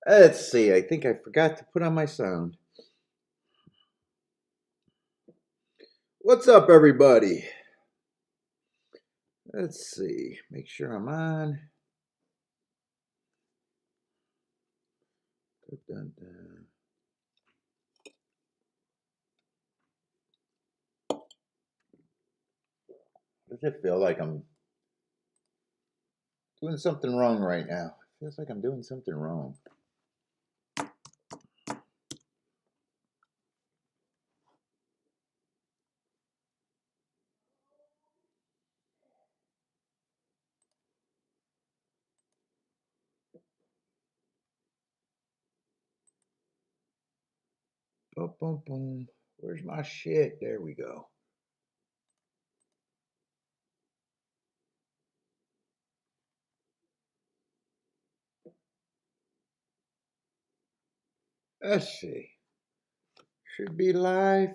Let's see, I think I forgot to put on my sound. What's up, everybody? Let's see, make sure I'm on. Dun, dun, dun. Does it feel like I'm doing something wrong right now? It feels like I'm doing something wrong. Boom, boom, boom. Where's my shit? There we go. Let's see. Should be live.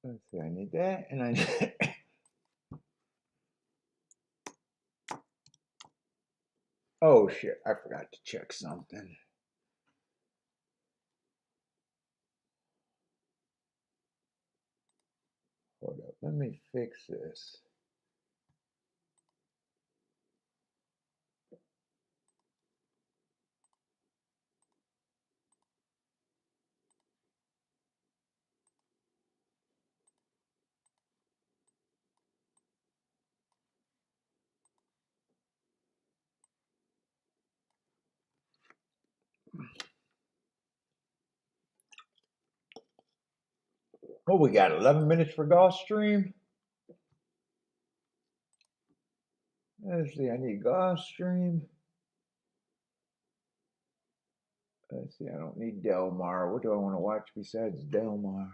Let's see, I need that, and I need oh shit, I forgot to check something. Hold up, let me fix this. Oh, we got 11 minutes for Gulfstream. Let's see, I need Gulfstream. Let's see, I don't need Delmar. What do I want to watch besides Delmar?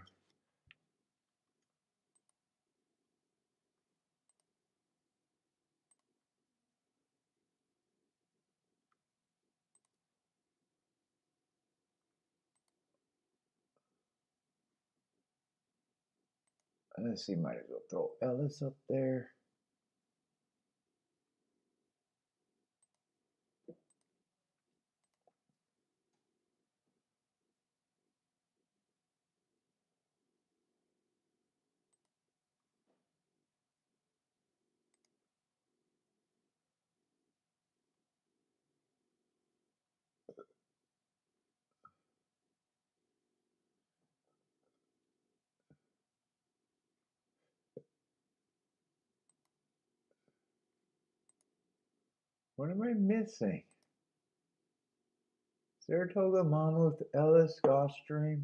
Let's see, might as well throw Ellis up there. What am I missing? Saratoga, Monmouth, Ellis, Gulfstream.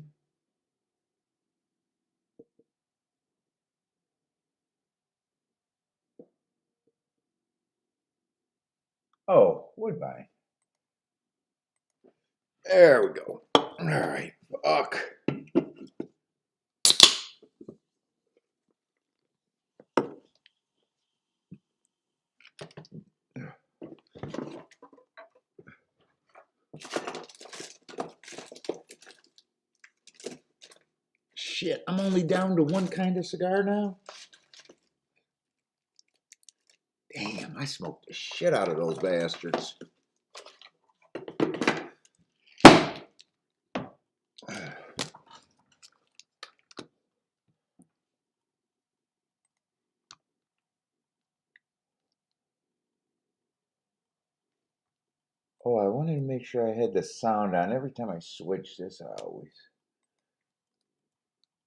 Oh, Woodbine. There we go. All right, fuck. Shit, I'm only down to one kind of cigar now. Damn, I smoked the shit out of those bastards. Oh, I wanted to make sure I had the sound on. Every time I switch this, I always...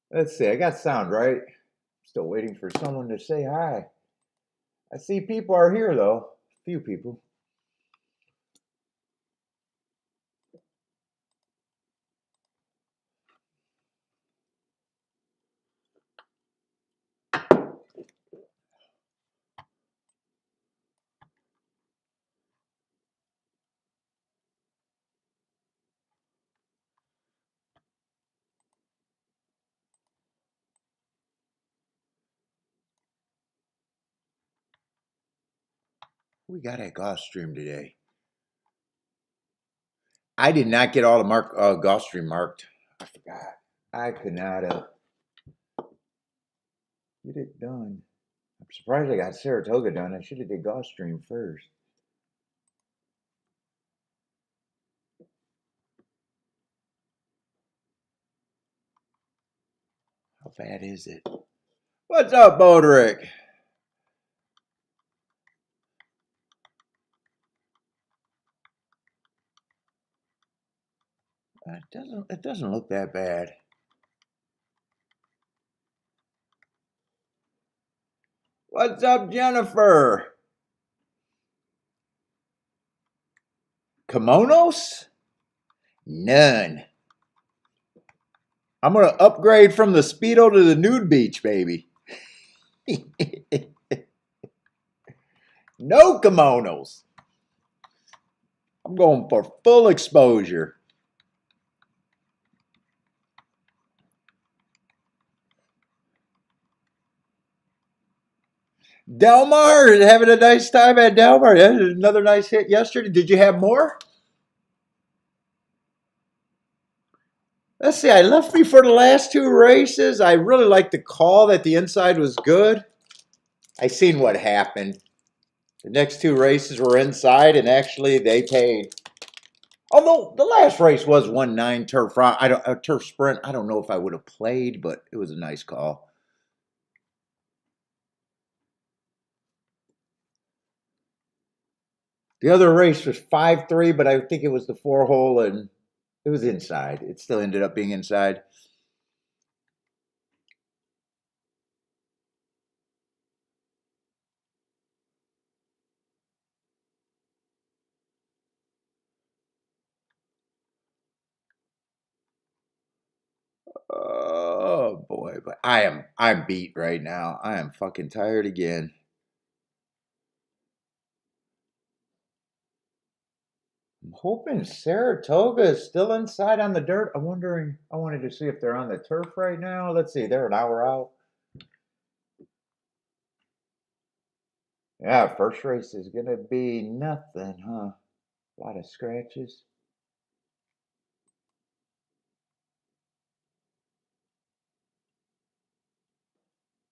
Let's see, I got sound, right? Still waiting for someone to say hi. I see people are here, though. A few people. We got at Gulfstream today. I did not get all the Gulfstream marked. I forgot. I could not get it done. I'm surprised I got Saratoga done. I should have did Gulfstream first. How bad is it? What's up, Boderick? It doesn't look that bad. What's up, Jennifer? Kimonos? None. I'm gonna upgrade from the Speedo to the nude beach, baby. No kimonos. I'm going for full exposure. Delmar is having a nice time at Delmar. Another nice hit yesterday. Did you have more? Let's see. I left before the last two races. I really liked the call that the inside was good. I seen what happened. The next two races were inside, and actually they paid. Although the last race was 1-9 turf turf sprint. I don't know if I would have played, but it was a nice call. The other race was 5-3, but I think it was the 4-hole, and it was inside. It still ended up being inside. Oh boy, but I'm beat right now. I am fucking tired again. I'm hoping Saratoga is still inside on the dirt. I wanted to see if they're on the turf right now. Let's see, they're an hour out. Yeah, first race is gonna be nothing, huh? A lot of scratches.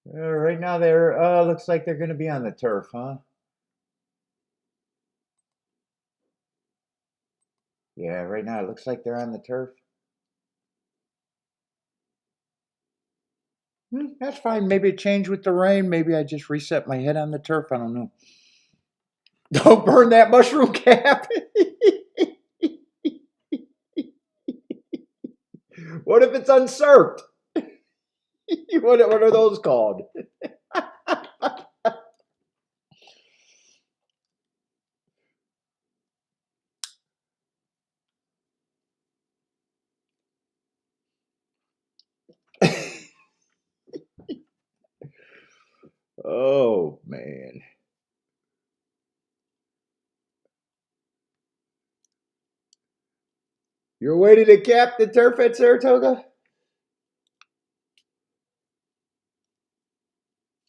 Right now they're looks like they're gonna be on the turf, huh? Yeah, right now it looks like they're on the turf. That's fine. Maybe it changed with the rain. Maybe I just reset my head on the turf. I don't know. Don't burn that mushroom cap. What if it's uncirced? What are those called? Oh, man. You're waiting to cap the turf at Saratoga?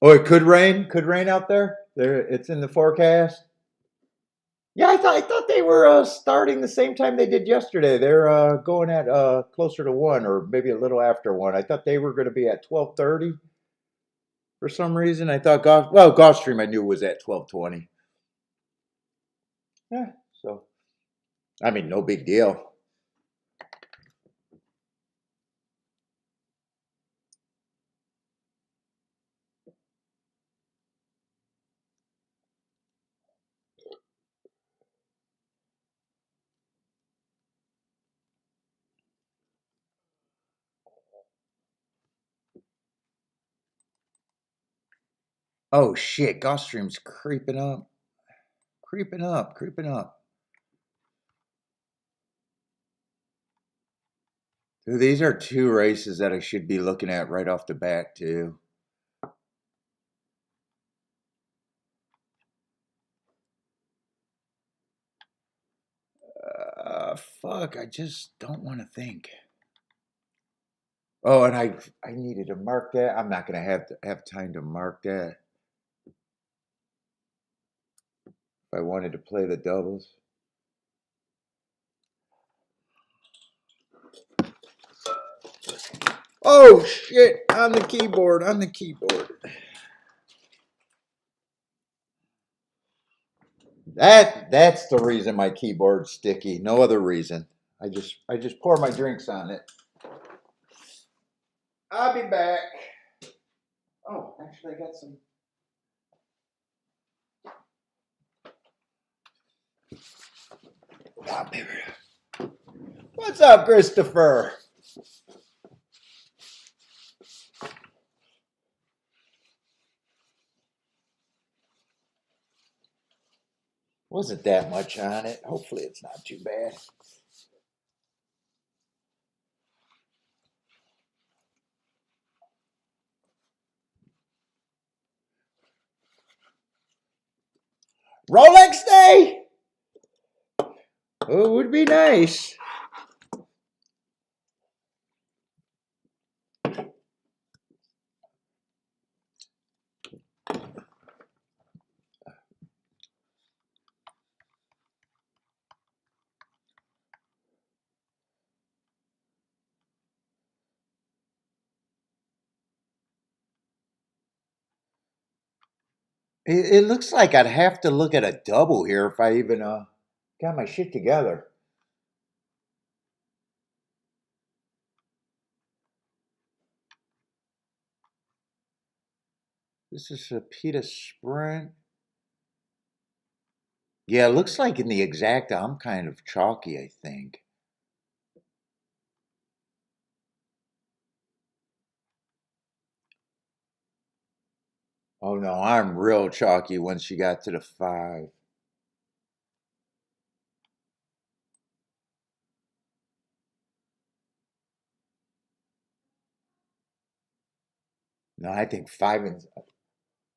Oh, it could rain. Could rain out there. It's in the forecast. Yeah, I thought they were starting the same time they did yesterday. They're going at closer to 1 or maybe a little after 1. I thought they were going to be at 12:30 for some reason. I thought Gulfstream I knew was at 12:20. Yeah, so I mean, no big deal. Oh shit, Gulfstream's creeping up. Creeping up, creeping up. Dude, these are two races that I should be looking at right off the bat, too. Fuck, I just don't want to think. Oh, and I needed to mark that. I'm not gonna have time to mark that. I wanted to play the doubles. Oh shit, on the keyboard, on the keyboard. That's the reason my keyboard's sticky. No other reason. I just pour my drinks on it. I'll be back. Oh, actually I got some. Oh, baby. What's up, Christopher? Wasn't that much on it. Hopefully it's not too bad. Rolex Day? Oh, it would be nice. It looks like I'd have to look at a double here if I even got my shit together. This is a Pita Sprint. Yeah, it looks like in the exacta, I'm kind of chalky, I think. Oh no, I'm real chalky once you got to the 5. No, I think 5 and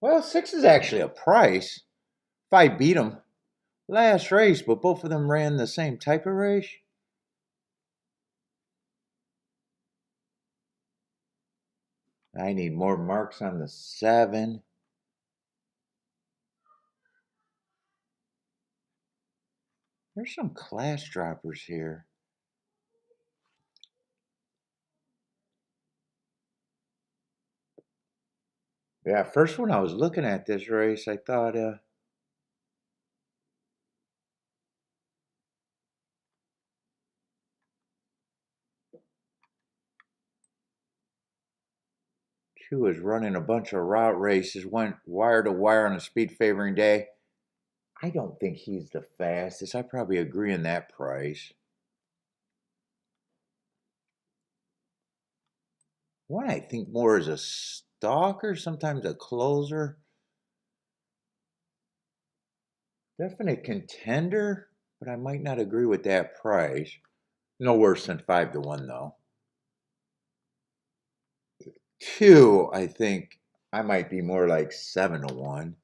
well, 6 is actually a price. If I beat them last race, but both of them ran the same type of race. I need more marks on the 7. There's some class droppers here. Yeah, first when I was looking at this race, I thought, 2 was running a bunch of route races, went wire to wire on a speed favoring day. I don't think he's the fastest. I probably agree in that price. 1 I think more is a stalker, sometimes a closer. Definite contender, but I might not agree with that price. No worse than 5 to 1 though. 2, I think I might be more like 7 to 1.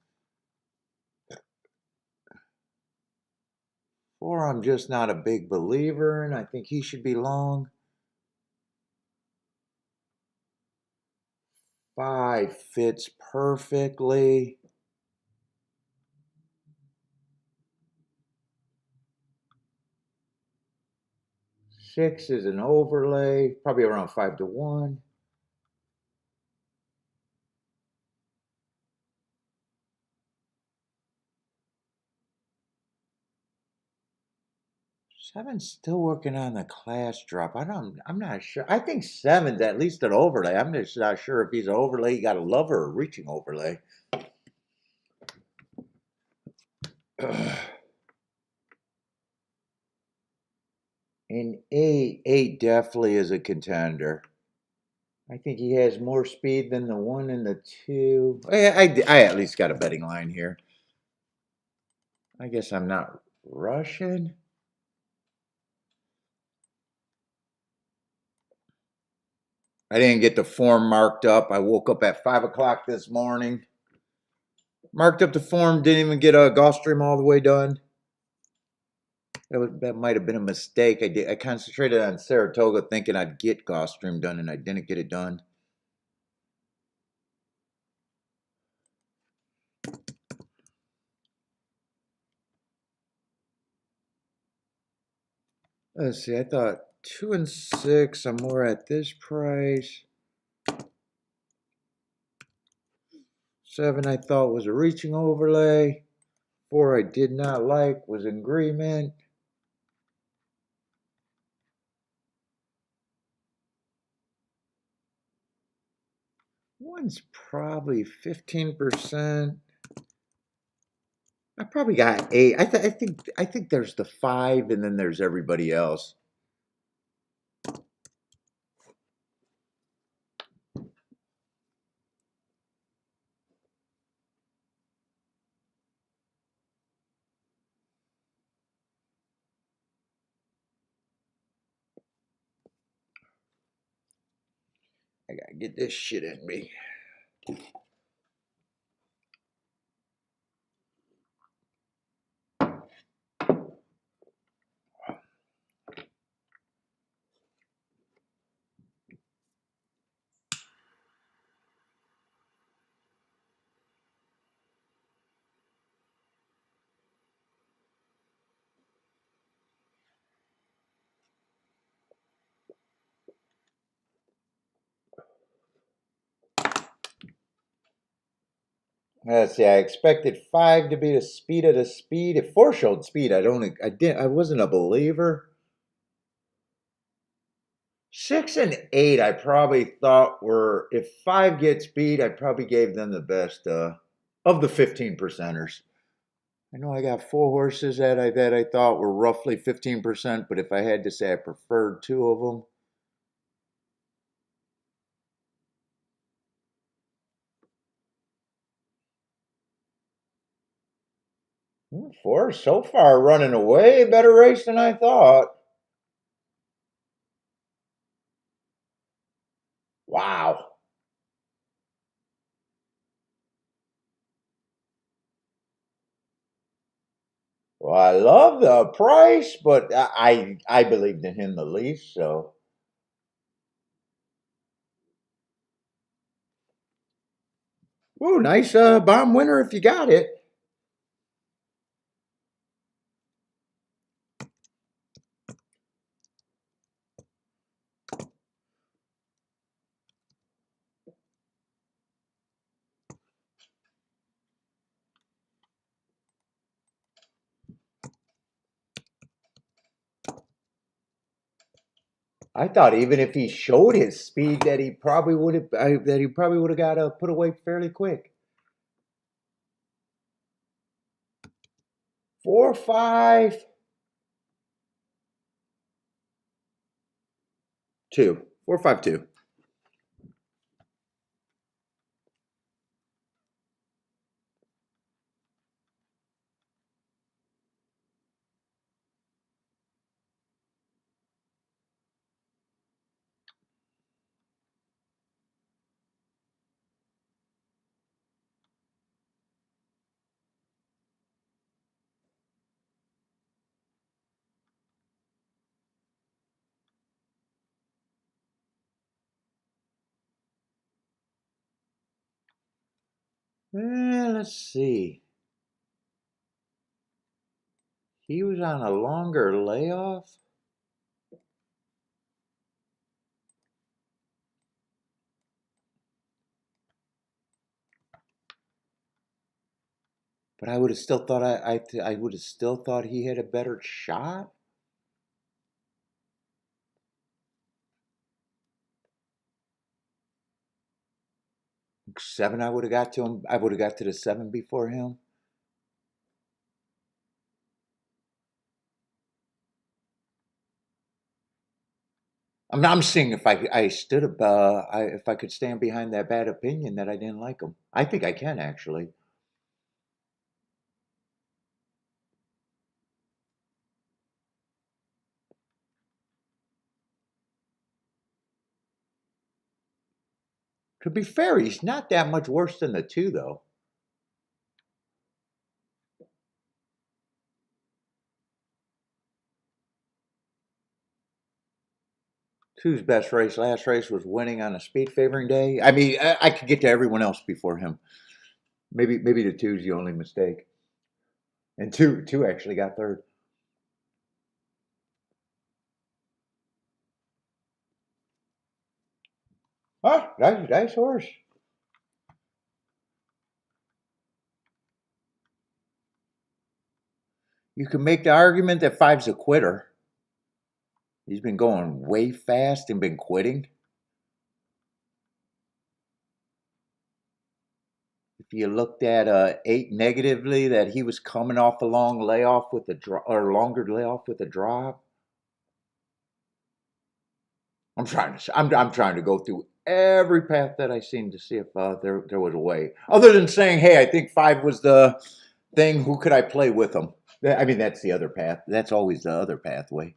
4, I'm just not a big believer in. I think he should be long. 5 fits perfectly. 6 is an overlay, probably around 5 to 1. 7's still working on the class drop. I'm not sure. I think 7's at least an overlay. I'm just not sure if he's an overlay. You got a lover or a reaching overlay. And 8 definitely is a contender. I think he has more speed than the 1 and the 2. I at least got a betting line here. I guess I'm not rushing. I didn't get the form marked up. I woke up at 5 o'clock this morning. Marked up the form, didn't even get a Gulfstream all the way done. That might have been a mistake. I concentrated on Saratoga thinking I'd get Gulfstream done, and I didn't get it done. Let's see, I thought 2 and 6, I'm more at this price. 7 I thought was a reaching overlay. 4 I did not like, was in agreement. One's probably 15%. I probably got 8. I think there's the 5 and then there's everybody else. I gotta get this shit in me. Let's see. I expected 5 to be the speed of the speed. If 4 showed speed, I wasn't a believer. 6 and 8, I probably thought were, if 5 gets beat, I probably gave them the best of the 15 percenters. I know I got 4 horses that I thought were roughly 15%, but if I had to say I preferred 2 of them. Four so far running a way better race than I thought. Wow. Well, I love the price, but I believed in him the least, so. Ooh, nice bomb winner if you got it. I thought even if he showed his speed that he probably would have got put away fairly quick. 4, 5, 2. 4, 5, 2. Let's see. He was on a longer layoff. But I would have still thought I would have still thought he had a better shot. 7, I would have got to him. I would have got to the 7 before him. I'm seeing if I stood if I could stand behind that bad opinion that I didn't like him. I think I can actually. To be fair, he's not that much worse than the 2 though. Two's best race, last race, was winning on a speed favoring day. I mean, I could get to everyone else before him. Maybe the 2's the only mistake, and two actually got third. Huh? Nice horse. You can make the argument that Five's a quitter. He's been going way fast and been quitting. If you looked at 8 negatively, that he was coming off a long layoff with a drop or longer layoff with a drop. I'm trying to go through every path that I seen to see if there was a way. Other than saying, hey, I think 5 was the thing. Who could I play with him? I mean, that's the other path. That's always the other pathway.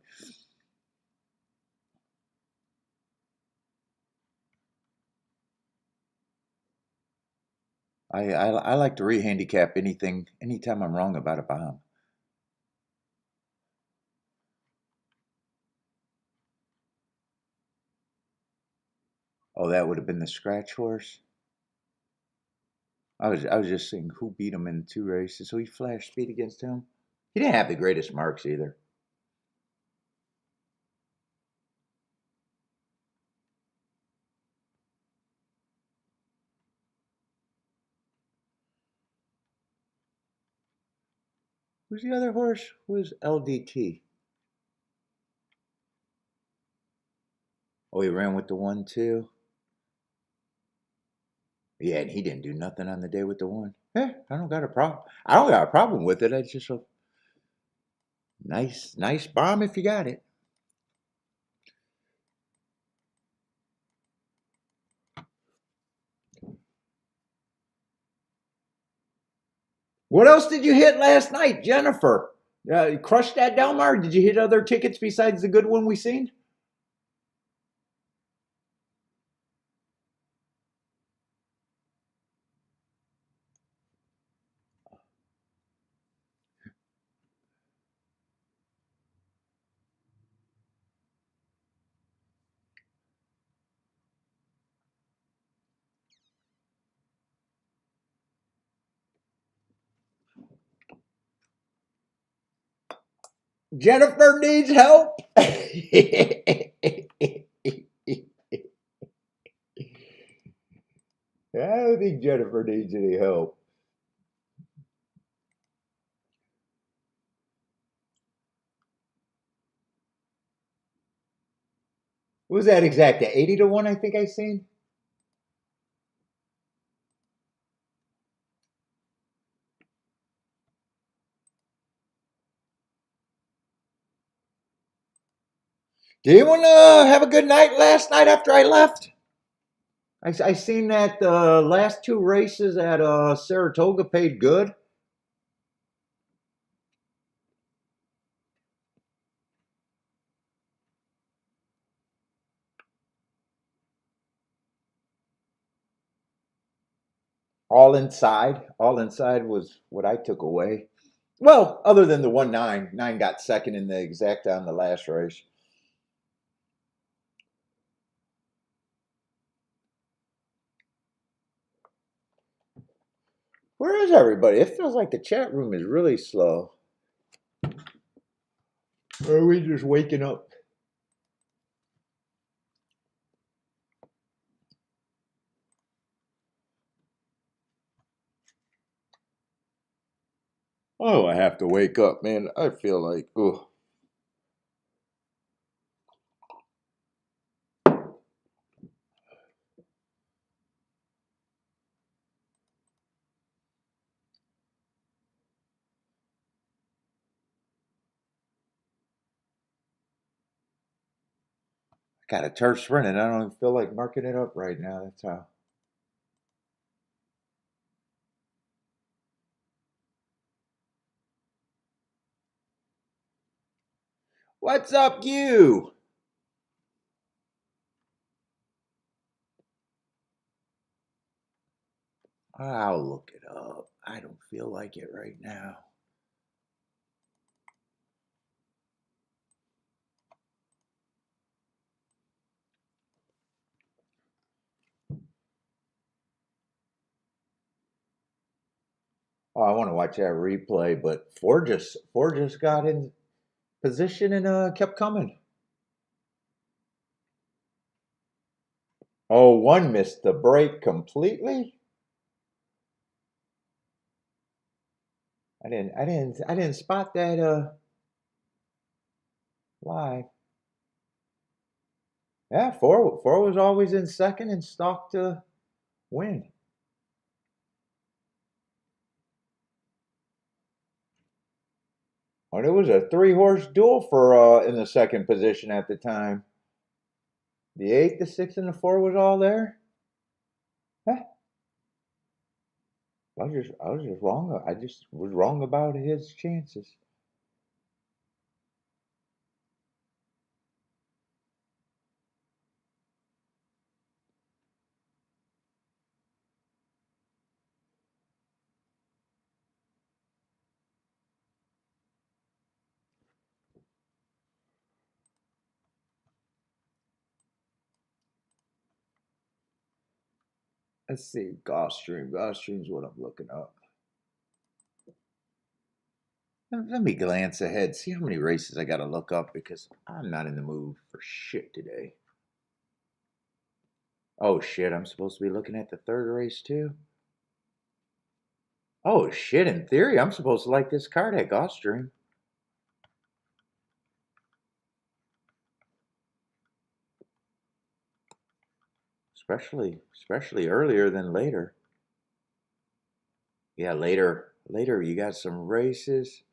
I like to re-handicap anything anytime I'm wrong about a bomb. Oh, that would have been the scratch horse. I was just saying who beat him in 2 races, so he flashed speed against him. He didn't have the greatest marks either. Who's the other horse? Who's LDT? Oh, he ran with the 1 too. Yeah, and he didn't do nothing on the day with the 1. I don't got a problem. I don't got a problem with it. It's just a nice bomb if you got it. What else did you hit last night, Jennifer? You crushed that Delmar? Did you hit other tickets besides the good one we seen? Jennifer needs help. I don't think Jennifer needs any help. What was that exact? 80 to 1, I think I seen. Did anyone have a good night last night after I left? I seen that the last 2 races at Saratoga paid good. All inside was what I took away. Well, other than the 1-9, 9 got second in the exact on the last race. Where is everybody? It feels like the chat room is really slow. Or are we just waking up? Oh, I have to wake up, man. I feel like, oh. Got a turf sprint and I don't even feel like marking it up right now. That's how. What's up, you? I'll look it up. I don't feel like it right now. Oh, I want to watch that replay, but Ford just got in position and kept coming. Oh, one missed the break completely. I didn't spot that live. Yeah, four was always in second and stalked to win. Oh, it was a three-horse duel for in the second position at the time. The 8, the 6, and the 4 was all there. Huh? I was just wrong. I just was wrong about his chances. Let's see, Gulfstream. Gulfstream's what I'm looking up. Let me glance ahead, see how many races I got to look up because I'm not in the mood for shit today. Oh shit, I'm supposed to be looking at the third race too. Oh shit, in theory, I'm supposed to like this card at Gulfstream. Especially earlier than later. Yeah, later you got some races,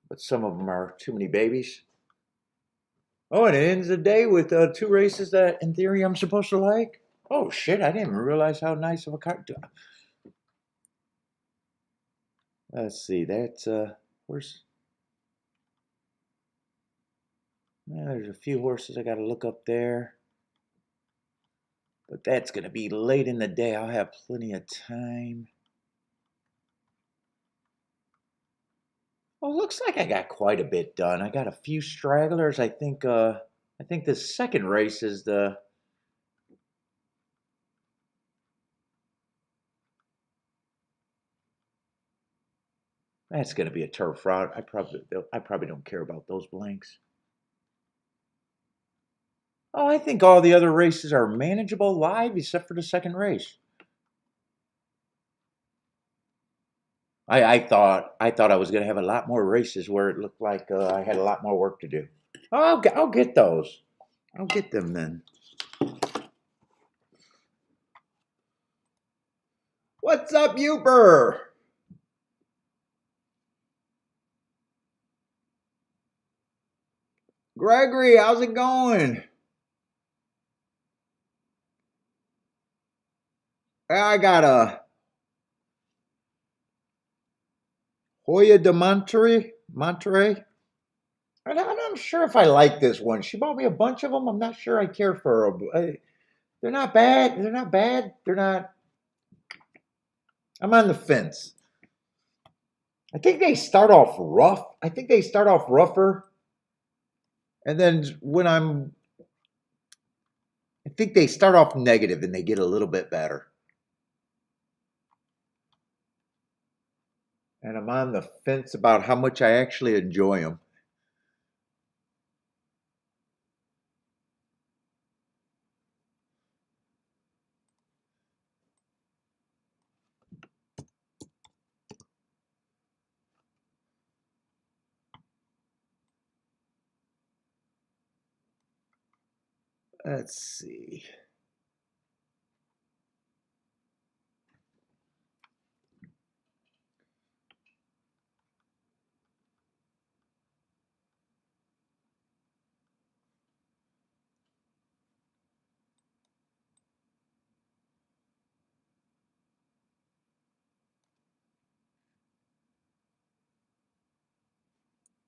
but some of them are too many babies. Oh, and it ends the day with two races that, in theory, I'm supposed to like. Oh shit! I didn't even realize how nice of a card. Let's see. That's where's? There's a few horses I got to look up there, but that's gonna be late in the day. I'll have plenty of time. Well, looks like I got quite a bit done. I got a few stragglers. I think the second race is the that's going to be a turf route. I probably don't care about those blanks. Oh, I think all the other races are manageable live except for the second race. I thought I was going to have a lot more races where it looked like I had a lot more work to do. Oh, I'll get those. I'll get them then. What's up, Uber? Gregory, how's it going? I got a Hoya de Monterey. I'm not sure if I like this one. She bought me a bunch of them. I'm not sure I care for her. They're not bad. They're not bad. They're not. I'm on the fence. I think they start off rough. I think they start off rougher, and then I think they start off negative and they get a little bit better. And I'm on the fence about how much I actually enjoy them. Let's see.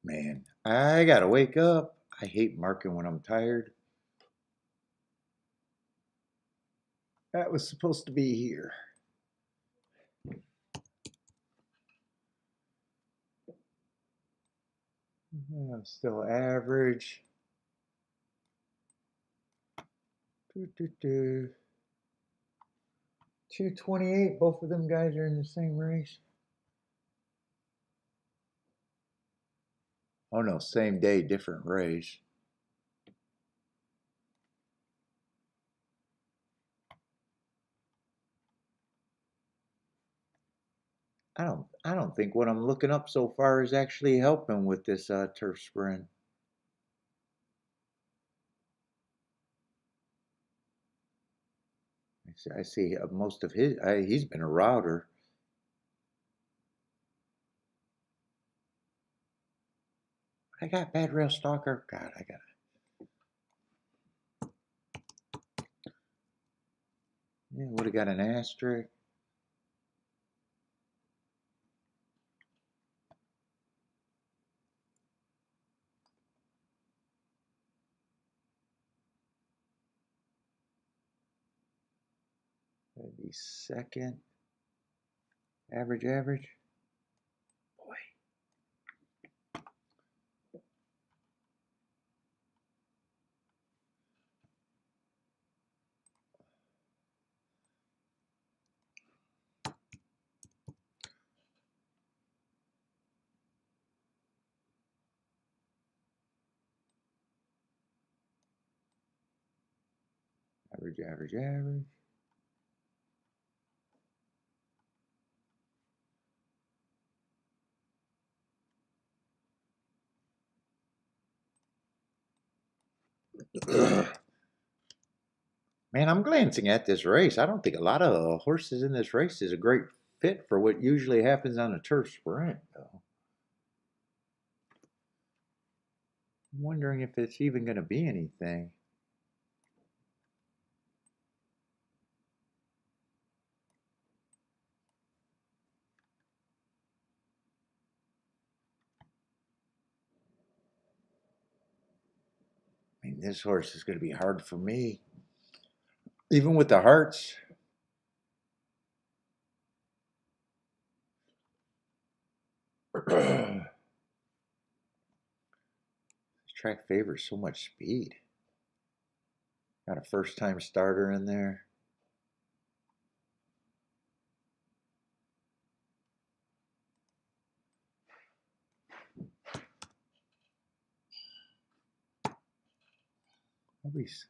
Man, I gotta wake up. I hate marking when I'm tired. That was supposed to be here. I'm still average. Doo, doo, doo. 228. Both of them guys are in the same race. Oh no, same day, different race. I don't think what I'm looking up so far is actually helping with this turf sprint. I see most of his. He's been a router. I got bad rail stalker. God, I got. Yeah, would have got an asterisk. That'd be second. Average, average. Boy. Average, average, average. Man, I'm glancing at this race. I don't think a lot of horses in this race is a great fit for what usually happens on a turf sprint, though. I'm wondering if it's even going to be anything. I mean, this horse is going to be hard for me. Even with the hearts. This track favors so much speed. Got a first time starter in there. Nobody's.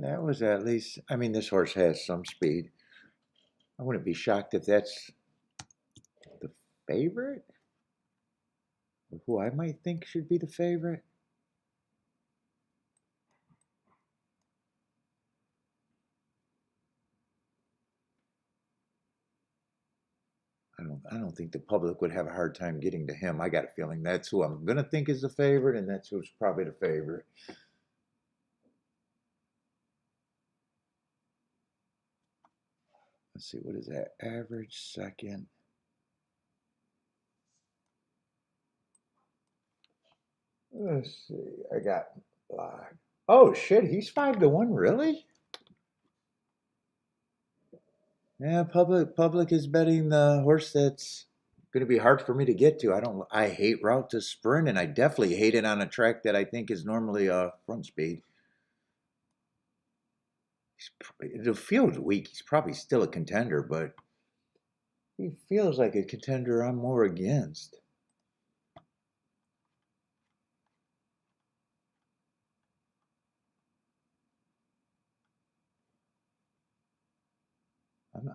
That was at least, I mean, this horse has some speed. I wouldn't be shocked if that's the favorite, or who I might think should be the favorite. I don't think the public would have a hard time getting to him. I got a feeling that's who I'm gonna think is the favorite, and that's who's probably the favorite. Let's see, what is that? Average, second. Let's see. I got black. Oh shit, he's 5-1, really? Yeah, public is betting the horse that's gonna be hard for me to get to. I hate route to sprint, and I definitely hate it on a track that I think is normally front speed. The field's weak. He's probably still a contender, but he feels like a contender I'm more against.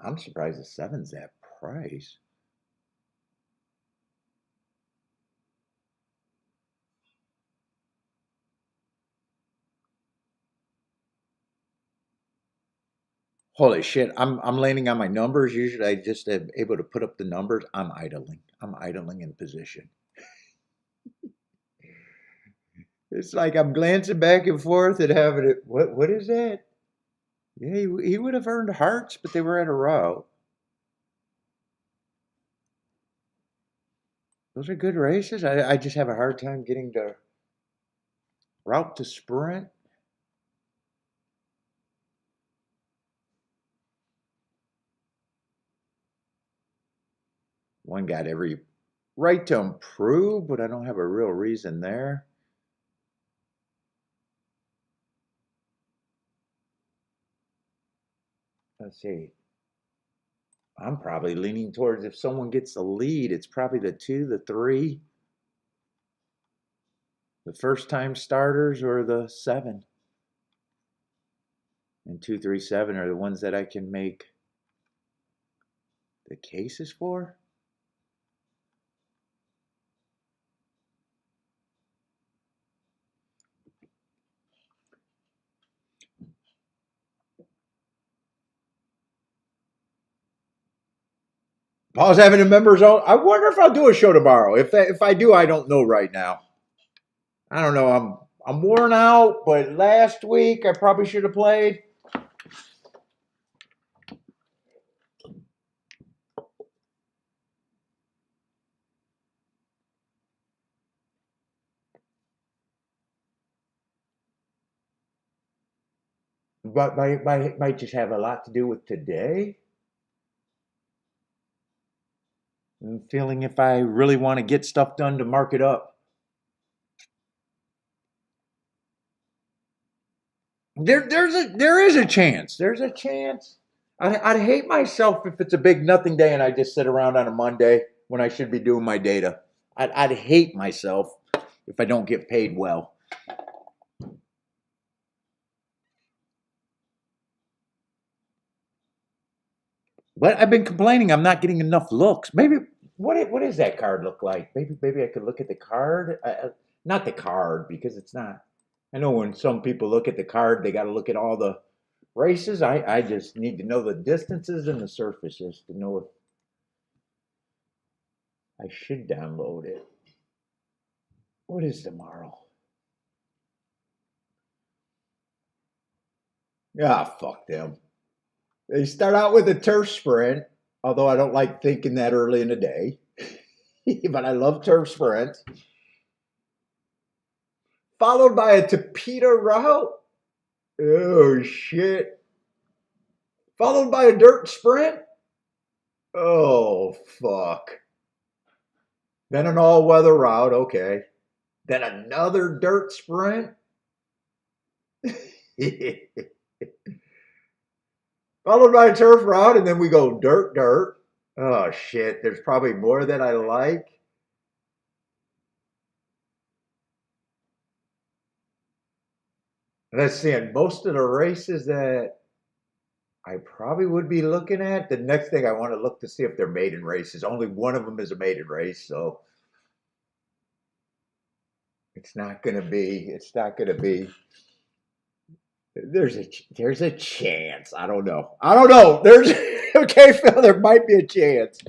I'm surprised the seven's that price. Holy shit! I'm landing on my numbers. Usually I just am able to put up the numbers. I'm idling. I'm idling in position. It's like I'm glancing back and forth and having it. What is that? Yeah, he would have earned hearts, but they were at a route. Those are good races. I just have a hard time getting to route to sprint. One got every right to improve, but I don't have a real reason there. Let's see. I'm probably leaning towards if someone gets the lead, it's probably the 2, the 3, the first time starters, or the 7. And 2, 3, 7 are the ones that I can make the cases for. Paul's having a members only. I wonder if I'll do a show tomorrow. If I do, I don't know right now. I don't know. I'm worn out, but last week I probably should have played. But might just have a lot to do with today. I'm feeling if I really want to get stuff done to mark it up. There is a chance. There's a chance. I'd hate myself if it's a big nothing day and I just sit around on a Monday when I should be doing my data. I'd hate myself if I don't get paid well. But I've been complaining I'm not getting enough looks. Maybe what does that card look like? Maybe I could look at the card. Not the card because it's not. I know when some people look at the card, they got to look at all the races. I just need to know the distances and the surfaces to know if I should download it. What is tomorrow? Ah, fuck them. They start out with a turf sprint, although I don't like thinking that early in the day. But I love turf sprints. Followed by a Tapeta route. Oh, shit. Followed by a dirt sprint. Oh, fuck. Then an all-weather route, okay. Then another dirt sprint. Followed by a turf route, and then we go dirt, dirt. Oh, shit. There's probably more that I like. Let's see, in most of the races that I probably would be looking at, the next thing I want to look to see if they're maiden races. Only one of them is a maiden race, so it's not going to be. There's a chance. I don't know. There's okay, Phil. There might be a chance.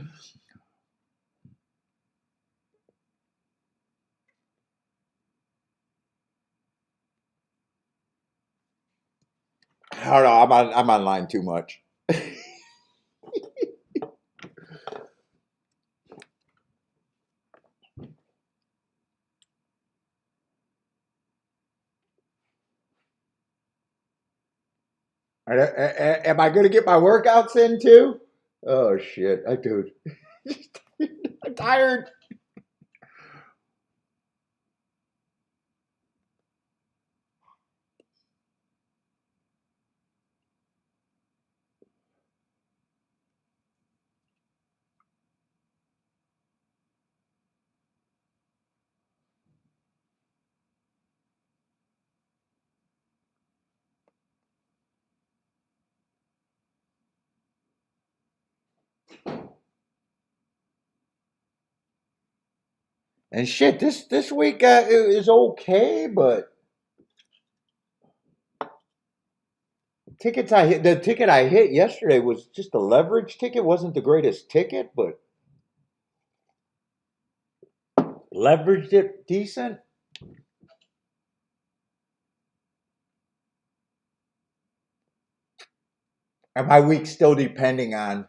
I don't know. I'm online too much. Am I going to get my workouts in too? Oh shit, dude, I'm tired. And shit, this week is okay, but the ticket I hit yesterday was just a leverage ticket. Wasn't the greatest ticket, but leveraged it decent. And my week's still depending on.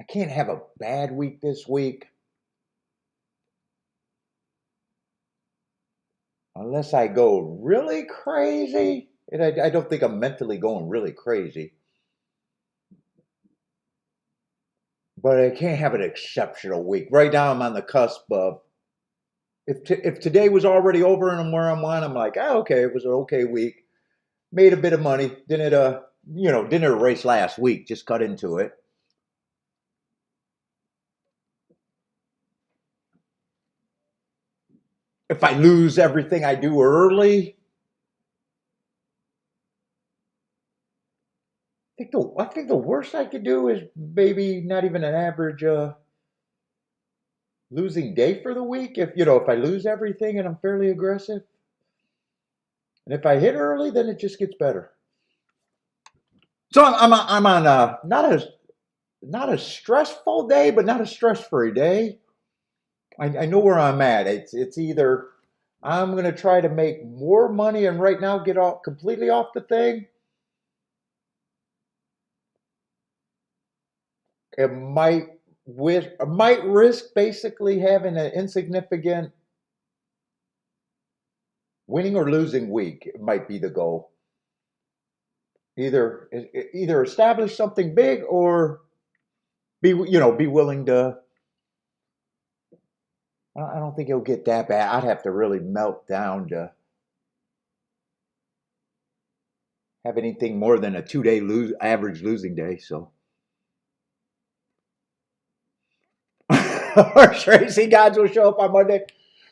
I can't have a bad week this week unless I go really crazy. And I don't think I'm mentally going really crazy. But I can't have an exceptional week. Right now, I'm on the cusp of if today was already over and I'm where I'm on, I'm like, okay, it was an okay week. made a bit of money. Didn't race last week. Just cut into it. If I lose everything I do early, I think the worst I could do is maybe not even an average losing day for the week. If I lose everything and I'm fairly aggressive, and if I hit early, then it just gets better. So I'm on not a stressful day, but not a stress-free day. I know where I'm at. It's either I'm going to try to make more money and right now get off completely off the thing. It might risk basically having an insignificant winning or losing week. It might be the goal. Either establish something big or be willing to. I don't think it'll get that bad. I'd have to really melt down to have anything more than a 2-day average losing day. So, horse racing gods will show up on Monday.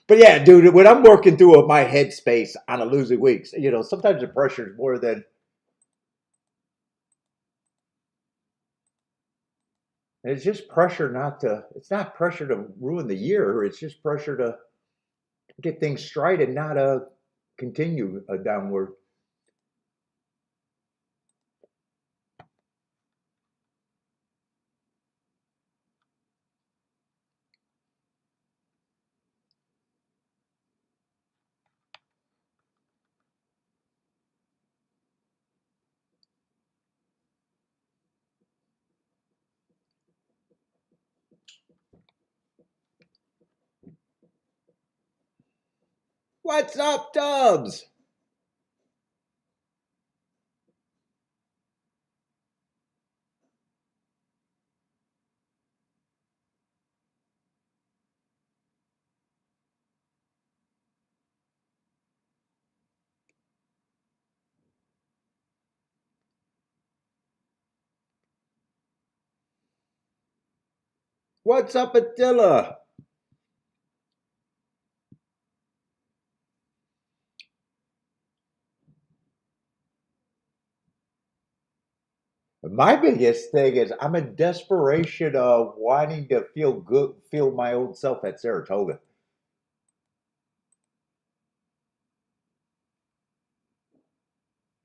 But yeah, dude, when I'm working through my headspace on a losing week, sometimes the pressure is more than. It's just pressure it's not pressure to ruin the year. It's just pressure to get things straight and not continue a downward. What's up, Dubs? What's up, Attila? My biggest thing is I'm in desperation of wanting to feel my old self at Saratoga.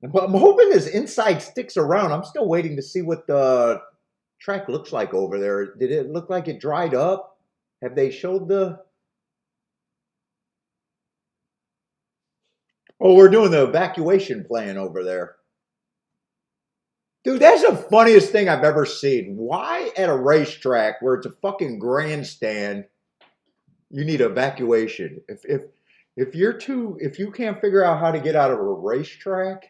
But I'm hoping this inside sticks around. I'm still waiting to see what the track looks like over there. Did it look like it dried up? Have they showed the? Oh, we're doing the evacuation plan over there. Dude, that's the funniest thing I've ever seen. Why at a racetrack where it's a fucking grandstand, you need evacuation? If you can't figure out how to get out of a racetrack,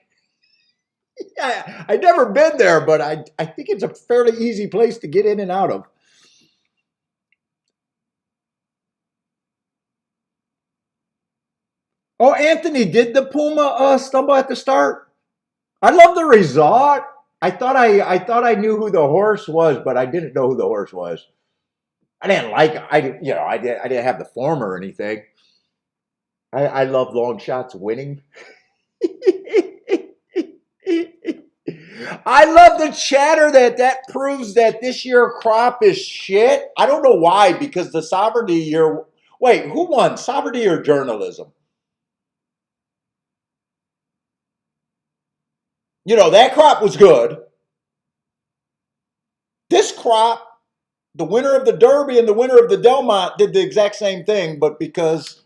yeah, I've never been there, but I think it's a fairly easy place to get in and out of. Oh, Anthony, did the Puma stumble at the start? I love the result. I thought I knew who the horse was, but I didn't know who the horse was. I didn't like it. I didn't have the form or anything. I love long shots winning. I love the chatter that proves that this year crop is shit. I don't know why, because the sovereignty year. Wait, who won? Sovereignty or journalism? That crop was good. This crop, the winner of the Derby and the winner of the Delmont did the exact same thing, but because,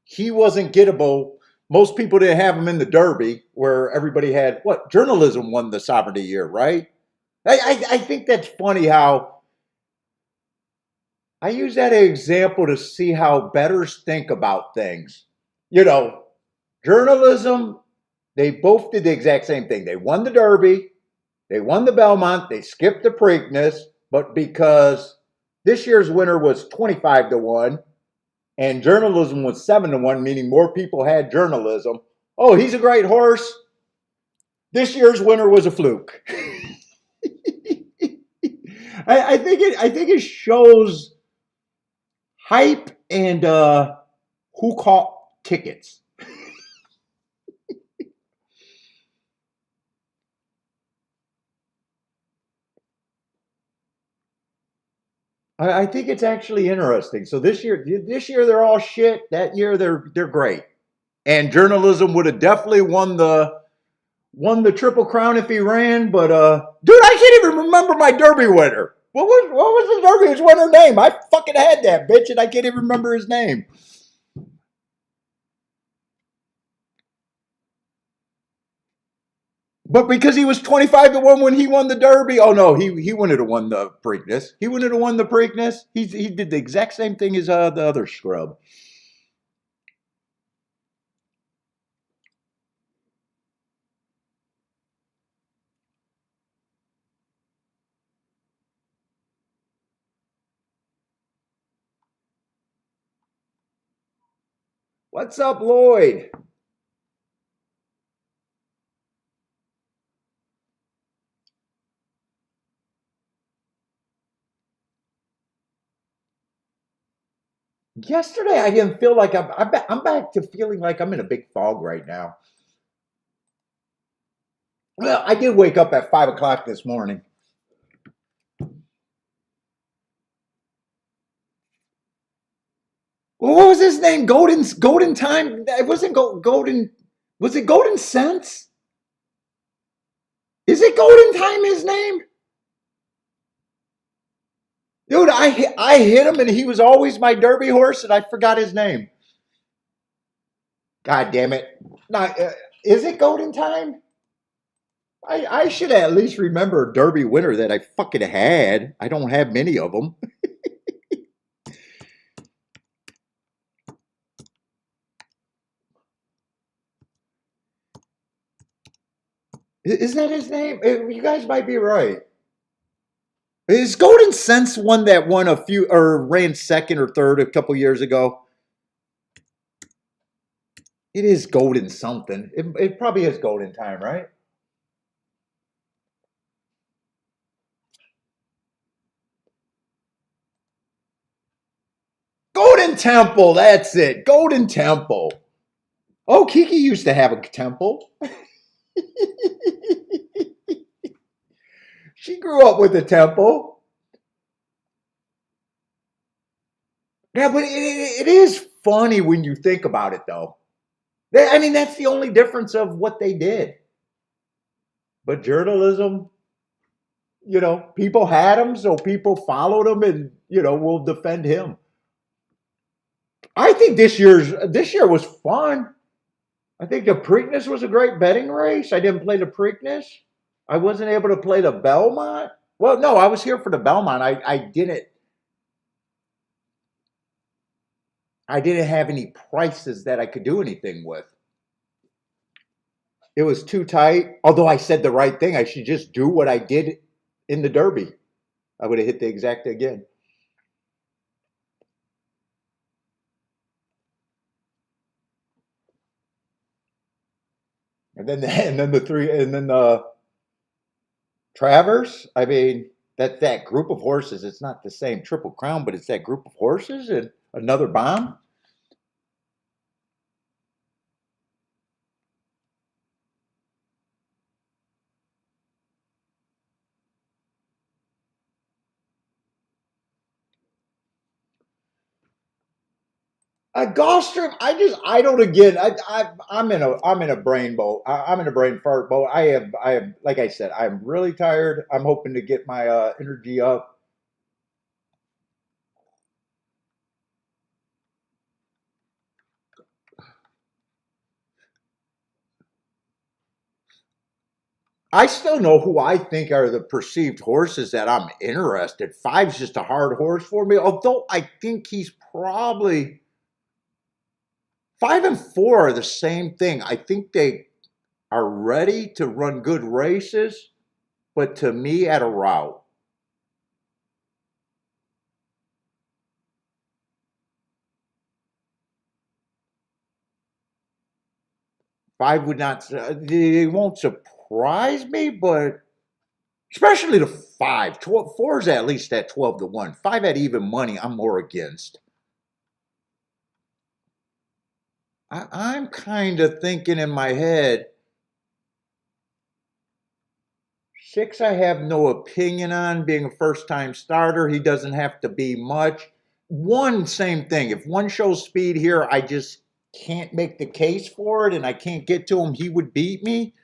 he wasn't gettable. Most people didn't have him in the Derby, where everybody had, journalism won the sovereignty year, right? I think that's funny how I use that example to see how bettors think about things. Journalism, they both did the exact same thing. They won the Derby, they won the Belmont, they skipped the Preakness, but because this year's winner was 25-1 and journalism was 7-1, meaning more people had journalism. Oh, he's a great horse. This year's winner was a fluke. I think it shows hype and who caught tickets. I think it's actually interesting. So this year they're all shit. That year they're great. And journalism would have definitely won the Triple Crown if he ran. But dude, I can't even remember my Derby winner. What was the Derby winner name? I fucking had that bitch, and I can't even remember his name. But because he was 25-1 when he won the Derby, oh no, he wouldn't have won the Preakness. He wouldn't have won the Preakness. He did the exact same thing as the other scrub. What's up, Lloyd? Yesterday, I didn't feel like I'm back to feeling like I'm in a big fog right now. Well, I did wake up at 5 o'clock this morning. Well, what was his name? Golden Time. It wasn't Golden. Was it Golden Sense? Is it Golden Time? His name? Dude, I hit him, and he was always my Derby horse, and I forgot his name. God damn it! Not, is it Golden Time? I should at least remember a Derby winner that I fucking had. I don't have many of them. Is that his name? You guys might be right. Is Golden Sense one that won a few or ran second or third a couple years ago? It is Golden something. It probably is Golden Time, right? Golden Temple, that's it. Golden Temple. Oh, Kiki used to have a temple. She grew up with a temple. Yeah, but it is funny when you think about it, though. I mean, that's the only difference of what they did. But journalism, people had him, so people followed him, and will defend him. I think this year was fun. I think the Preakness was a great betting race. I didn't play the Preakness. I wasn't able to play the Belmont. Well, no, I was here for the Belmont. I didn't have any prices that I could do anything with. It was too tight. Although I said the right thing, I should just do what I did in the Derby. I would have hit the exact again. And then the Travers. I mean, that group of horses. It's not the same Triple Crown, but it's that group of horses and another bomb. Gulfstream, I don't again. I'm in a brain boat. I'm in a brain fart boat. I have like I said, I'm really tired. I'm hoping to get my energy up. I still know who I think are the perceived horses that I'm interested. Five's just a hard horse for me. Although I think he's probably 5 and 4 are the same thing. I think they are ready to run good races, but to me at a route. Five would not. They won't support. surprise me, but especially the 5. 12, 4 is at least at 12-1. 5 at even money, I'm more against. I'm kind of thinking in my head, 6 I have no opinion on, being a first-time starter. He doesn't have to be much. 1, same thing. If 1 shows speed here, I just can't make the case for it, and I can't get to him. He would beat me.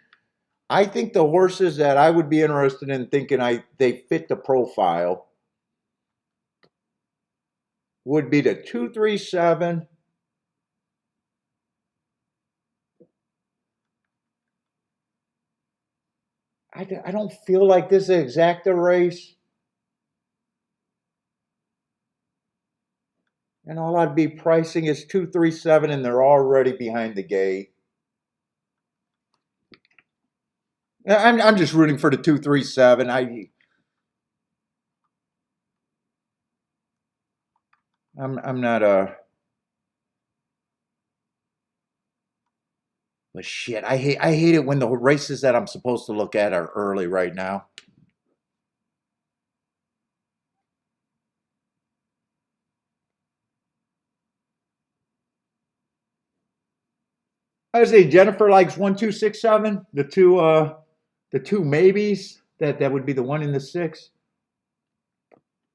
I think the horses that I would be interested in thinking they fit the profile would be the 2, 3, 7. I don't feel like this is an exacta race. And all I'd be pricing is 2, 3, 7, and they're already behind the gate. I'm just rooting for the 2, 3, 7. I'm not a. But shit, I hate it when the races that I'm supposed to look at are early right now. I would say Jennifer likes 1, 2, 6, 7. The two maybes. That would be the 1 and the 6.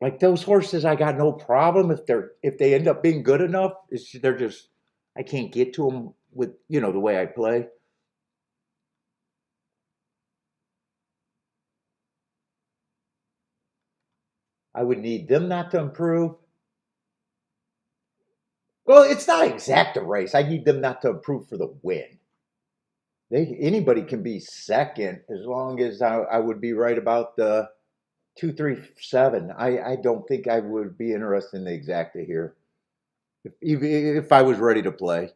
Like those horses, I got no problem if they end up being good enough. They're just I can't get to them with the way I play. I would need them not to improve. Well, it's not exact a race. I need them not to improve for the win. Anybody can be second as long as I would be right about the 2, 3, 7. I don't think I would be interested in the exacta here if I was ready to play.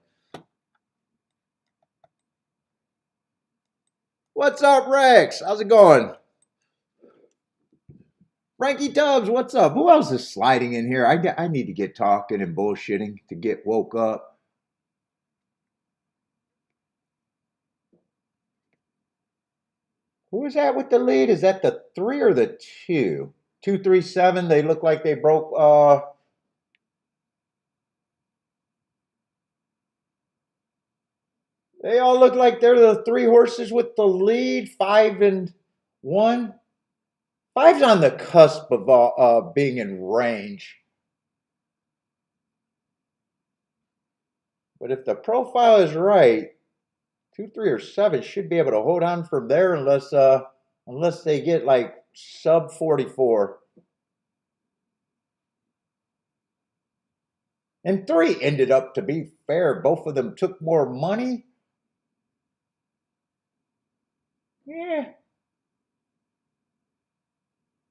What's up, Rex? How's it going? Frankie Tubbs, what's up? Who else is sliding in here? I need to get talking and bullshitting to get woke up. Who is that with the lead? Is that the 3 or the 2? 2, 3, 7. They look like they broke. They all look like they're the 3 horses with the lead. 5 and 1. 5's on the cusp of being in range. But if the profile is right, 2, 3, or 7 should be able to hold on from there unless they get like sub 44. And 3 ended up, to be fair, both of them took more money. Yeah.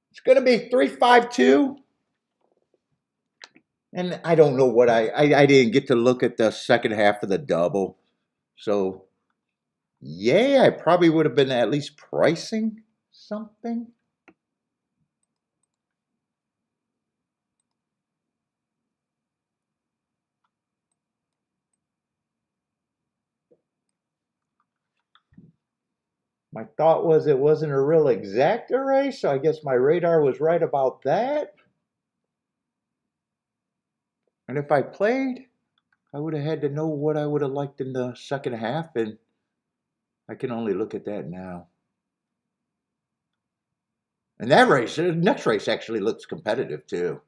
It's going to be 3, 5, 2. And I don't know what I didn't get to look at the second half of the double. So, yeah, I probably would have been at least pricing something. My thought was it wasn't a real exacta race, so I guess my radar was right about that. And if I played, I would have had to know what I would have liked in the second half, and I can only look at that now. And that race, the next race actually looks competitive too.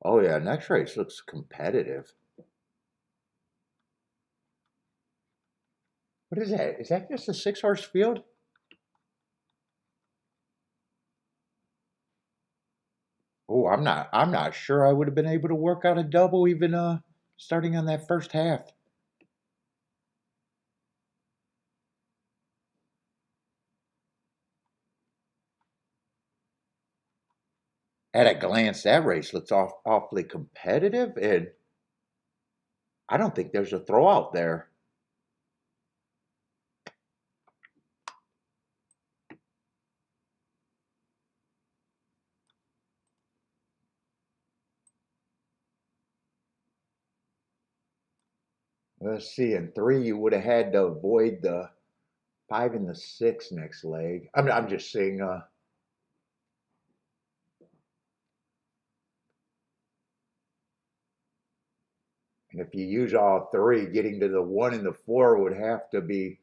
Oh yeah, next race looks competitive. What is that? Is that just a 6-horse field? Oh, I'm not sure I would have been able to work out a double even starting on that first half. At a glance, that race looks awfully competitive, and I don't think there's a throwout there. Let's see. In 3, you would have had to avoid the 5 and the 6 next leg. I'm just seeing. And if you use all 3, getting to the 1 and the 4 would have to be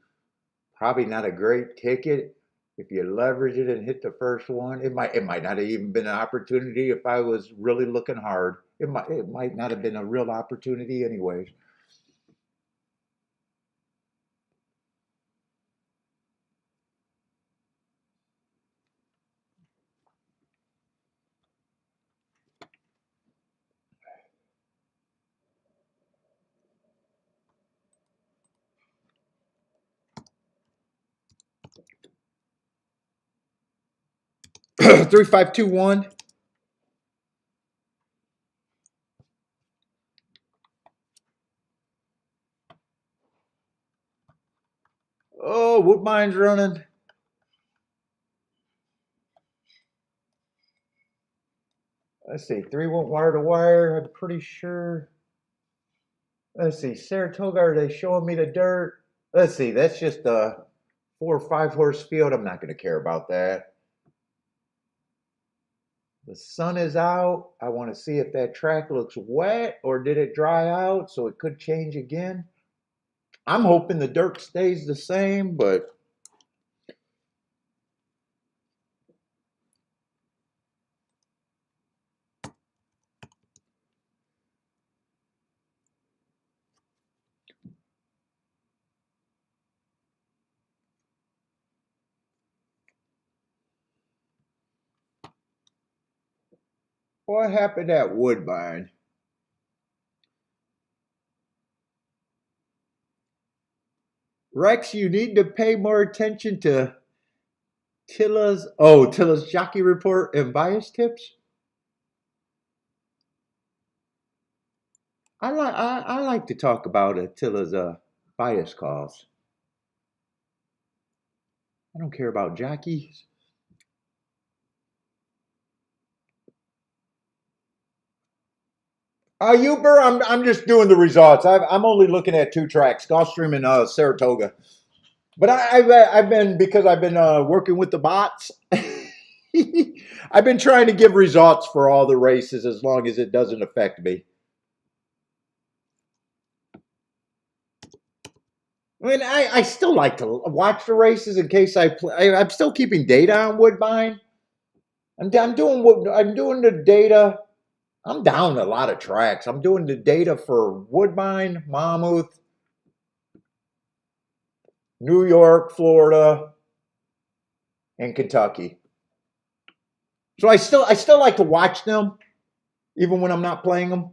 probably not a great ticket. If you leverage it and hit the first one, it might not have even been an opportunity if I was really looking hard. It might not have been a real opportunity anyways. Three, five, two, one. Oh, Woodbine's running. Let's see. 3 went wire to wire. I'm pretty sure. Let's see. Saratoga, are they showing me the dirt? Let's see. That's just a 4 or 5 horse field. I'm not going to care about that. The sun is out. I want to see if that track looks wet or did it dry out, so it could change again. I'm hoping the dirt stays the same, but what happened at Woodbine? Rex, you need to pay more attention to Tilla's jockey report and bias tips. I like to talk about Tilla's bias calls. I don't care about jockeys. Uber, I'm just doing the results. I'm only looking at 2 tracks, Gulfstream and Saratoga. But I've been, because I've been working with the bots. I've been trying to give results for all the races as long as it doesn't affect me. I mean, I still like to watch the races in case I play. I'm still keeping data on Woodbine. I'm doing the data. I'm down a lot of tracks. I'm doing the data for Woodbine, Monmouth, New York, Florida, and Kentucky. So I still like to watch them, even when I'm not playing them.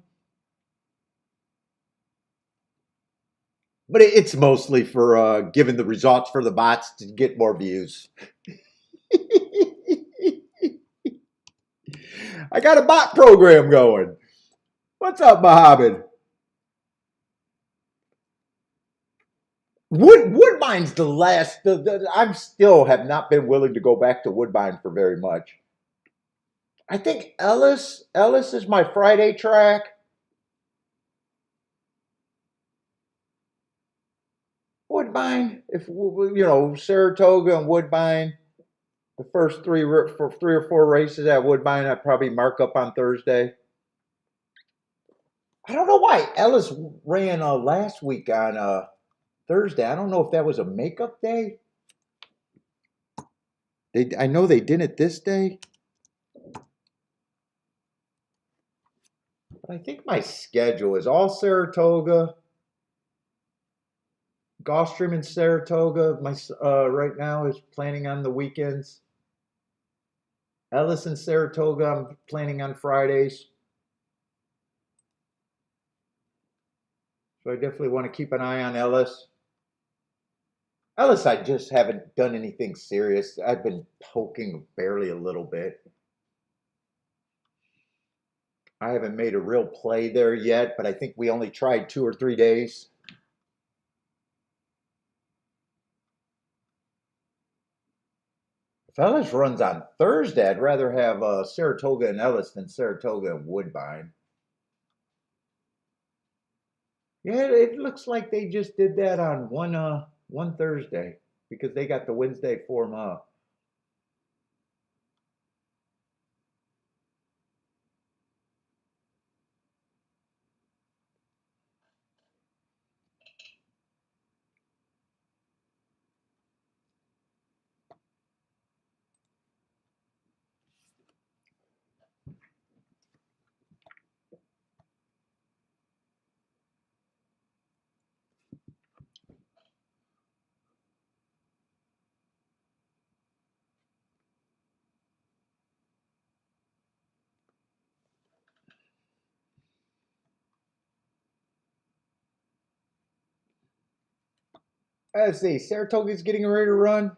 But it's mostly for giving the results for the bots to get more views. I got a bot program going. What's up, Mohammed? Woodbine's the last. I'm still have not been willing to go back to Woodbine for very much. I think Ellis is my Friday track. Woodbine, if Saratoga and Woodbine, the first 3 for 3 or 4 races at Woodbine, I'd probably mark up on Thursday. I don't know why Ellis ran last week on Thursday. I don't know if that was a makeup day. I know they did it this day. But I think my schedule is all Saratoga, Gulfstream and Saratoga. My right now is planning on the weekends. Ellis and Saratoga, I'm planning on Fridays. So I definitely want to keep an eye on Ellis. Ellis, I just haven't done anything serious. I've been poking barely a little bit. I haven't made a real play there yet, but I think we only tried 2 or 3 days. If Ellis runs on Thursday, I'd rather have Saratoga and Ellis than Saratoga and Woodbine. Yeah, it looks like they just did that on one Thursday because they got the Wednesday form up. Let's see, Saratoga's getting ready to run.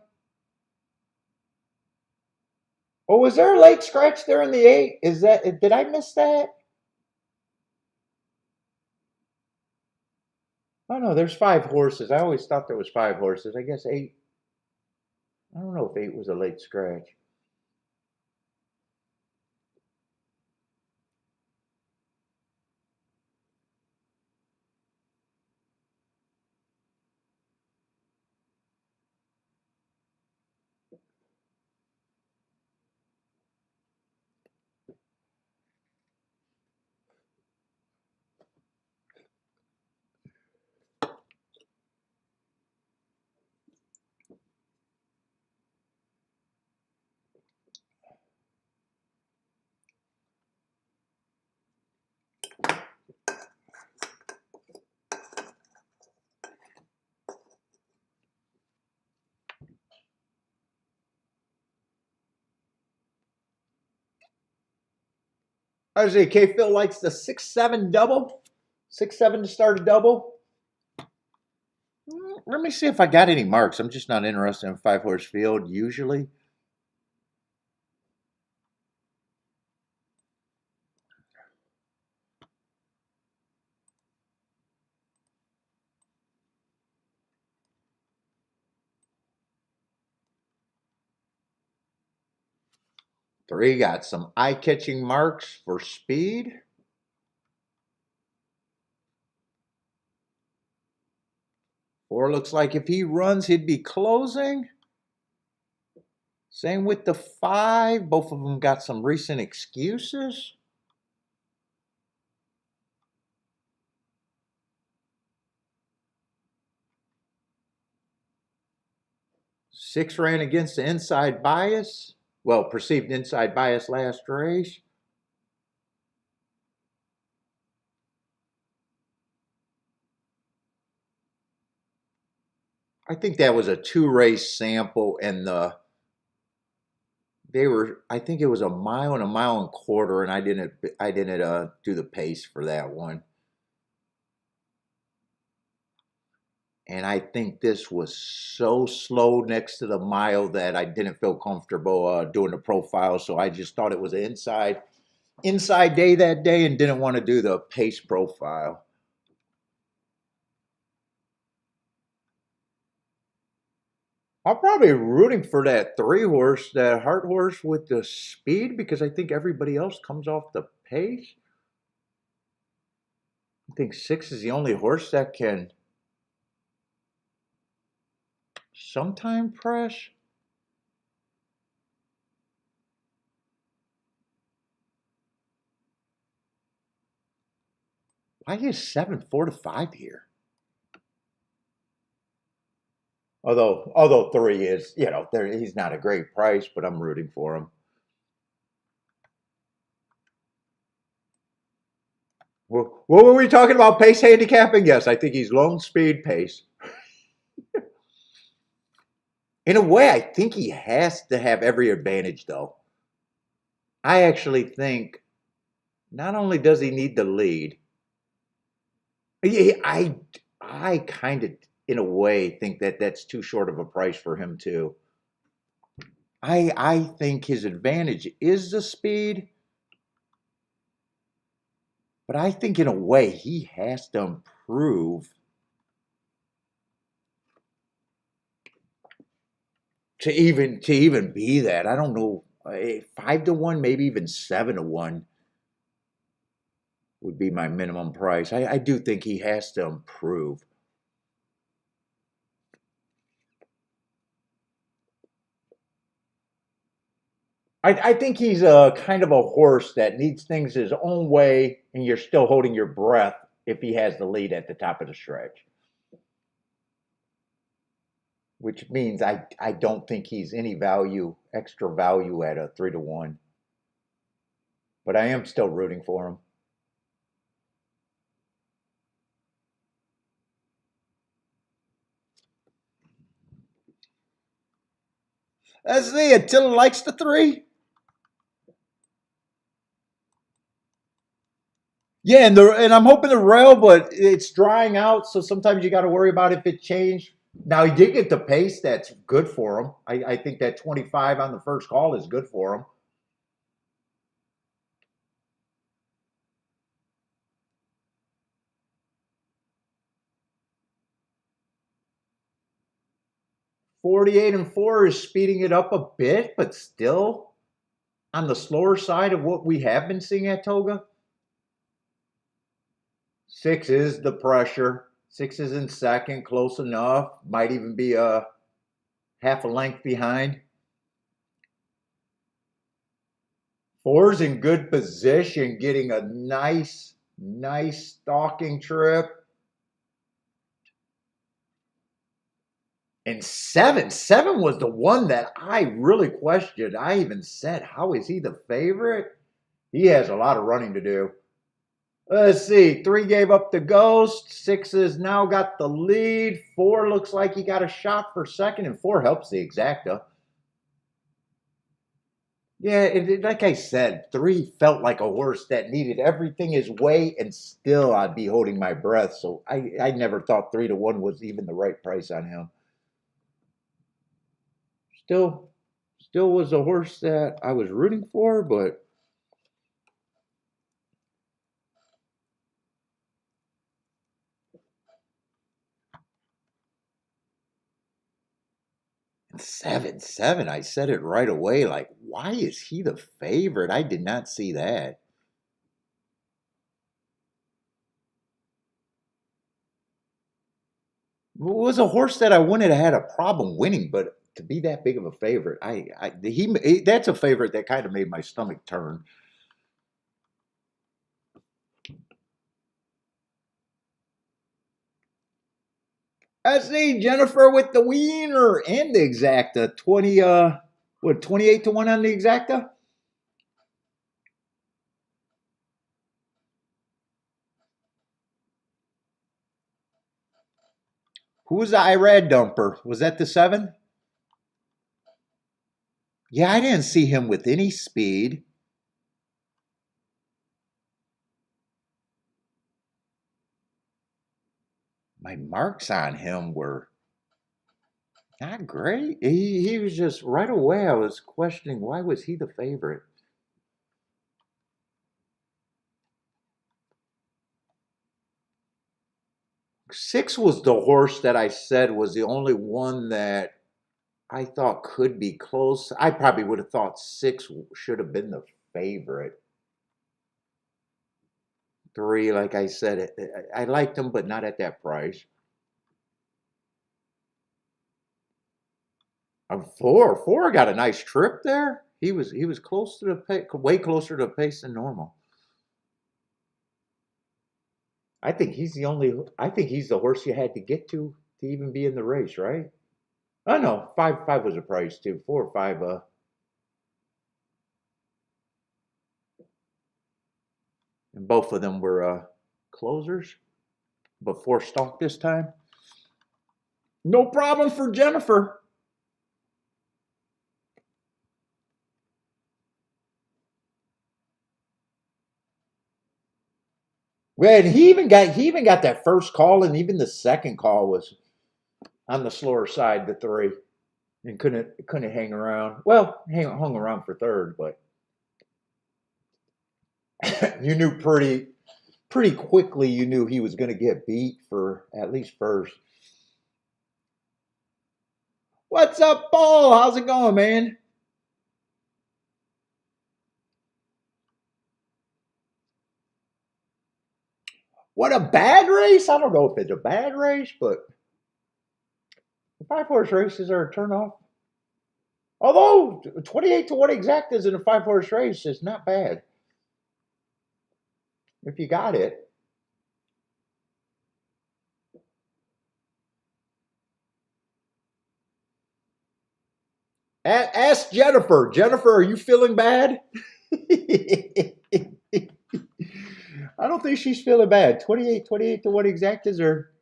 Oh, was there a late scratch there in the eight? Is that did I miss that? Oh no, there's five horses. I always thought there was five horses. I guess eight. I don't know if eight was a late scratch. K Phil likes the 6-7 double. 6-7 to start a double. Let me see if I got any marks. I'm just not interested in five horse field usually. Three got some eye catching marks for speed. Four looks like if he runs, he'd be closing. Same with the five. Both of them got some recent excuses. Six ran against the inside bias. Well, perceived inside bias last race. I think that was a two-race sample, and I think it was a mile and a mile and a quarter, and I didn't do the pace for that one. And I think this was so slow next to the mile that I didn't feel comfortable doing the profile. So I just thought it was an inside day that day and didn't want to do the pace profile. I'm probably rooting for that three horse, that Heart horse with the speed, because I think everybody else comes off the pace. I think six is the only horse that can sometime press. Why is 7 4 to 5 here? Although three is, he's not a great price, but I'm rooting for him. What were we talking about? Pace handicapping? Yes, I think he's lone speed pace. In a way, I think he has to have every advantage, though. I actually think not only does he need the lead, I kind of, in a way, think that that's too short of a price for him too. I think his advantage is the speed, but I think in a way he has to improve to even be that. I don't know, 5 to 1, maybe even 7 to 1. would be my minimum price. I do think he has to improve. I think he's a kind of a horse that needs things his own way, and you're still holding your breath if he has the lead at the top of the stretch. Which means I don't think he's any value, extra value at a 3-1. But I am still rooting for him. Let's see, Attila likes the 3. Yeah, and I'm hoping the rail, but it's drying out, so sometimes you got to worry about if it changed. Now he did get the pace that's good for him. I think that 25 on the first call is good for him. $48.4 is speeding it up a bit, but still on the slower side of what we have been seeing at Toga. 6 is the pressure. 6 is in second, close enough. Might even be a half a length behind. 4's in good position, getting a nice stalking trip. And 7 was the one that I really questioned. I even said, how is he the favorite? He has a lot of running to do. Let's see. 3 gave up the ghost. 6 has now got the lead. 4 looks like he got a shot for second, and 4 helps the exacta. Yeah, like I said, 3 felt like a horse that needed everything his way, and still I'd be holding my breath. So I never thought 3-1 was even the right price on him. Still was a horse that I was rooting for, but seven. I said it right away. Like, why is he the favorite? I did not see that. It was a horse that I wouldn't have had a problem winning, but to be that big of a favorite, that's a favorite that kind of made my stomach turn. I see Jennifer with the wiener and the exacta. 28-1 on the exacta? Who was the Irad dumper? Was that the 7? Yeah, I didn't see him with any speed. My marks on him were not great. He was just right away. I was questioning why was he the favorite. Six was the horse that I said was the only one that I thought could be close. I probably would have thought 6 should have been the favorite. 3, like I said, I liked him, but not at that price. 4 got a nice trip there. He was close to the pace, way closer to the pace than normal. I think he's the horse you had to get to even be in the race, right? Oh no, 5 was a price too. 4 or 5 and both of them were closers, but 4 stalked this time. No problem for Jennifer. Well, he even got that first call, and even the second call was on the slower side, the 3, and couldn't hang around. Well, hung around for third, but you knew pretty quickly. You knew he was going to get beat for at least first. What's up, Paul? How's it going, man? What a bad race! I don't know if it's a bad race, but the 5-horse races are a turnoff. Although 28 to 1 exactas in a 5-horse race is not bad if you got it. Ask Jennifer. Jennifer, are you feeling bad? I don't think she's feeling bad. 28 to 1 exactas are.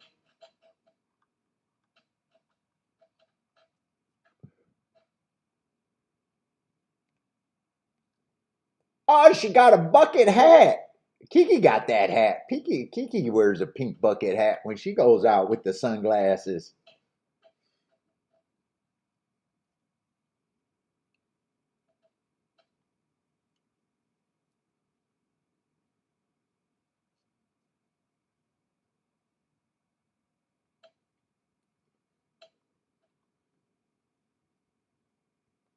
Oh, she got a bucket hat. Kiki got that hat. Kiki wears a pink bucket hat when she goes out with the sunglasses.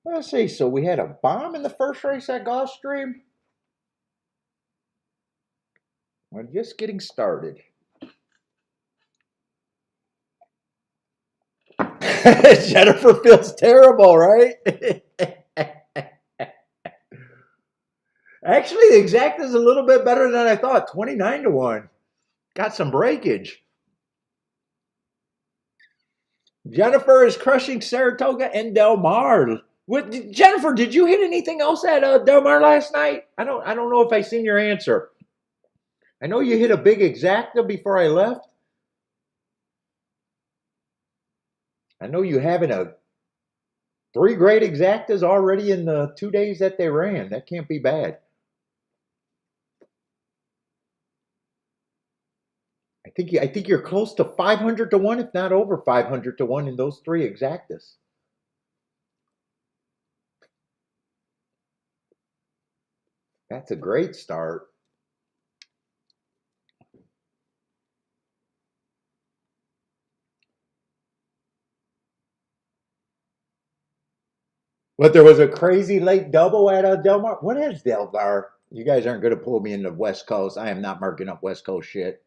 Let's see. So we had a bomb in the first race at Gulfstream. We're just getting started. Jennifer feels terrible, right? Actually, the exact is a little bit better than I thought. 29 to 1. Got some breakage. Jennifer is crushing Saratoga and Del Mar. Jennifer, did you hit anything else at Del Mar last night? I don't know if I seen your answer. I know you hit a big exacta before I left. I know you having 3 great exactas already in the 2 days that they ran. That can't be bad. I think you're close to 500 to 1, if not over 500 to 1 in those 3 exactas. That's a great start. But there was a crazy late double at Del Mar. What is Del Mar? You guys aren't going to pull me into West Coast. I am not marking up West Coast shit.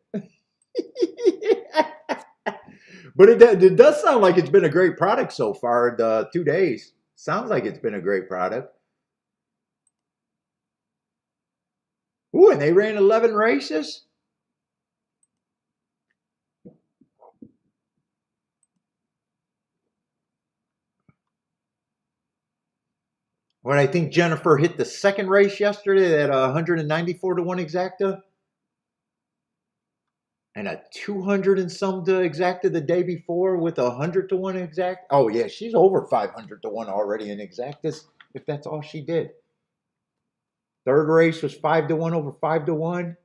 But it does sound like it's been a great product so far. The 2 days sounds like it's been a great product. Ooh, and they ran 11 races. When I think Jennifer hit the second race yesterday at 194 to 1 exacta. And a 200 and some to exacta the day before with 100 to 1 exact. Oh, yeah, she's over 500 to 1 already in exactas, if that's all she did. Third race was 5 to 1 over 5 to 1.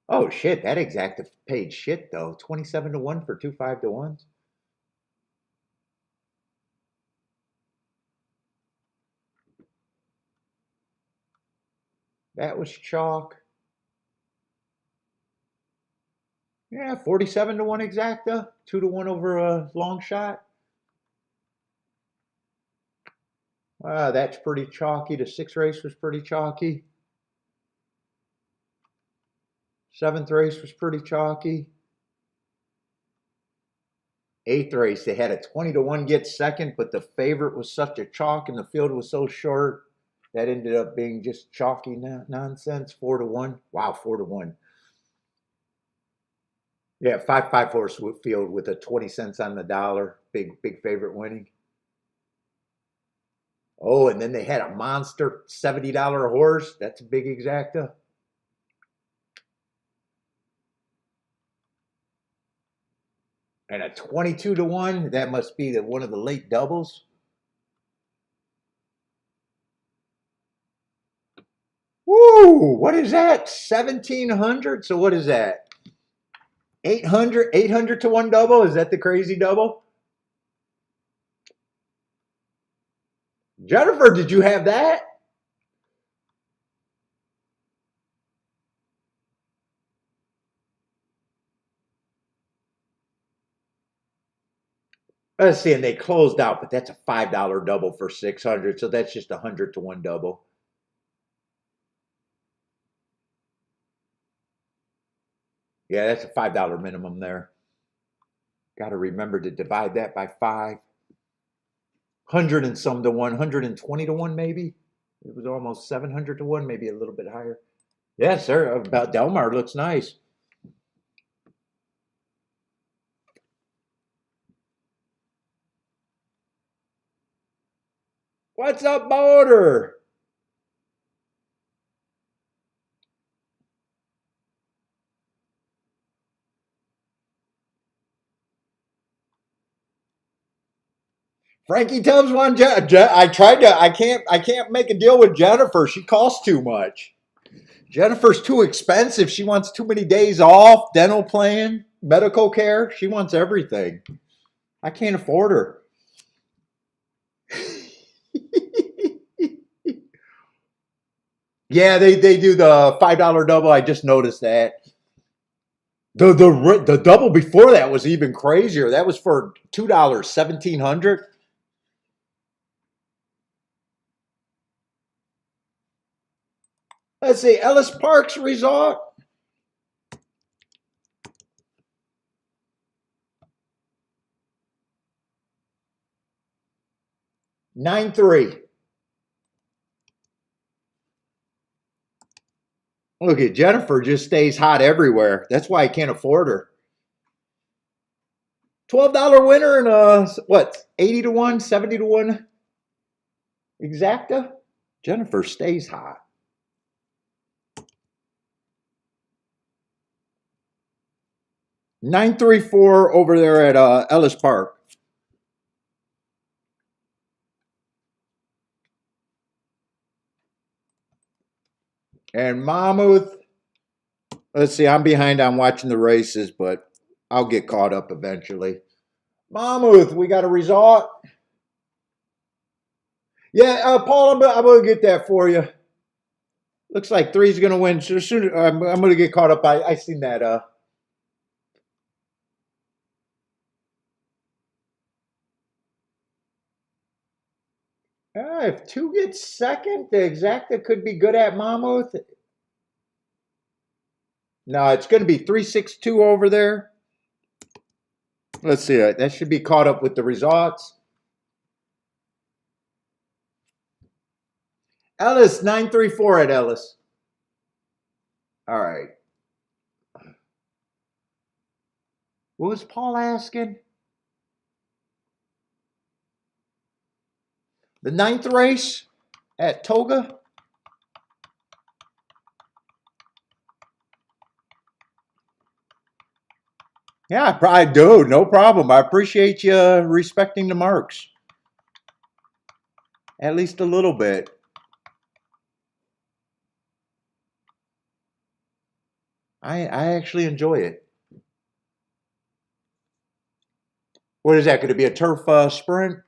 Oh, shit, that exacta paid shit, though. 27 to 1 for 2 5 to 1s. That was chalk. Yeah, 47 to 1 exacta. 2 to 1 over a long shot. That's pretty chalky. The 6th race was pretty chalky. 7th race was pretty chalky. 8th race, they had a 20 to 1 get second, but the favorite was such a chalk and the field was so short that ended up being just chalky nonsense. 4 to 1. Wow, 4 to 1. Yeah, 5-5-horse field with a 20 cents on the dollar. Big favorite winning. Oh, and then they had a monster $70 horse. That's a big exacta. And a 22 to 1. That must be one of the late doubles. Woo! What is that? 1,700? So what is that? 800 to 1 double? Is that the crazy double? Jennifer, did you have that? Let's see, and they closed out, but that's a $5 double for 600, so that's just 100 to 1 double. Yeah, that's a $5 minimum there. Got to remember to divide that by 5. 100 and some to 1, 120 to 1 maybe. It was almost 700 to 1, maybe a little bit higher. Yes, sir. About Delmar looks nice. What's up, Motor? Frankie Tubbs won. I tried to. I can't make a deal with Jennifer. She costs too much. Jennifer's too expensive. She wants too many days off, dental plan, medical care. She wants everything. I can't afford her. Yeah, they do the $5 double. I just noticed that. The double before that was even crazier. That was for $2, 1,700. Let's see, Ellis Park's result. $9.3. Look at Jennifer, just stays hot everywhere. That's why I can't afford her. $12 winner and what? 80 to 1, 70 to 1 exacta. Jennifer stays hot. $934 over there at Ellis Park. And Monmouth. Let's see, I'm behind on watching the races, but I'll get caught up eventually. Monmouth, we got a result. Yeah, Paul, I'm going to get that for you. Looks like 3's going to win. So soon, I'm going to get caught up. I seen that. If 2 gets second, the exacta could be good at Monmouth. No, it's going to be 362 over there. Let's see. That should be caught up with the results. Ellis, 934 at Ellis. All right. What was Paul asking? The 9th race at Toga. Yeah, I do. No problem. I appreciate you respecting the marks. At least a little bit. I actually enjoy it. What is that going to be, a turf sprint?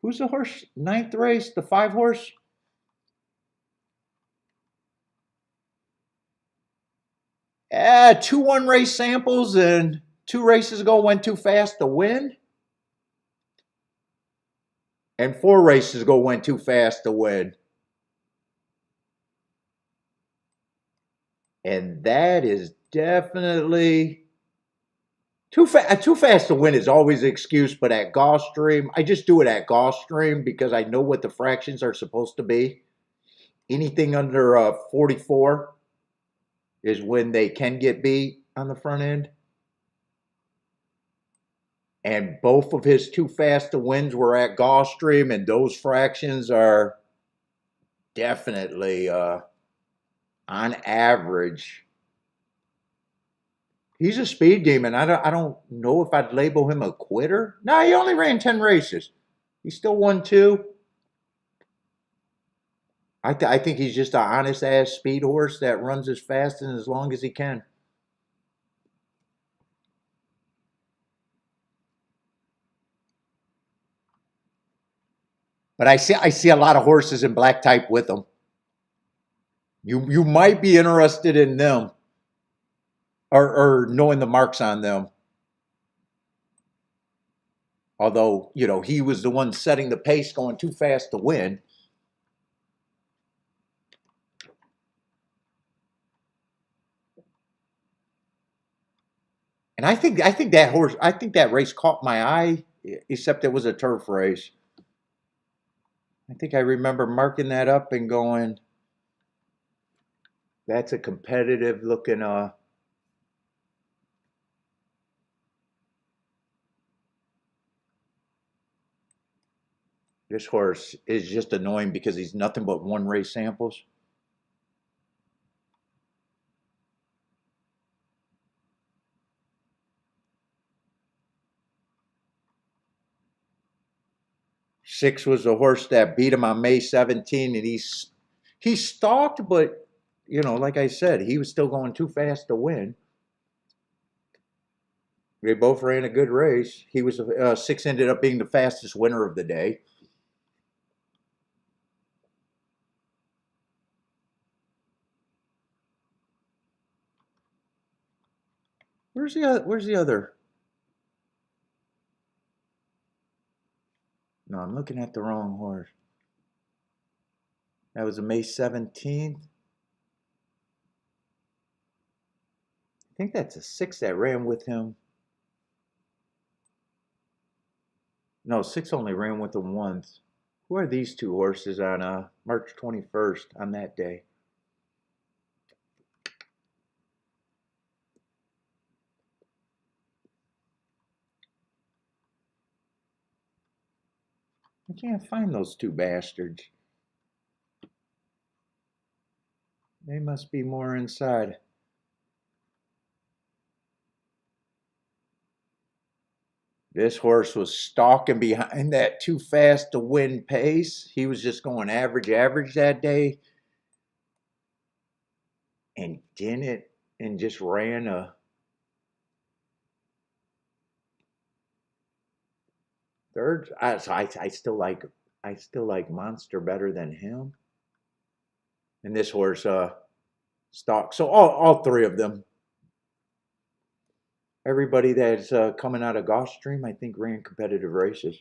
Who's the horse? 9th race, the 5 horse? Yeah, 2 1-race samples and 2 races ago went too fast to win. And 4 races ago went too fast to win. And that is definitely too fast to win is always an excuse, but at Gulfstream, I just do it at Gulfstream because I know what the fractions are supposed to be. Anything under 44 is when they can get beat on the front end. And both of his too fast to wins were at Gulfstream, and those fractions are definitely, on average, he's a speed demon. I don't know if I'd label him a quitter. No, he only ran 10 races. He still won 2. I think he's just an honest-ass speed horse that runs as fast and as long as he can. But I see a lot of horses in black type with them. You might be interested in them or knowing the marks on them. Although, you know, he was the one setting the pace going too fast to win. And I think that race caught my eye, except it was a turf race. I think I remember marking that up and going, that's a competitive looking this horse is just annoying because he's nothing but one race samples. Six was the horse that beat him on May 17, and he stalked, but like I said, he was still going too fast to win. They both ran a good race. He was six ended up being the fastest winner of the day. Where's the other? No, I'm looking at the wrong horse. That was a May 17th. I think that's a six that ran with him. No, six only ran with him once. Who are these two horses on March 21st on that day? I can't find those two bastards. They must be more inside. This horse was stalking behind that too fast to win pace. He was just going average that day and didn't and just ran a third. I still like Monster better than him. And this horse stalked. So all three of them. Everybody that's coming out of Gulfstream, I think, ran competitive races.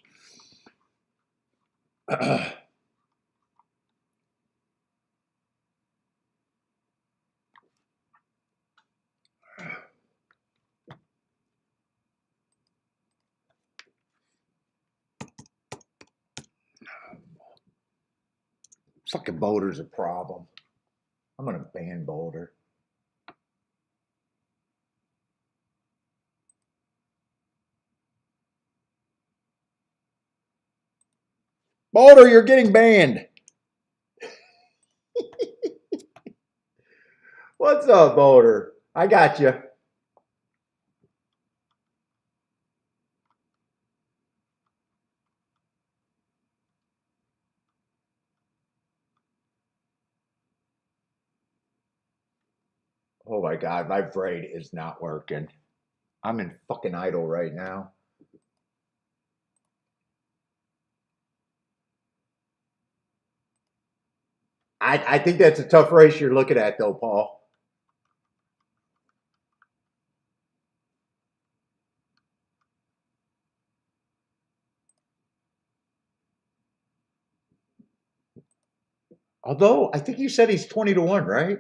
Fucking Boulder's a problem. I'm gonna ban Boulder. Boulder, you're getting banned. What's up, Boulder? I got you. Oh my God, my brain is not working. I'm in fucking idle right now. I think that's a tough race you're looking at, though, Paul. Although I think you said he's 20-1, right?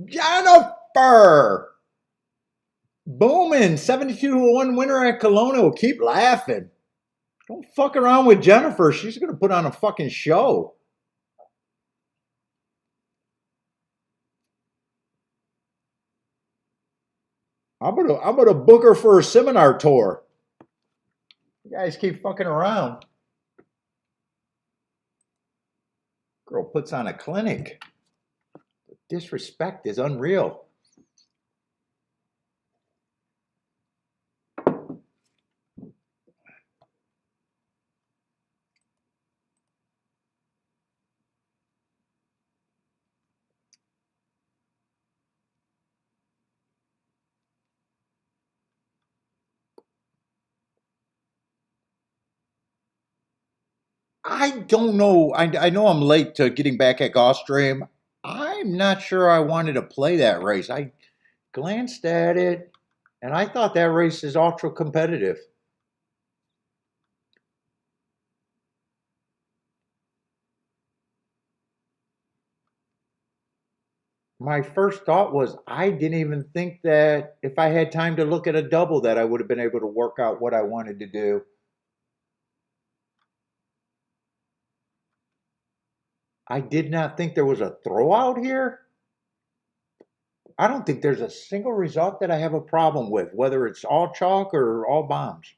Jennifer! Booming, 72-1 winner at Kelowna. Keep laughing. Don't fuck around with Jennifer. She's going to put on a fucking show. I'm gonna book her for a seminar tour. You guys keep fucking around. Girl puts on a clinic. Disrespect is unreal. I don't know. I know I'm late to getting back at Gulfstream. I'm not sure I wanted to play that race. I glanced at it and I thought that race is ultra competitive. My first thought was I didn't even think that if I had time to look at a double that I would have been able to work out what I wanted to do. I did not think there was a throwout here. I don't think there's a single result that I have a problem with, whether it's all chalk or all bombs.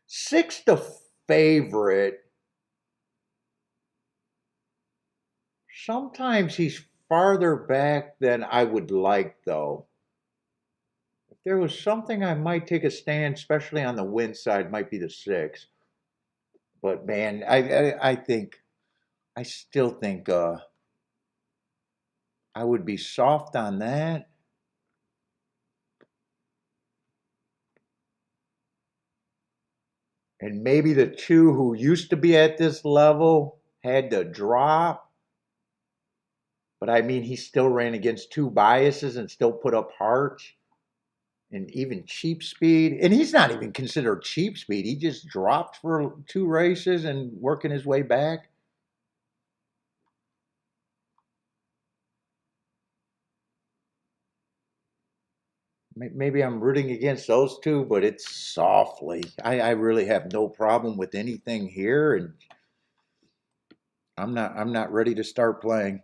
Six the favorite. Sometimes he's farther back than I would like, though. If there was something I might take a stand, especially on the win side, might be the six. But man, I think I still think I would be soft on that. And maybe the two who used to be at this level had to drop. But I mean, he still ran against two biases and still put up hearts and even cheap speed. And he's not even considered cheap speed. He just dropped for two races and working his way back. Maybe I'm rooting against those two, but it's softly. I really have no problem with anything here, and I'm not ready to start playing.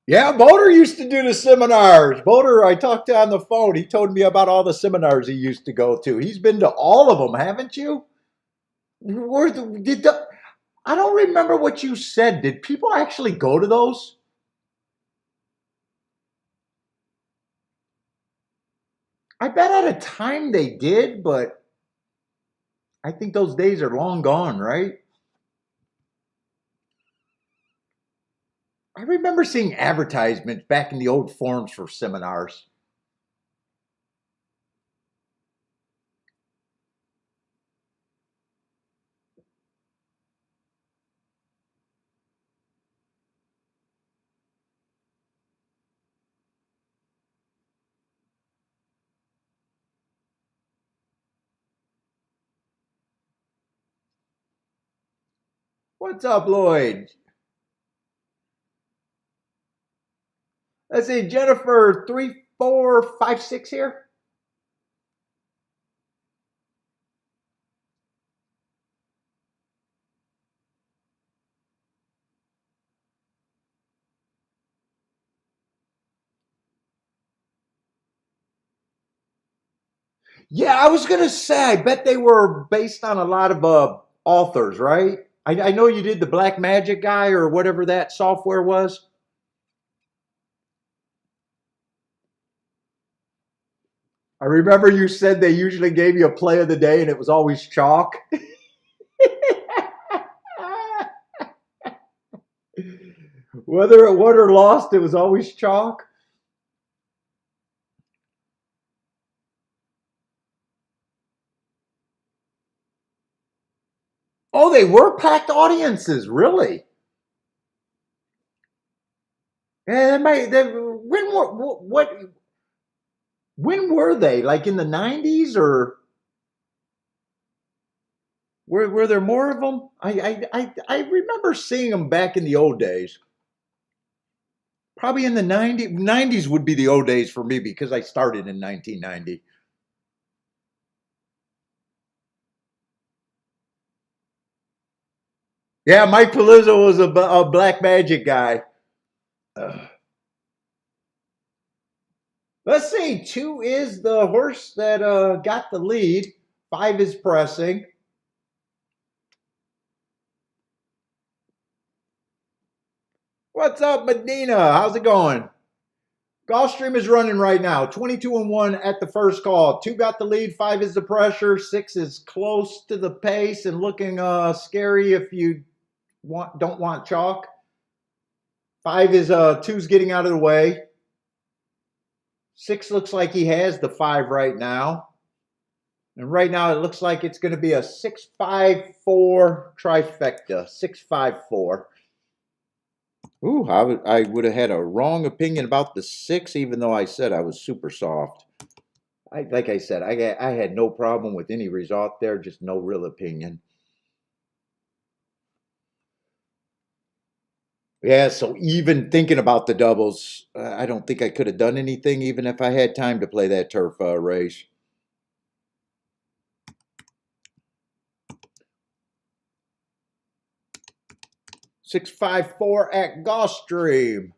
Yeah, Boulder used to do the seminars. Boulder, I talked to on the phone. He told me about all the seminars he used to go to. He's been to all of them, haven't you? Where did the? I don't remember what you said. Did people actually go to those? I bet at a time they did, but I think those days are long gone, right? I remember seeing advertisements back in the old forums for seminars. What's up, Lloyd? Let's see, Jennifer, 3456 here. Yeah, I was gonna say, I bet they were based on a lot of authors, right? I know you did the Black Magic guy or whatever that software was. I remember you said they usually gave you a play of the day and it was always chalk. Whether it won or lost, it was always chalk. Oh, they were packed audiences, really. And when were they? Like in the 90s or were there more of them? I remember seeing them back in the old days. Probably in the 90s would be the old days for me because I started in 1990. Yeah, Mike Paluzzo was a Black Magic guy. Uh, let's see. Two is the horse that got the lead. Five is pressing. What's up, Medina? How's it going? Gulfstream is running right now. 22-1 at the first call. 2 got the lead. 5 is the pressure. 6 is close to the pace and looking scary if you don't want chalk. 5 is 2's getting out of the way. 6 looks like he has the 5 right now. And right now it looks like it's going to be a 6-5-4 trifecta. 6-5-4. Ooh, I would have had a wrong opinion about the 6, even though I said I was super soft. Like I said, I had no problem with any result there, just no real opinion. Yeah, so even thinking about the doubles, I don't think I could have done anything, even if I had time to play that turf race. $6-5-4 at Gulfstream.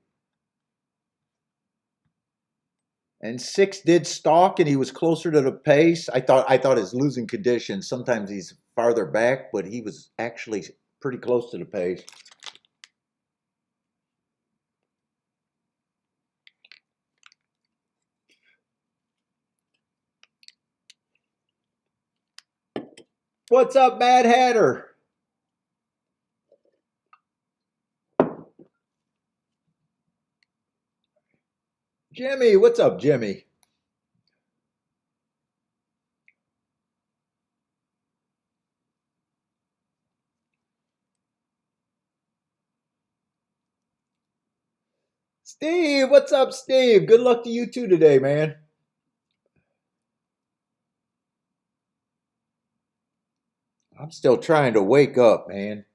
And 6 did stalk, and he was closer to the pace. I thought his losing condition, sometimes he's farther back, but he was actually pretty close to the pace. What's up, Mad Hatter? Jimmy, what's up, Jimmy? Steve, what's up, Steve? Good luck to you too today, man. I'm still trying to wake up, man.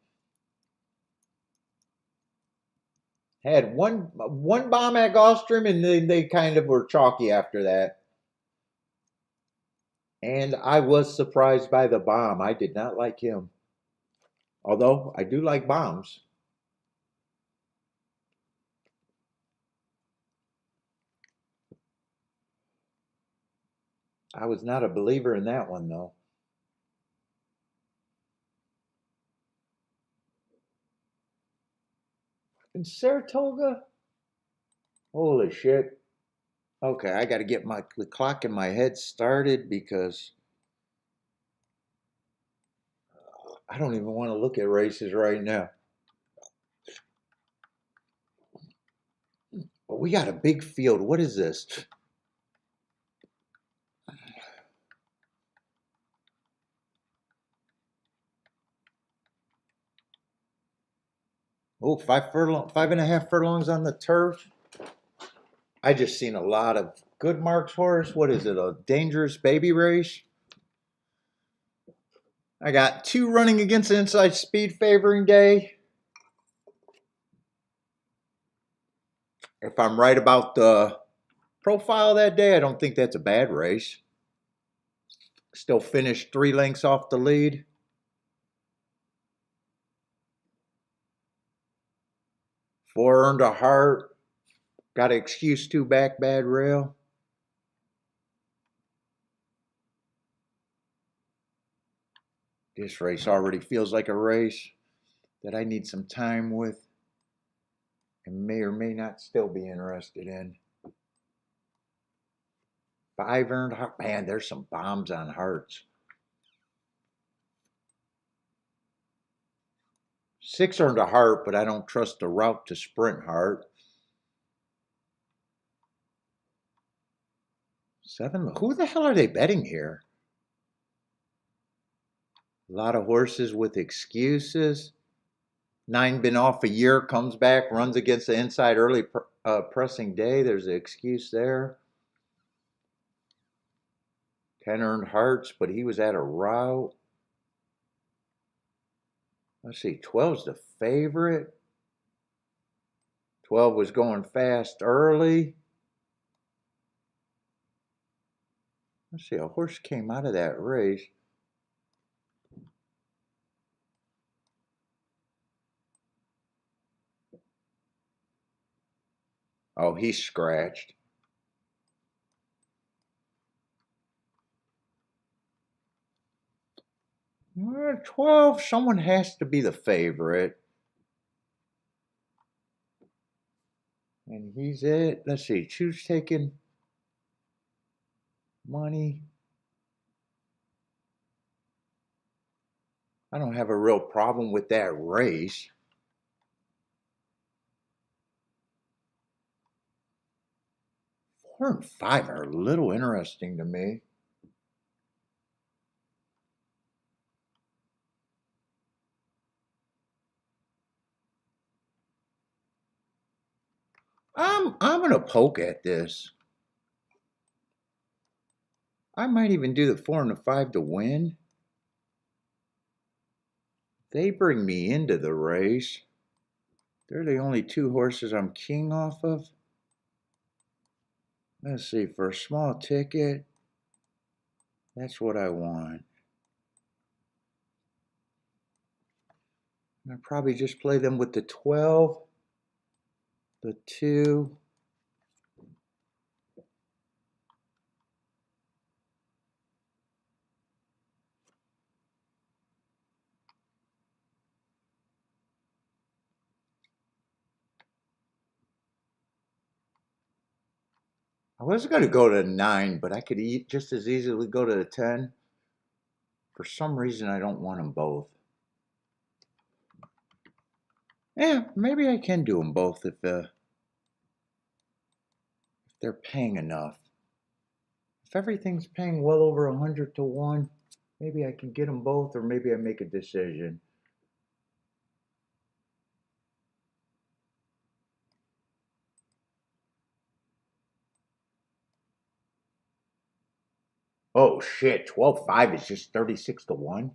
Had one bomb at Gulfstream, and they kind of were chalky after that. And I was surprised by the bomb. I did not like him. Although I do like bombs. I was not a believer in that one, though. In Saratoga? Holy shit. Okay, I got to get the clock in my head started because I don't even want to look at races right now. But we got a big field. What is this? Oh, 5.5 furlongs on the turf. I just seen a lot of good Mark's horse. What is it? A dangerous baby race? I got 2 running against the inside speed favoring day. If I'm right about the profile that day, I don't think that's a bad race. Still finished 3 lengths off the lead. Four earned a heart. Got an excuse 2 back bad rail. This race already feels like a race that I need some time with and may or may not still be interested in. 5 earned heart. Man, there's some bombs on hearts. 6 earned a heart, but I don't trust the route to sprint heart. 7, who the hell are they betting here? A lot of horses with excuses. 9 been off a year, comes back, runs against the inside early pressing day. There's an excuse there. 10 earned hearts, but he was at a route. Let's see, 12's the favorite. 12 was going fast early. Let's see, a horse came out of that race. Oh, he's scratched. 12, someone has to be the favorite. And he's it. Let's see. Choose taking money. I don't have a real problem with that race. Four and five are a little interesting to me. I'm gonna poke at this. I might even do the 4 and the 5 to win. They bring me into the race. They're the only two horses I'm king off of. Let's see, for a small ticket, that's what I want. I'll probably just play them with the 12, the 2. I was going to go to 9, but I could just as easily go to the 10. For some reason, I don't want them both. Yeah, maybe I can do them both if they're paying enough. If everything's paying well over 100 to 1, maybe I can get them both, or maybe I make a decision. Oh shit, 12-5 is just 36 to 1.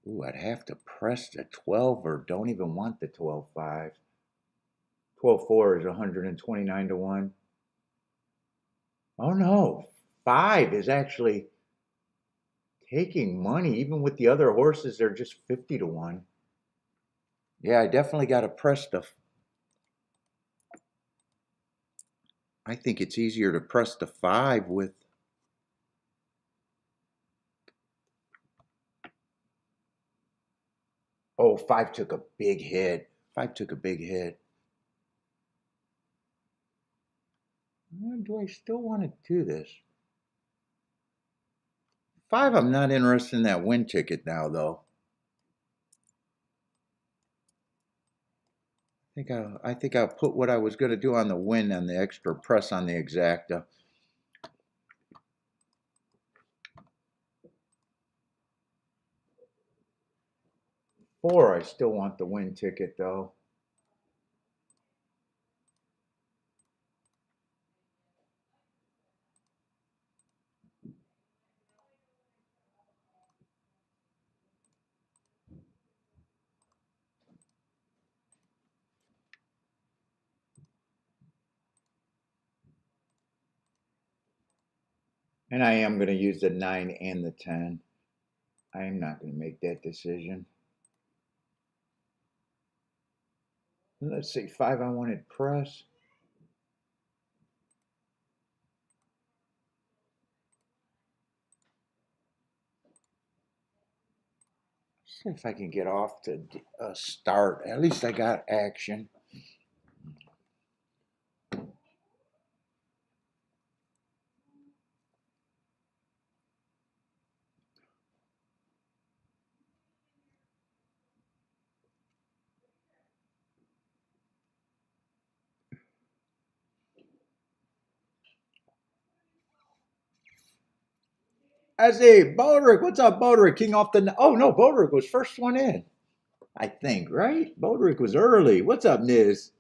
Ooh, I'd have to press the 12 or don't even want the 12-5. 12-4 is 129 to 1. Oh no, 5 is actually taking money. Even with the other horses, they're just 50 to 1. Yeah, I definitely got to press the. I think it's easier to press the 5 with. Oh, 5 took a big hit. 5 took a big hit. Do I still want to do this? 5, I'm not interested in that win ticket now, though. I think I'll put what I was going to do on the win on the extra press on the exacta. 4, I still want the win ticket though. And I am going to use the 9 and the 10. I am not going to make that decision. Let's see, 5 I wanted press. See if I can get off to a start. At least I got action. I see, Boderick, what's up, Boderick? King off the. Oh no, Boderick was first one in. I think, right? Boderick was early. What's up, Niz?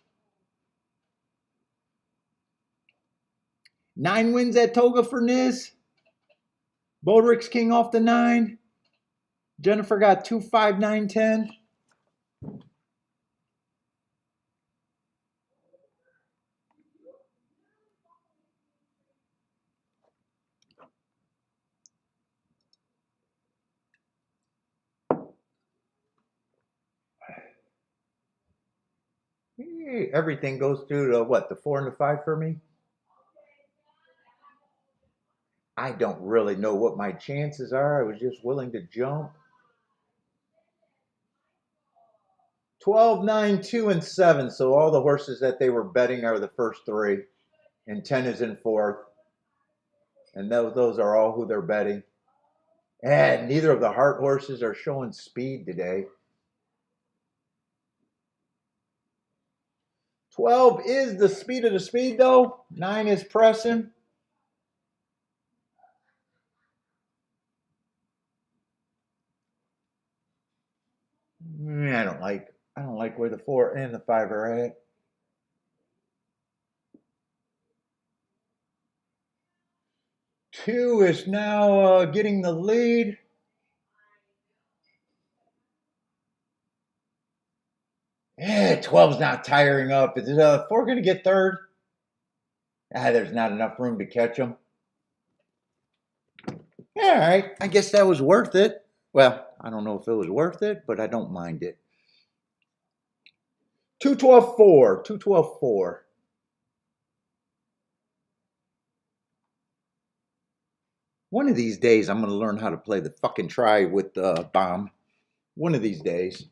9 wins at Toga for Niz. Boderick's king off the 9. Jennifer got 2, 5, 9, 10. Everything goes through to what, the 4 and the 5 for me? I don't really know what my chances are. I was just willing to jump. 12, 9, 2, and 7. So all the horses that they were betting are the first three. And 10 is in fourth. And those are all who they're betting. And neither of the heart horses are showing speed today. 12 is the speed of the speed, though. 9 is pressing. I don't like where the 4 and the 5 are at. 2 is now getting the lead. Yeah, 12's not tiring up. Is 4 going to get third? There's not enough room to catch him. All right, I guess that was worth it. Well, I don't know if it was worth it, but I don't mind it. 2-12-4, 2-12-4. One of these days, I'm going to learn how to play the fucking try with the bomb. One of these days.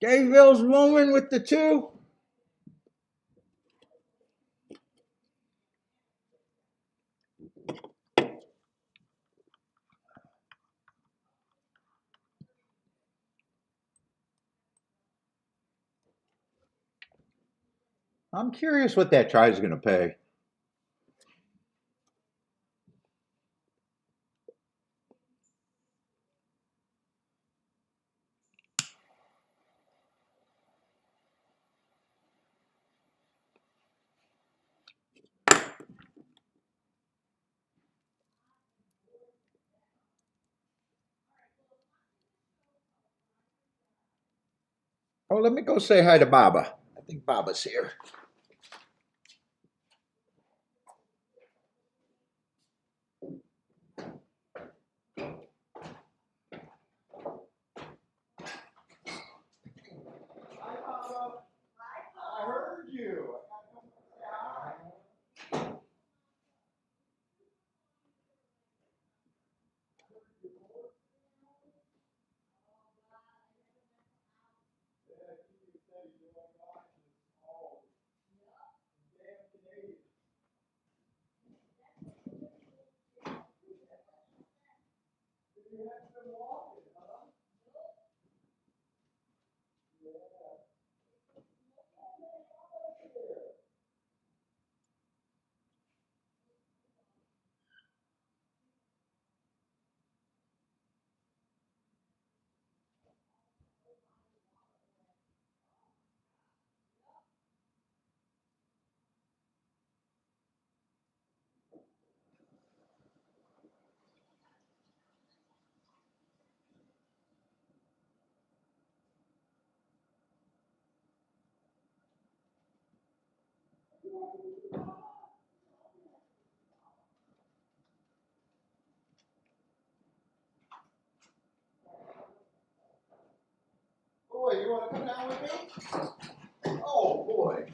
Gayville's rolling with the 2. I'm curious what that try is going to pay. Oh, let me go say hi to Baba. I think Baba's here. Hi, Baba. I heard you. Boy, you want to come down with me? Oh, boy.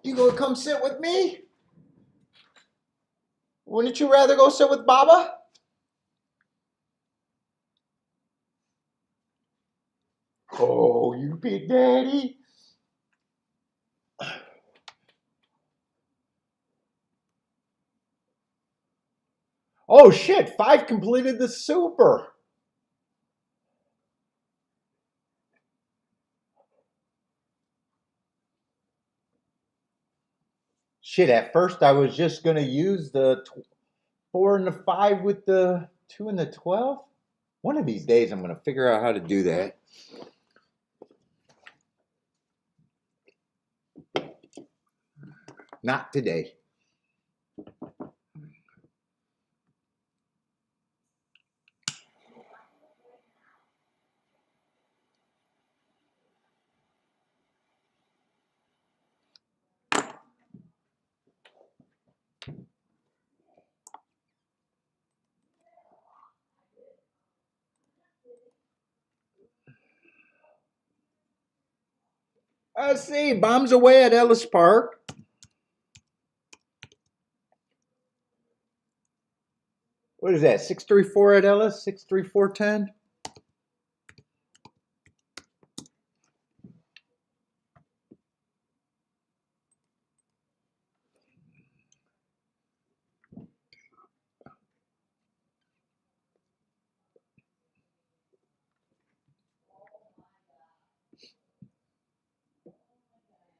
You gonna come sit with me? Wouldn't you rather go sit with Baba? Oh, you big daddy. Oh, shit. 5 completed the super. Shit, at first I was just going to use the 4 and the 5 with the 2 and the 12. One of these days I'm going to figure out how to do that. Not today. Let's see. Bombs away at Ellis Park. What is that? 634 at Ellis? 63410?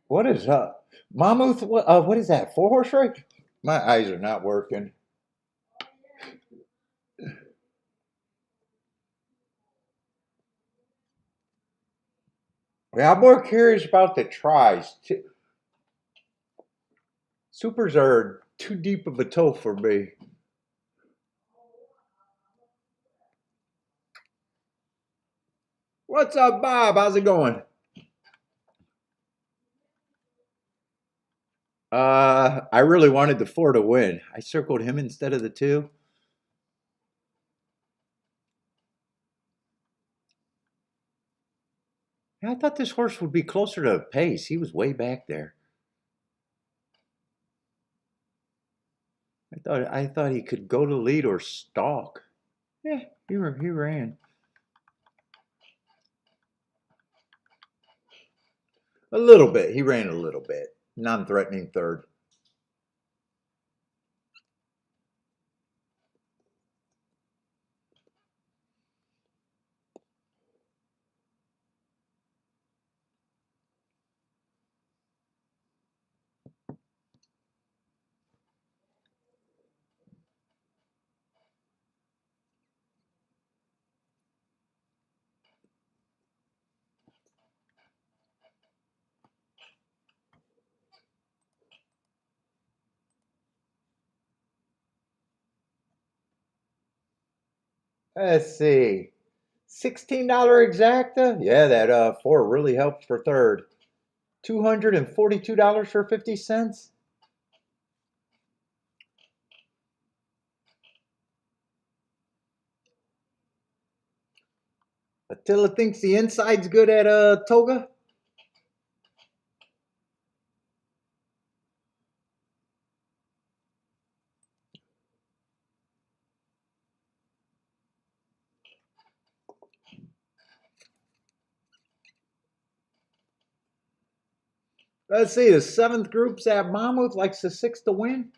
What is Monmouth? What is that? 4-horse race? My eyes are not working. Yeah, I'm more curious about the tries. Supers are too deep of a toe for me. What's up, Bob? How's it going? I really wanted the 4 to win. I circled him instead of the 2. Yeah, I thought this horse would be closer to pace. He was way back there. I thought he could go to lead or stalk. Yeah, he ran. A little bit. He ran a little bit. Non-threatening third. Let's see. $16 exacta? Yeah, that 4 really helped for third. $242 for 50 cents? Attila thinks the inside's good at Toga? Let's see, the 7th group's at Monmouth, likes the 6 to win.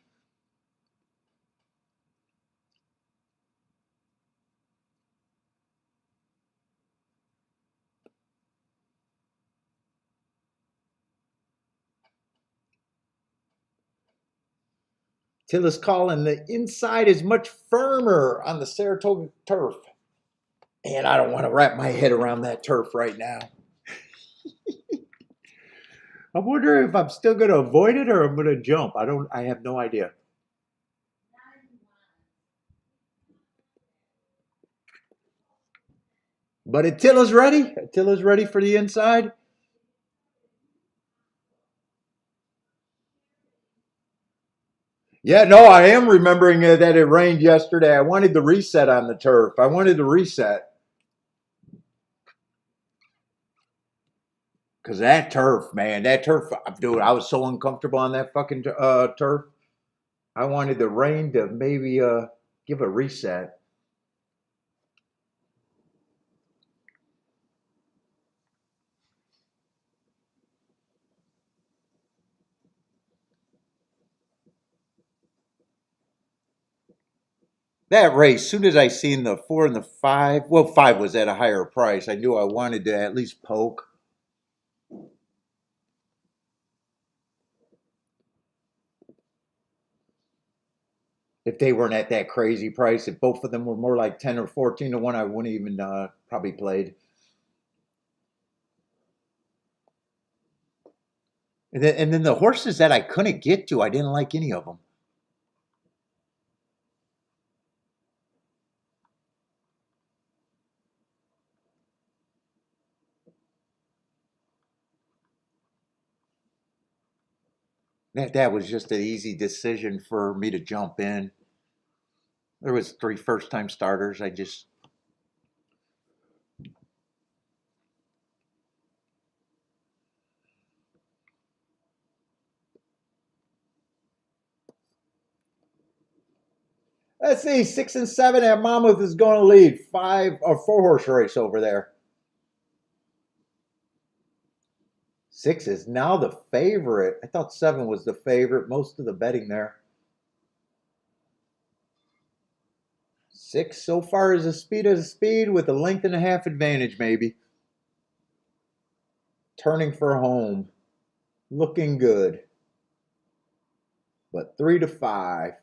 Tilla's calling the inside is much firmer on the Saratoga turf. And I don't want to wrap my head around that turf right now. I'm wondering if I'm still going to avoid it or I'm going to jump. I have no idea. But Attila's ready. Attila's ready for the inside. Yeah, no, I am remembering that it rained yesterday. I wanted the reset on the turf. I wanted the reset. Because that turf, man, that turf, dude, I was so uncomfortable on that fucking turf. I wanted the rain to maybe give a reset. That race, soon as I seen the 4 and the 5, well, 5 was at a higher price. I knew I wanted to at least poke. If they weren't at that crazy price, if both of them were more like 10 or 14 to 1, I wouldn't even probably played. And then the horses that I couldn't get to, I didn't like any of them. That was just an easy decision for me to jump in. There was 3 first-time starters. I just Let's see, 6 and 7 at Monmouth is going to lead. 5 or 4-horse race over there. 6 is now the favorite. I thought 7 was the favorite. Most of the betting there. 6 so far is a speed with a length and a half advantage, maybe. Turning for home. Looking good. But 3 to 5.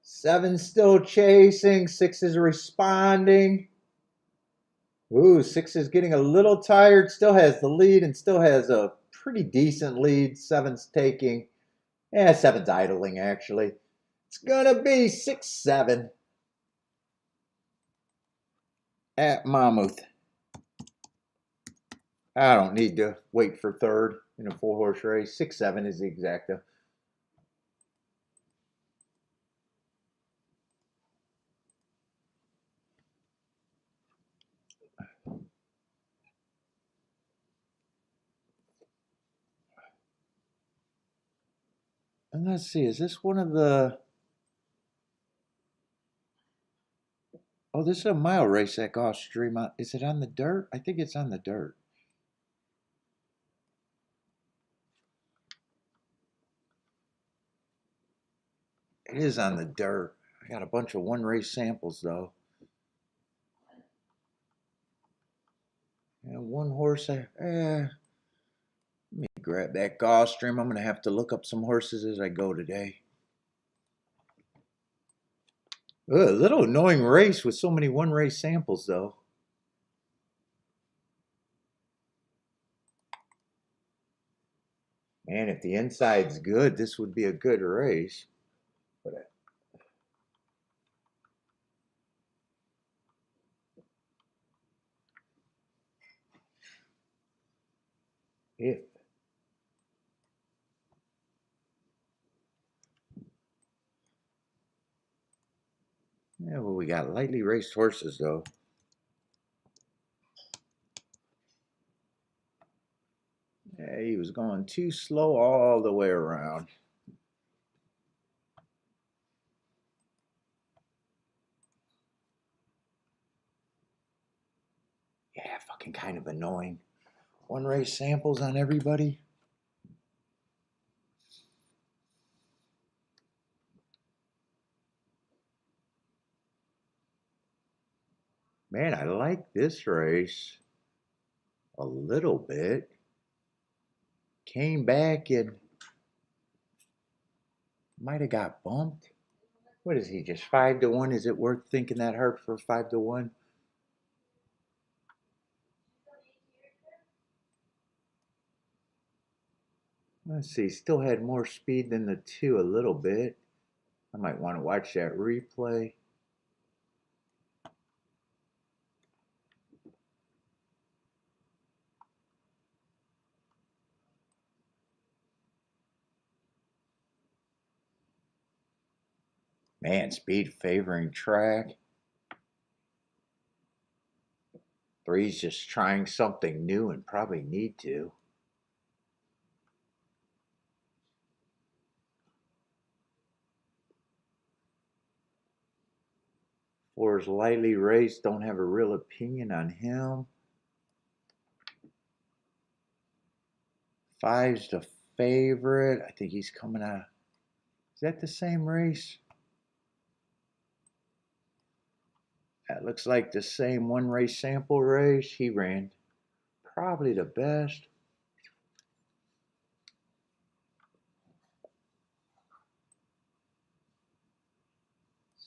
7 still chasing. 6 is responding. Ooh, 6 is getting a little tired. Still has the lead and still has a pretty decent lead. 7's taking. 7's idling, actually. It's going to be 6-7 at Monmouth. I don't need to wait for third in a 4-horse race. 6-7 is the exacta. And let's see, is this one of the... Oh, this is a mile race at Gulfstream. Is it on the dirt? I think it's on the dirt. It is on the dirt. I got a bunch of one-race samples, though. And one horse, let me grab that Gulfstream. I'm going to have to look up some horses as I go today. A little annoying race with so many one-race samples, though. Man, if the inside's good, this would be a good race. But if yeah, well, we got lightly raced horses, though. Yeah, he was going too slow all the way around. Yeah, fucking kind of annoying. One race samples on everybody. Man, I like this race a little bit. Came back and might have got bumped. What is he, just 5 to 1? Is it worth thinking that hard for 5 to 1? Let's see, still had more speed than the 2 a little bit. I might want to watch that replay. Man, speed favoring track. 3's just trying something new and probably need to. 4's lightly raced. Don't have a real opinion on him. 5's the favorite. I think he's coming out. Is that the same race? That looks like the same one race sample race. He ran probably the best.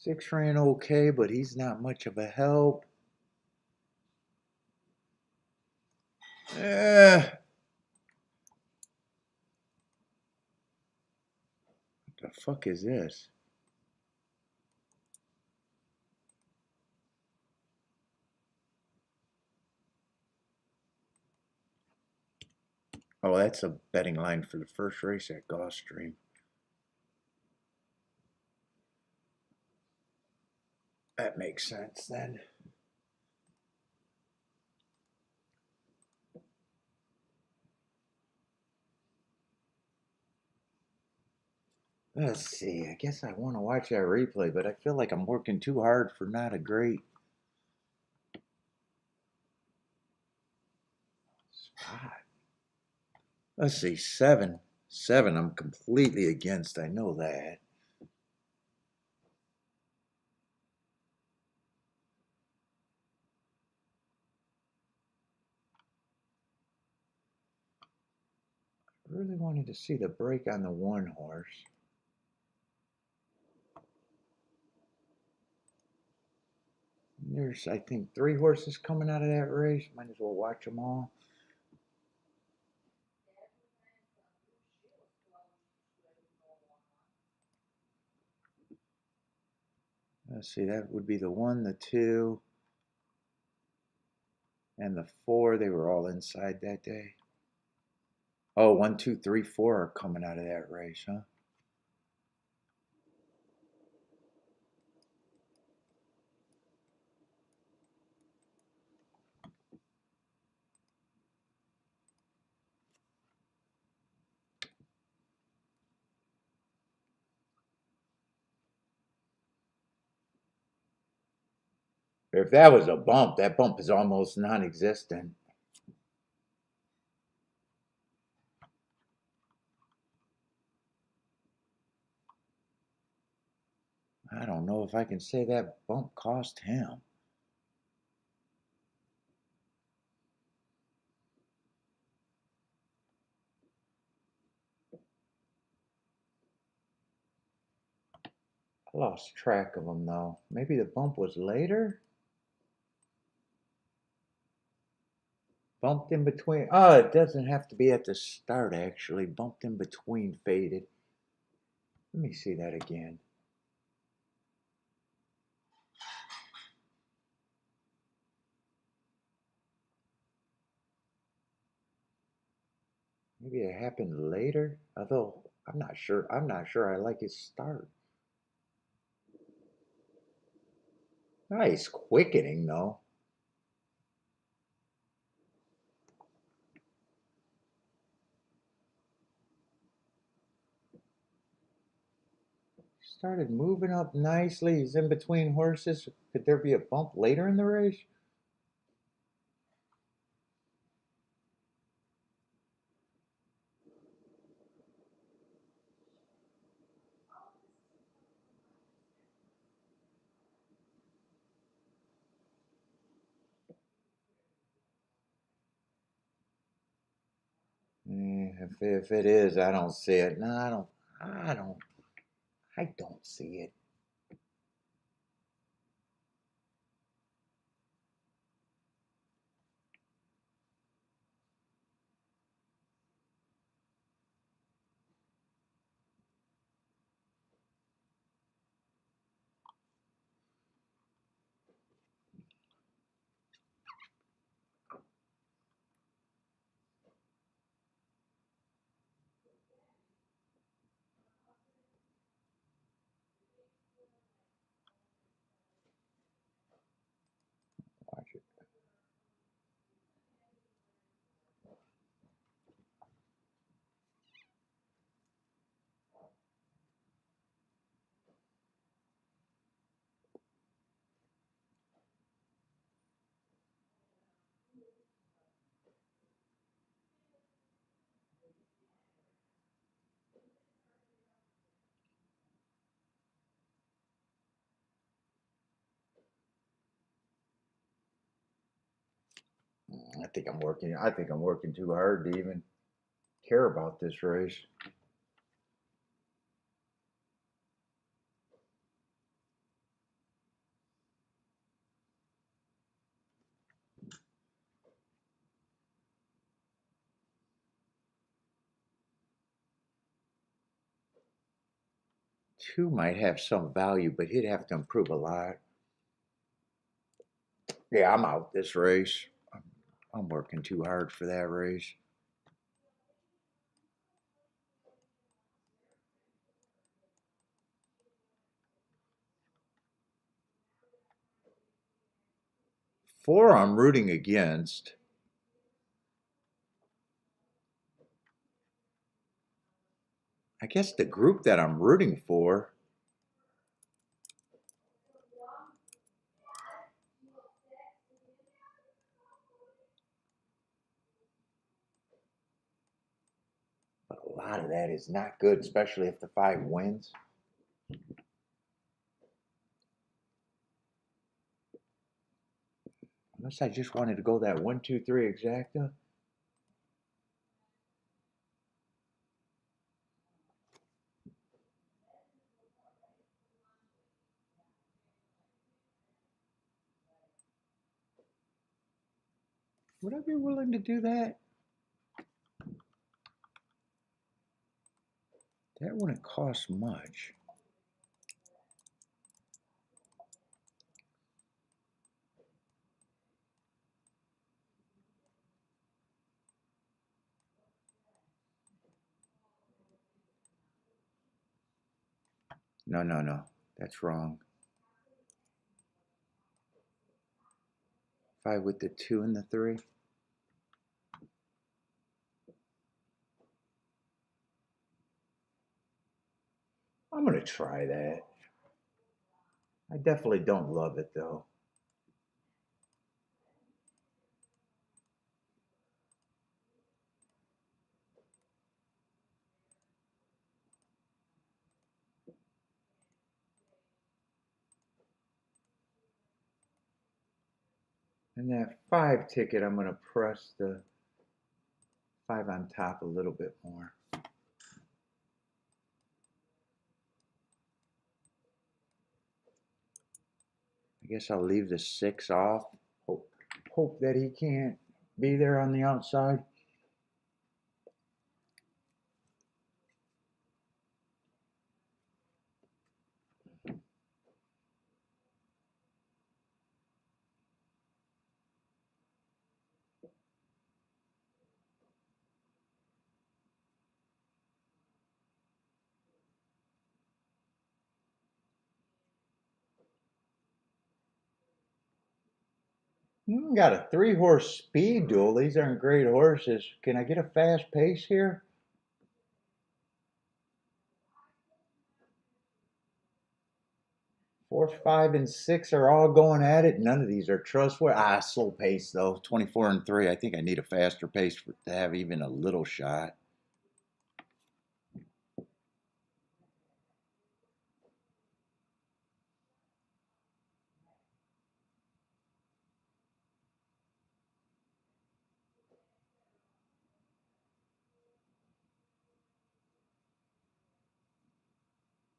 6 ran okay, but he's not much of a help. What the fuck is this? Oh, that's a betting line for the first race at Gulfstream. That makes sense then. Let's see. I guess I want to watch that replay, but I feel like I'm working too hard for not a great spot. Let's see. 7. 7 I'm completely against. I know that. I really wanted to see the break on the 1 horse. There's, I think, 3 horses coming out of that race. Might as well watch them all. Let's see, that would be the 1, the 2, and the 4. They were all inside that day. Oh, 1, 2, 3, 4 are coming out of that race, huh? If that was a bump, that bump is almost non-existent. I don't know if I can say that bump cost him. I lost track of him, though. Maybe the bump was later? Bumped in between. Oh, it doesn't have to be at the start, actually. Bumped in between, faded. Let me see that again. Maybe it happened later, although I'm not sure. I'm not sure I like his start. Nice quickening, though. Started moving up nicely. He's in between horses. Could there be a bump later in the race? If it is, I don't see it. No, I don't see it. Watch it. I think I'm working. I think I'm working too hard to even care about this race. Two might have some value, but he'd have to improve a lot. Yeah, I'm out this race. I'm working too hard for that race. Four, I'm rooting against. I guess the group that I'm rooting for. But a lot of that is not good, especially if the 5 wins. Unless I just wanted to go that 1, 2, 3 exacta. Would I be willing to do that? That wouldn't cost much. No, no, no. That's wrong. 5 with the 2 and the 3. I'm going to try that. I definitely don't love it, though. And that 5 ticket, I'm going to press the 5 on top a little bit more. I guess I'll leave the 6 off. Hope that he can't be there on the outside. Got a 3-horse speed duel. These aren't great horses. Can I get a fast pace here? 4, 5, and 6 are all going at it. None of these are trustworthy. Slow pace though. 24 and 3. I think I need a faster pace to have even a little shot.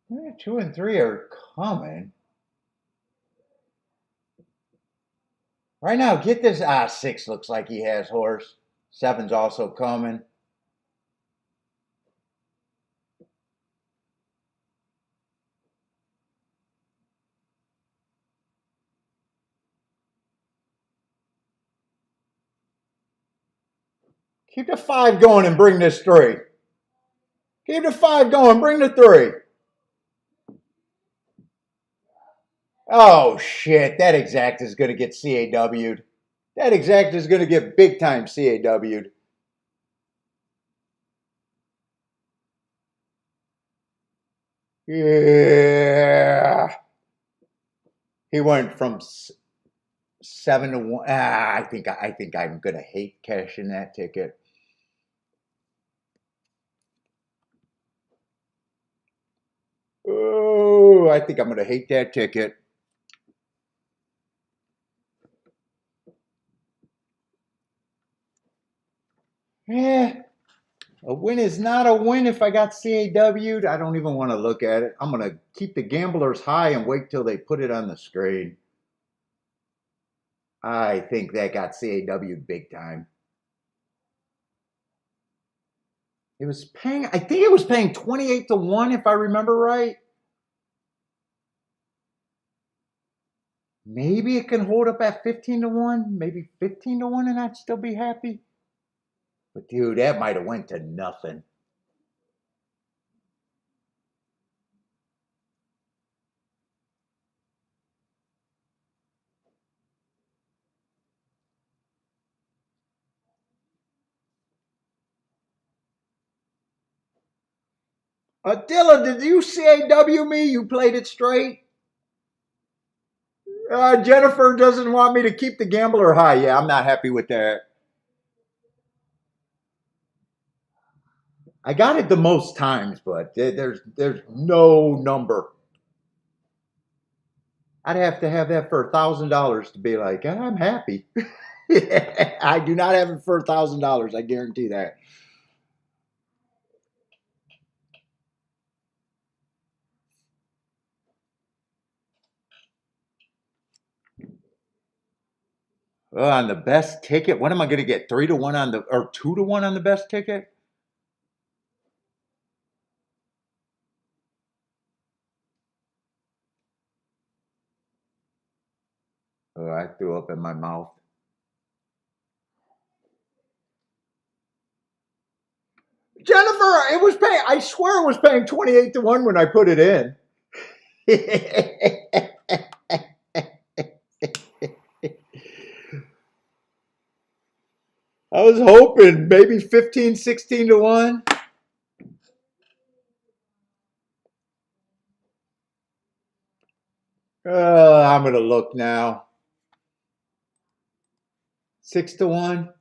Yeah, 2 and 3 are coming. Right now, get this. 6 looks like he has horse. 7's also coming. Keep the 5 going and bring this 3. Keep the 5 going, bring the 3. Oh shit, that exact is going to get CAW'd. That exact is going to get big time CAW'd. Yeah. He went from 7 to 1. I think I'm going to hate cashing that ticket. Oh, I think I'm going to hate that ticket. Yeah. A win is not a win if I got CAW'd. I don't even want to look at it. I'm going to keep the gamblers high and wait till they put it on the screen. I think that got CAW'd big time. It was paying, I think it was paying 28 to 1 if I remember right. Maybe it can hold up at 15 to 1, maybe 15 to 1 and I'd still be happy. But dude, that might have went to nothing. Dylan, did you CAW me? You played it straight? Jennifer doesn't want me to keep the gambler high. Yeah, I'm not happy with that. I got it the most times, but there's no number. I'd have to have that for $1,000 to be like, I'm happy. I do not have it for $1,000. I guarantee that. On the best ticket, what am I going to get? 3-1 on the, or 2-1 on the best ticket? Oh, I threw up in my mouth. Jennifer, it was paying. I swear it was paying 28-1 when I put it in. I was hoping maybe 15, 16-1. I'm gonna look now. 6-1.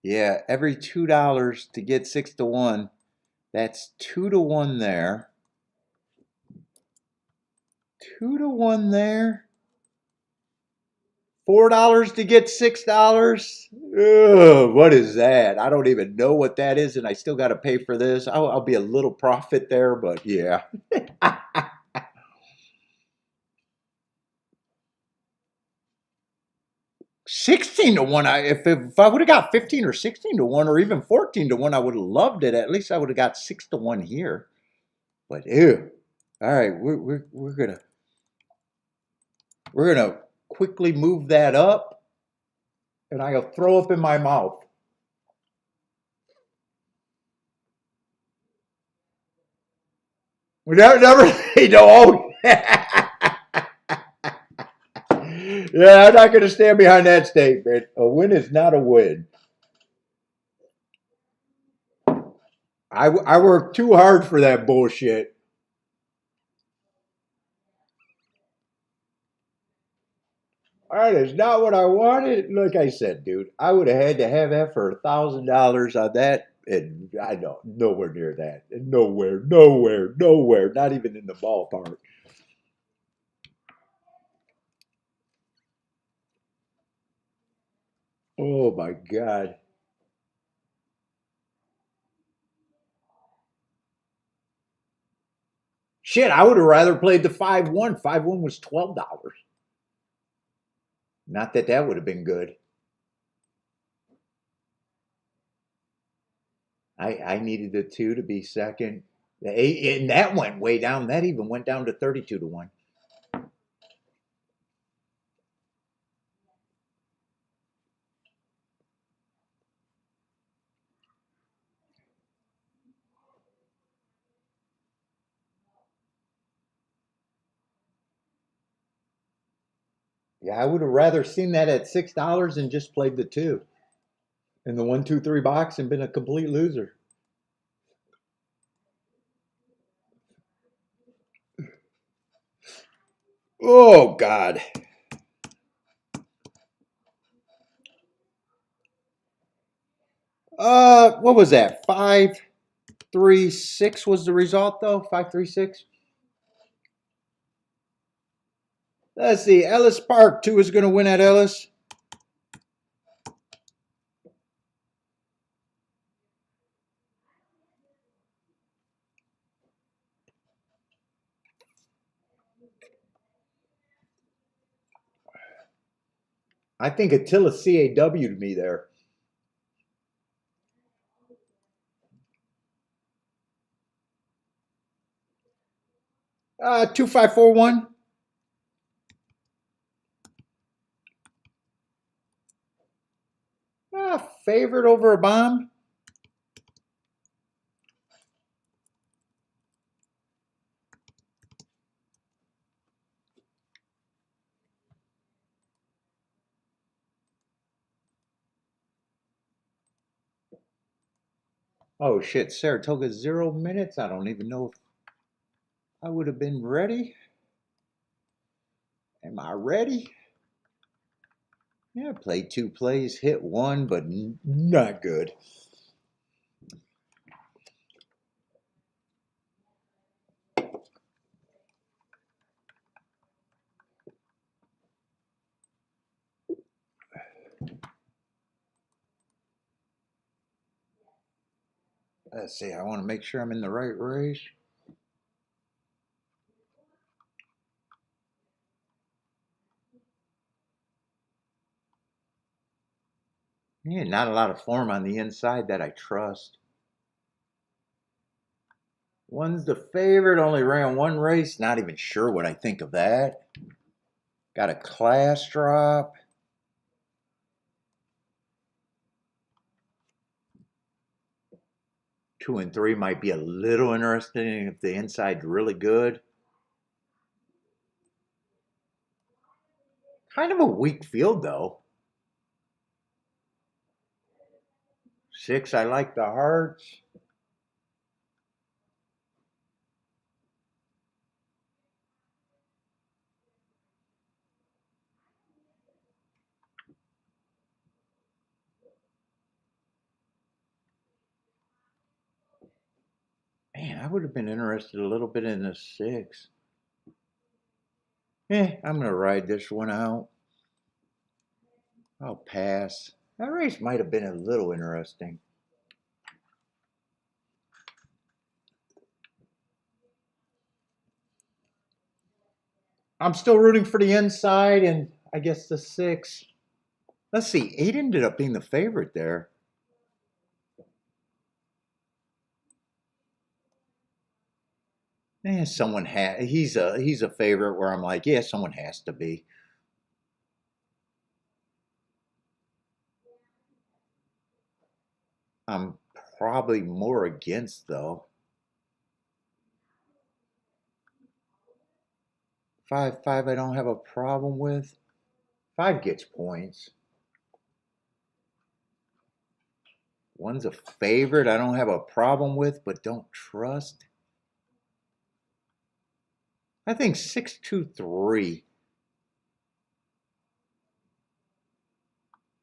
Yeah, every $2 to get 6-1. That's 2-1 there. 2-1 there. $4 to get $6. Ugh, what is that? I don't even know what that is, and I still got to pay for this. I'll be a little profit there, but yeah. 16-1. If I would have got 15 or 16-1 or even 14-1, I would have loved it. At least I would have got 6-1 here. But ew. All right, we're gonna quickly move that up, and I'll throw up in my mouth. We never you know. Yeah, I'm not going to stand behind that statement. A win is not a win. I worked too hard for that bullshit. That is not what I wanted. Like I said, dude, I would have had to have that for $1,000 on that, and I know nowhere near that. Nowhere, nowhere, nowhere. Not even in the ballpark. Oh my god. Shit, I would have rather played the 5-1. 5-1 was $12. Not that that would have been good. I needed the 2 to be second. The 8, and that went way down. That even went down to 32-1. Yeah, I would have rather seen that at $6 and just played the 2 in the 1, 2, 3 box and been a complete loser. Oh God. What was that? 5-3-6 was the result though. 5-3-6. Let's see. Ellis Park 2 is going to win at Ellis. I think Attila CAW'd me there. 2-5-4-1. Favorite over a bomb. Oh shit, Saratoga 0 minutes. I don't even know if I would have been ready. Am I ready? Yeah, I played 2 plays, hit one, but not good. Let's see, I want to make sure I'm in the right race. Yeah, not a lot of form on the inside that I trust. One's the favorite, only ran one race. Not even sure what I think of that. Got a class drop. Two and three might be a little interesting if the inside's really good. Kind of a weak field though. Six, I like the hearts. Man, I would have been interested a little bit in the six. I'm going to ride this one out. I'll pass. That race might have been a little interesting. I'm still rooting for the inside and I guess the six. Let's see, eight ended up being the favorite there. Someone he's a favorite where I'm like, yeah, someone has to be. I'm probably more against though. 5-5 I don't have a problem with. Five gets points. One's a favorite I don't have a problem with, but don't trust. I think 6-2-3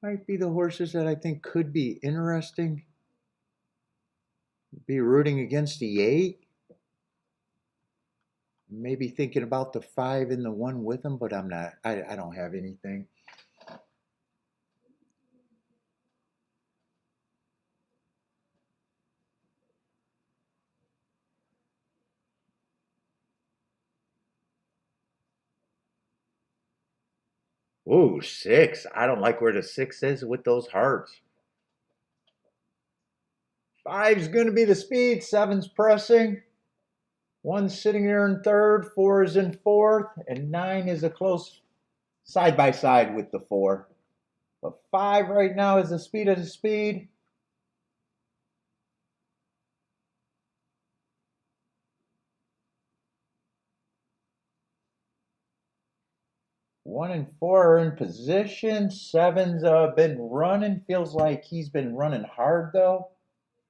might be the horses that I think could be interesting. Be rooting against the eight. Maybe thinking about the five and the one with them, but I'm not. I don't have anything. Ooh, six. I don't like where the six is with those hearts. Five's going to be the speed. Seven's pressing. One's sitting there in third. Four is in fourth. And nine is a close side by side with the four. But five right now is the speed of the speed. One and four are in position. Seven's been running. Feels like he's been running hard though.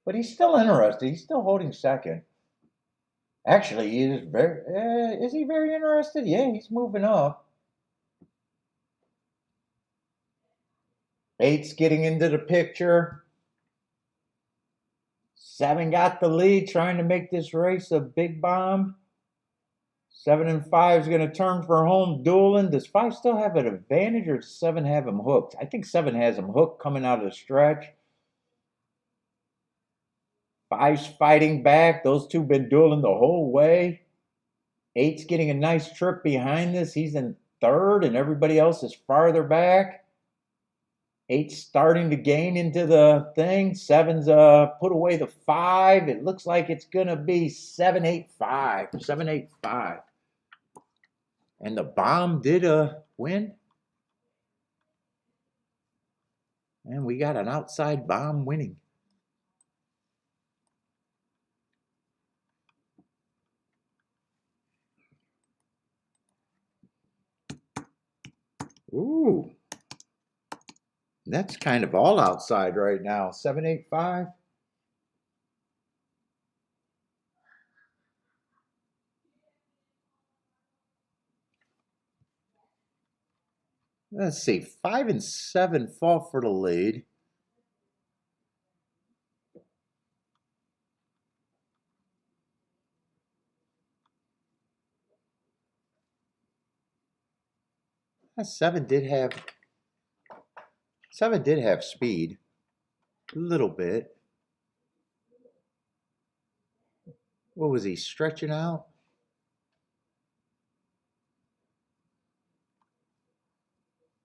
But he's still interested. He's still holding second. Actually, he is very. Is he very interested? Yeah, he's moving up. Eight's getting into the picture. Seven got the lead, trying to make this race a big bomb. 7 and 5 is going to turn for home dueling. Does five still have an advantage, or does seven have him hooked? I think seven has him hooked coming out of the stretch. Five's fighting back. Those two been dueling the whole way. Eight's getting a nice trip behind this. He's in third, and everybody else is farther back. Eight's starting to gain into the thing. Seven's put away the five. It looks like it's gonna be 7-8-5. 7-8-5. And the bomb did win. And we got an outside bomb winning. Ooh. That's kind of all outside right now. 7-8-5. Let's see, 5 and 7 fall for the lead. Seven did have speed, a little bit. What was he stretching out?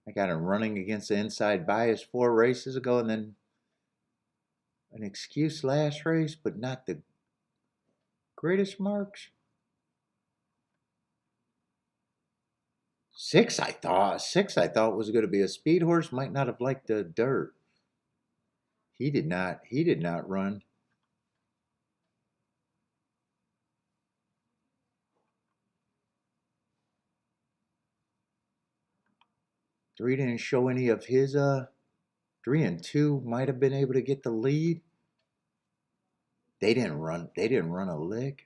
I got him running against the inside bias 4 races ago, and then an excuse last race, but not the greatest marks. 6, I thought. 6, I thought was going to be a speed horse. Might not have liked the dirt. He did not. He did not run. 3 didn't show any of his. 3 and 2 might have been able to get the lead. They didn't run. They didn't run a lick.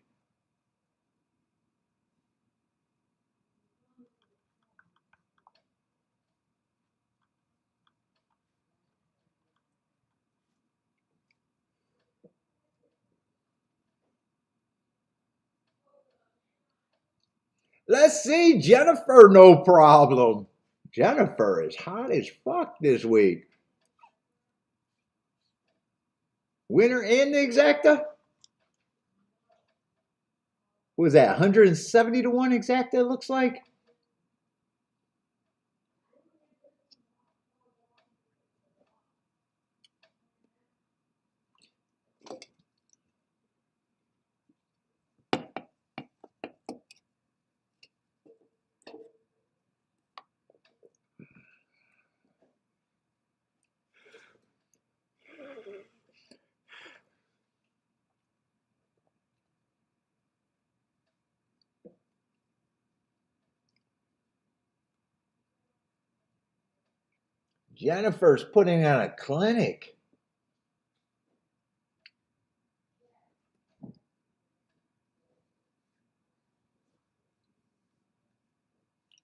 Let's see, Jennifer, no problem. Jennifer is hot as fuck this week. Winner in the exacta? What was that, 170 to 1 exacta, it looks like? Jennifer's putting on a clinic.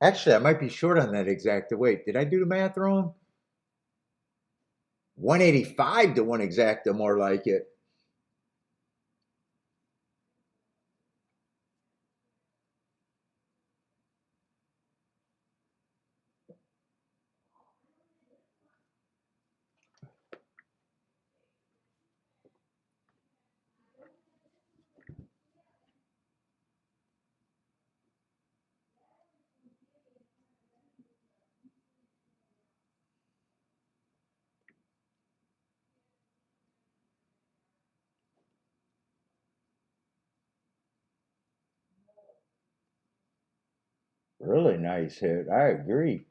Actually, I might be short on that exacta. Wait, did I do the math wrong? 185 to 1 exacta, more like it. Really nice hit. I agree.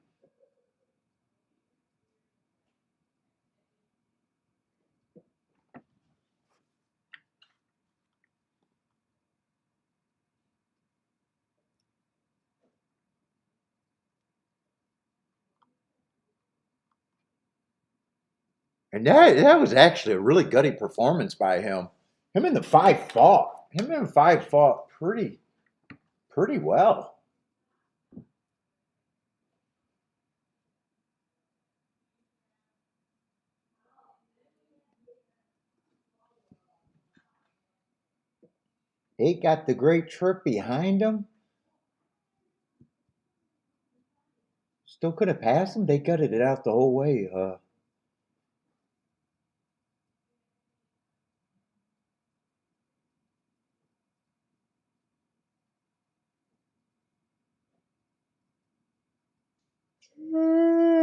And that was actually a really gutty performance by him. Him and the 5 fought. Him and the 5 fought pretty well. They got the great trip behind him. Still could have passed him. They gutted it out the whole way. Oh,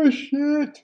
shit.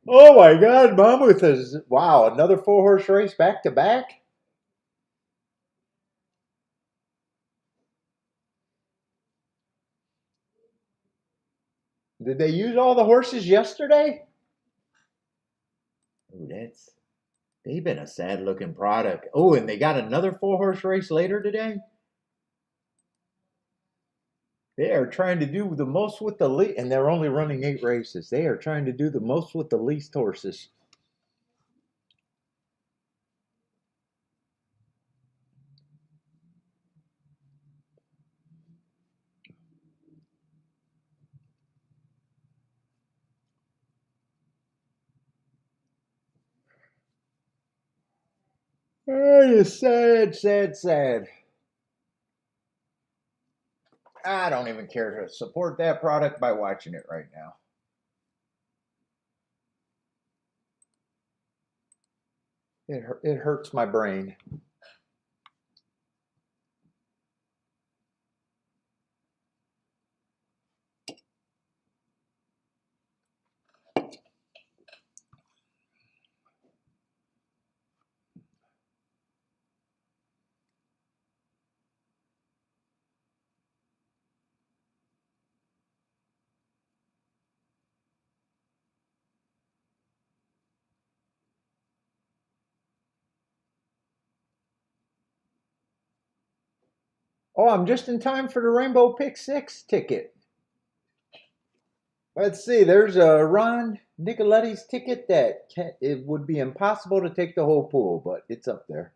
Oh my God, Monmouth is, wow, another 4-horse race back to back? Did they use all the horses yesterday? Oh, they've been a sad looking product. Oh, and they got another 4-horse race later today? They are trying to do the most with the least, and they're only running 8 races. They are trying to do the most with the least horses. Oh, it's sad, sad, sad. I don't even care to support that product by watching it right now. It hurts my brain. Oh, I'm just in time for the Rainbow Pick 6 ticket. Let's see, there's a Ron Nicoletti's ticket that it would be impossible to take the whole pool, but it's up there.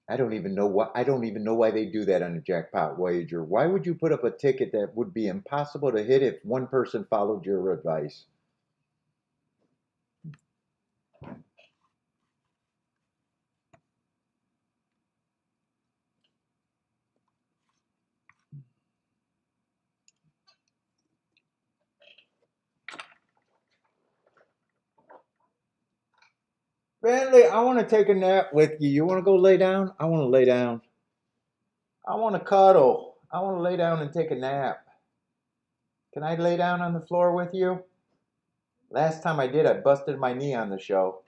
I don't even know why they do that on a jackpot wager. Why would you put up a ticket that would be impossible to hit if one person followed your advice? Bentley, I want to take a nap with you. You want to go lay down? I want to lay down. I want to cuddle. I want to lay down and take a nap. Can I lay down on the floor with you? Last time I did, I busted my knee on the show.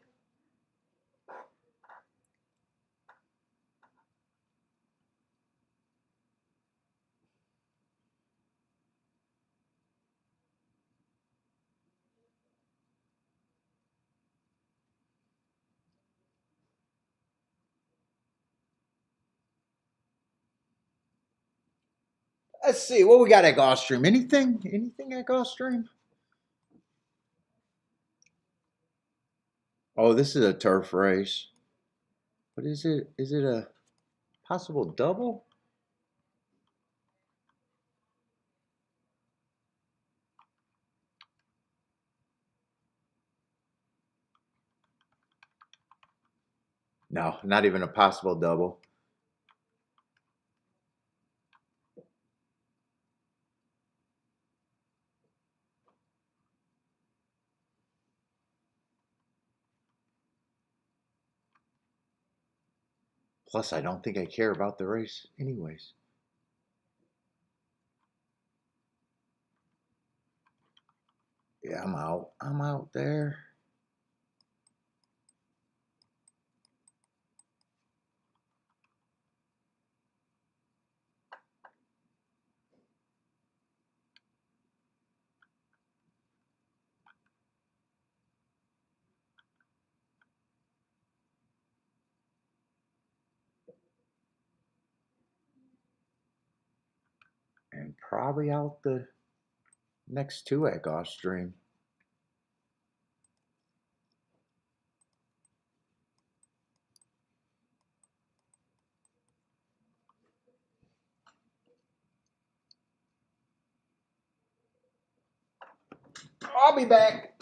Let's see what we got at Gulfstream. Anything? Anything at Gulfstream? Oh, this is a turf race. What is it? Is it a possible double? No, not even a possible double. Plus, I don't think I care about the race anyways. Yeah, I'm out. I'm out there. And probably out the next 2 at Gulfstream. I'll be back.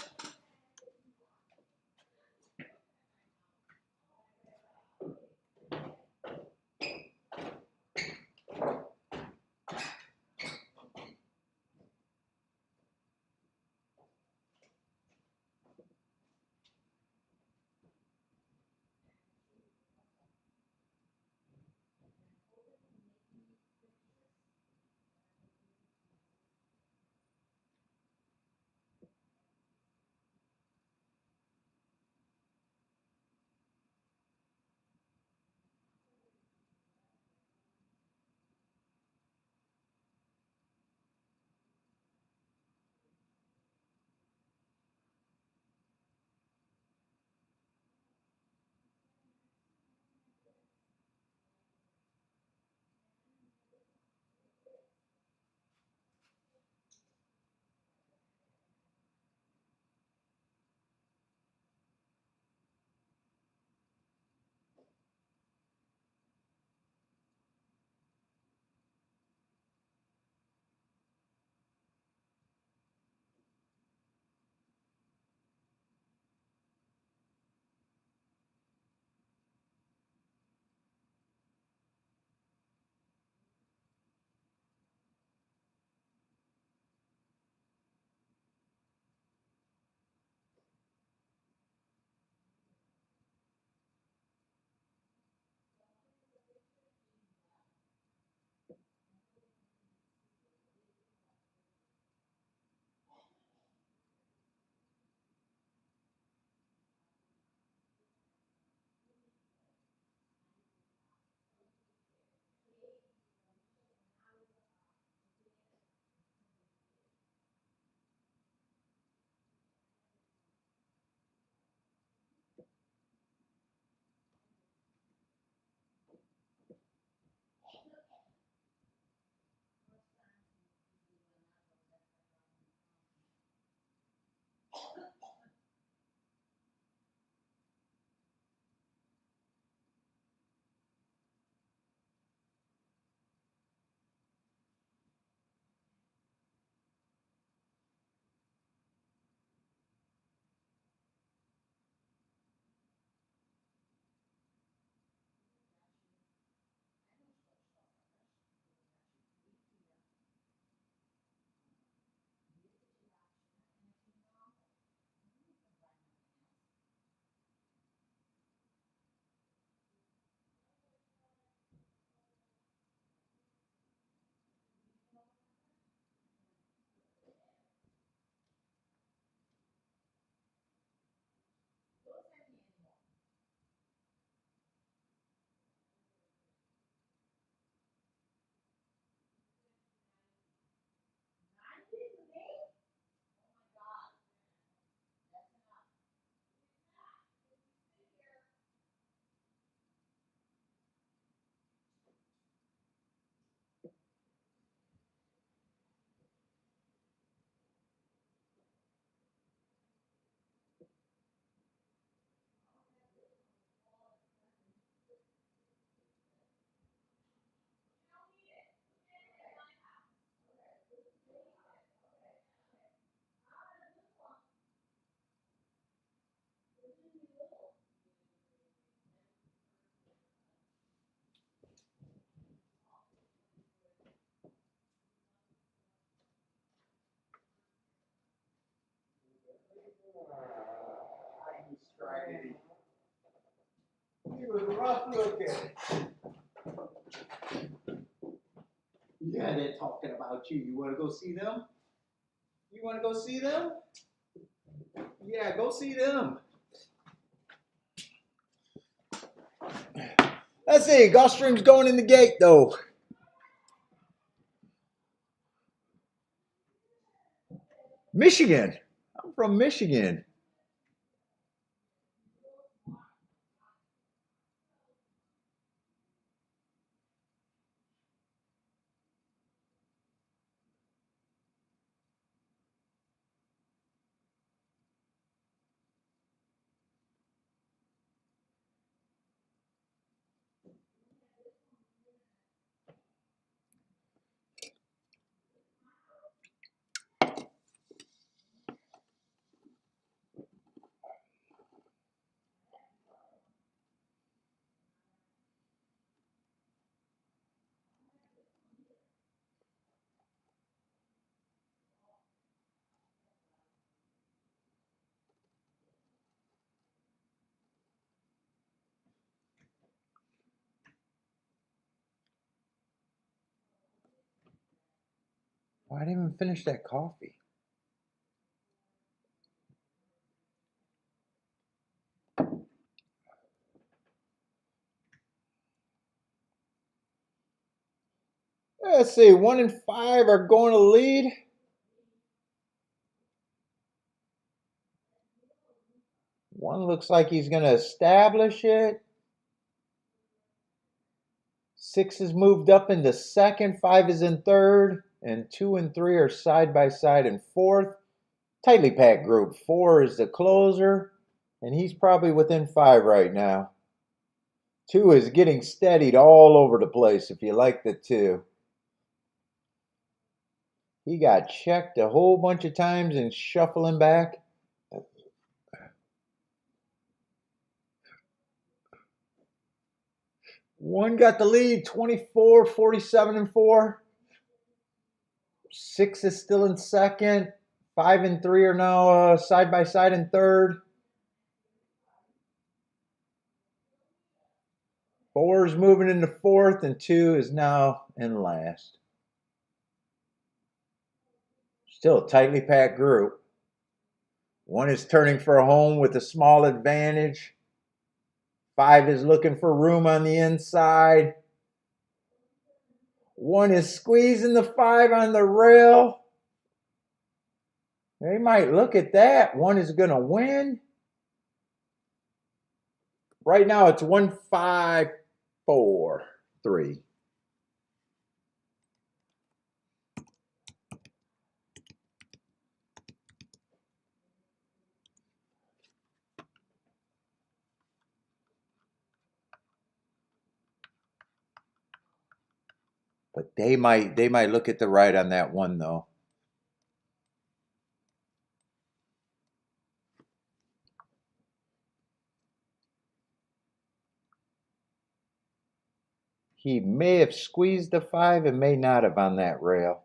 He was rough looking. Yeah, they're talking about you. You want to go see them? You want to go see them? Yeah, go see them. Let's see. Gulfstream's going in the gate, though. Michigan. I'm from Michigan. Why didn't even finish that coffee? Let's see. 1 and 5 are going to lead. One looks like he's going to establish it. 6 is moved up into second. 5 is in third. And 2 and 3 are side by side in fourth. Tightly packed group. 4 is the closer. And he's probably within 5 right now. 2 is getting steadied all over the place if you like the 2. He got checked a whole bunch of times and shuffling back. One got the lead, 24, 47 and 4. 6 is still in second. 5 and 3 are now side by side in third. 4 is moving into fourth, and 2 is now in last. Still a tightly packed group. 1 is turning for a home with a small advantage. 5 is looking for room on the inside. 1 is squeezing the 5 on the rail. They might look at that. 1 is going to win. Right now it's 1, 5, 4, 3. But they might look at the right on that one though. He may have squeezed the 5 and may not have on that rail.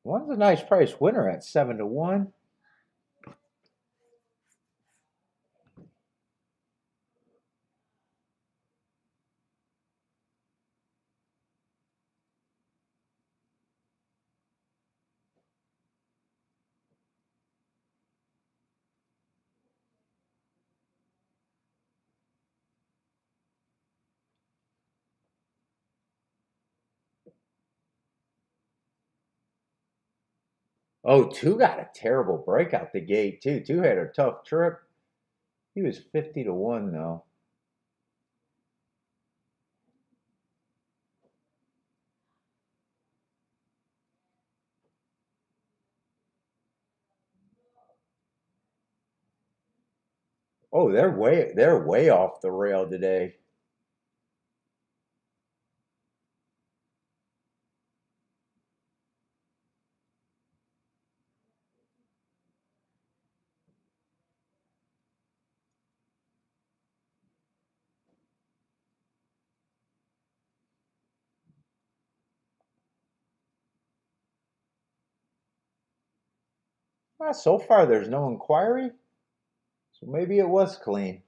One's a nice price winner at 7 to 1. Oh, 2 got a terrible break out the gate too. 2 had a tough trip. He was 50 to 1 though. Oh, they're way off the rail today. So far there's no inquiry, so maybe it was clean.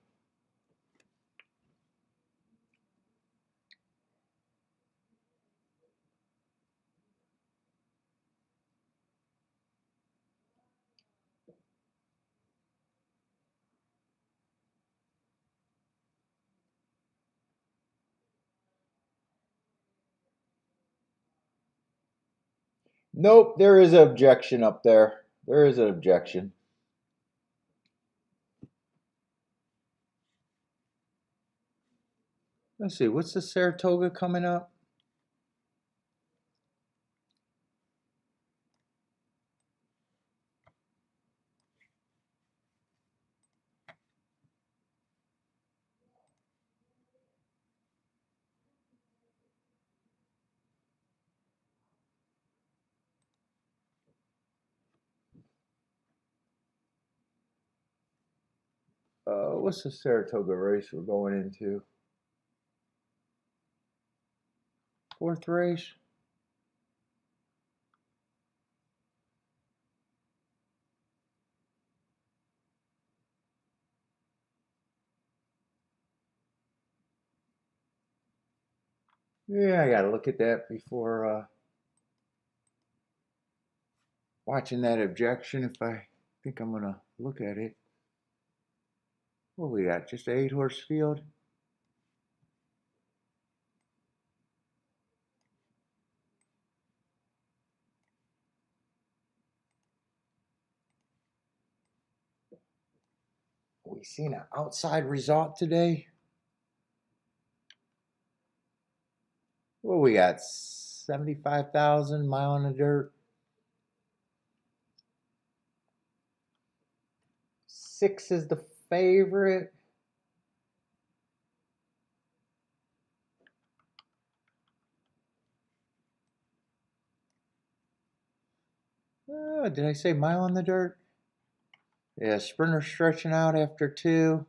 Nope, there is an objection up there. There is an objection. Let's see, what's the Saratoga coming up? What's the Saratoga race we're going into? Fourth race? Yeah, I gotta look at that before watching that objection if I think I'm gonna look at it. What we got? Just an 8-horse field? We seen an outside result today. What we got? 75,000 mile on the dirt. 6 is the favorite. Did I say mile on the dirt? Yeah, sprinter stretching out after 2.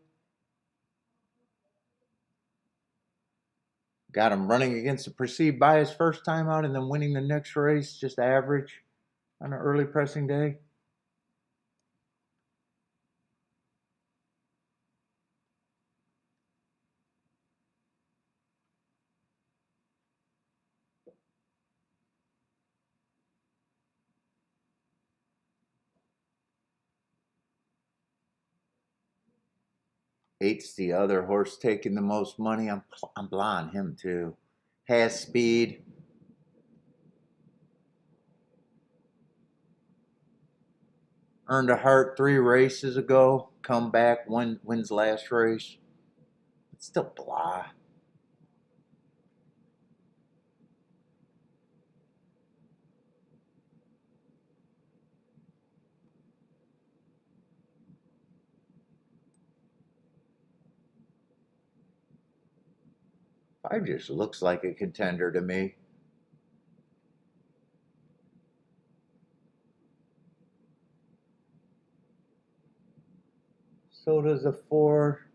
Got him running against the perceived bias first time out and then winning the next race, just average on an early pressing day. Eight's the other horse taking the most money. I'm blind him too. Has speed. Earned a heart 3 races ago. Come back, wins last race. It's still blah. Five just looks like a contender to me. So does a 4.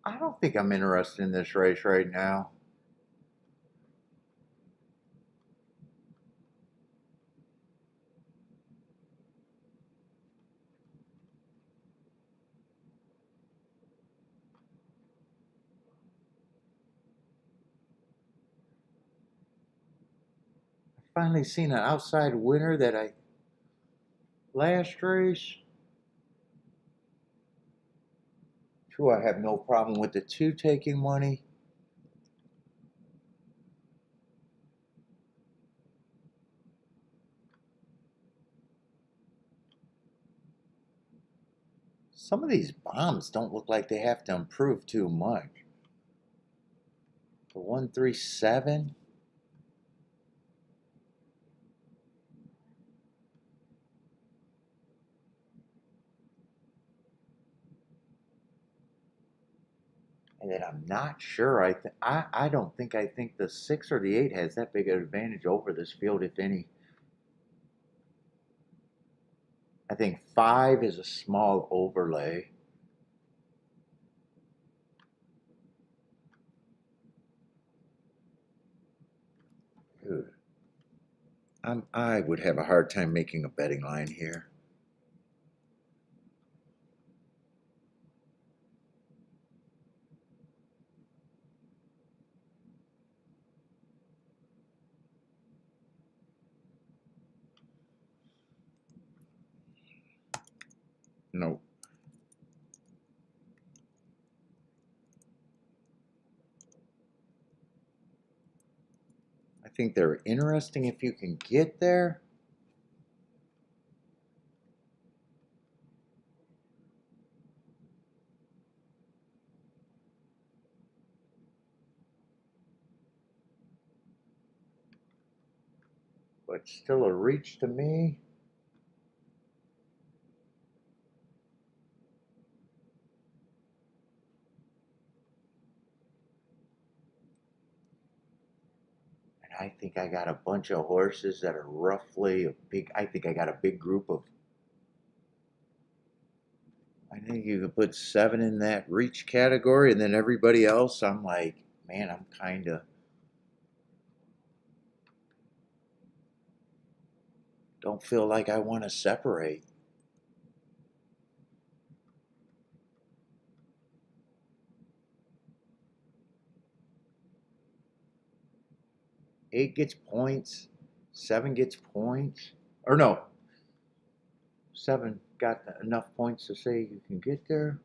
I don't think I'm interested in this race right now. Finally seen an outside winner that I last race. 2, I have no problem with the 2 taking money. Some of these bombs don't look like they have to improve too much. The 137. And then I'm not sure. I don't think I think the 6 or the 8 has that big an advantage over this field, if any. I think 5 is a small overlay. Dude, I would have a hard time making a betting line here. No. I think they're interesting if you can get there. But still a reach to me. And I think I got a bunch of horses that are roughly a big, I think I got a big group of, I think you could put 7 in that reach category, and then everybody else, I'm like, man, I'm kind of, don't feel like I want to separate. Eight gets points, 7 gets points, or no, 7 got enough points to say you can get there.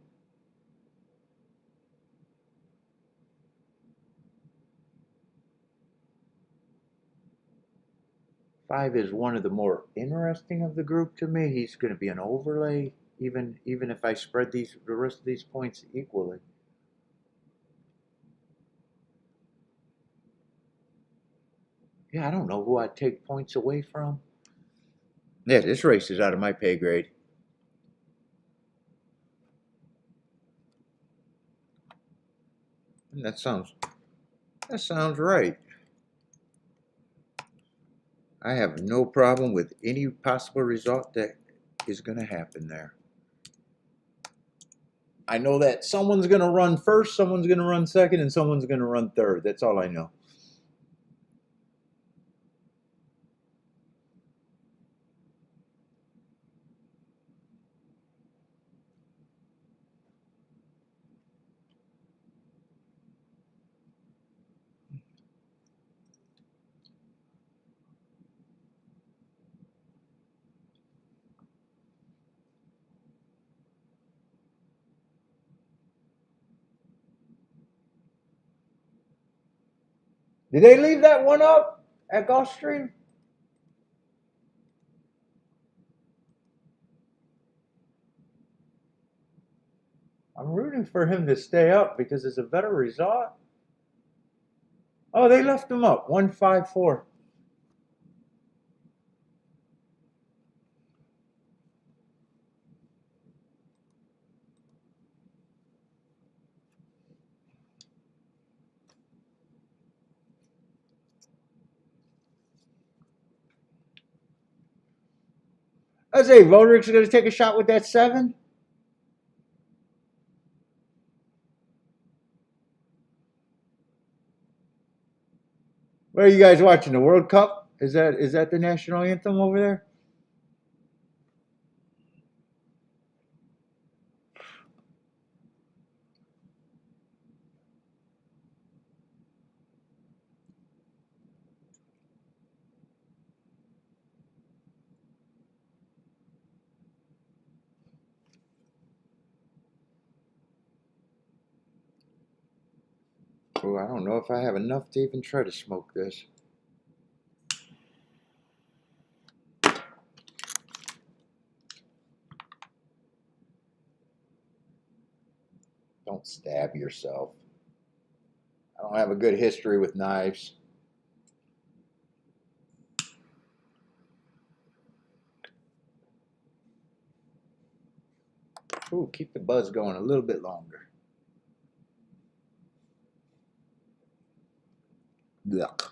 Five is one of the more interesting of the group to me. He's going to be an overlay, even if I spread the rest of these points equally. Yeah, I don't know who I'd take points away from. Yeah, this race is out of my pay grade. And that sounds right. I have no problem with any possible result that is going to happen there. I know that someone's going to run first, someone's going to run second, and someone's going to run third. That's all I know. Did they leave that one up at Gulfstream? I'm rooting for him to stay up because it's a better result. Oh, they left him up. 154. I say, Vodrick's going to take a shot with that 7. What are you guys watching? The World Cup? Is that the national anthem over there? Oh, I don't know if I have enough to even try to smoke this. Don't stab yourself. I don't have a good history with knives. Ooh, keep the buzz going a little bit longer. Yuck.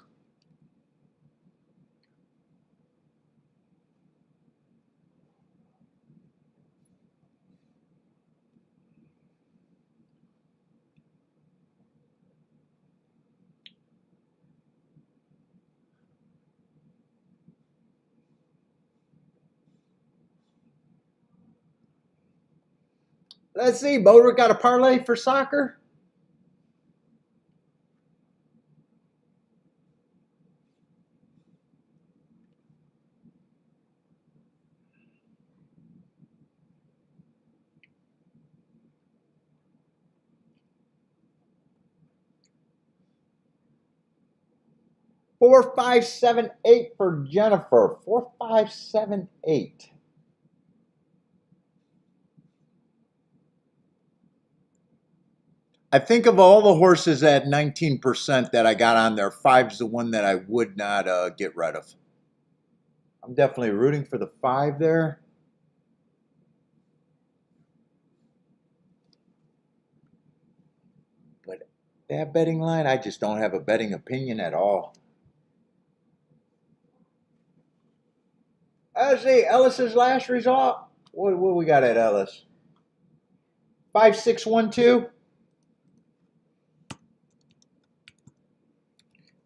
Let's see, Boder got a parlay for soccer. Four, 5, 7, 8 for Jennifer. 4, 5, 7, 8. I think of all the horses at 19% that I got on there, 5's the one that I would not get rid of. I'm definitely rooting for the 5 there. But that betting line, I just don't have a betting opinion at all. Let's see, Ellis's last result. What we got at Ellis? 5, 6, 1, 2.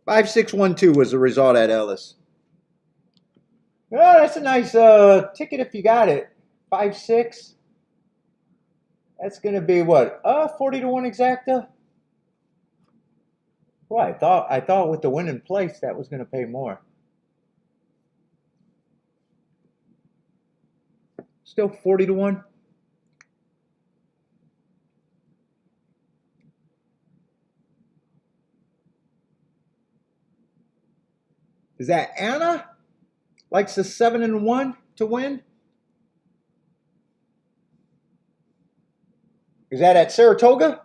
5, 6, 1, 2 was the result at Ellis. Oh, that's a nice ticket if you got it. 5, 6. That's going to be what? 40 to 1 exacta? Well, I thought with the win in place that was going to pay more. Still 40 to 1. Is that Anna? Likes the 7 and 1 to win? Is that at Saratoga?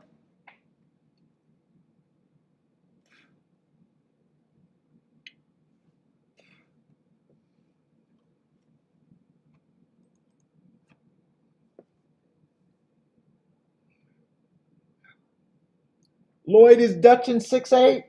Lloyd is Dutch in 6-8.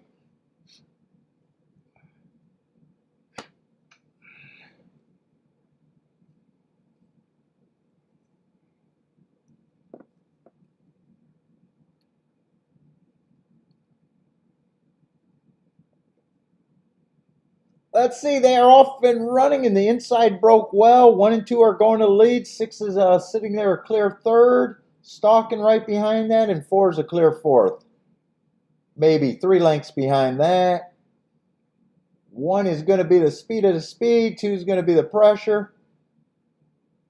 Let's see, they are off and running, and the inside broke well. 1 and 2 are going to lead. 6 is sitting there a clear third, stalking right behind that, and 4 is a clear fourth. Maybe 3 lengths behind that. 1 is going to be the speed of the speed. 2 is going to be the pressure.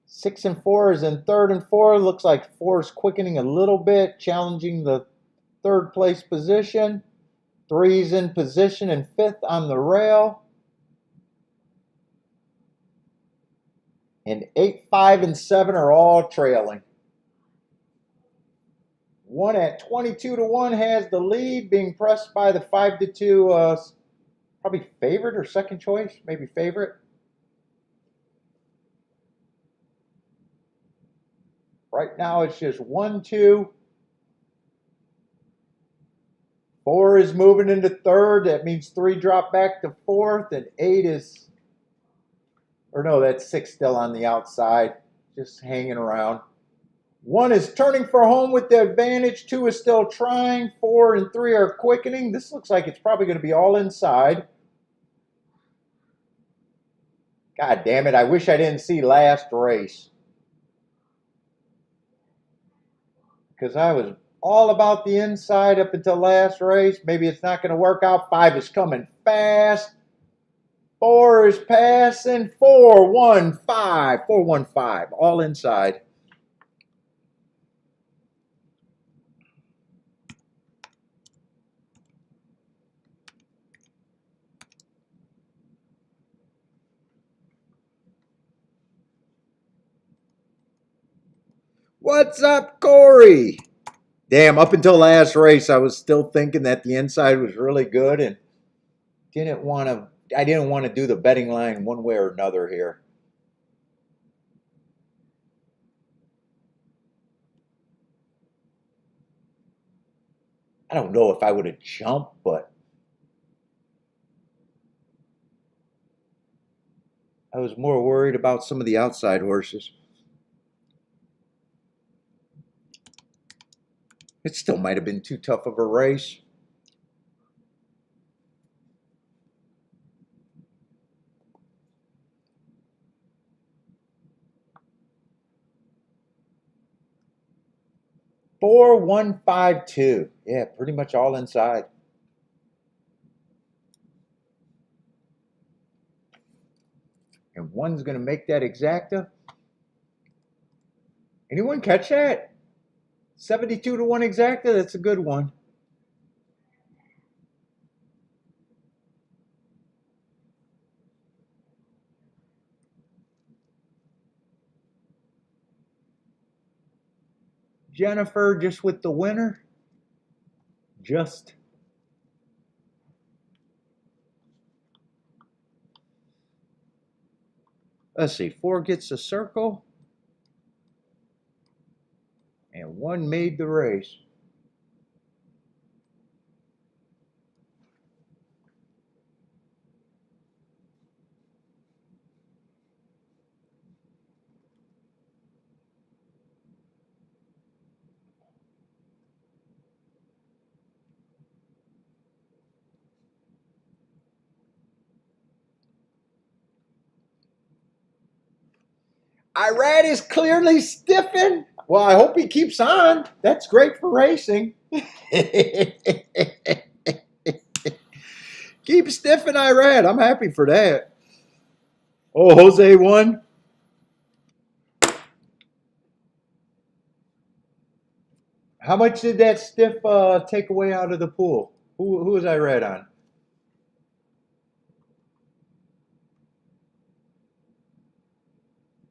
6 and 4 is in third and 4. Looks like 4 is quickening a little bit, challenging the third place position. 3 is in position and 5th on the rail. And 8, 5, and 7 are all trailing. 1 at 22 to 1 has the lead, being pressed by the 5 to 2, probably favorite or second choice, maybe favorite. Right now it's just 1, 2. 4 is moving into third. That means 3 drop back to fourth, and 8 is, or no, that's 6 still on the outside, just hanging around. 1 is turning for home with the advantage. 2 is still trying. 4 and 3 are quickening. This looks like it's probably going to be all inside. God damn it, I wish I didn't see last race. Because I was all about the inside up until last race. Maybe it's not going to work out. 5 is coming fast. 4 is passing. 4, 1, 5. 4, 1, 5. All inside. What's up, Corey? Damn, up until last race, I was still thinking that the inside was really good and I didn't want to do the betting line one way or another here. I don't know if I would have jumped, but I was more worried about some of the outside horses. It still might have been too tough of a race. 4152. Yeah, pretty much all inside. And one's going to make that exacta. Anyone catch that? 72 to 1 exacta. That's a good one. Jennifer just with the winner. Just. Let's see. 4 gets the circle. And 1 made the race. Irad is clearly stiffing. Well, I hope he keeps on. That's great for racing. Keep stiffing, Irad. I'm happy for that. Oh, Jose won. How much did that stiff take away out of the pool? Who was Irad on?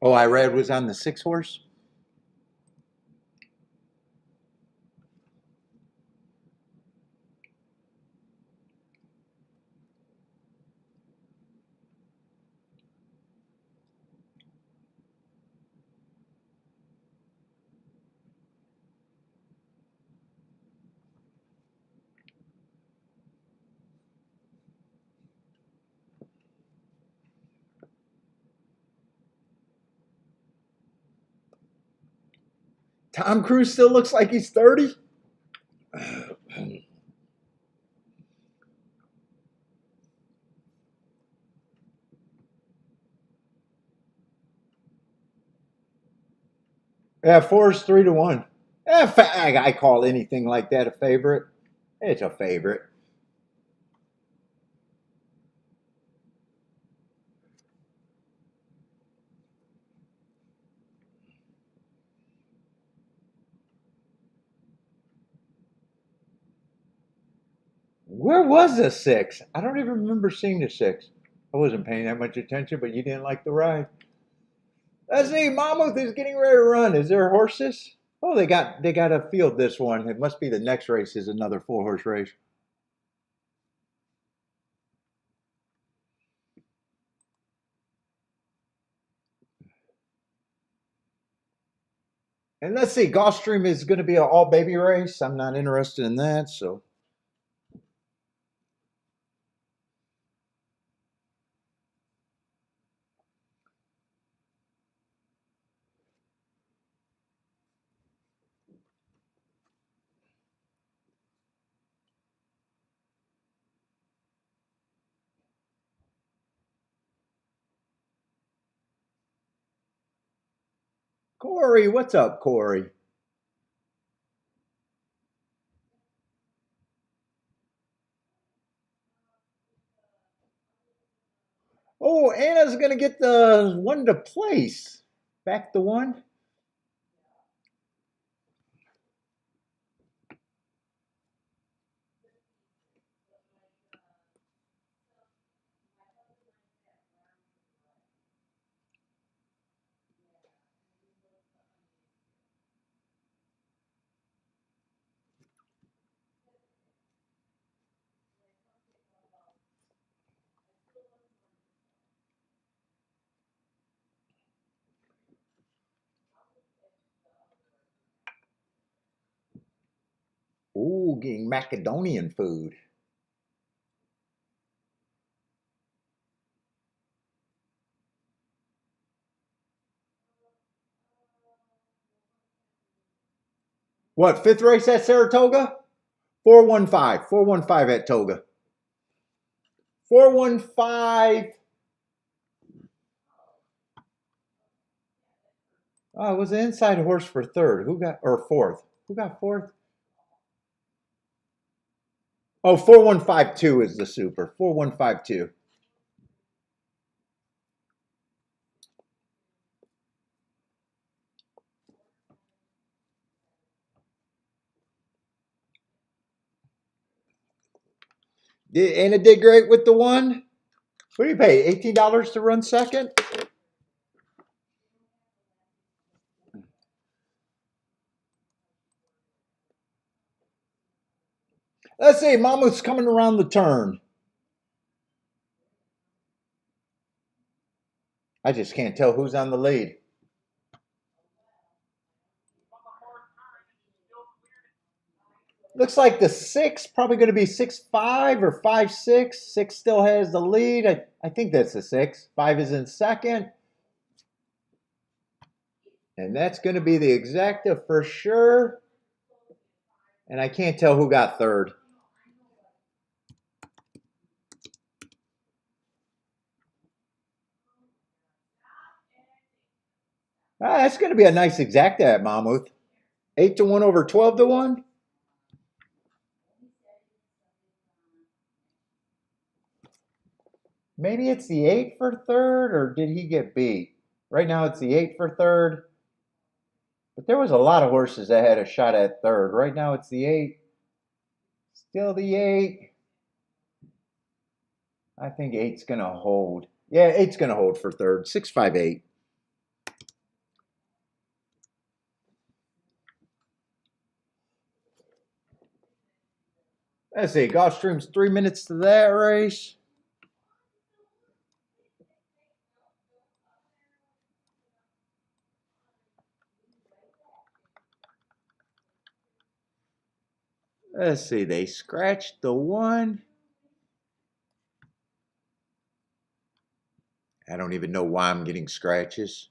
Oh, Irad was on the 6 horse? Tom Cruise still looks like he's 30? Yeah, 4 is 3 to 1. I call anything like that a favorite. It's a favorite. Where was the 6? I don't even remember seeing the 6. I wasn't paying that much attention, but you didn't like the ride. Let's see, Monmouth is getting ready to run. Is there horses? Oh, they got a field this one. It must be the next race is another 4-horse race. And let's see, Gulfstream is going to be an all baby race. I'm not interested in that, so. Corey, what's up, Corey? Oh, Anna's going to get the 1 to place. Back to 1. Ooh, getting Macedonian food. What, 5th race at Saratoga? 415. 415 at Toga. 415. Oh, it was an inside horse for 3rd. Who got, or 4th? Who got fourth? Oh, 4152 is the super. 4152. And it did great with the one. What do you pay? $18 to run second? Let's see. Monmouth's coming around the turn. I just can't tell who's on the lead. Looks like the 6 probably going to be 6-5 or 5-6. 6 still has the lead. I think that's the 6. 5 is in second. And that's going to be the exacta for sure. And I can't tell who got third. That's going to be a nice exacta at Monmouth. 8-1 over 12-1. Maybe it's the 8 for third, or did he get beat? Right now it's the 8 for third. But there was a lot of horses that had a shot at third. Right now it's the 8. Still the 8. I think 8's going to hold. Yeah, 8's going to hold for third. 6-5-8. Let's see. Gulfstream's 3 minutes to that race. Let's see. They scratched the 1. I don't even know why I'm getting scratches.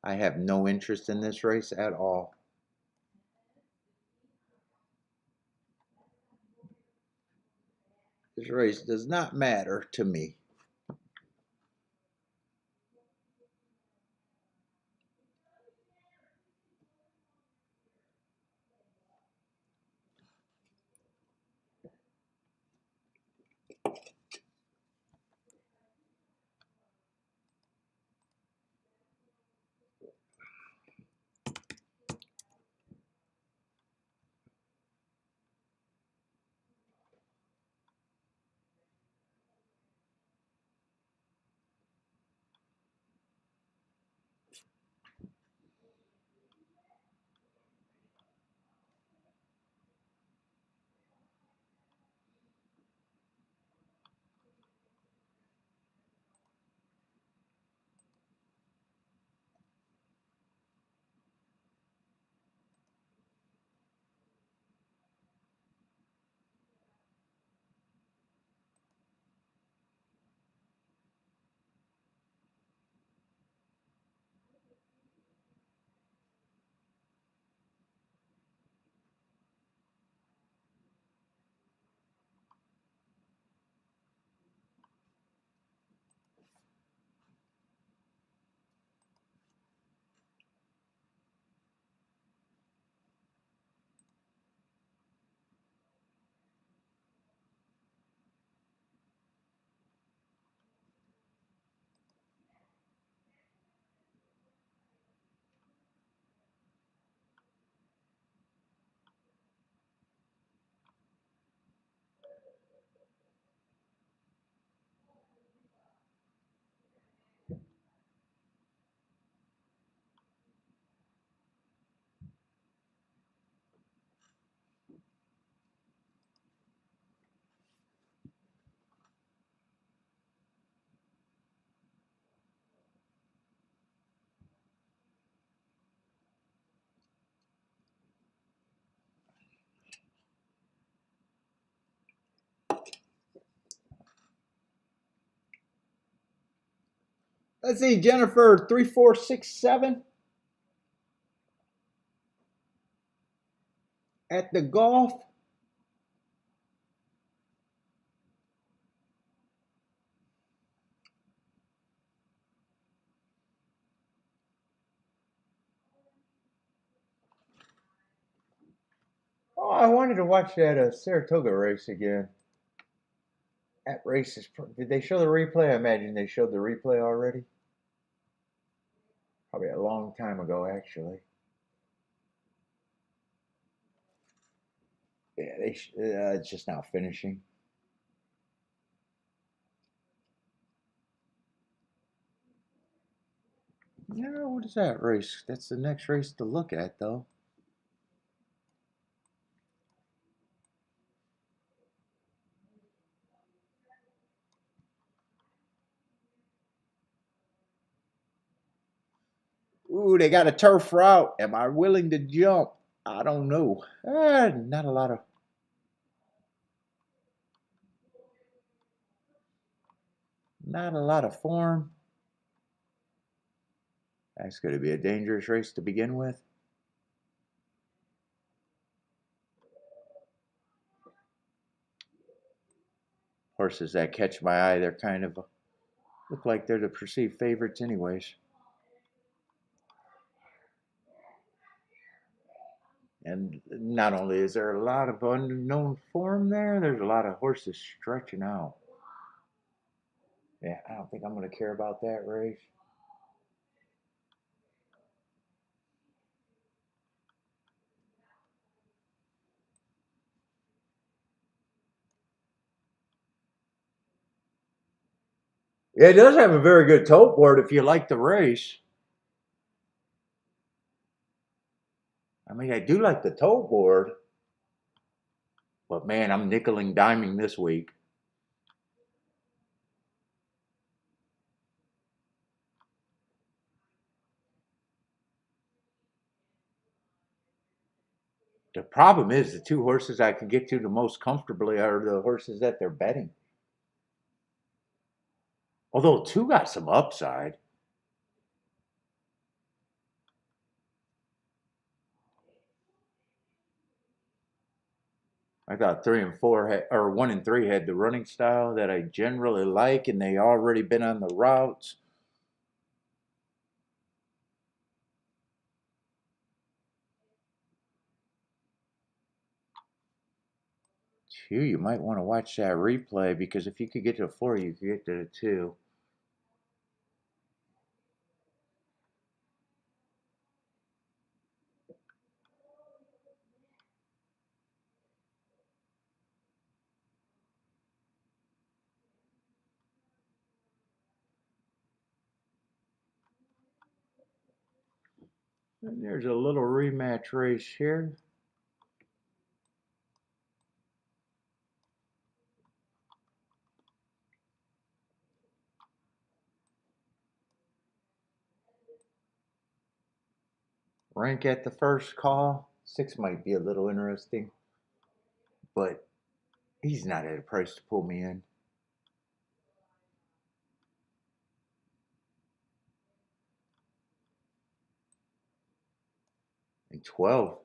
I have no interest in this race at all. This race does not matter to me. Let's see, Jennifer, 3-4-6-7 at the golf. I wanted to watch that Saratoga race again. That race is. Did they show the replay? I imagine they showed the replay already. Probably a long time ago, actually. Yeah, it's just now finishing. Yeah, what is that race? That's the next race to look at, though. Ooh, they got a turf route. Am I willing to jump? I don't know. Not a lot of form. That's going to be a dangerous race to begin with. Horses that catch my eye, they're kind of look like they're the perceived favorites anyways. And not only is there a lot of unknown form there, there's a lot of horses stretching out. Yeah, I don't think I'm going to care about that race. Yeah, it does have a very good tote board if you like the race. I mean, I do like the tote board. But man, I'm nickeling diming this week. The problem is the two horses I can get to the most comfortably are the horses that they're betting. Although two got some upside. I thought 3 and 4 had, or 1 and 3 had the running style that I generally like, and they already been on the routes. Phew, you might want to watch that replay because if you could get to the 4, you could get to the 2. And there's a little rematch race here. Rank at the first call. 6 might be a little interesting, but he's not at a price to pull me in. And 12.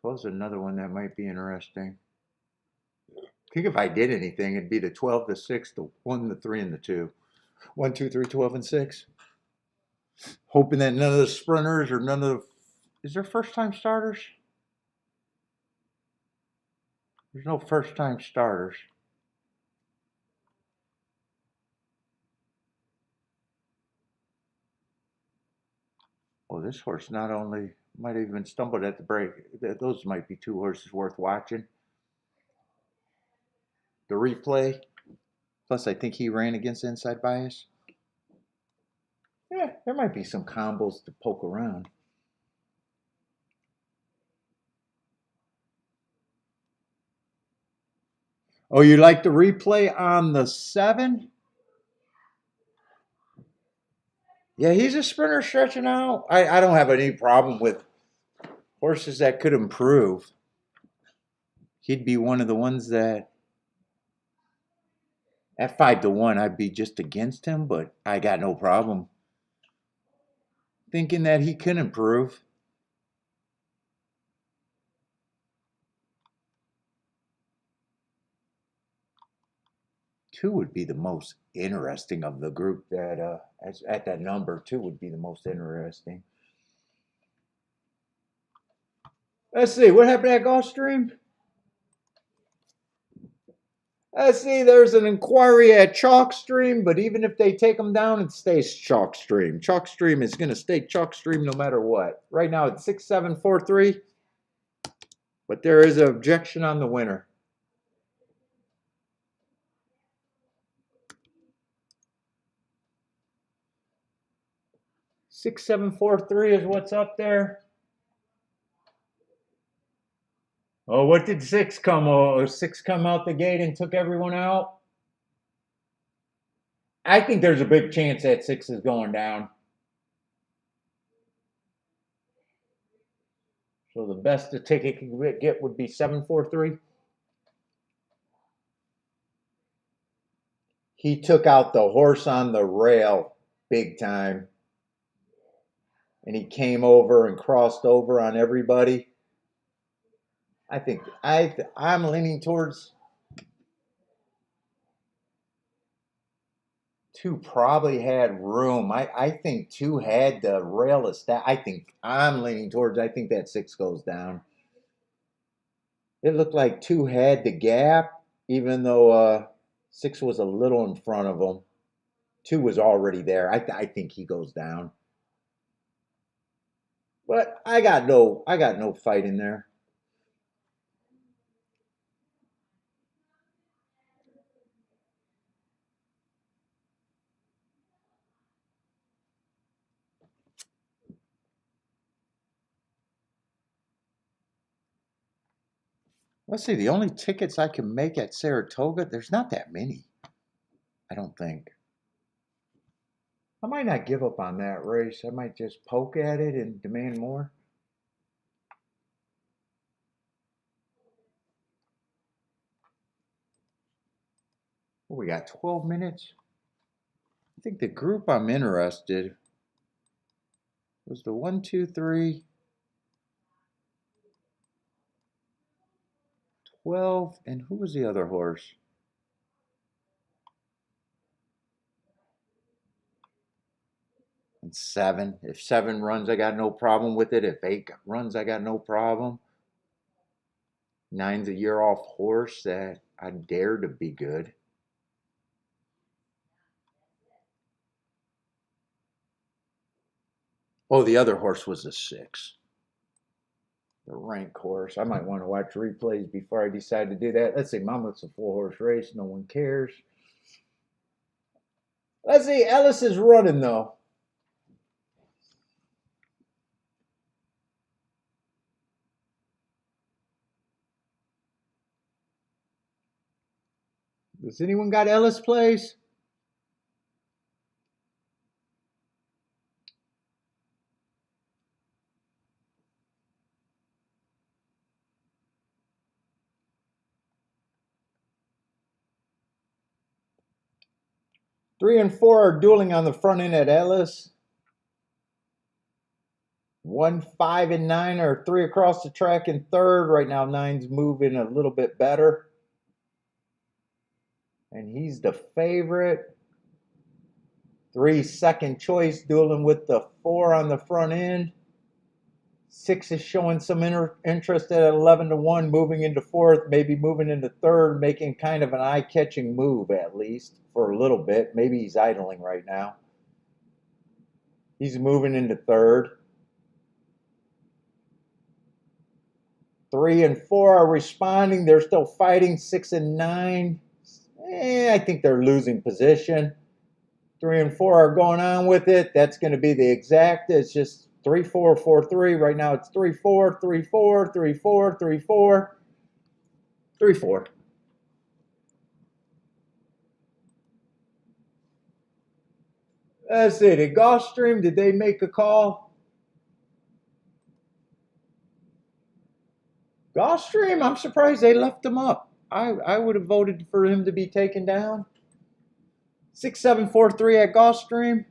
12's another one that might be interesting. I think if I did anything, it'd be the 12, the 6, the 1, the 3, and the 2. 1, 2, 3, 12, and 6. Hoping that none of the sprinters or none of the. Is there first time starters? There's no first time starters. Oh, this horse not only might have even stumbled at the break. Those might be two horses worth watching. The replay. Plus, I think he ran against inside bias. Yeah, there might be some combos to poke around. Oh, you like the replay on the 7? Yeah, he's a sprinter stretching out. I don't have any problem with horses that could improve. He'd be one of the ones that at 5-1 I'd be just against him, but I got no problem thinking that he can improve. Two would be the most interesting of the group that at that number. Two would be the most interesting. Let's see, what happened at Gulfstream? Let's see, there's an inquiry at Chalkstream, but even if they take them down, it stays Chalkstream. Chalkstream is going to stay Chalkstream no matter what. Right now it's 6743, but there is an objection on the winner. 6743 is what's up there. Oh, what did 6 come? Oh, 6 come out the gate and took everyone out? I think there's a big chance that 6 is going down. So the best the ticket could get would be 743. He took out the horse on the rail big time. And he came over and crossed over on everybody. I think I'm leaning towards 2 probably had room. I think 2 had the rail established. I'm leaning towards, I think that 6 goes down. It looked like 2 had the gap, even though 6 was a little in front of him. 2 was already there. I think he goes down. But I got no fight in there. Let's see, the only tickets I can make at Saratoga, there's not that many. I don't think. I might not give up on that race. I might just poke at it and demand more. Oh, we got 12 minutes. I think the group I'm interested was the 1, 2, 3, 12, and who was the other horse? And 7. If 7 runs, I got no problem with it. If 8 runs, I got no problem. 9's a year off horse that I dare to be good. Oh, the other horse was a 6. The rank horse. I might want to watch replays before I decide to do that. Let's see, Monmouth's a 4-horse race. No one cares. Let's see, Ellis is running though. Does anyone got Ellis Place? Three and 4 are dueling on the front end at Ellis. 1, 5, and 9 are 3 across the track in third. Right now, 9's moving a little bit better. And he's the favorite. 3 second choice dueling with the 4 on the front end. 6 is showing some interest at 11-1, moving into fourth, maybe moving into third, making kind of an eye-catching move at least for a little bit. Maybe he's idling right now. He's moving into third. 3 and 4 are responding. They're still fighting. 6 and 9. I think they're losing position. 3 and 4 are going on with it. That's going to be the exact. It's just 3-4, 4-3. Right now it's 3-4, 3-4, 3-4, 3-4, 3-4. Let's see. Did Gulfstream, did they make a call? Gulfstream, I'm surprised they left him up. I would have voted for him to be taken down. 6-7-4-3 at Gulfstream.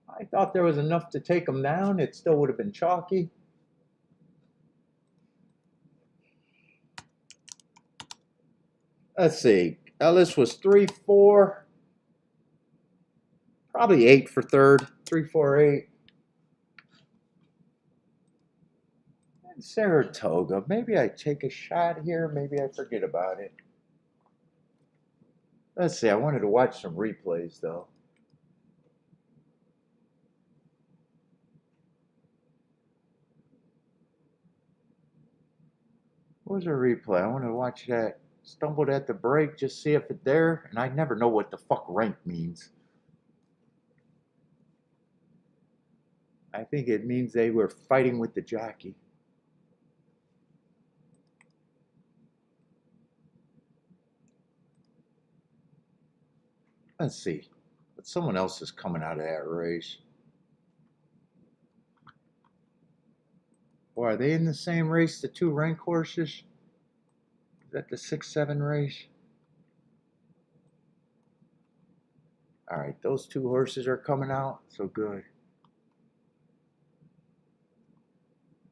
I thought there was enough to take him down. It still would have been chalky. Let's see. Ellis was 3-4. Probably 8 for third. 3-4-8. Saratoga. Maybe I take a shot here. Maybe I forget about it. Let's see. I wanted to watch some replays though. What was a replay? I wanted to watch that. Stumbled at the break, just see if it's there, and I never know what the fuck rank means. I think it means they were fighting with the jockey. Let's see. But someone else is coming out of that race. Boy, are they in the same race, the two rank horses? Is that the 6-7 race? All right, those two horses are coming out, so good.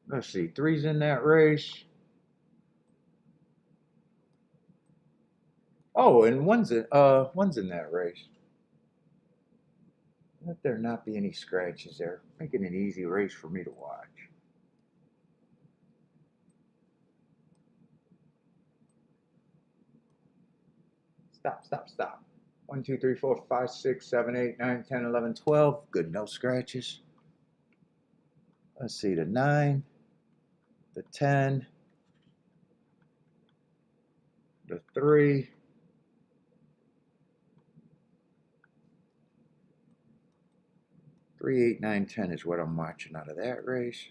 Let's see, 3's in that race. Oh, and one's in that race. Let there not be any scratches there. Making an easy race for me to watch. Stop. 1, 2, 3, 4, 5, 6, 7, 8, 9, 10, 11, 12. Good, no scratches. Let's see, the 9, the 10, the 3, 3, 8, 9, 10 is what I'm watching out of that race.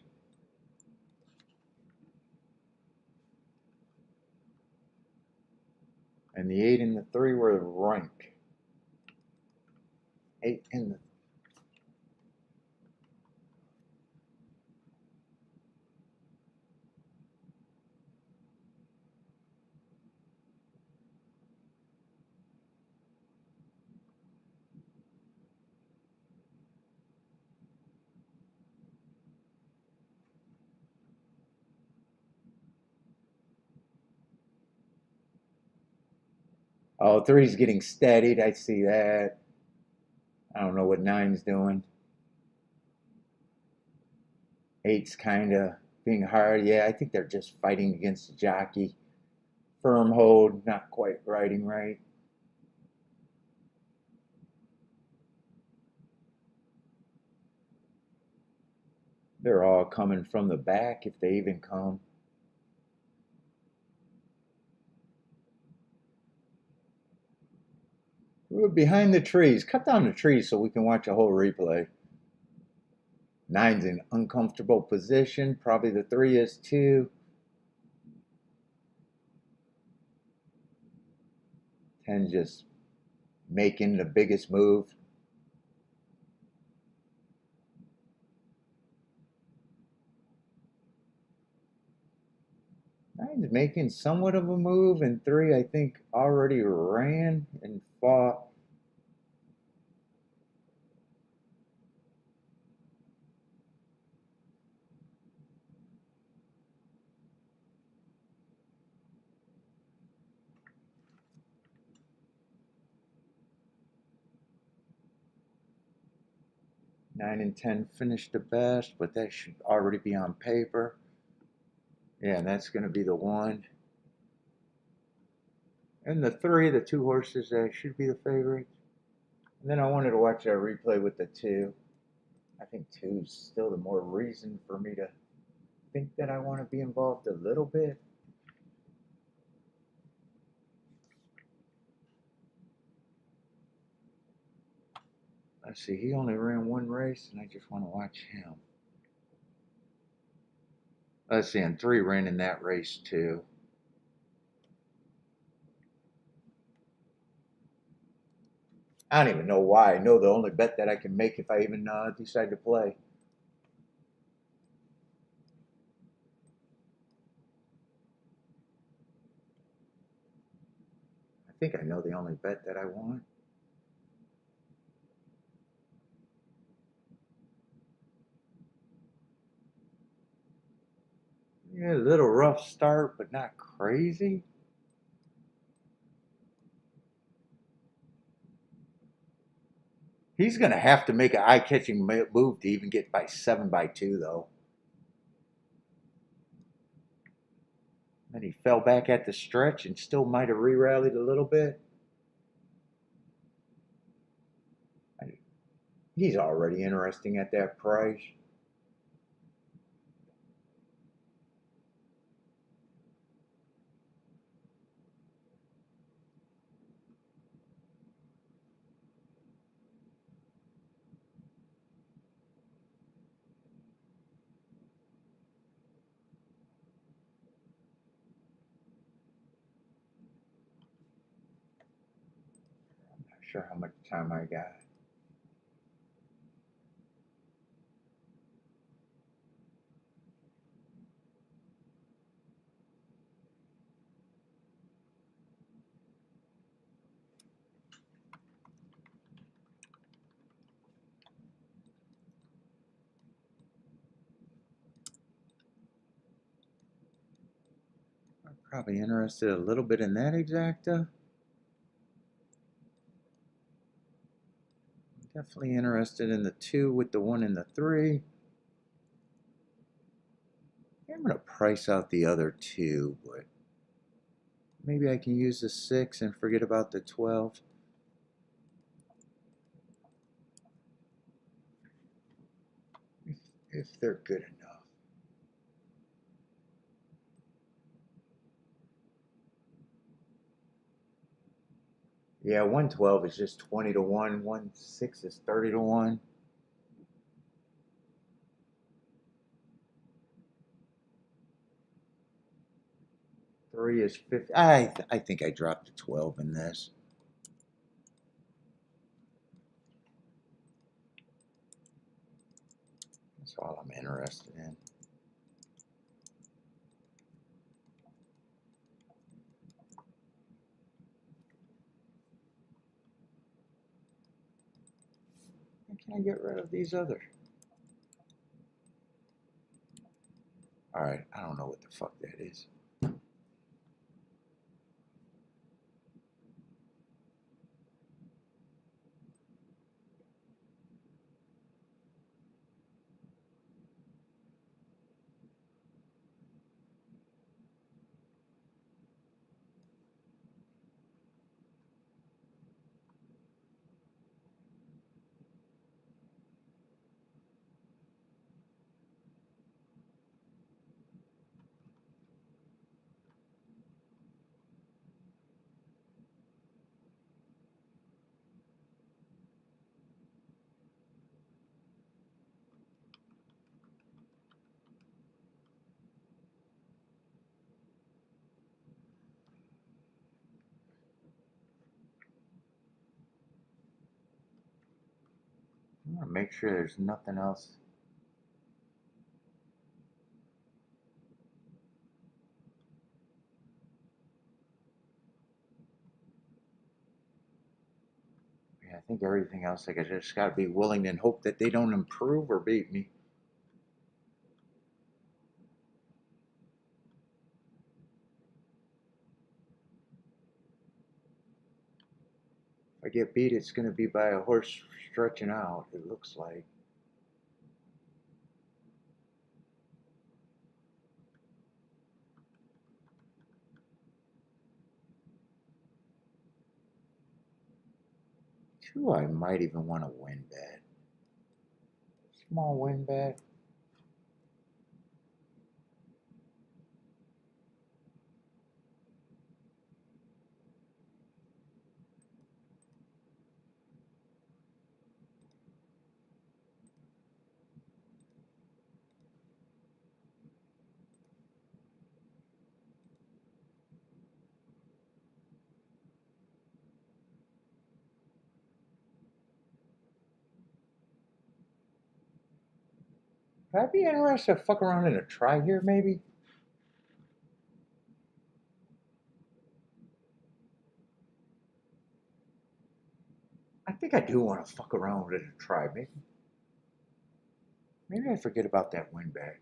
And the 8 and the 3 were rank. 8 and the Oh, 3's getting steadied. I see that. I don't know what 9's doing. 8's kind of being hard. Yeah, I think they're just fighting against the jockey. Firm hold, not quite riding right. They're all coming from the back if they even come. We're behind the trees. Cut down the trees so we can watch a whole replay. 9's in uncomfortable position. Probably the 3 is too. 10 just making the biggest move. Nine's making somewhat of a move, and 3, I think, already ran and fought. Nine and 10 finished the best, but that should already be on paper. Yeah, that's going to be the 1. And the 3, the 2 horses, should be the favorites. And then I wanted to watch that replay with the 2. I think 2's still the more reason for me to think that I want to be involved a little bit. Let's see, he only ran 1 race, and I just want to watch him. Let's see, and 3 ran in that race too. I don't even know why. I know the only bet that I can make if I even decide to play. I think I know the only bet that I want. Yeah, a little rough start, but not crazy. He's going to have to make an eye-catching move to even get by 7 by 2, though. And he fell back at the stretch and still might have re-rallied a little bit. He's already interesting at that price. I'm not sure how much time I got. I'm probably interested a little bit in that exacta. Definitely interested in the 2 with the 1 and the 3. I'm going to price out the other 2, but maybe I can use the 6 and forget about the 12. If they're good enough. Yeah, 112 is just 20 to 1. 16 is 30 to 1. Three is 50. I think I dropped a 12 in this. That's all I'm interested in. How can I get rid of these others? Alright, I don't know what the fuck that is. I'm gonna make sure there's nothing else. Yeah, I think everything else, like I just gotta be willing and hope that they don't improve or beat me. If I get beat, it's gonna be by a horse stretching out, it looks like. Two, I might even want to win bet. Small win bet. Could I be interested to fuck around in a try here, maybe? I think I do want to fuck around with a try, maybe I forget about that win bet.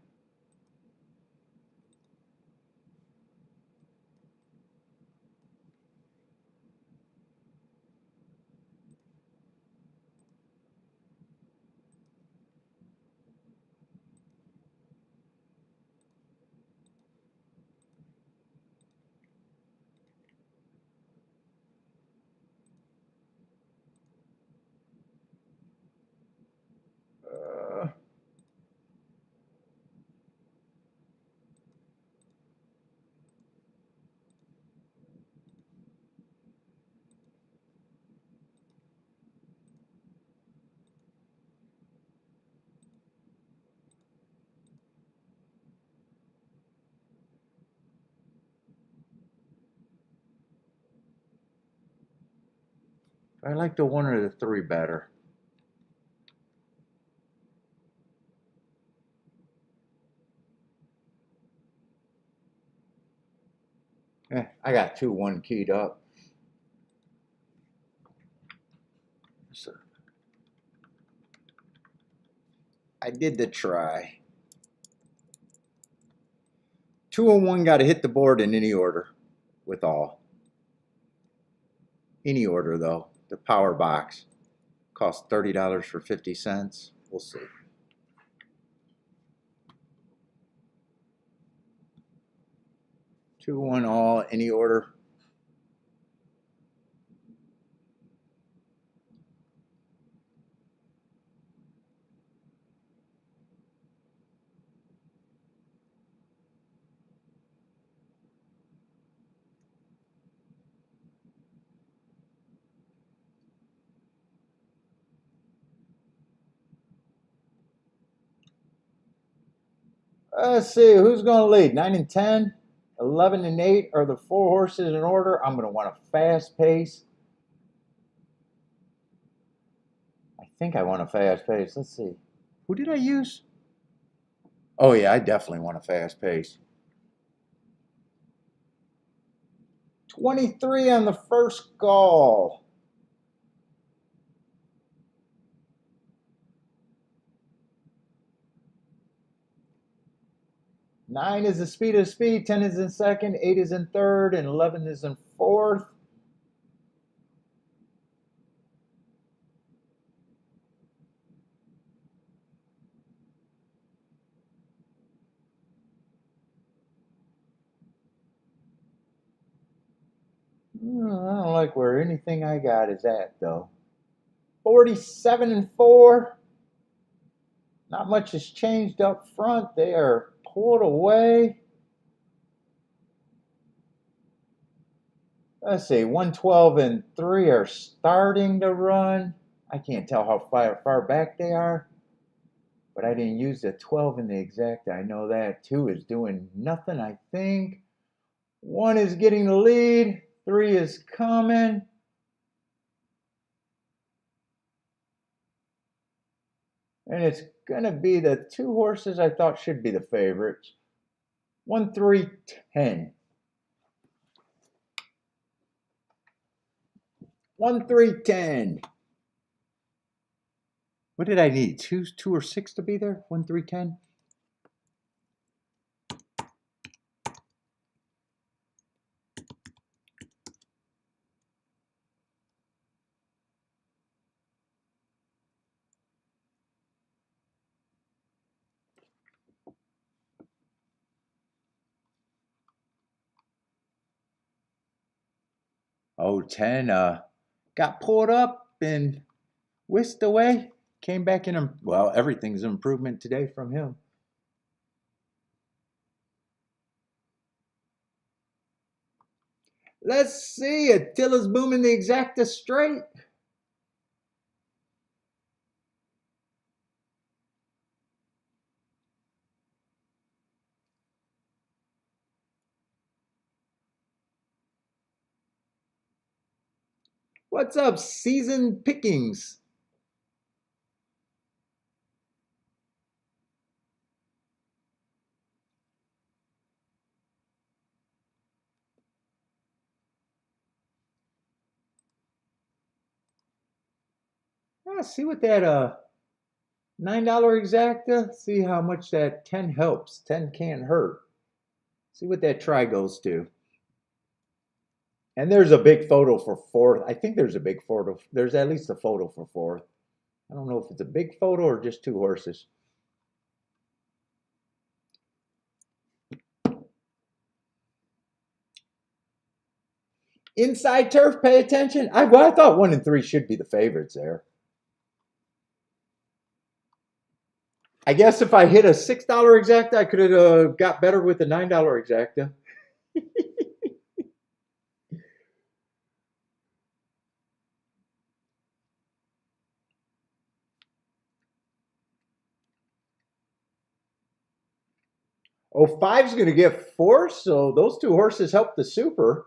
I like the 1 or the 3 better. I got 2-1 keyed up. So I did the try. 2 and 1 got to hit the board in any order with all. Any order though. The power box costs $30 for 50 cents. We'll see. 2-1 all, any order. Let's see, who's going to lead? 9 and 10, 11 and 8 are the 4 horses in order. I'm going to want a fast pace. I think I want a fast pace. Let's see. Who did I use? Oh, yeah, I definitely want a fast pace. 23 on the first call. Nine is the speed of speed, 10 is in second, 8 is in third, and 11 is in fourth. I don't like where anything I got is at, though. 47 and 4. Not much has changed up front. They are pulled away. Let's see, 112 and 3 are starting to run. I can't tell how far back they are, but I didn't use the 12 in the exact. I know that. 2 is doing nothing, I think. 1 is getting the lead. 3 is coming. And it's going to be the 2 horses I thought should be the favorites. 1, 3, 10. 1, 3, 10. What did I need? 2 or 6 to be there? 1, 3, 10. Oh, 10 got pulled up and whisked away. Came back in. Well, everything's an improvement today from him. Let's see. Attila's booming the exacta straight. What's up, season pickings? See what that $9 exacta. See how much that 10 helps. 10 can't hurt. See what that try goes to. And there's a big photo for fourth. I think there's a big photo. There's at least a photo for fourth. I don't know if it's a big photo or just 2 horses. Inside turf, pay attention. I thought 1 and 3 should be the favorites there. I guess if I hit a $6 exacta, I could have got better with the $9 exacta. Oh, 5's going to get 4, so those 2 horses help the super.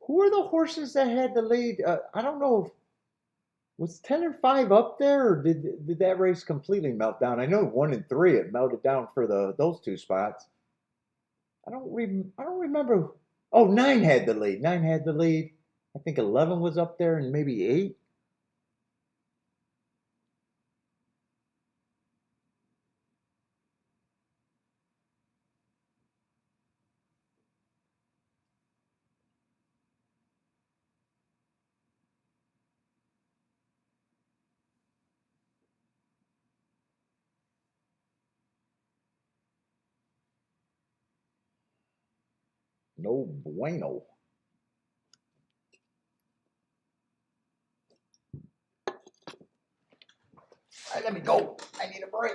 Who are the horses that had the lead? I don't know. Was 10 and 5 up there, or did that race completely melt down? I know 1 and 3 it melted down for those two spots. I don't remember. Oh, 9 had the lead. 9 had the lead. I think 11 was up there and maybe 8. No bueno. All right, let me go. I need a break.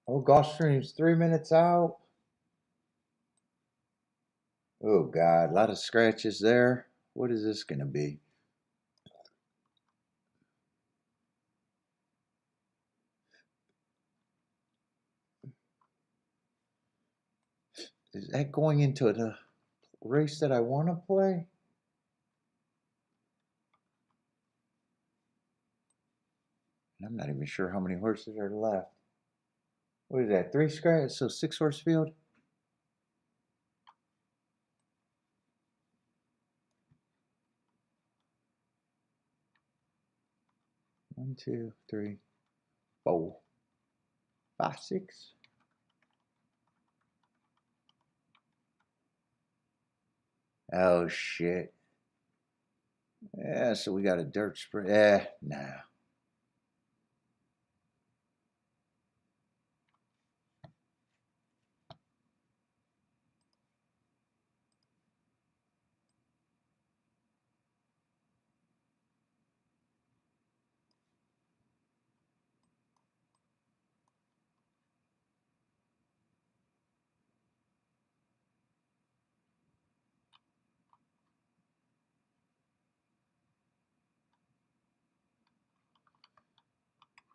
Oh, Gulfstream's 3 minutes out. Oh God, a lot of scratches there. What is this gonna be? Is that going into the race that I want to play? I'm not even sure how many horses are left. What is that? 3 scratches, so 6 horse field. 1, 2, 3, 4, 5, 6. Oh shit. Yeah, so we got a dirt sprint. Nah.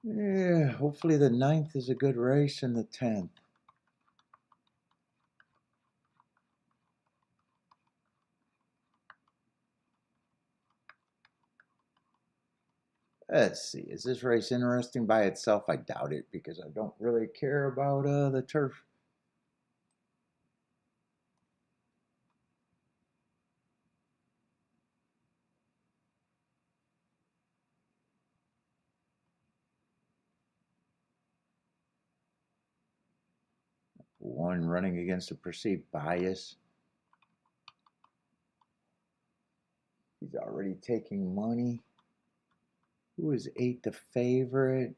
Yeah, hopefully the 9th is a good race and the 10th. Let's see. Is this race interesting by itself? I doubt it because I don't really care about the turf. One running against a perceived bias. He's already taking money. Who is 8 the favorite?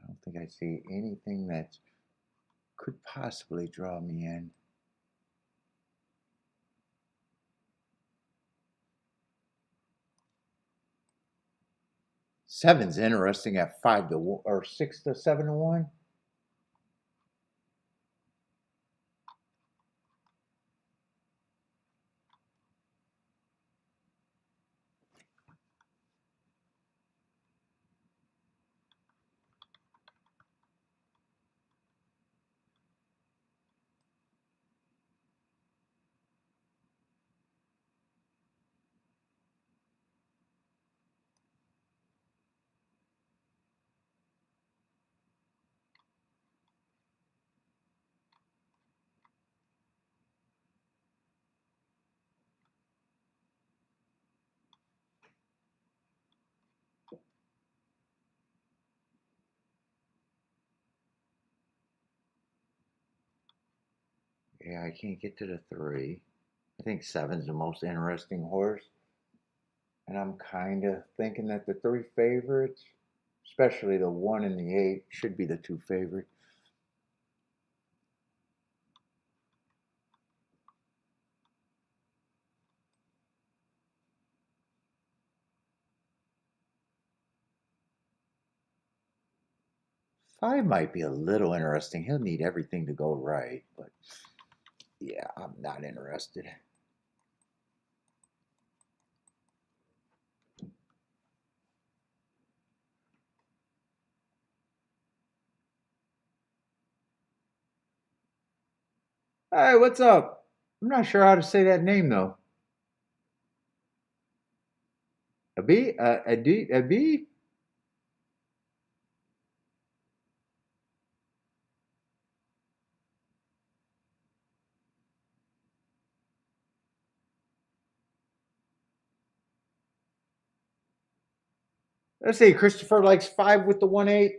I don't think I see anything that could possibly draw me in. Seven's interesting at 5 to 1 or 6 to 7 to 1. Yeah, I can't get to the 3. I think 7's the most interesting horse. And I'm kind of thinking that the 3 favorites, especially the 1 and the 8, should be the 2 favorites. Five might be a little interesting. He'll need everything to go right, but yeah, I'm not interested. Hey, what's up? I'm not sure how to say that name though. Abi? Abi? Let's see. Christopher likes 5 with the 1-8.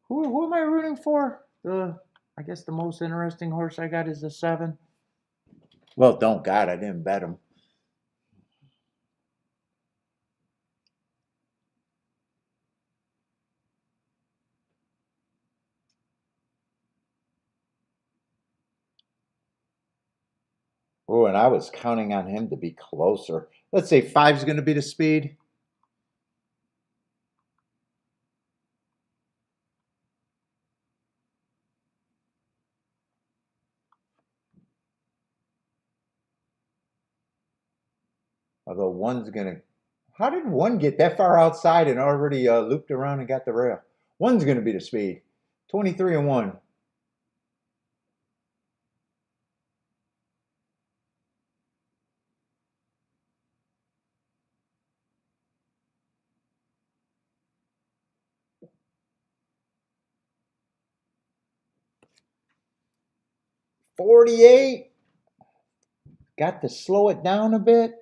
Who am I rooting for? I guess the most interesting horse I got is the 7. Well, don't God, I didn't bet him. Oh, and I was counting on him to be closer. Let's say 5's going to be the speed. Although 1's going to. How did 1 get that far outside and already looped around and got the rail? 1's going to be the speed. 23 and 1. 48. Got to slow it down a bit.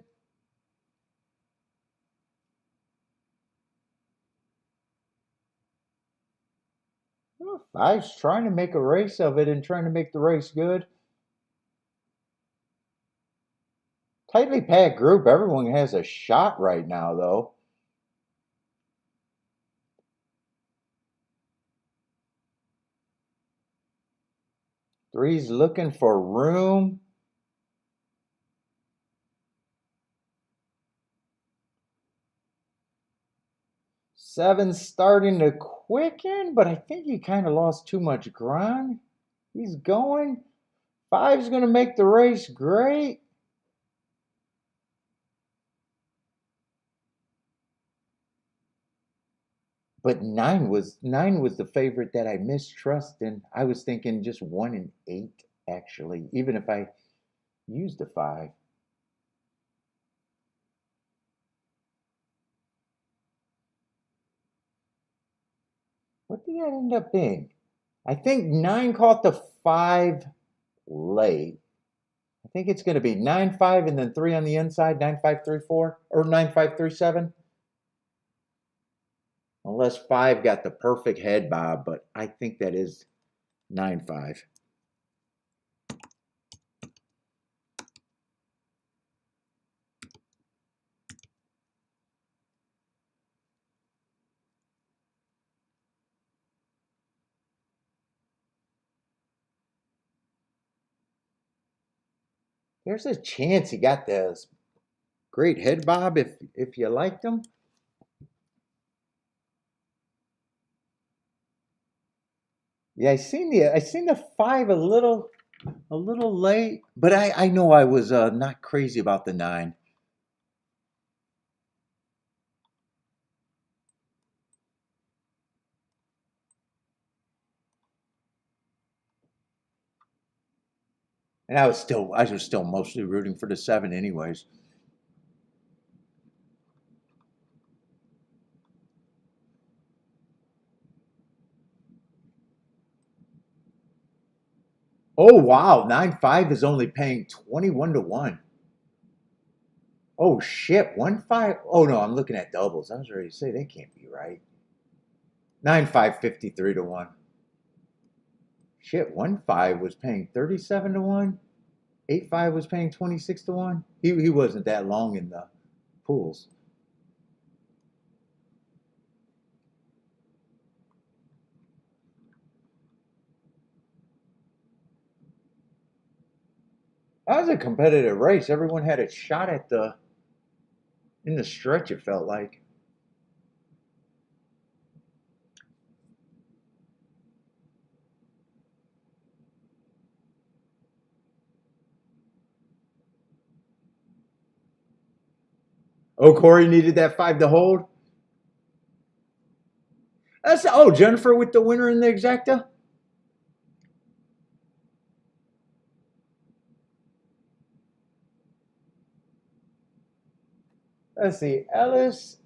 Well, 5's trying to make a race of it and trying to make the race good. Tightly packed group. Everyone has a shot right now, though. Three's looking for room. Seven's starting to quicken, but I think he kind of lost too much ground. He's going. 5's going to make the race great. But nine was the favorite that I mistrust, and I was thinking just 1 and 8 actually, even if I used a 5. What did that end up being? I think 9 caught the 5 late. I think it's going to be 9-5 and then 3 on the inside, 9-5-3-4 or 9-5-3-7. Unless 5 got the perfect head bob, but I think that is 9-5. There's a chance he got this Great head bob if you liked them. Yeah, I seen the 5 a little late, but I know I was not crazy about the 9. And I was still mostly rooting for the 7 anyways. Oh wow, 9-5 is only paying 21 to 1. Oh shit, 1-5. Oh no, I'm looking at doubles. I was ready to say they can't be right. 9-5 53 to 1. Shit, 1-5 was paying 37 to 1. 8-5 was paying 26 to 1. He wasn't that long in the pools. That was a competitive race. Everyone had a shot at the in the stretch, it felt like. Oh, Corey needed that 5 to hold. Jennifer with the winner in the exacta. Let's see, Ellis.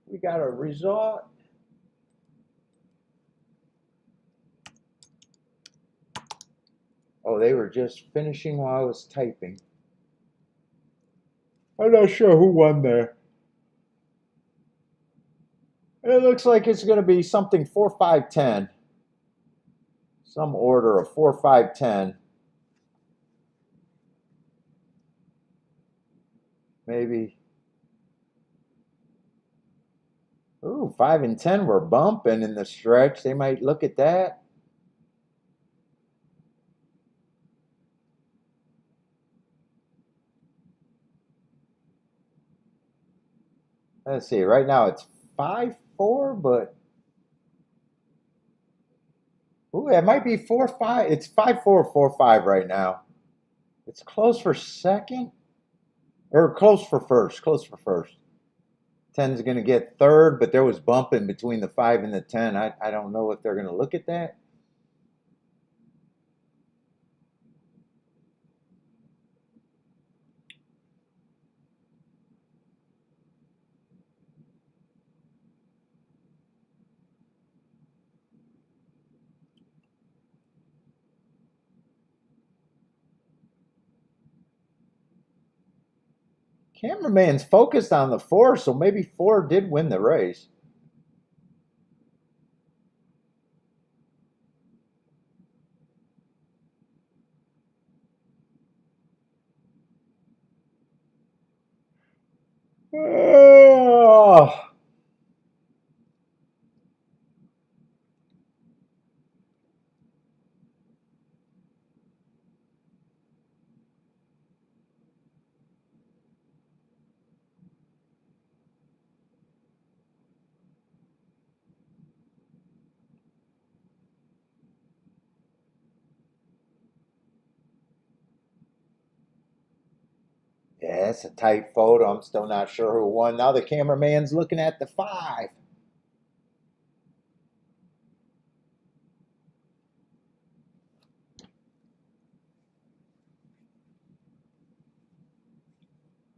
We got a result. Oh, they were just finishing while I was typing. I'm not sure who won there. It looks like it's going to be something 4-5-10. Some order of 4-5-10. Maybe. Ooh, 5 and 10 were bumping in the stretch. They might look at that. Let's see. Right now it's 5-4, but ooh, it might be 4-5. It's 5-4, 4-5 right now. It's close for second or close for first. Close for first. 10's going to get third, but there was bumping between the 5 and the 10. I don't know if they're going to look at that. Cameraman's focused on the 4, so maybe 4 did win the race. Oh. Yeah, it's a tight photo. I'm still not sure who won. Now the cameraman's looking at the 5.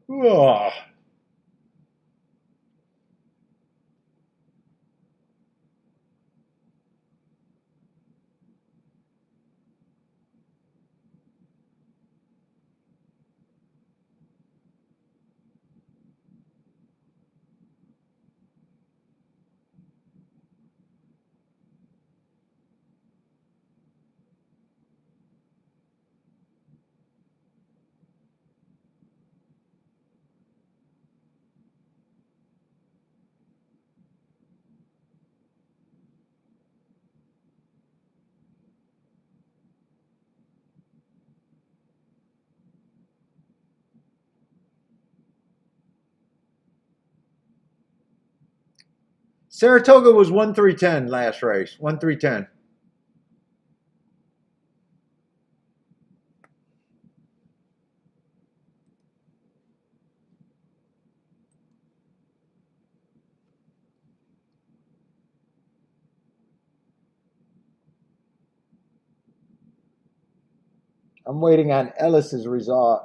Oh. Saratoga was 1-3-10 last race. 1-3-10. I'm waiting on Ellis's result.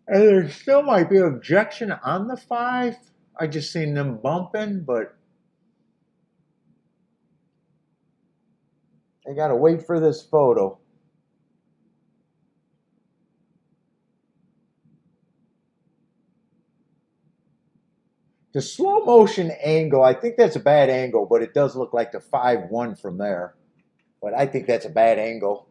And there still might be objection on the 5. I just seen them bumping, but I gotta wait for this photo. The slow motion angle, I think that's a bad angle, but it does look like the 5-1 from there. But I think that's a bad angle.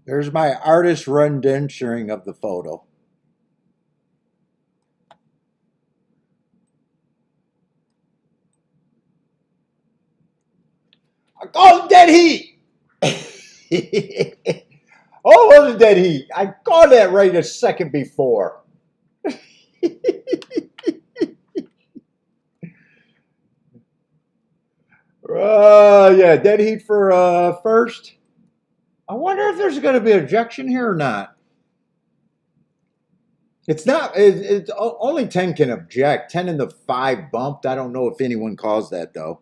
There's my artist rendition of the photo. I called dead heat. Oh, it wasn't dead heat. I called that right a second before. Yeah, dead heat for first. I wonder if there's going to be ejection here or not. It's not. It's only 10 can object. 10 in the 5 bumped. I don't know if anyone calls that though.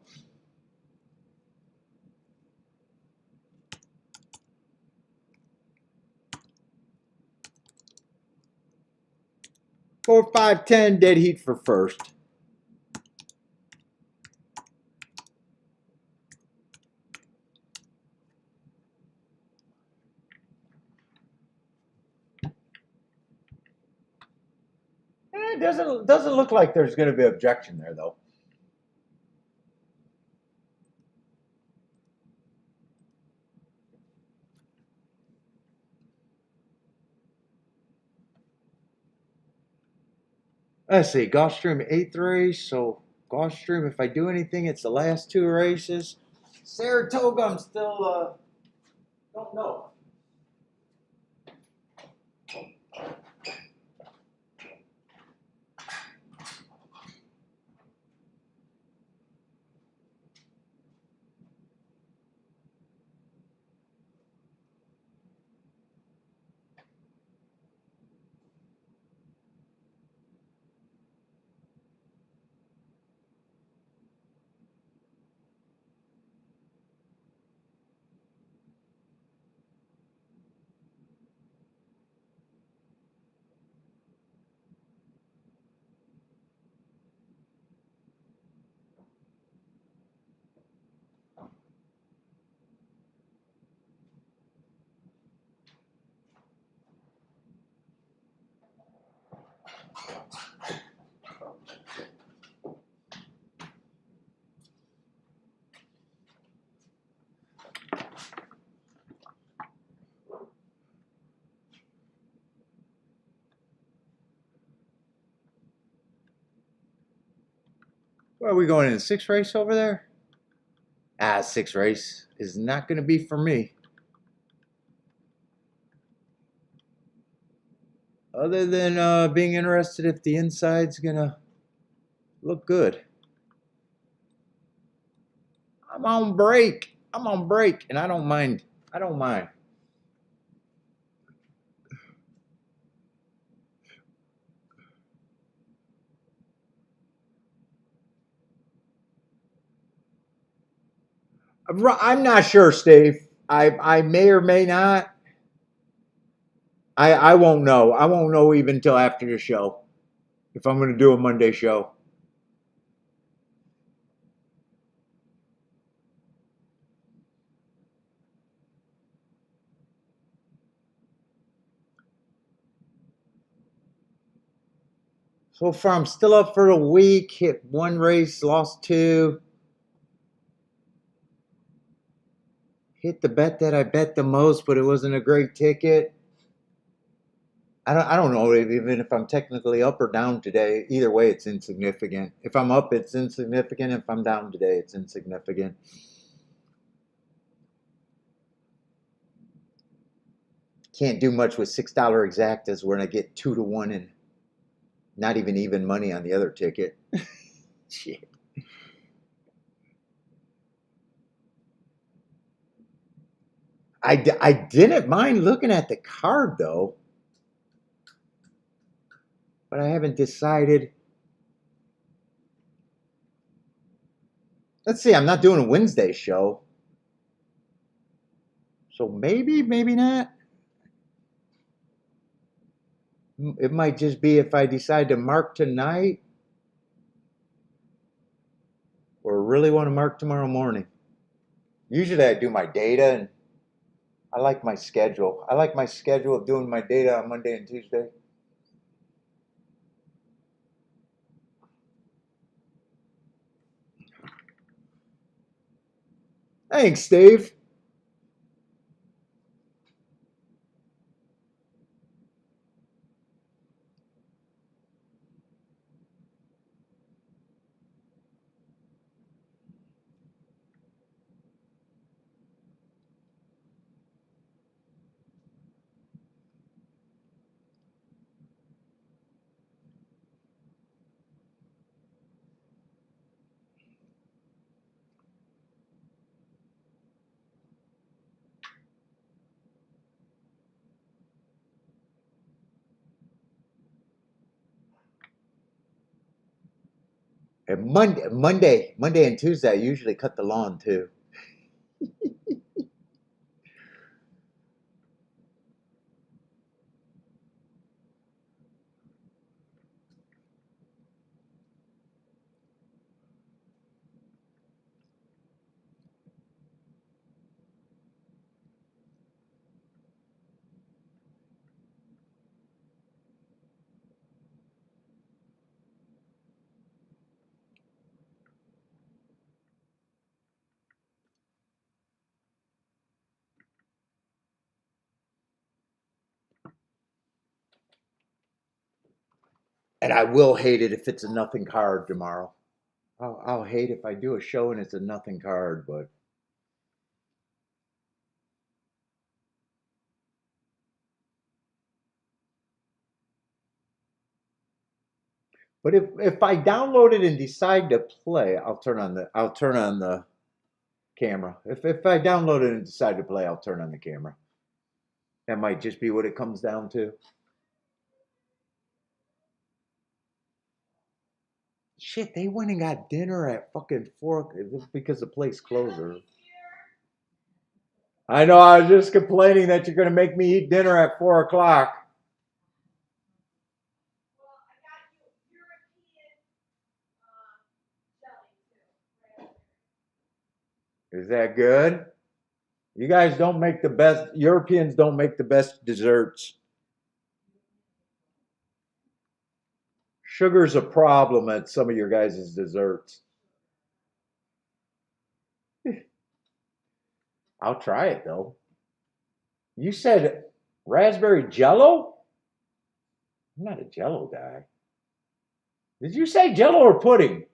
4, 5, 10 dead heat for first. It doesn't look like there's going to be objection there though. Let's see, Gulfstream 8th race. So Gulfstream, if I do anything, it's the last 2 races. Saratoga, I'm still don't know. Where are we going in the 6th race over there? 6th race is not going to be for me. Other than being interested if the inside's going to look good. I'm on break. And I don't mind. I'm not sure, Steve. I may or may not. I won't know. I won't know even until after the show if I'm going to do a Monday show. So far, I'm still up for the week. Hit 1 race, lost 2. Hit the bet that I bet the most, but it wasn't a great ticket. I don't know even if I'm technically up or down today. Either way, it's insignificant. If I'm up, it's insignificant. If I'm down today, it's insignificant. Can't do much with $6 exactas when I get 2 to 1 and not even money on the other ticket. Shit. I didn't mind looking at the card though, but I haven't decided. Let's see, I'm not doing a Wednesday show. So maybe not. It might just be if I decide to mark tonight or really want to mark tomorrow morning. Usually I do my data and I like my schedule. I like my schedule of doing my data on Monday and Tuesday. Thanks, Steve. And Monday and Tuesday, I usually cut the lawn too. And I will hate it if it's a nothing card tomorrow. I'll hate if I do a show and it's a nothing card, but if I download it and decide to play, I'll turn on the camera. If I download it and decide to play, I'll turn on the camera. That might just be what it comes down to. Shit, they went and got dinner at fucking 4 because the place closed. I know, I was just complaining that you're gonna make me eat dinner at 4 o'clock. Is that good? You guys don't make the best, Europeans don't make the best desserts. Sugar's a problem at some of your guys' desserts. I'll try it though. You said raspberry jello? I'm not a jello guy. Did you say jello or pudding?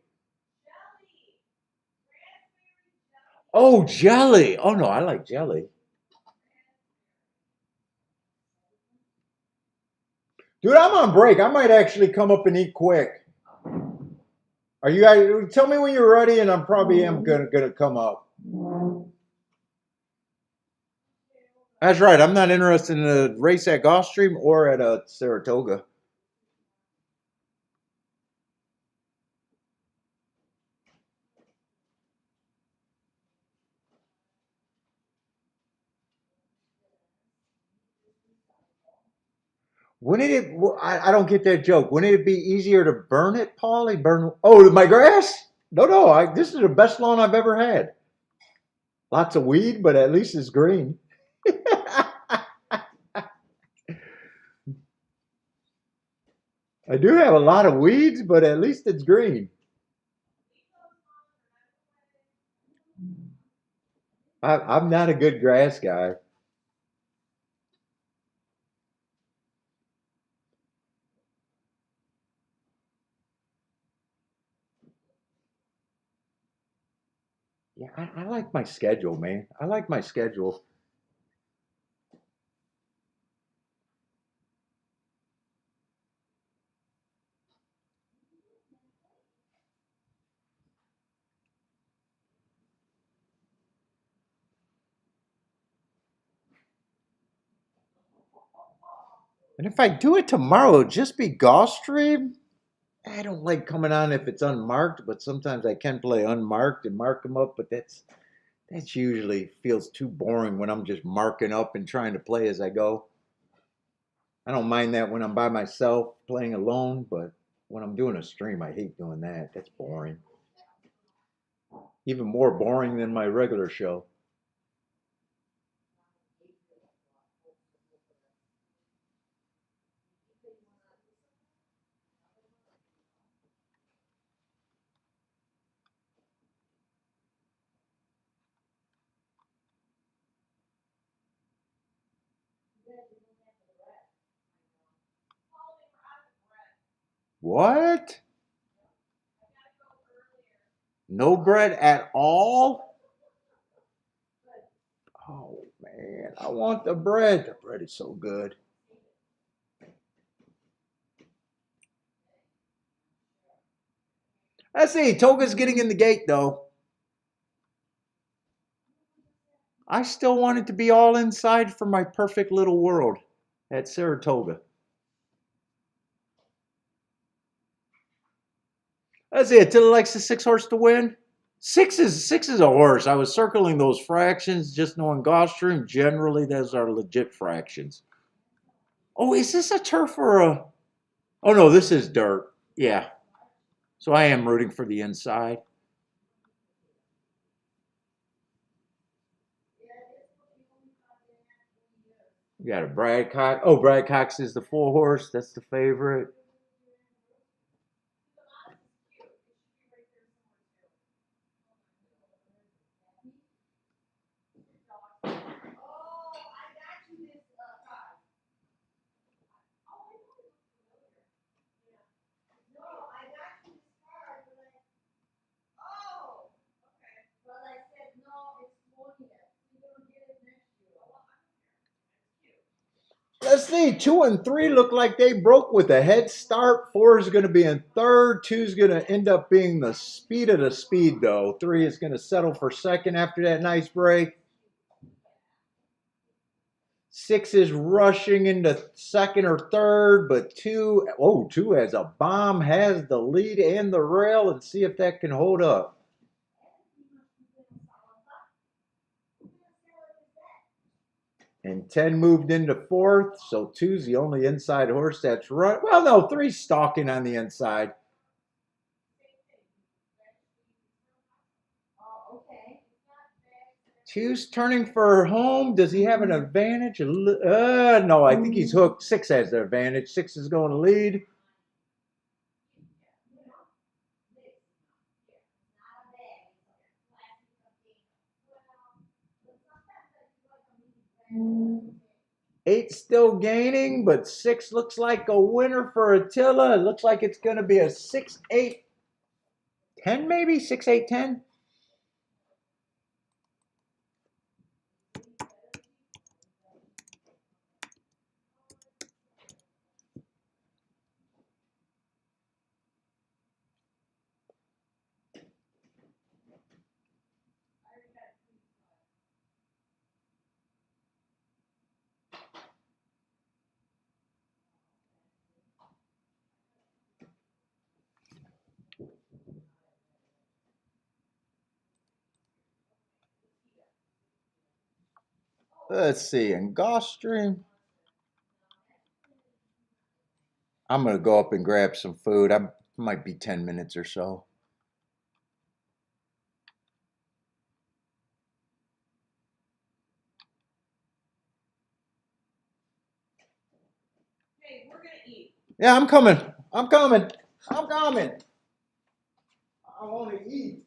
Oh, jelly. Oh, no, I like jelly. Dude, I'm on break. I might actually come up and eat quick. Are you guys? Tell me when you're ready, and I'm probably am gonna come up. That's right. I'm not interested in a race at Gulfstream or at a Saratoga. Wouldn't it? I don't get that joke. Wouldn't it be easier to burn it, Paulie? Burn? Oh, my grass? No, no. This is the best lawn I've ever had. Lots of weed, but at least it's green. I do have a lot of weeds, but at least it's green. I'm not a good grass guy. Yeah, I like my schedule, man. I like my schedule. And if I do it tomorrow, it'll just be Gulfstream. I don't like coming on if it's unmarked, but sometimes I can play unmarked and mark them up. But that's usually feels too boring when I'm just marking up and trying to play as I go. I don't mind that when I'm by myself playing alone, but when I'm doing a stream, I hate doing that. That's boring. Even more boring than my regular show. What? No bread at all? Oh man, I want the bread. The bread is so good. I see. Toga's getting in the gate though. I still want it to be all inside for my perfect little world at Saratoga. That's it. Till likes the 6 horse to win. Six is a horse. I was circling those fractions, just knowing Gulfstream. Generally, those are legit fractions. Oh, is this a turf or a? Oh no, this is dirt. Yeah. So I am rooting for the inside. We got a Brad Cox. Oh, Brad Cox is the 4 horse. That's the favorite. Let's see. 2 and 3 look like they broke with a head start. 4 is going to be in third. 2 is going to end up being the speed of the speed, though. 3 is going to settle for second after that nice break. 6 is rushing into second or third, but 2, oh, 2 has a bomb, has the lead and the rail, and see if that can hold up. And 10 moved into fourth, so 2's the only inside horse that's run. Well, no, 3's stalking on the inside. 2's turning for home. Does he have an advantage? No, I think he's hooked. 6 has the advantage. 6 is going to lead. Eight still gaining, but 6 looks like a winner for Attila. It looks like it's going to be a 6-8-10, maybe 6-8-10. Let's see, in Gulfstream, I'm gonna go up and grab some food. I might be 10 minutes or so. Hey, we're gonna eat. Yeah, I'm coming. I'm coming. I'm coming. I want to eat.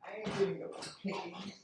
I ain't getting those cookies.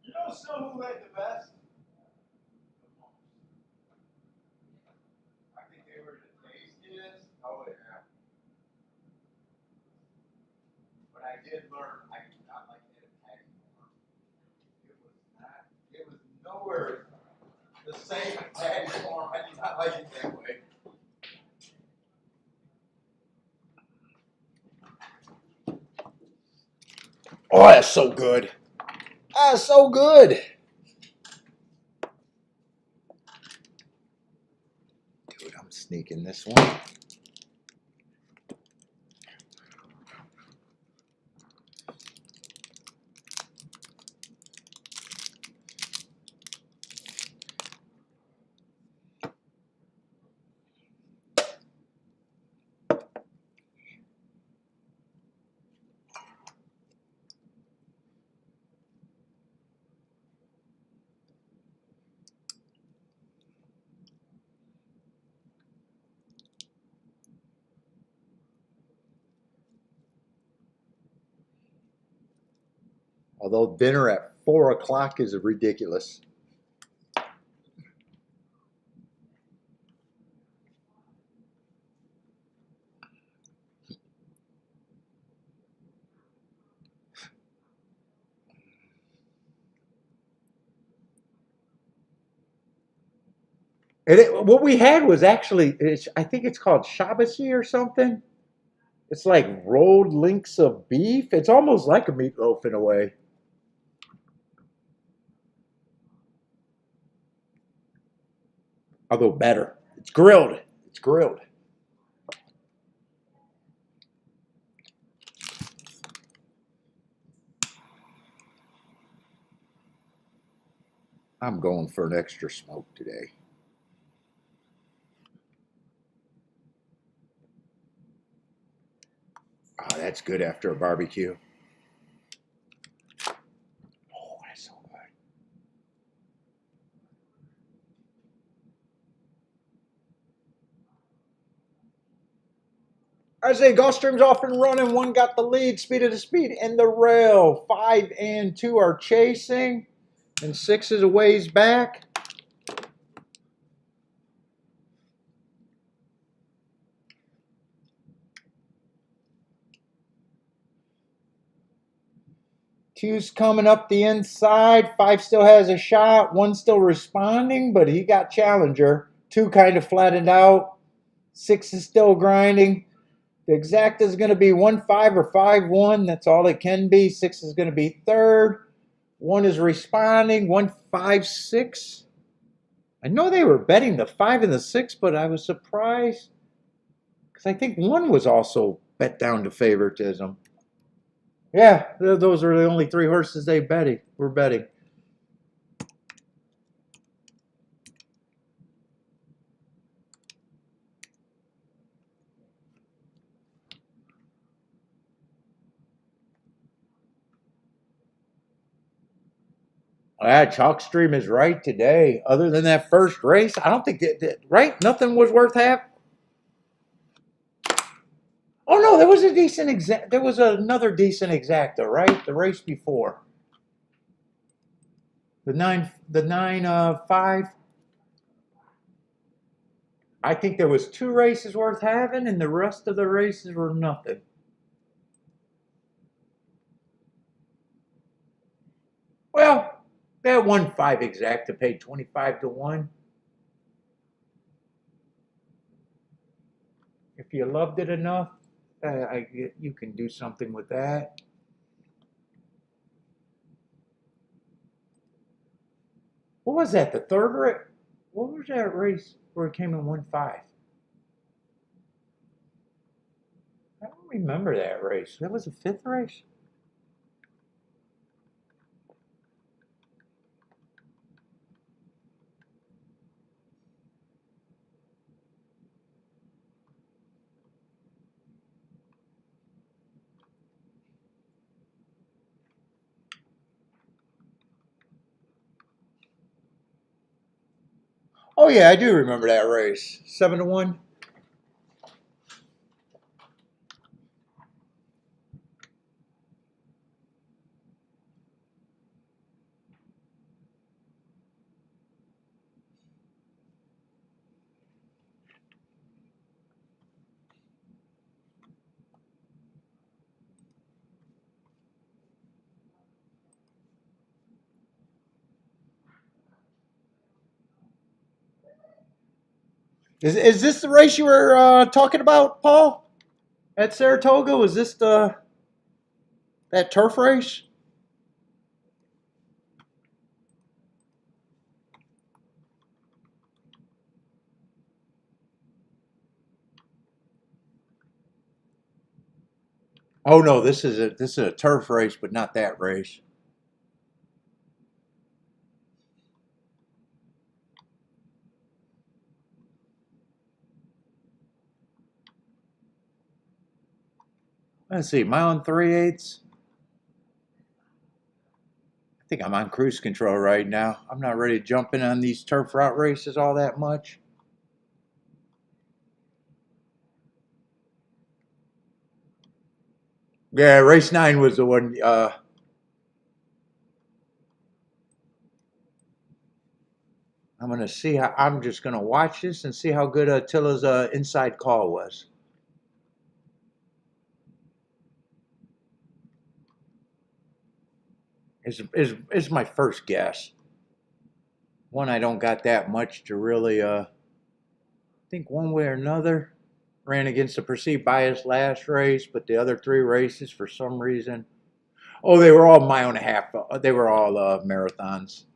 You don't know who had the best? I think they were the tastiest. Oh yeah. But I did learn I do not like it at anymore. It was nowhere the same patty form. I do not like it that way. Oh, that's so good. That's so good. Dude, I'm sneaking this one. Although dinner at 4 o'clock is ridiculous. What we had was actually, I think it's called Shabbosy or something. It's like rolled links of beef. It's almost like a meatloaf in a way. Although better. It's grilled. It's grilled. I'm going for an extra smoke today. Oh, that's good after a barbecue. Oh, that's so good. I say Gulfstream's off and running. One got the lead, speed of the speed, and the rail. 5 and 2 are chasing, and 6 is a ways back. Two's coming up the inside. 5 still has a shot. 1 still responding, but he got challenger. 2 kind of flattened out. 6 is still grinding. The exact is going to be 1-5 or 5-1. That's all it can be. 6 is going to be third. 1 is responding. 1-5-6. I know they were betting the 5 and the 6, but I was surprised because I think 1 was also bet down to favoritism. Yeah, those are the only 3 horses they were betting. Yeah, Chalkstream is right today. Other than that first race, I don't think right? Nothing was worth half. Oh no, there was a decent exact. There was another decent exacta, right? The race before the 9-5. I think there was 2 races worth having, and the rest of the races were nothing. Well, that 1-5 exacta paid 25-1. If you loved it enough, you can do something with that. What was that? The third race? What was that race where it came in 1-5? I don't remember that race. That was the 5th race. Oh yeah, I do remember that race. 7-1. Is this the race you were talking about, Paul? At Saratoga? Was this that turf race? Oh no, this is a turf race, but not that race. Let's see, mile and 3/8. I think I'm on cruise control right now. I'm not ready to jump in on these turf route races all that much. Yeah, race 9 was the one. I'm gonna see how. I'm just gonna watch this and see how good Attila's inside call was. Is my first guess. One I don't got that much to really think one way or another. Ran against the perceived bias last race, but the other 3 races for some reason. Oh, they were all mile and a half. They were all marathons.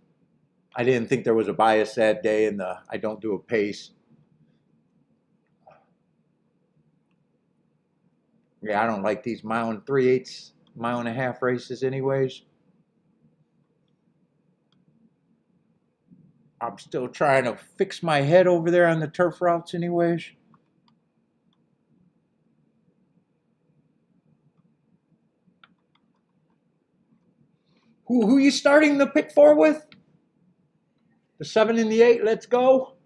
I didn't think there was a bias that day, and I don't do a pace. Yeah, I don't like these mile and 3/8, mile and a half races, anyways. I'm still trying to fix my head over there on the turf routes, anyways. Who you starting the pick for with? The 7 and the 8. Let's go.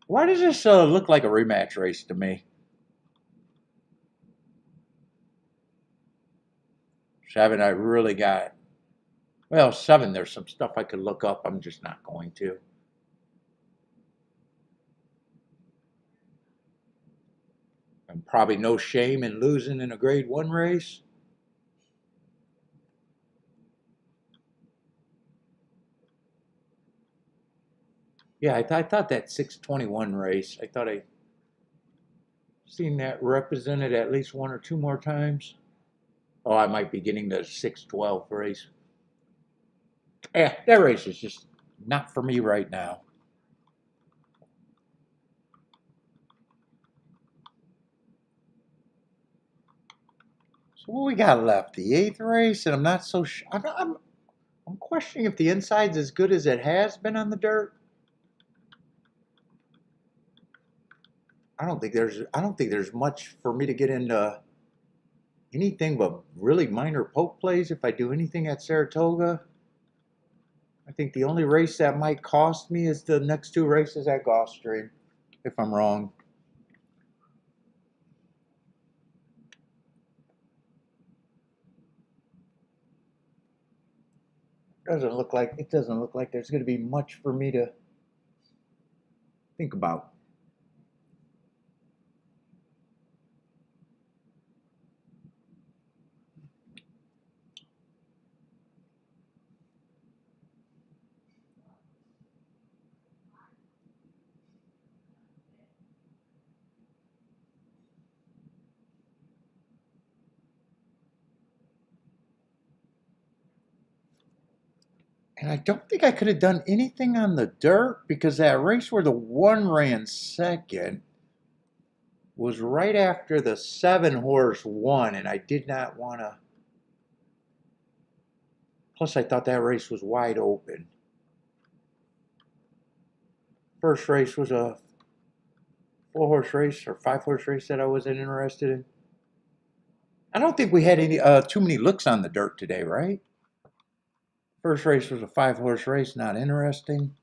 Why does this look like a rematch race to me? 7, I really got. Well, 7, there's some stuff I could look up. I'm just not going to. And probably no shame in losing in a grade 1 race. Yeah, I thought that 621 race, I thought I seen that represented at least 1 or 2 more times. Oh, I might be getting the 612 race. Yeah, that race is just not for me right now. So what we got left? The 8th race, and I'm not so sure. I'm questioning if the inside's as good as it has been on the dirt. I don't think there's much for me to get into anything but really minor poke plays if I do anything at Saratoga. I think the only race that might cost me is the next 2 races at Gulfstream, if I'm wrong. It doesn't look like there's going to be much for me to think about. And I don't think I could have done anything on the dirt because that race where the 1 ran second was right after the 7 horse won, and I did not want to. Plus, I thought that race was wide open. First race was a 4 horse race or 5 horse race that I wasn't interested in. I don't think we had any too many looks on the dirt today, right? First race was a 5 horse race, not interesting.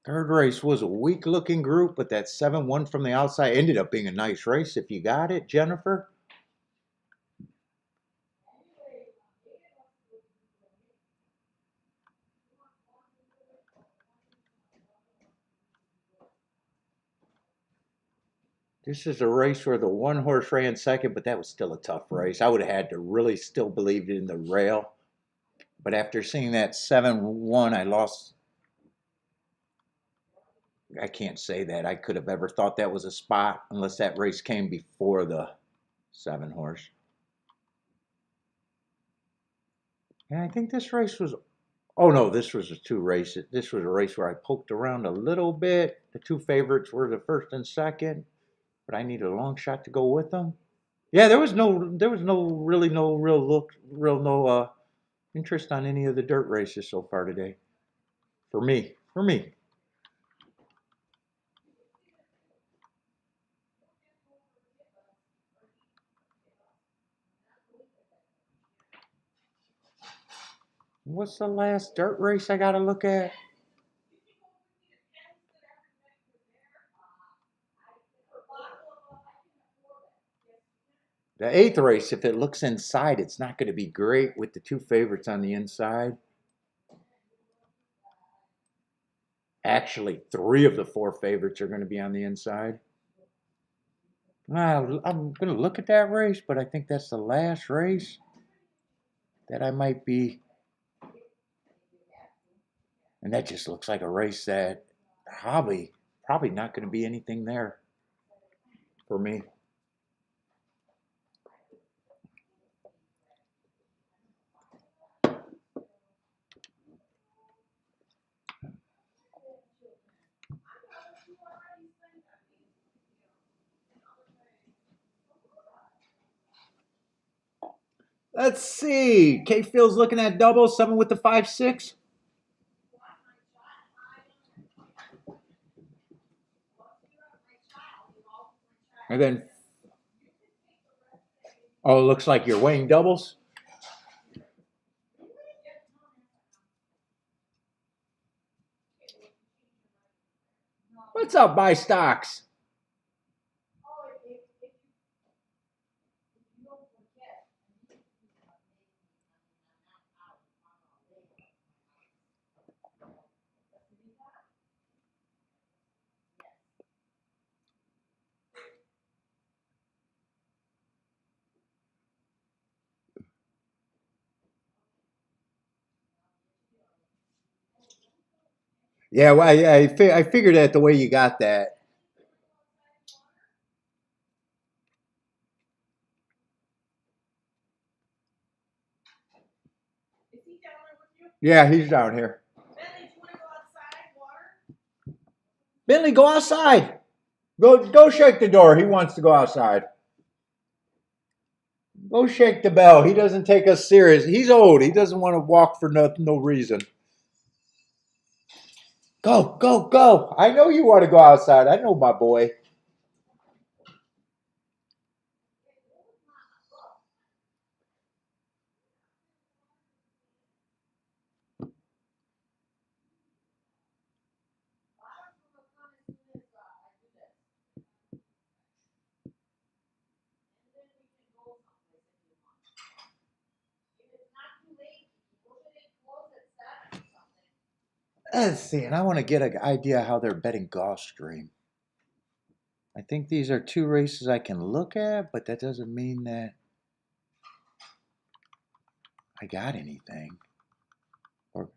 Third race was a weak looking group, but that 7 won from the outside. Ended up being a nice race if you got it, Jennifer. This is a race where the one horse ran second, but that was still a tough race. I would have had to really still believe in the rail. But after seeing that 7-1, I lost. I can't say that I could have ever thought that was a spot unless that race came before the 7 horse. And I think this race was, oh no, this was a 2 race. This was a race where I poked around a little bit. The 2 favorites were the first and second, but I needed a long shot to go with them. Yeah, there was really no real interest on any of the dirt races so far today. For me. What's the last dirt race I got to look at? The 8th race, if it looks inside, it's not going to be great with the 2 favorites on the inside. Actually, 3 of the 4 favorites are going to be on the inside. I'm going to look at that race, but I think that's the last race that I might be. And that just looks like a race that probably not going to be anything there for me. Let's see. K Phil's looking at doubles, someone with the 5-6. And then, oh, it looks like you're weighing doubles. What's up, buy stocks? Yeah, well, I figured that the way you got that. Yeah, he's down here. Bentley, go outside. Go shake the door. He wants to go outside. Go shake the bell. He doesn't take us serious. He's old. He doesn't want to walk for no reason. Go. I know you want to go outside. I know my boy. Let's see, and I want to get an idea how they're betting Gulfstream. I think these are 2 races I can look at, but that doesn't mean that I got anything. Or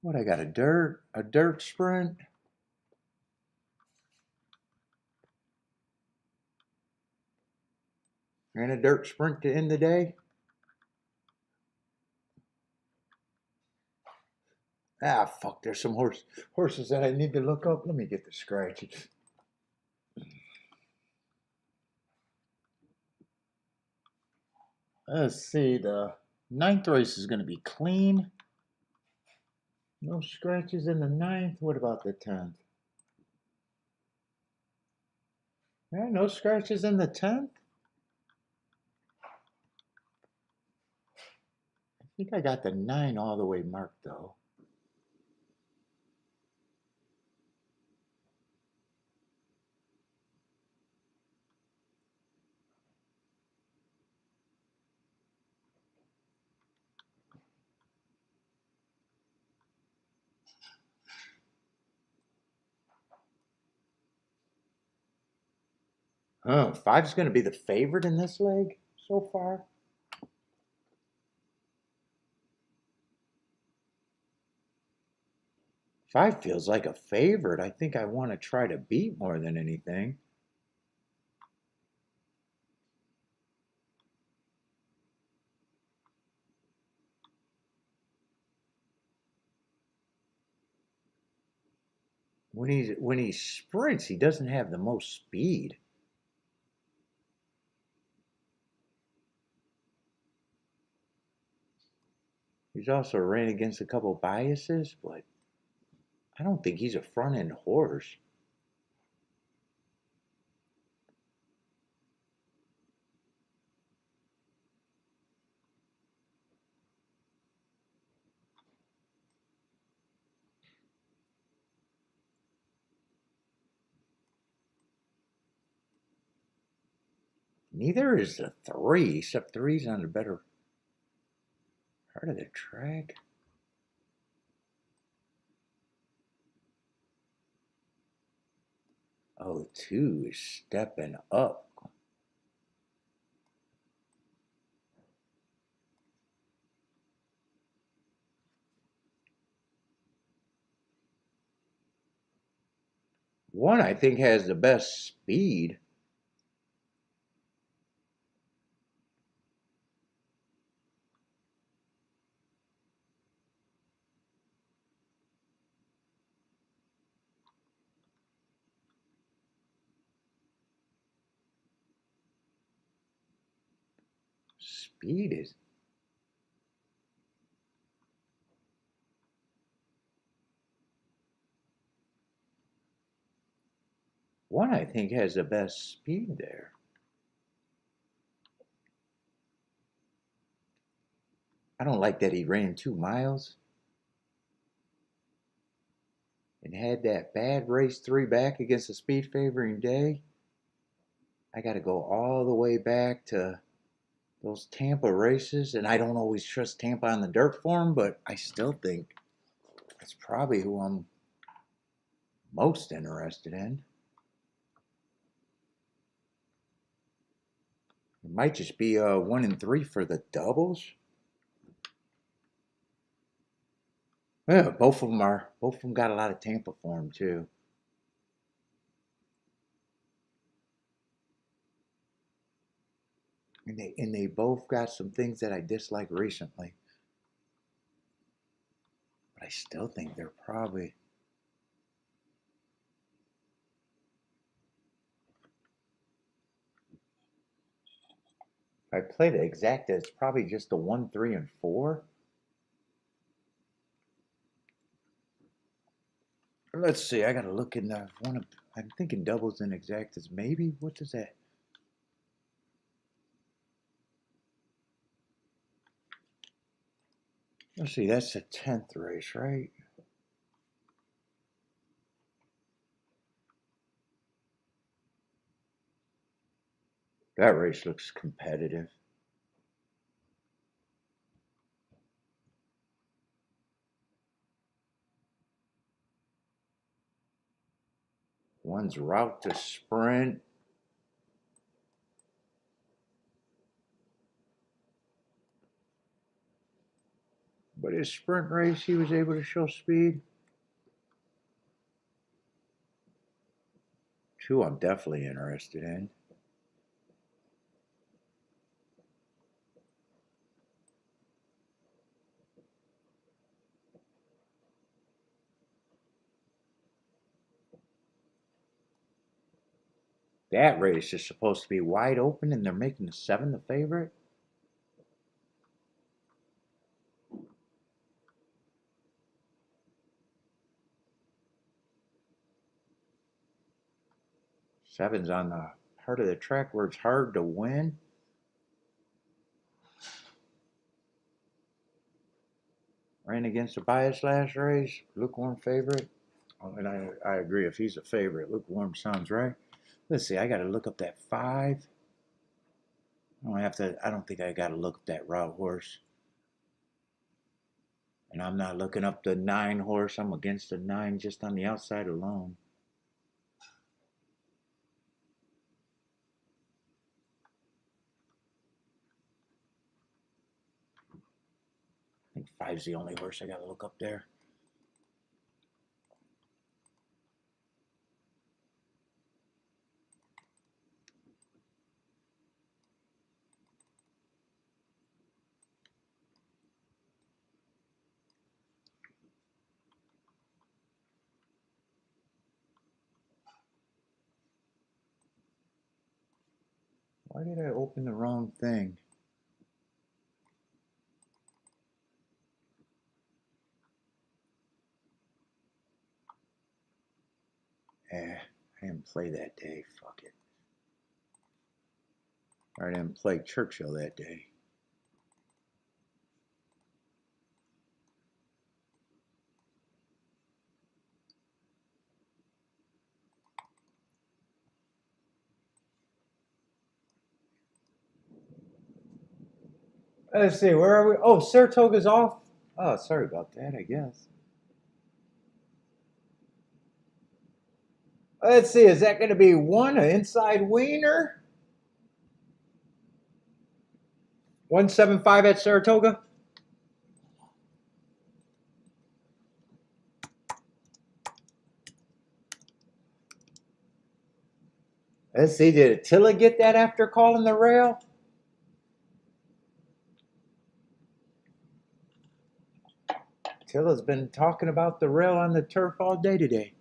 what, I got a dirt sprint. And a dirt sprint to end the day. Ah, fuck, there's some horses that I need to look up. Let me get the scratches. Let's see, the 9th race is going to be clean. No scratches in the 9th. What about the 10th? Yeah, no scratches in the 10th. I think I got the 9 all the way marked, though. Five's going to be the favorite in this leg so far. Five feels like a favorite. I think I want to try to beat more than anything. When he sprints, he doesn't have the most speed. He's also ran against a couple biases, but I don't think he's a front end horse. Neither is the three, except three's on the better part of the track. Oh, two is stepping up. One, I think, has the best speed. Speed is. One, I think, has the best speed there. I don't like that he ran 2 miles and had that bad race 3 back against a speed favoring day. I got to go all the way back to those Tampa races, and I don't always trust Tampa on the dirt form, but I still think that's probably who I'm most interested in. It might just be 1 and 3 for the doubles. Yeah, both of them got a lot of Tampa form too. And they both got some things that I dislike recently. But I still think they're probably. If I play the exacta, it's probably just a 1, 3, and 4. Let's see. I gotta look in the one. I'm thinking doubles and exactas. Maybe. What does that? Let's see. That's the 10th race, right? That race looks competitive. One's route to sprint. But his sprint race, he was able to show speed. Two, I'm definitely interested in. That race is supposed to be wide open, and they're making the 7 the favorite. Seven's on the part of the track where it's hard to win. Ran against a bias last race. Lukewarm favorite. Oh, and I agree. If he's a favorite, lukewarm sounds right. Let's see. I got to look up that 5. I don't think I got to look up that route horse. And I'm not looking up the 9 horse. I'm against the 9 just on the outside alone. 5's the only horse I got to look up there. Why did I open the wrong thing? I didn't play that day. Fuck it. Or I didn't play Churchill that day. Let's see, where are we? Oh, Saratoga's off. Oh, sorry about that, I guess. Let's see, is that going to be one, an inside wiener? 175 at Saratoga? Let's see, did Attila get that after calling the rail? Attila's been talking about the rail on the turf all day today.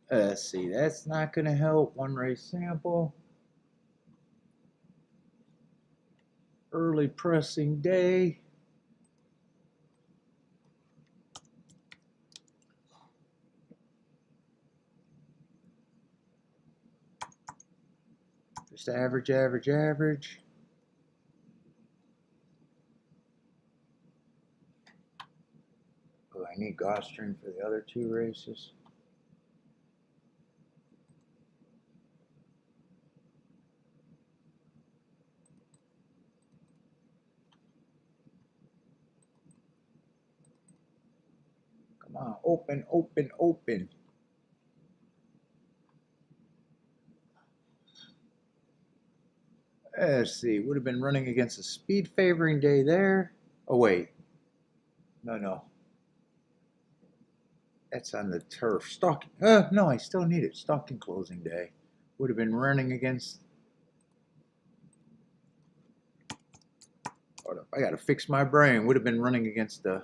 Let's see, that's not going to help. One race sample. Early pressing day. Just average, average, average. Oh, I need Gulfstream for the other two races. Come on, open, open, open. Let's see, would have been running against a speed favoring day there. Oh, wait. No. That's on the turf. Stalking. No, I still need it. Stalking closing day. Would have been running against. Hold up, I got to fix my brain. Would have been running against the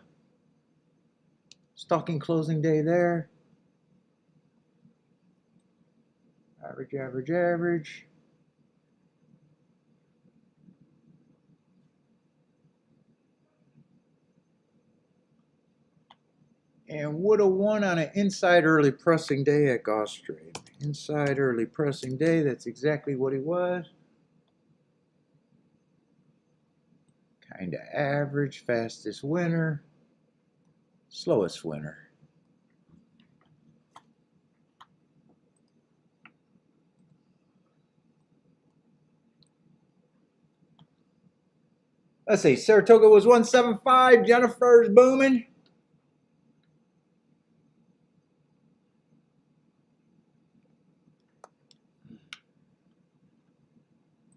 stalking closing day there. Average, average, average. And would have won on an inside early pressing day at Gulfstream. Inside early pressing day, that's exactly what he was. Kind of average, fastest winner, slowest winner. Let's see, Saratoga was 175, Jennifer's booming.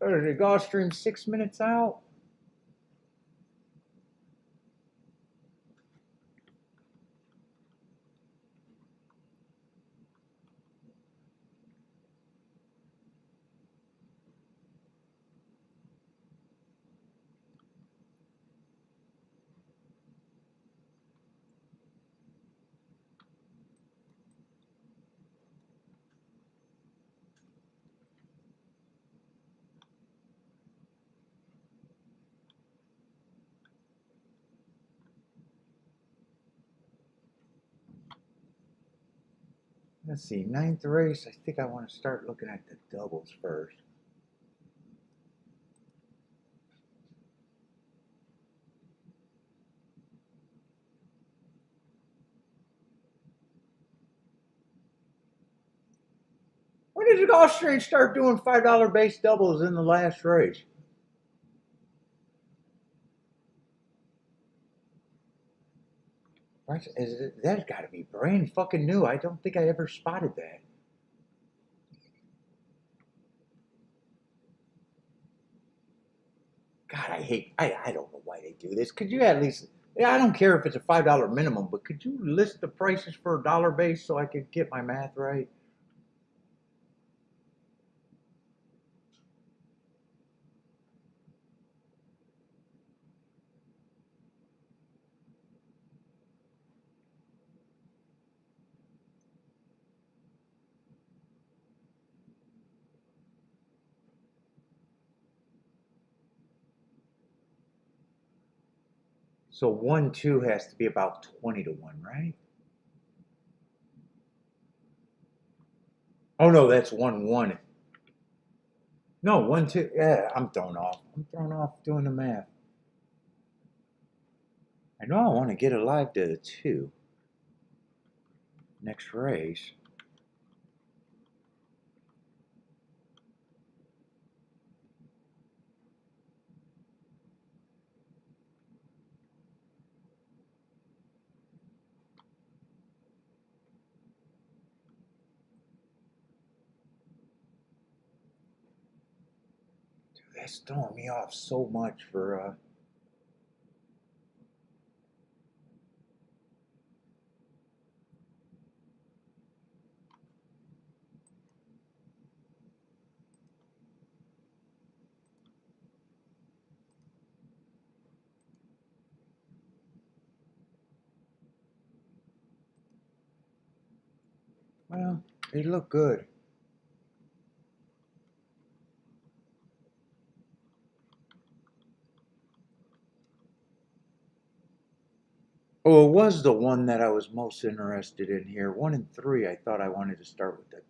There's the Gulfstream 6 minutes out. Let's see, 9th race. I think I want to start looking at the doubles first. When did the Gulfstream start doing $5 base doubles in the last race? That's got to be brand fucking new. I don't think I ever spotted that. God, I don't know why they do this. Could you at least, yeah, I don't care if it's a $5 minimum, but could you list the prices for a dollar base so I could get my math right? So 1-2 has to be about 20 to 1, right? Oh no, that's 1-1. No, 1-2. Yeah, I'm thrown off. I'm thrown off doing the math. I know I want to get alive to the 2. Next race. Dude, that's throwing me off so much for well, they look good. Oh, it was the one that I was most interested in here. 1 and 3, I thought I wanted to start with that.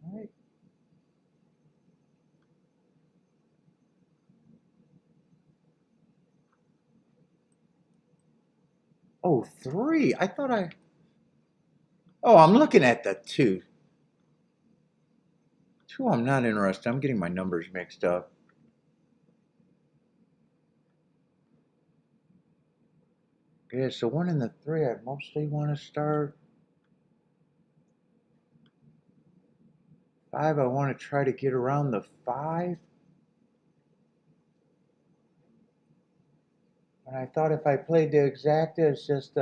All right. Oh, 3. I thought I. Oh, I'm looking at the 2. 2, I'm not interested. I'm getting my numbers mixed up. Yeah, so 1 and the 3, I mostly want to start. 5, I want to try to get around the 5. And I thought if I played the exacta, it's just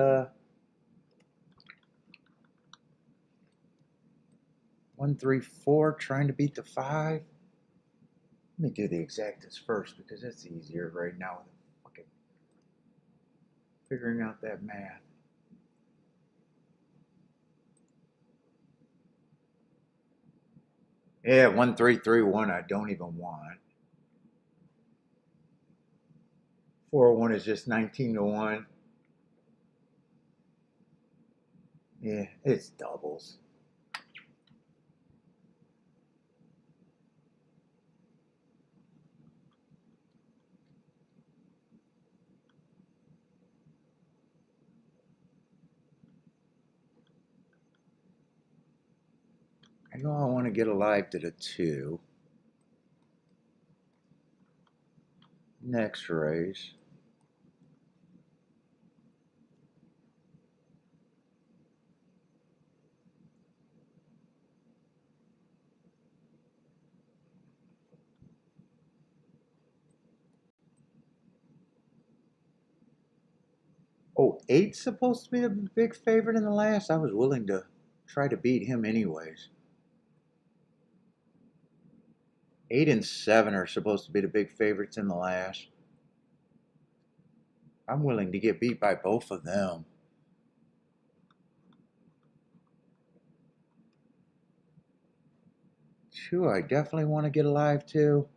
1, 3, 4, trying to beat the 5. Let me do the exactas first because it's easier right now than fucking figuring out that math. Yeah, 1, 3, 3, 1, I don't even want. 4, 1 is just 19 to 1. Yeah, it's doubles. I know I want to get alive to the 2. Next race. Oh, 8's supposed to be a big favorite in the last? I was willing to try to beat him anyways. 8 and 7 are supposed to be the big favorites in the last. I'm willing to get beat by both of them. 2, I definitely want to get alive to.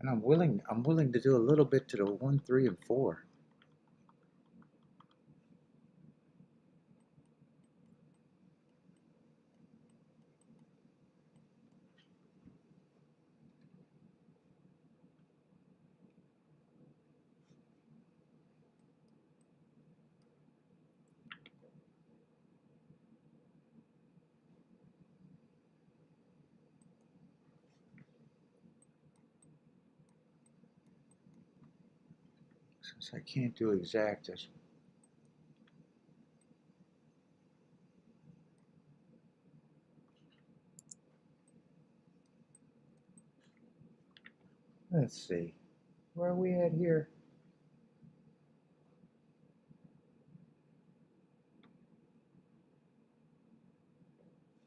And I'm willing to do a little bit to the 1, 3, and 4. Since I can't do exactas. Let's see. Where are we at here?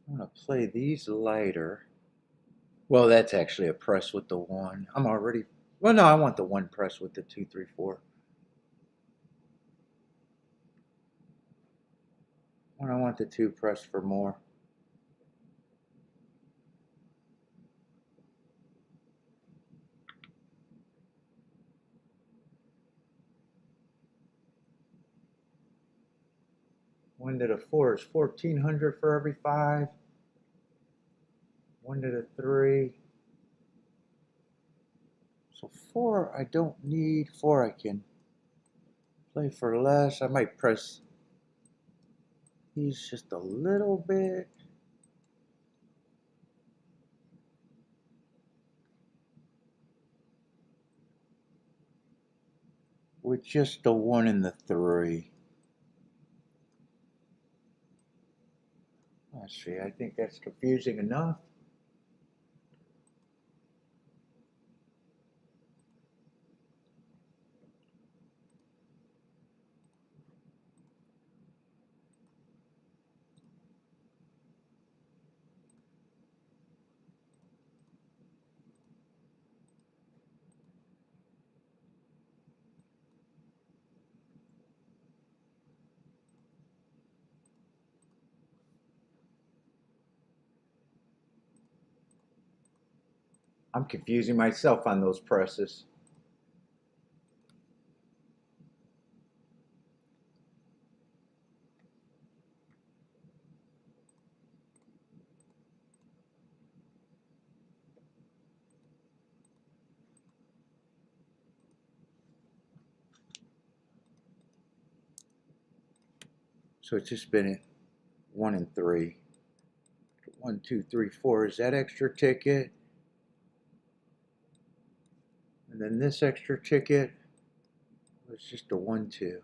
I'm going to play these lighter. Well, that's actually a press with the 1. I'm already... Well, no, I want the 1 press with the 2, 3, 4. And I want the 2 press for more. One to the 4 is 1,400 for every 5. 1 to the 3. So 4 I don't need. 4 I can play for less. I might press these just a little bit. With just the 1 and the 3. Let's see, I think that's confusing enough. I'm confusing myself on those presses. So it's just been 1 and 3. 1, 2, 3, 4 is that extra ticket. And then this extra ticket was just a 1, 2.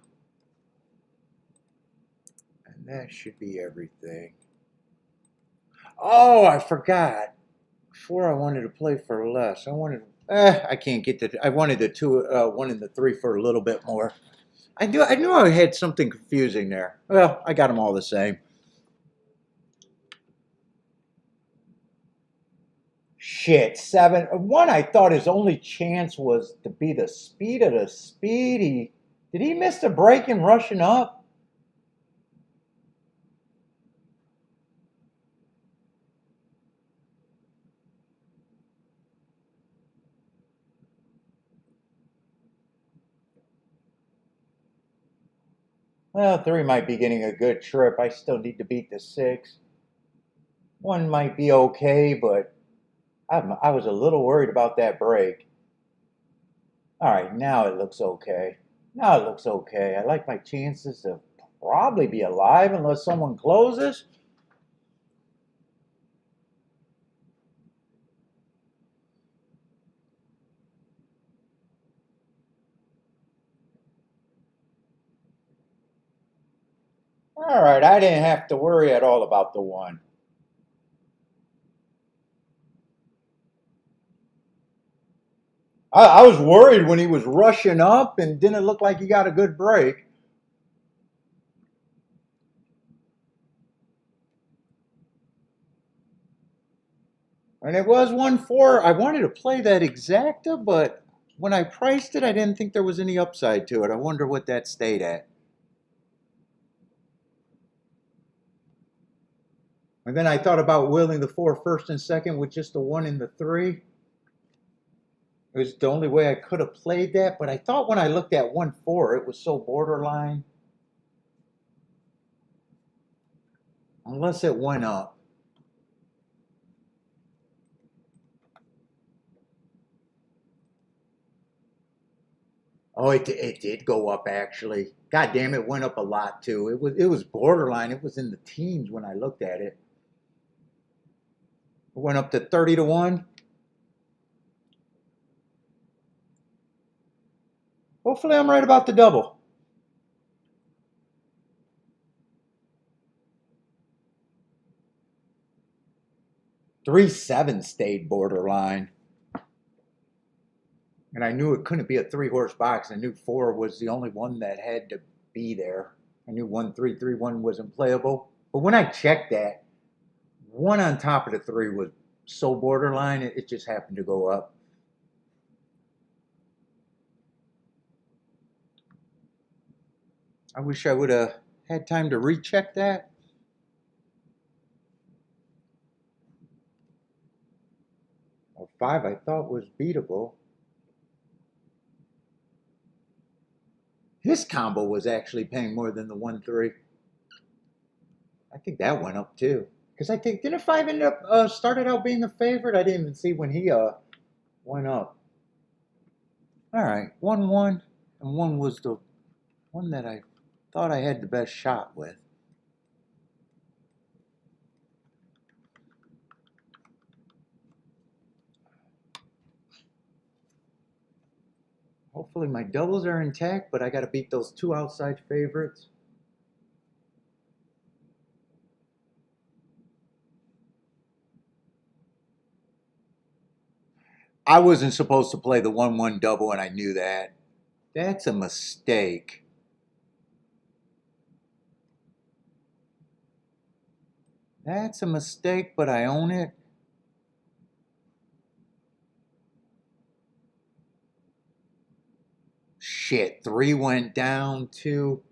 And that should be everything. Oh, I forgot. Before I wanted to play for less. I wanted, I can't get the, I wanted the 2, 1 and the 3 for a little bit more. I knew I had something confusing there. Well, I got them all the same. Shit, 7. 1 I thought his only chance was to be the speed of the speed. Did he miss the break in rushing up? Well, 3 might be getting a good trip. I still need to beat the 6. 1 might be okay, but I was a little worried about that break. All right, now it looks okay. Now it looks okay. I like my chances to probably be alive unless someone closes. All right, I didn't have to worry at all about the 1. I was worried when he was rushing up and didn't look like he got a good break. And it was 1-4. I wanted to play that exacta, but when I priced it, I didn't think there was any upside to it. I wonder what that stayed at. And then I thought about willing the 4 first and second with just the 1 and the 3. It was the only way I could have played that, but I thought when I looked at 1-4, it was so borderline. Unless it went up. Oh, it did go up actually. God damn, it went up a lot too. It was borderline. It was in the teens when I looked at it. It went up to 30 to 1. Hopefully I'm right about the double. 3-7 stayed borderline. And I knew it couldn't be a 3-horse box. I knew 4 was the only one that had to be there. I knew 1-3-3-1 wasn't playable. But when I checked that, 1 on top of the 3 was so borderline, it just happened to go up. I wish I would have had time to recheck that. A 5 I thought was beatable. This combo was actually paying more than the 1-3. I think that went up too. Because I think, didn't 5 end up started out being the favorite? I didn't even see when he went up. All right, 1-1, and 1 was the one that I thought I had the best shot with. Hopefully my doubles are intact, but I got to beat those 2 outside favorites. I wasn't supposed to play the 1-1 double, and I knew that. That's a mistake. That's a mistake, but I own it. Shit, 3 went down, 2.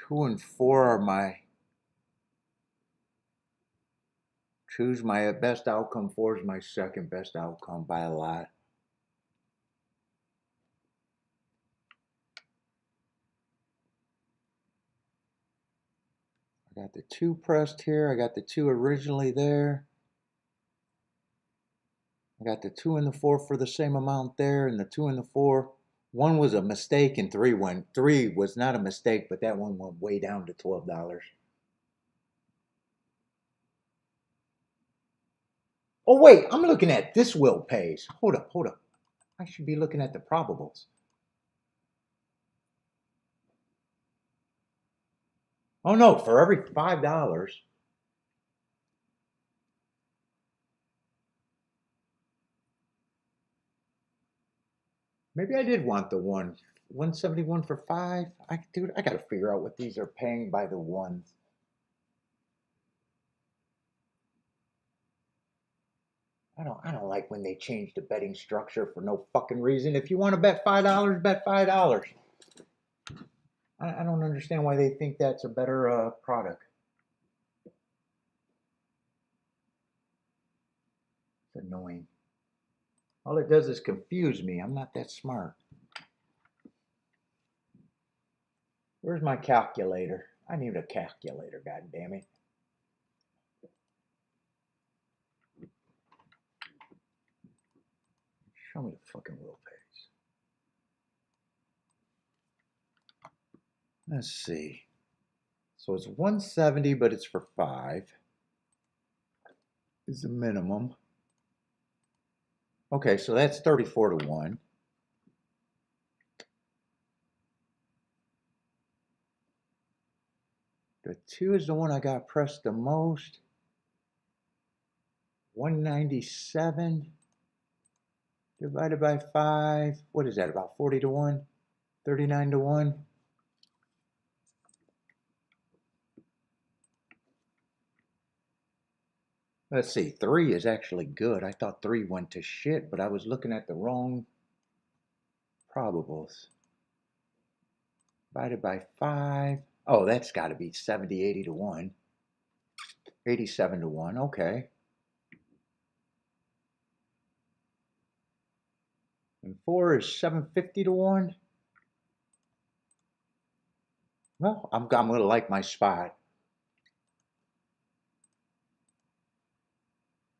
2 and 4 are my... Choose my best outcome. 4 is my second best outcome by a lot. I got the 2 pressed here. I got the 2 originally there. I got the 2 and the 4 for the same amount there, and the 2 and the 4. 1 was a mistake, and 3 went. 3 was not a mistake, but that one went way down to $12. Oh wait, I'm looking at this will pays. Hold up, hold up. I should be looking at the probables. Oh no, for every $5. Maybe I did want the 171 for 5. Dude, I gotta figure out what these are paying by the ones. I don't like when they change the betting structure for no fucking reason. If you want to bet $5, bet $5. I don't understand why they think that's a better product. It's annoying. All it does is confuse me. I'm not that smart. Where's my calculator? I need a calculator, god damn it. Show me the fucking will pays. Let's see. So it's 170, but it's for 5. Is the minimum. Okay, so that's 34 to 1. The 2 is the one I got pressed the most. 197 divided by 5. What is that, about 40 to 1? 39 to 1? Let's see, 3 is actually good. I thought 3 went to shit, but I was looking at the wrong probables. Divided by 5. Oh, that's got to be 70, 80 to 1. 87 to 1, okay. And 4 is 750 to 1. Well, I'm going to like my spot.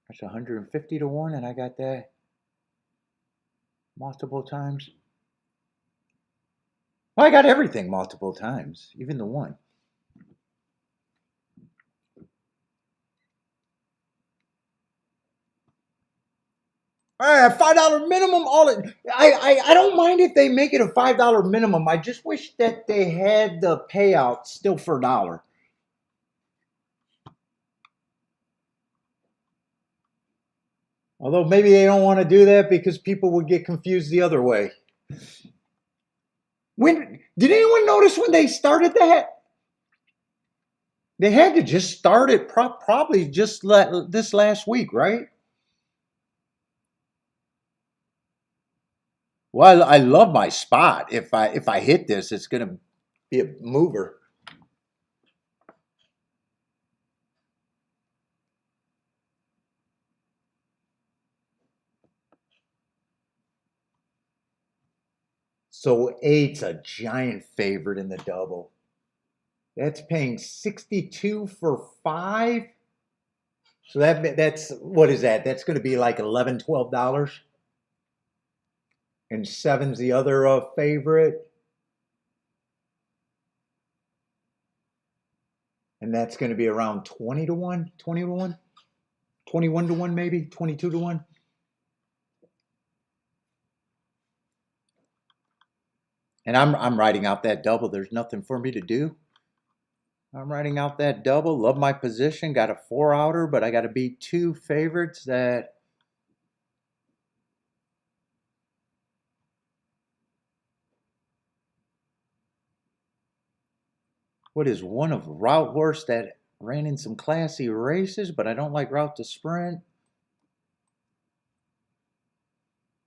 That's 150 to 1, and I got that multiple times. Well, I got everything multiple times, even the 1. $5 minimum. I don't mind if they make it a $5 minimum. I just wish that they had the payout still for $1. Although maybe they don't want to do that because people would get confused the other way. When did anyone notice when they started that? They had to just start it probably just this last week, right? Well, I love my spot. If I hit this, it's going to be a mover. So 8's a giant favorite in the double. That's paying 62 for 5. So that's what is that? That's going to be like $11, $12. And 7's the other favorite. And that's going to be around 20 to 1, 20 to 1, 21 to 1 maybe, 22 to 1. And I'm writing out that double. There's nothing for me to do. I'm writing out that double. Love my position. Got a 4-outer, but I got to beat 2 favorites that what is one of Route Horse that ran in some classy races, but I don't like Route to Sprint.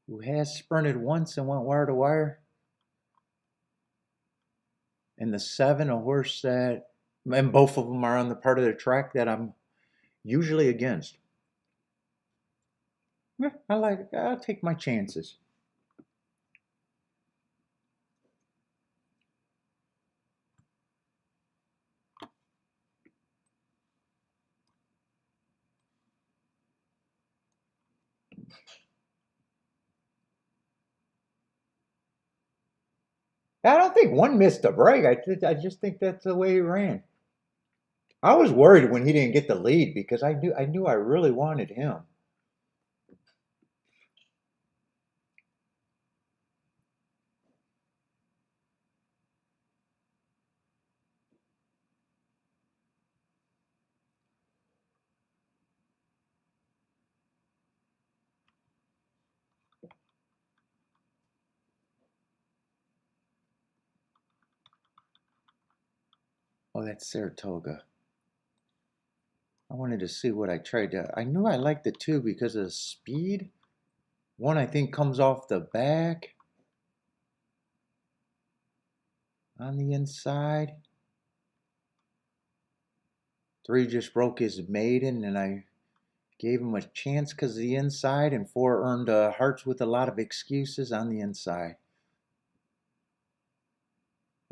Who has sprinted once and went wire to wire. And the 7, a horse that, and both of them are on the part of the track that I'm usually against. Yeah, I'll take my chances. I don't think one missed a break. I just think that's the way he ran. I was worried when he didn't get the lead because I knew I really wanted him. Oh, that's Saratoga. I wanted to see what I tried to. I knew I liked the 2 because of the speed. 1 I think comes off the back on the inside. 3 just broke his maiden, and I gave him a chance because of the inside, and 4 earned hearts with a lot of excuses on the inside.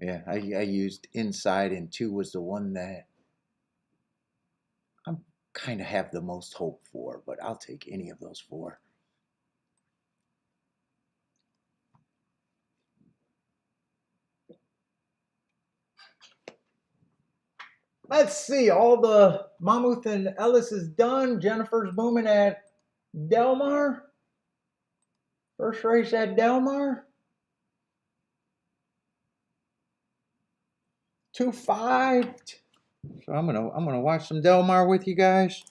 Yeah, I used inside, and 2 was the one that I'm kind of have the most hope for, but I'll take any of those 4. Let's see, all the Monmouth and Ellis is done. Jennifer's booming at Del Mar. First race at Del Mar. 2-5. So I'm gonna watch some Del Mar with you guys.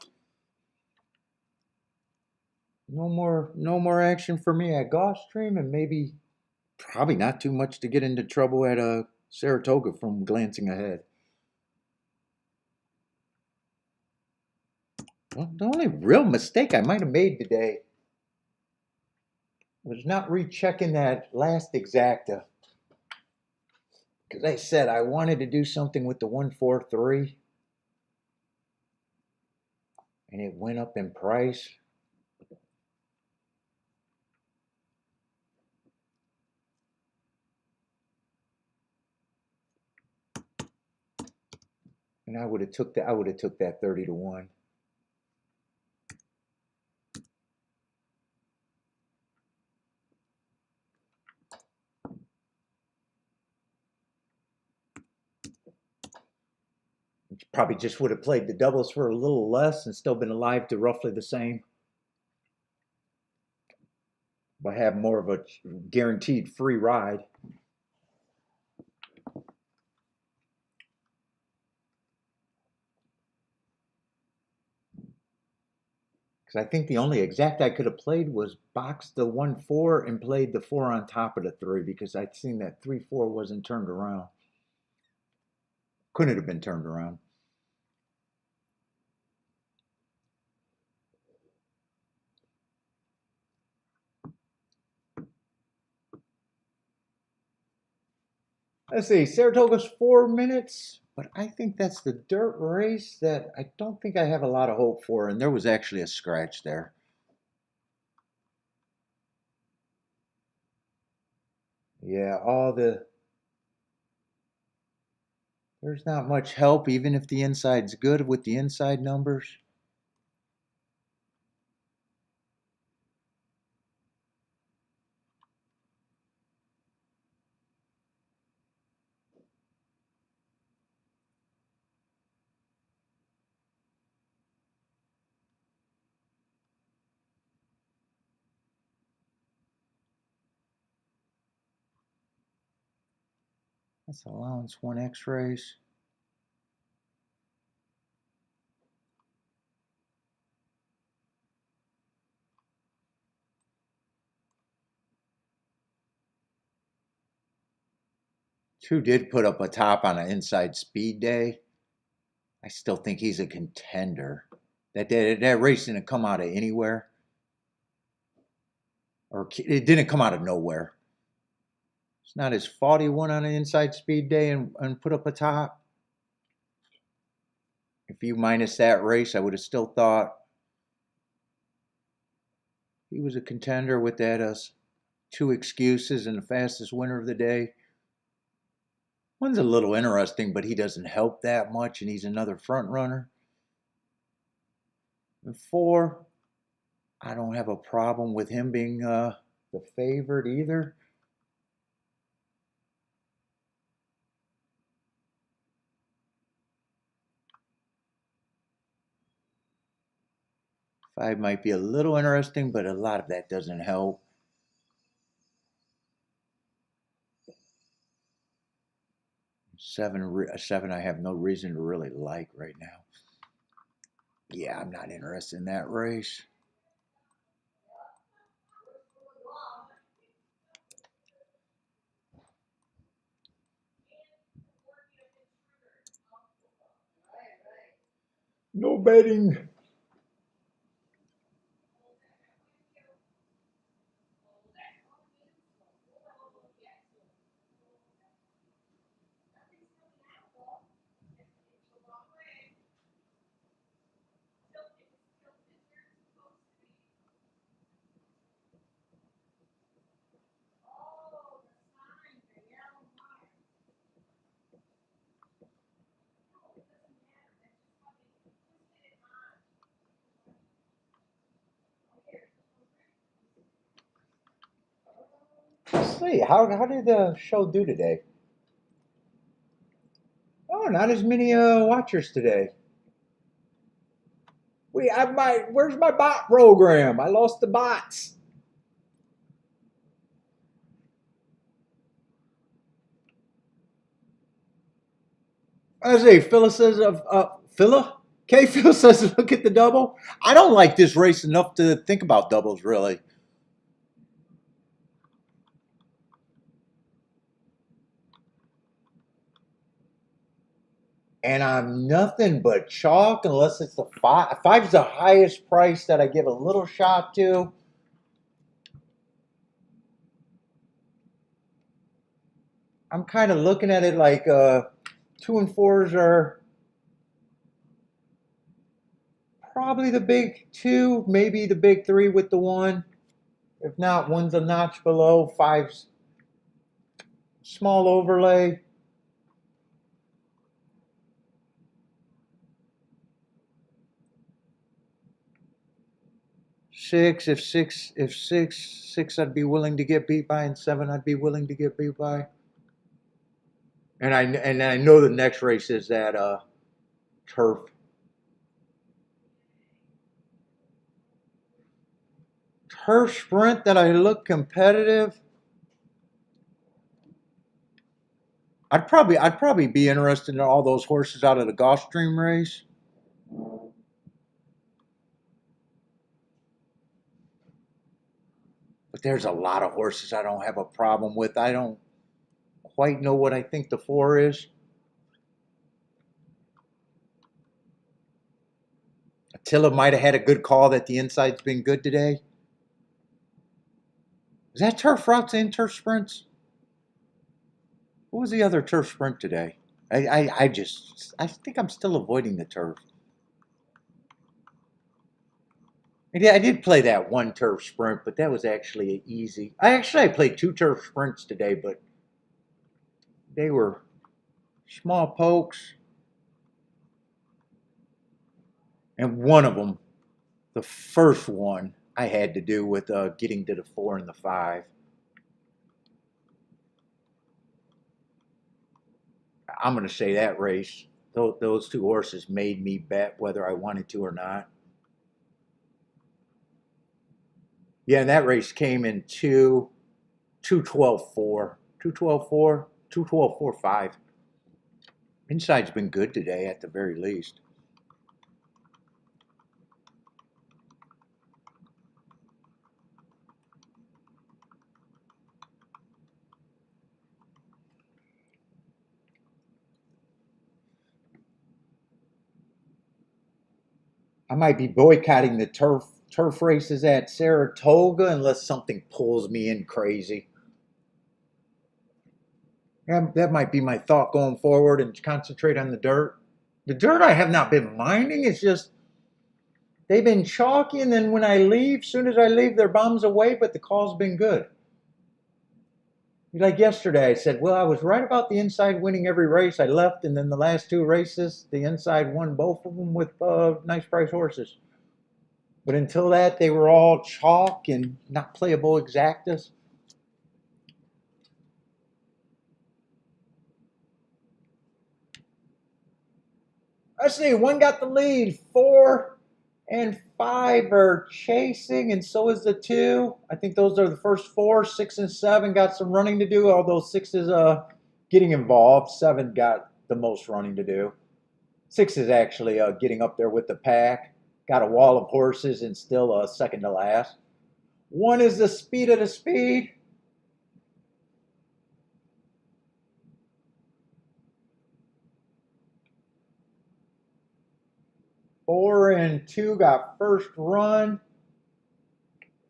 No more action for me at Gulfstream, and maybe probably not too much to get into trouble at Saratoga from glancing ahead. Well, the only real mistake I might have made today was not rechecking that last exacta. Because I said I wanted to do something with the 143, and it went up in price. And I would have took that 30 to 1. Probably just would have played the doubles for a little less and still been alive to roughly the same. but have more of a guaranteed free ride. Because I think the only exact I could have played was boxed the 1-4 and played the 4 on top of the 3 because I'd seen that 3-4 wasn't turned around. Couldn't have been turned around. Let's see, Saratoga's 4 minutes, but I think that's the dirt race that I don't think I have a lot of hope for, and there was actually a scratch there. Yeah, there's not much help, even if the inside's good with the inside numbers. That's allowance 1X race. Two did put up a top on an inside speed day. I still think he's a contender. That race didn't come out of anywhere, or it didn't come out of nowhere. It's not his fault he won on an inside speed day and put up a top. If you minus that race, I would have still thought he was a contender with that 2 excuses and the fastest winner of the day. One's a little interesting, but he doesn't help that much, and he's another front runner. And 4, I don't have a problem with him being the favorite either. Five might be a little interesting, but a lot of that doesn't help. Seven I have no reason to really like right now. Yeah, I'm not interested in that race. No betting. Let's see, how did the show do today? Oh, not as many watchers today. Where's my bot program? I lost the bots. I say, Phyllis says Phila? Phil says look at the double. I don't like this race enough to think about doubles really. And I'm nothing but chalk unless it's the 5. 5's the highest price that I give a little shot to. I'm kind of looking at it like 2 and 4s are probably the big 2, maybe the big 3 with the 1. If not, 1's a notch below, 5's small overlay. 6, if 6 I'd be willing to get beat by, and 7 I'd be willing to get beat by. And I know the next race is that Per sprint that I look competitive, I'd probably be interested in all those horses out of the Gulfstream race. But there's a lot of horses I don't have a problem with. I don't quite know what I think the 4 is. Attila might have had a good call that the inside's been good today. Is that turf routes and turf sprints? What was the other turf sprint today? I think I'm still avoiding the turf. Yeah, I did play that one turf sprint, but that was actually easy. I played 2 turf sprints today, but they were small pokes. And one of them, the first one, I had to do with getting to the 4 and the 5. I'm going to say that race, those 2 horses made me bet whether I wanted to or not. Yeah, and that race came in 2:12.4, 2:12.4, 2:12.45. Inside's been good today at the very least. I might be boycotting the turf races at Saratoga unless something pulls me in crazy. Yeah, that might be my thought going forward and concentrate on the dirt. The dirt I have not been minding. It's just they've been chalky, and then when I leave, soon as I leave, their bombs away, but the call's been good. Like yesterday, I said, well, I was right about the inside winning every race. I left, and then the last 2 races, the inside won both of them with nice price horses. But until that, they were all chalk and not playable exactas. I see, 1 got the lead. 4 and 5 are chasing, and so is the 2. I think those are the first 4. 6 and 7 got some running to do, although 6 is getting involved. 7 got the most running to do. 6 is actually getting up there with the pack. Got a wall of horses and still second to last. 1 is the speed of the speed. 4 and 2 got first run.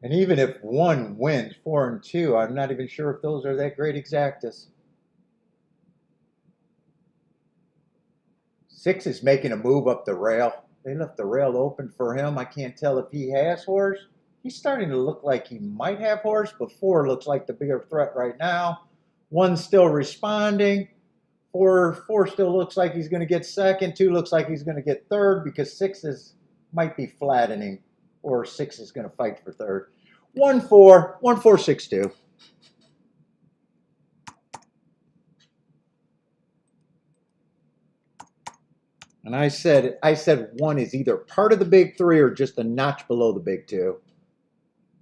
And even if 1 wins 4 and 2, I'm not even sure if those are that great exactas. 6 is making a move up the rail. They left the rail open for him. I can't tell if he has horse. He's starting to look like he might have horse, but 4 looks like the bigger threat right now. 1's still responding. 4 still looks like he's going to get second. 2 looks like he's going to get third because 6 might be flattening, or 6 is going to fight for third. 1-4, 1-4-6-2. And I said 1 is either part of the big 3 or just a notch below the big 2.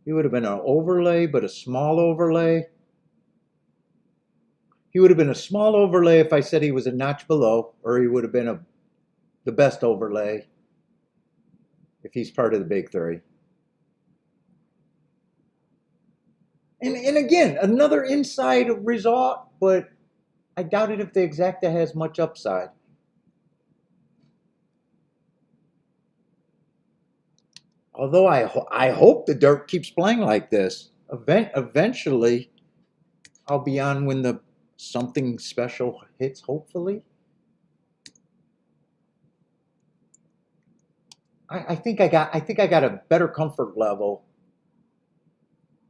He would have been an overlay, but a small overlay. He would have been a small overlay if I said he was a notch below, or he would have been the best overlay if he's part of the big 3. And again, another inside result, but I doubt it if the exacta has much upside. Although I hope the dirt keeps playing like this. Eventually, I'll be on when the something special hits, hopefully. I think I got a better comfort level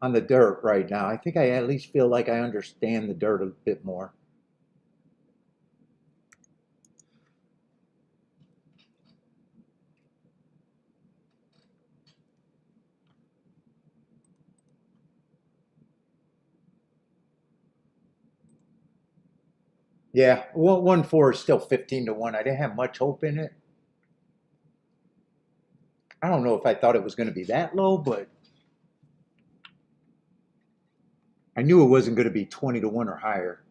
on the dirt right now. I think I at least feel like I understand the dirt a bit more. Yeah, 1-4 is still 15-1. I didn't have much hope in it. I don't know if I thought it was going to be that low, but I knew it wasn't going to be 20 to 1 or higher.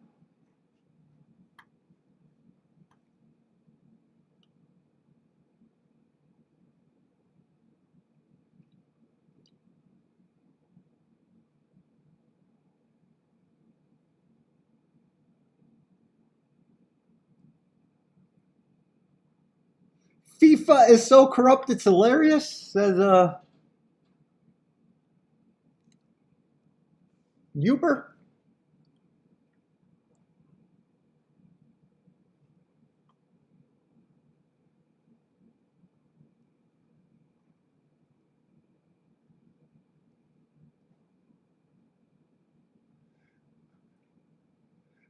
FIFA is so corrupt, it's hilarious, says Uber.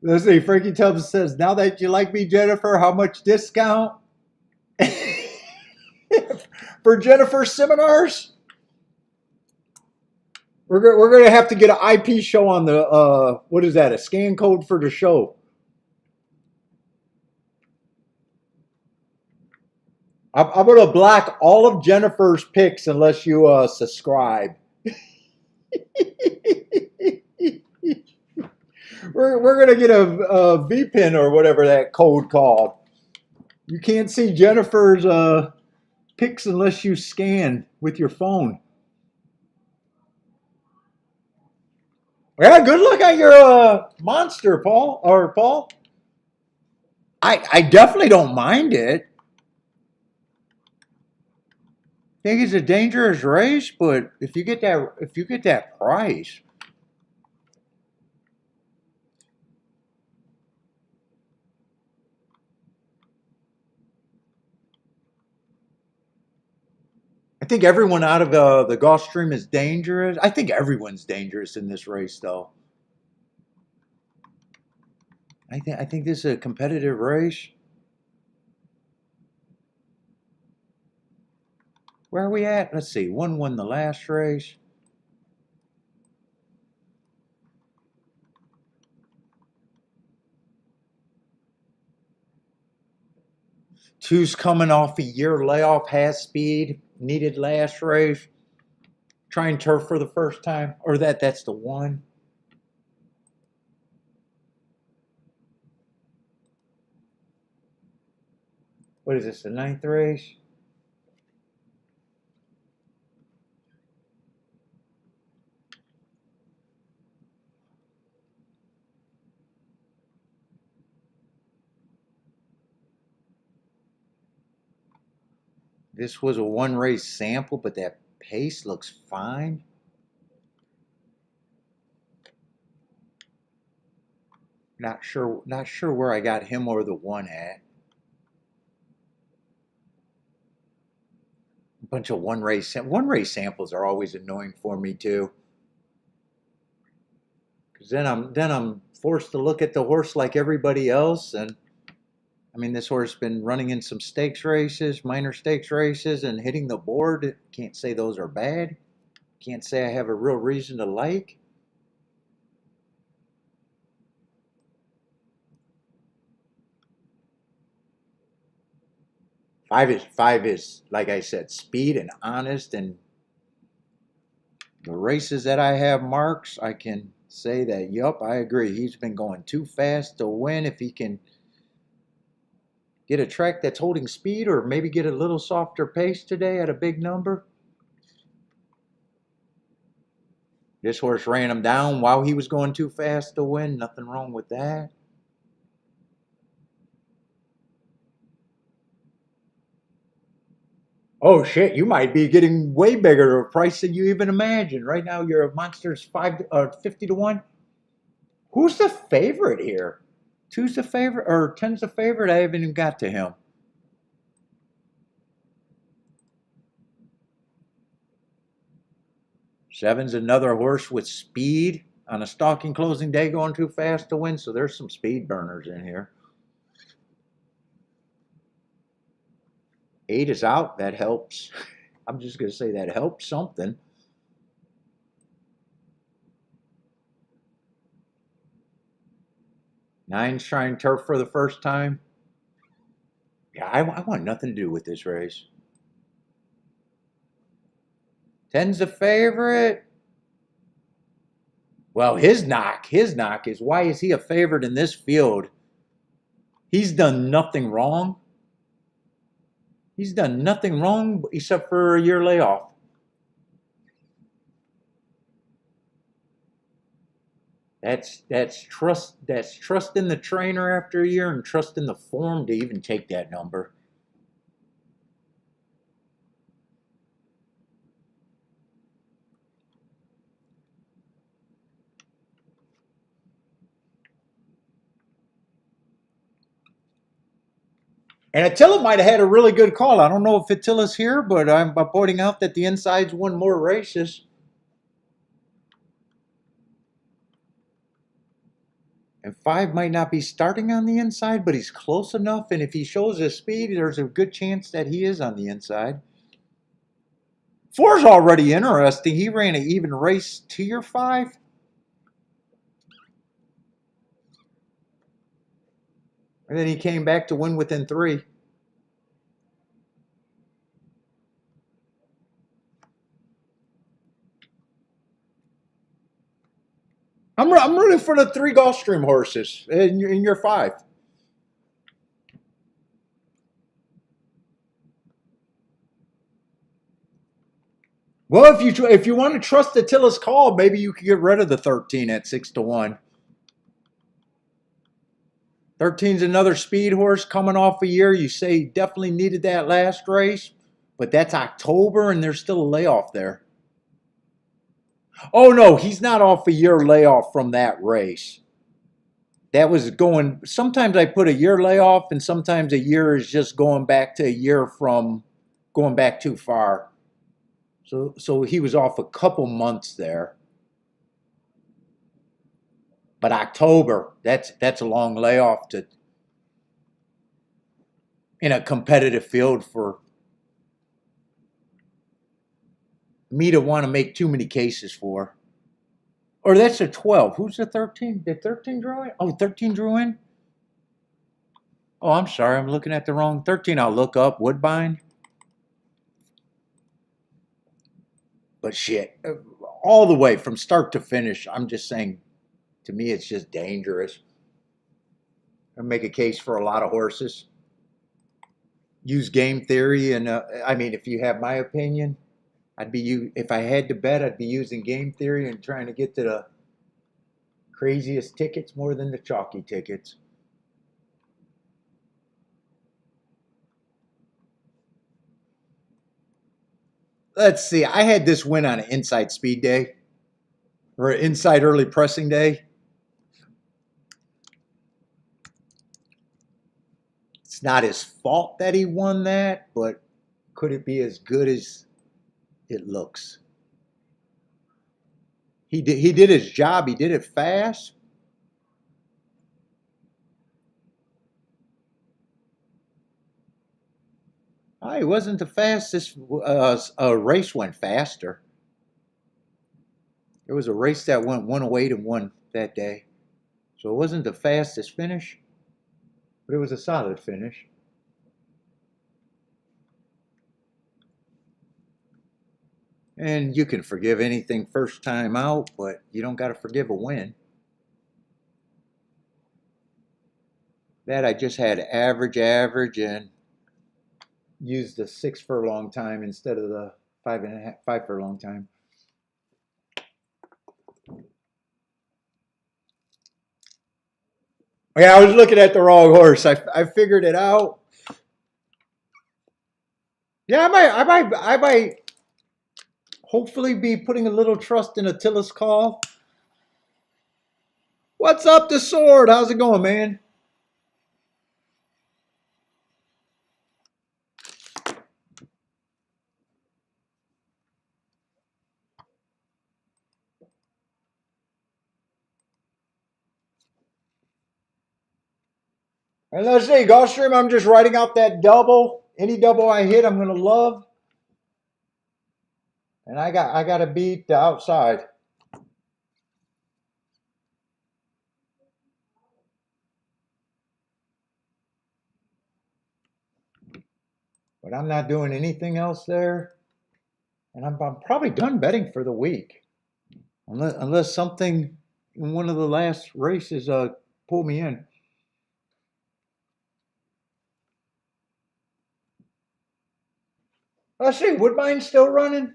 Let's see, Frankie Tubbs says, now that you like me, Jennifer, how much discount? For Jennifer's seminars? We're going to have to get an IP show on the, what is that, a scan code for the show. I'm going to block all of Jennifer's pics unless you subscribe. We're going to get a VPN or whatever that code called. You can't see Jennifer's pics unless you scan with your phone. Yeah, good luck on your monster, Paul. I definitely don't mind it. I think it's a dangerous race, but if you get that price. I think everyone out of the Gulfstream is dangerous. I think everyone's dangerous in this race, though. I think this is a competitive race. Where are we at? Let's see. One won the last race. Two's coming off a year layoff, has speed, needed last race. Trying turf for the first time. Or that's the one. What is this, the 9th race? This was a one race sample, but that pace looks fine. Not sure where I got him or the one at. A bunch of one race samples are always annoying for me too. Because then I'm forced to look at the horse like everybody else, and I mean, this horse has been running in some stakes races, minor stakes races, and hitting the board. Can't say those are bad. Can't say I have a real reason to like. Five is like I said, speed and honest, and the races that I have marks, I can say that, yup, I agree. He's been going too fast to win. If he can get a track that's holding speed or maybe get a little softer pace today at a big number. This horse ran him down while he was going too fast to win. Nothing wrong with that. Oh shit, you might be getting way bigger of a price than you even imagine. Right now your monster's 50 to 1. Who's the favorite here? 2's the favorite or 10's the favorite? I haven't even got to him. 7's another horse with speed on a stalking closing day going too fast to win, so there's some speed burners in here. 8 is out. That helps. I'm just going to say that helps something. 9's trying turf for the first time. Yeah, I want nothing to do with this race. 10's the favorite. Well, his knock is, why is he a favorite in this field? He's done nothing wrong. He's done nothing wrong except for a year layoff. That's trust. That's trust in the trainer after a year and trust in the form to even take that number. And Attila might have had a really good call. I don't know if Attila's here, but I'm pointing out that the inside's won more races. And 5 might not be starting on the inside, but he's close enough. And if he shows his speed, there's a good chance that he is on the inside. 4's already interesting. He ran an even race to your 5. And then he came back to win within 3. I'm rooting for the 3 Gulfstream horses in your 5. Well, if you want to trust Attila's call, maybe you could get rid of the 13 at 6-1. 13's another speed horse coming off a year. You say he definitely needed that last race, but that's October and there's still a layoff there. Oh no, he's not off a year layoff from that race. That was going, sometimes I put a year layoff and sometimes a year is just going back to a year from going back too far. So he was off a couple months there. But October, that's a long layoff to in a competitive field for me to want to make too many cases for. Or that's a 12. Who's the 13? Did 13 draw in? Oh, 13 drew in? Oh, I'm sorry. I'm looking at the wrong 13. I'll look up Woodbine. But shit, all the way from start to finish, I'm just saying, to me, it's just dangerous. I make a case for a lot of horses. Use game theory, and I mean, if you have my opinion, if I had to bet, I'd be using game theory and trying to get to the craziest tickets more than the chalky tickets. Let's see. I had this win on an inside speed day or an inside early pressing day. It's not his fault that he won that, but could it be as good as it looks? He did his job. He did it fast. He wasn't the fastest. A race went faster. There was a race that went 108 and 1 that day. So it wasn't the fastest finish, but it was a solid finish. And you can forgive anything first time out, but you don't got to forgive a win. That I just had average, and used the 6 furlong time instead of the 5 furlong time. Yeah, I was looking at the wrong horse. I figured it out. Yeah, I might hopefully be putting a little trust in Attila's call. What's up, the sword? How's it going, man? And let's see, Gulfstream, I'm just writing out that double. Any double I hit, I'm gonna love. And I got to beat the outside. But I'm not doing anything else there. And I'm probably done betting for the week. Unless something in one of the last races pulled me in. Let's see, Woodbine's still running.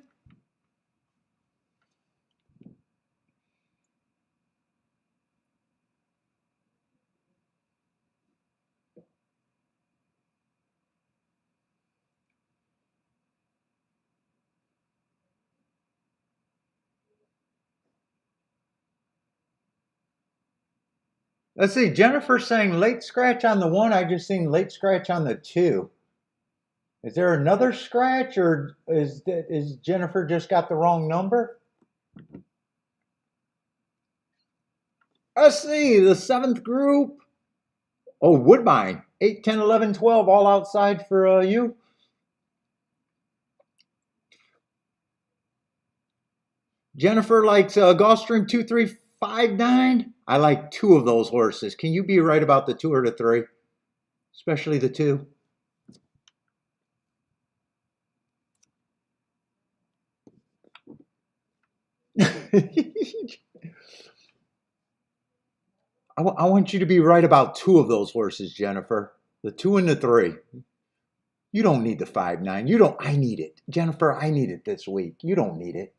Let's see, Jennifer's saying late scratch on the 1. I just seen late scratch on the 2. Is there another scratch, or is Jennifer just got the wrong number? Let's see, the 7th group. Oh, Woodbine. 8, 10, 11, 12, all outside for you. Jennifer likes Gulfstream 2359. I like 2 of those horses. Can you be right about the 2 or the 3? Especially the 2. I want you to be right about 2 of those horses, Jennifer. The 2 and the 3. You don't need the 5-9. You don't. I need it. Jennifer, I need it this week. You don't need it.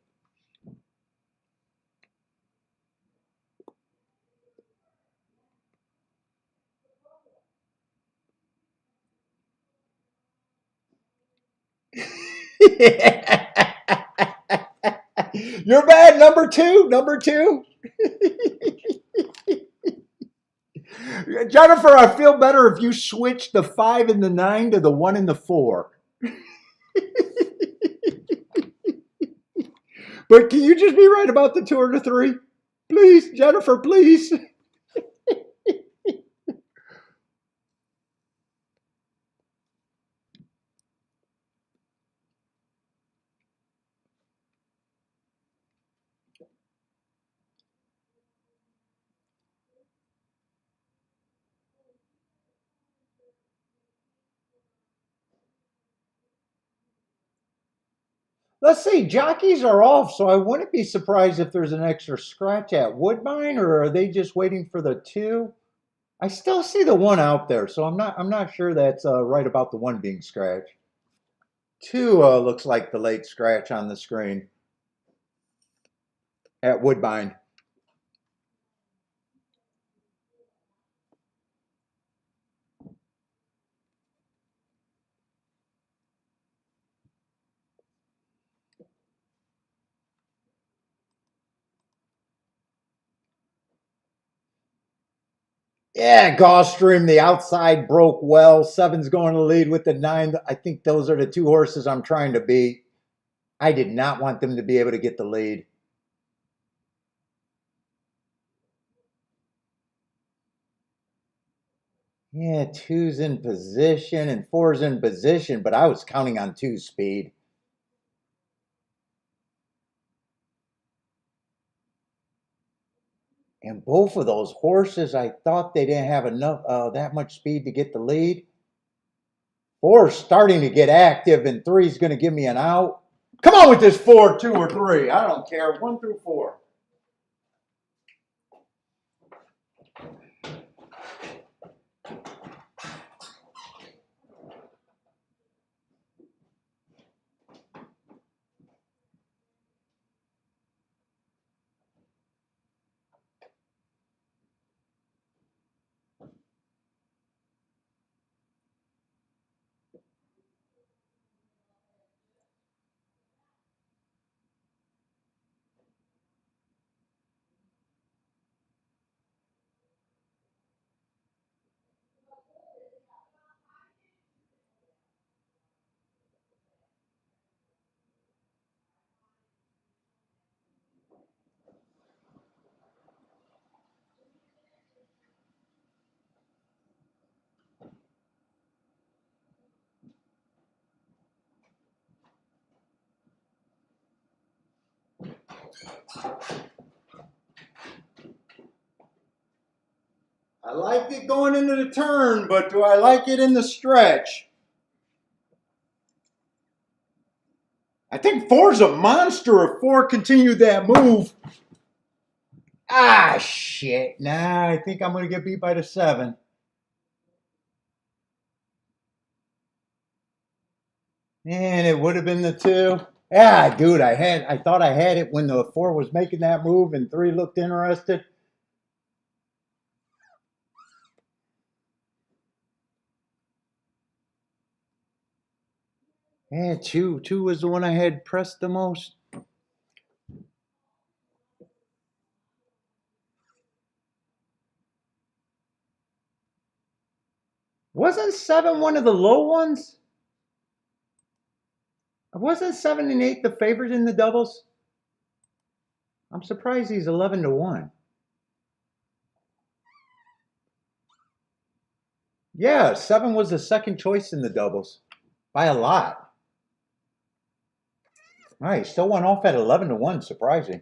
You're bad, number 2. Number 2. Jennifer, I feel better if you switch the 5 and the 9 to the 1 and the 4. But can you just be right about the 2 or the 3? Please, Jennifer, please. Let's see, jockeys are off, so I wouldn't be surprised if there's an extra scratch at Woodbine, or are they just waiting for the 2? I still see the 1 out there, so I'm not sure that's right about the 1 being scratched. 2 looks like the late scratch on the screen at Woodbine. Yeah, Gulfstream, the outside broke well. 7's going to lead with the 9. I think those are the 2 horses I'm trying to beat. I did not want them to be able to get the lead. Yeah, 2's in position and 4's in position, but I was counting on 2's speed. And both of those horses, I thought they didn't have enough that much speed to get the lead. 4's starting to get active, and 3's going to give me an out. Come on with this 4, 2, or 3. I don't care. 1 through 4. I liked it going into the turn, but do I like it in the stretch? I think 4's a monster if 4 continued that move. Ah, shit. Nah, I think I'm going to get beat by the 7. And it would have been the 2. Yeah, dude, I thought I had it when the 4 was making that move and 3 looked interested. Yeah, 2 was the one I had pressed the most. Wasn't 7 one of the low ones? Wasn't 7 and 8 the favorite in the doubles? I'm surprised he's 11-1. Yeah, 7 was the second choice in the doubles by a lot. All right, still went off at 11-1. Surprising.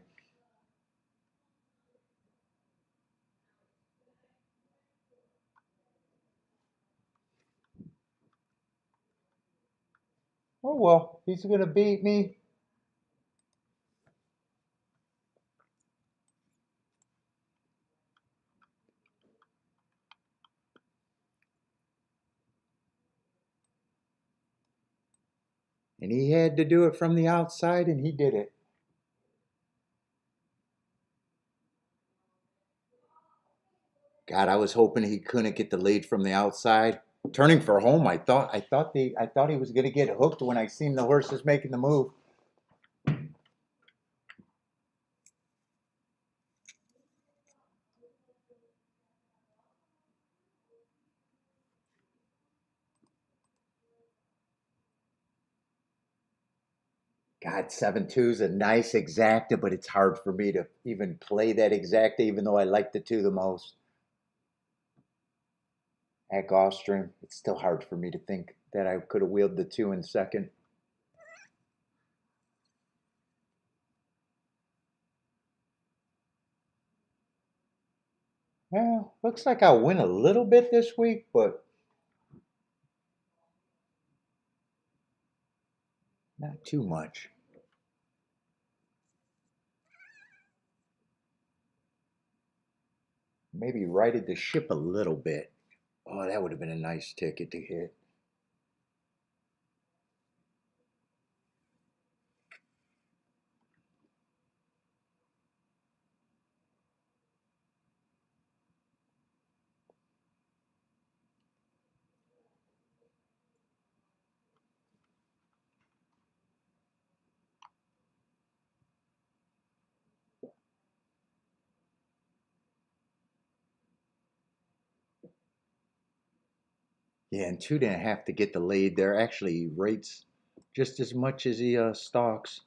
Oh well, he's gonna beat me. And he had to do it from the outside, and he did it. God, I was hoping he couldn't get the lead from the outside. Turning for home, I thought he was gonna get hooked when I seen the horses making the move. God, 7-2 is a nice exacta, but it's hard for me to even play that exacta, even though I like the 2 the most. At Gulfstream, it's still hard for me to think that I could have wheeled the 2 in second. Well, looks like I'll win a little bit this week, but not too much. Maybe righted the ship a little bit. Oh, that would have been a nice ticket to hit. Yeah, and 2 didn't have to get the lead there. Actually, he rates just as much as he stalks.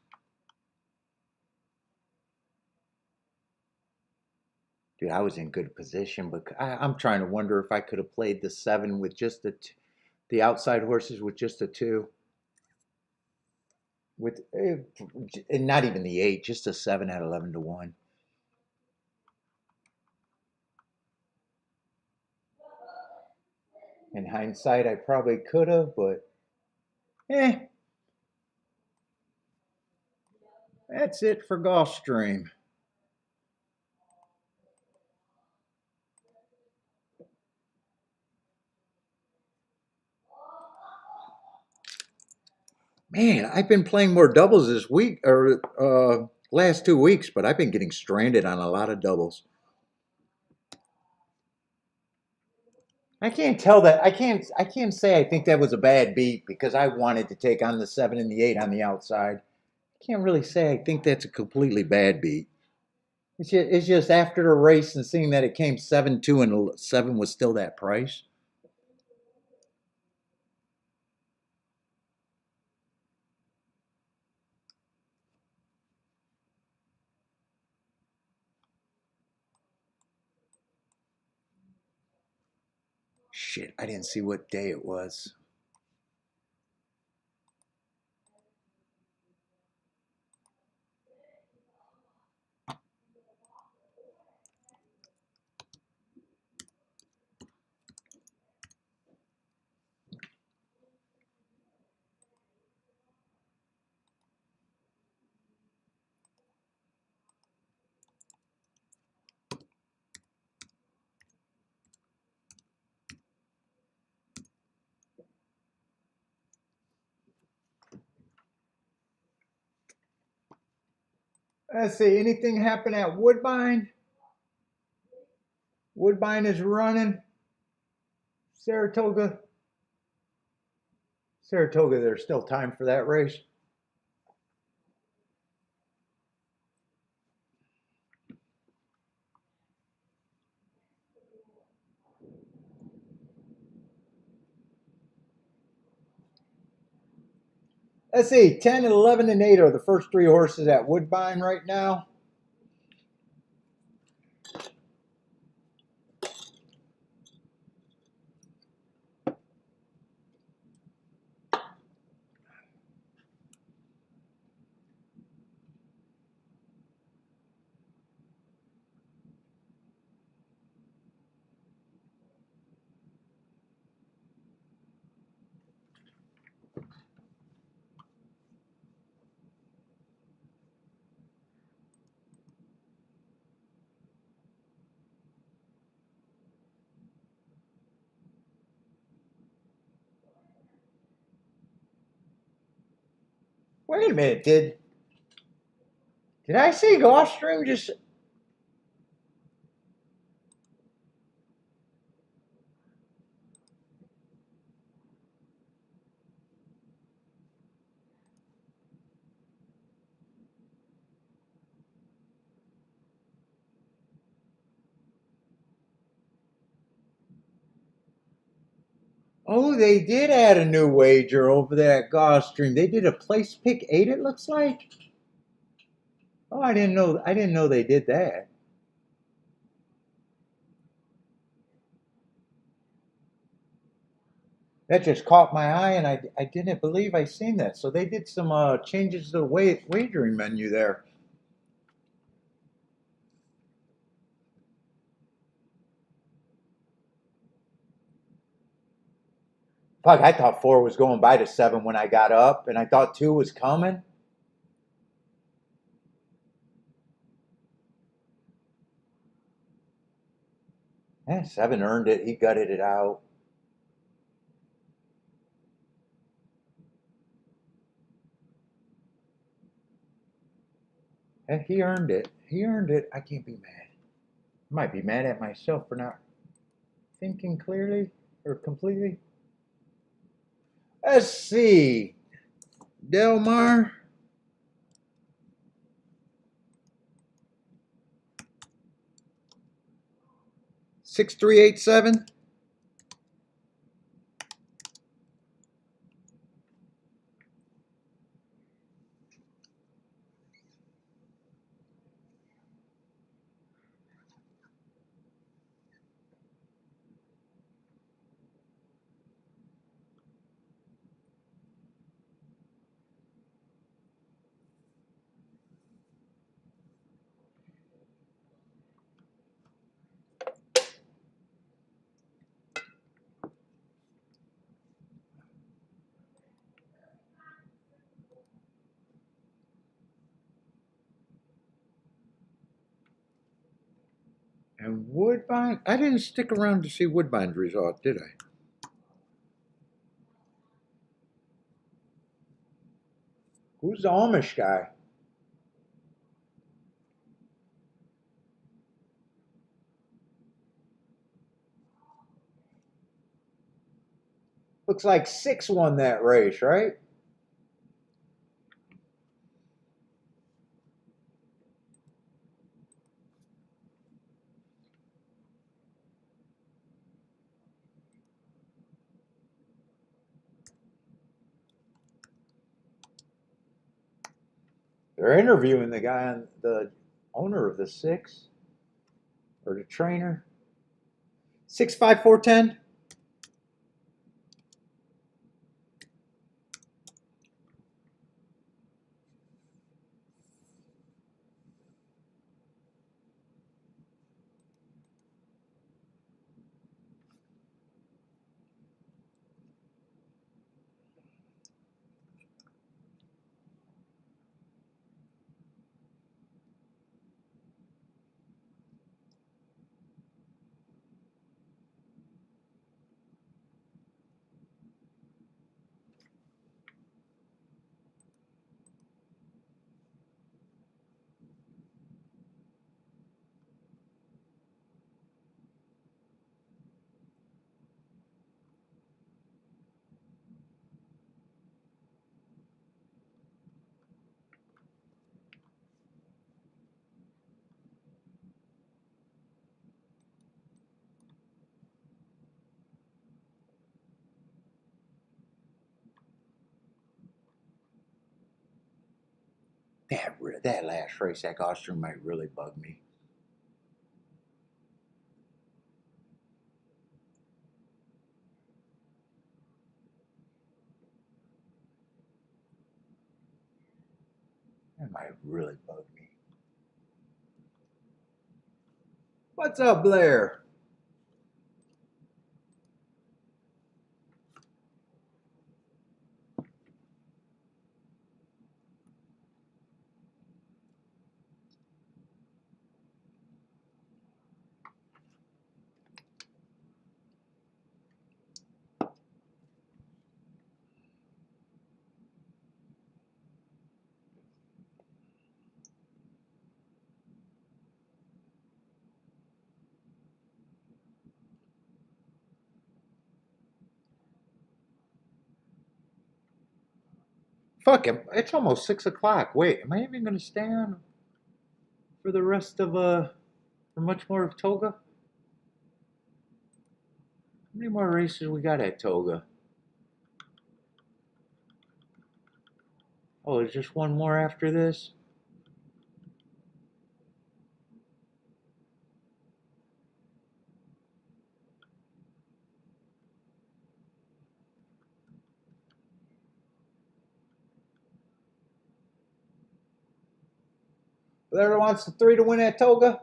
Dude, I was in good position, but I'm trying to wonder if I could have played the 7 with just the outside horses with just a 2. With and not even the 8, just a 7 at 11-1. In hindsight, I probably could have, but eh, that's it for Gulfstream. Man, I've been playing more doubles this week or last 2 weeks, but I've been getting stranded on a lot of doubles. I can't tell that. I can't say I think that was a bad beat because I wanted to take on the 7 and the 8 on the outside. I can't really say I think that's a completely bad beat. It's just after the race and seeing that it came 7-2 and 7 was still that price. Shit, I didn't see what day it was. Let's see, anything happen at Woodbine? Woodbine is running. Saratoga. Saratoga, there's still time for that race. Let's see, 10 and 11 and 8 are the first three horses at Woodbine right now. Wait a minute, did I see Gulfstream just... Oh, they did add a new wager over there at Gulfstream. They did a place pick 8, it looks like. Oh, I didn't know they did that. That just caught my eye, and I didn't believe I seen that. So they did some changes to the wagering menu there. Fuck, I thought 4 was going by to 7 when I got up, and I thought 2 was coming. Eh, 7 earned it. He gutted it out. Eh, he earned it. He earned it. I can't be mad. I might be mad at myself for not thinking clearly or completely. Let's see. Delmar. 6387. And Woodbine, I didn't stick around to see Woodbine's result, did I? Who's the Amish guy? Looks like 6 won that race, right? They're interviewing the guy on the owner of the 6 or the trainer. 65410. That last race at Gulfstream might really bug me. That might really bug me. What's up, Blair? Fuck it, it's almost 6 o'clock. Wait, am I even going to stay on for the rest of, for much more of Toga? How many more races we got at Toga? Oh, there's just one more after this? Blair wants the 3 to win at Toga?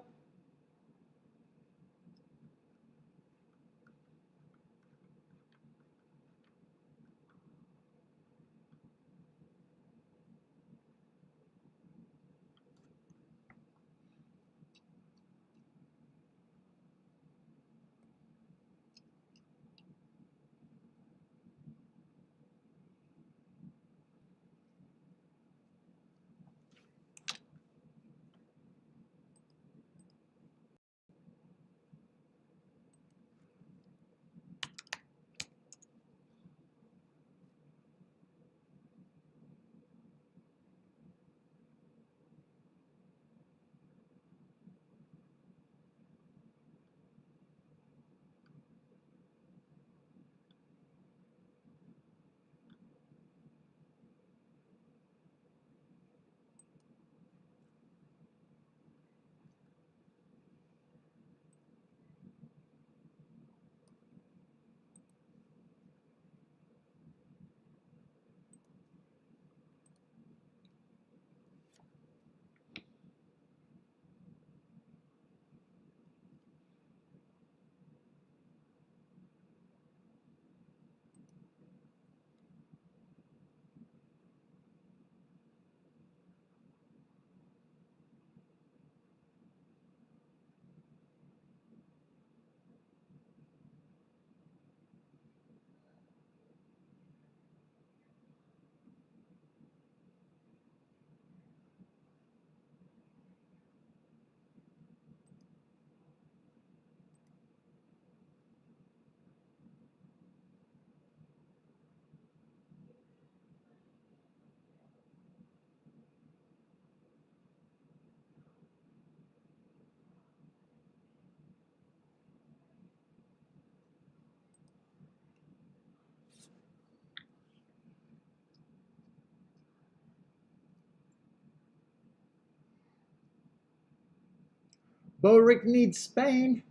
Boric needs Spain.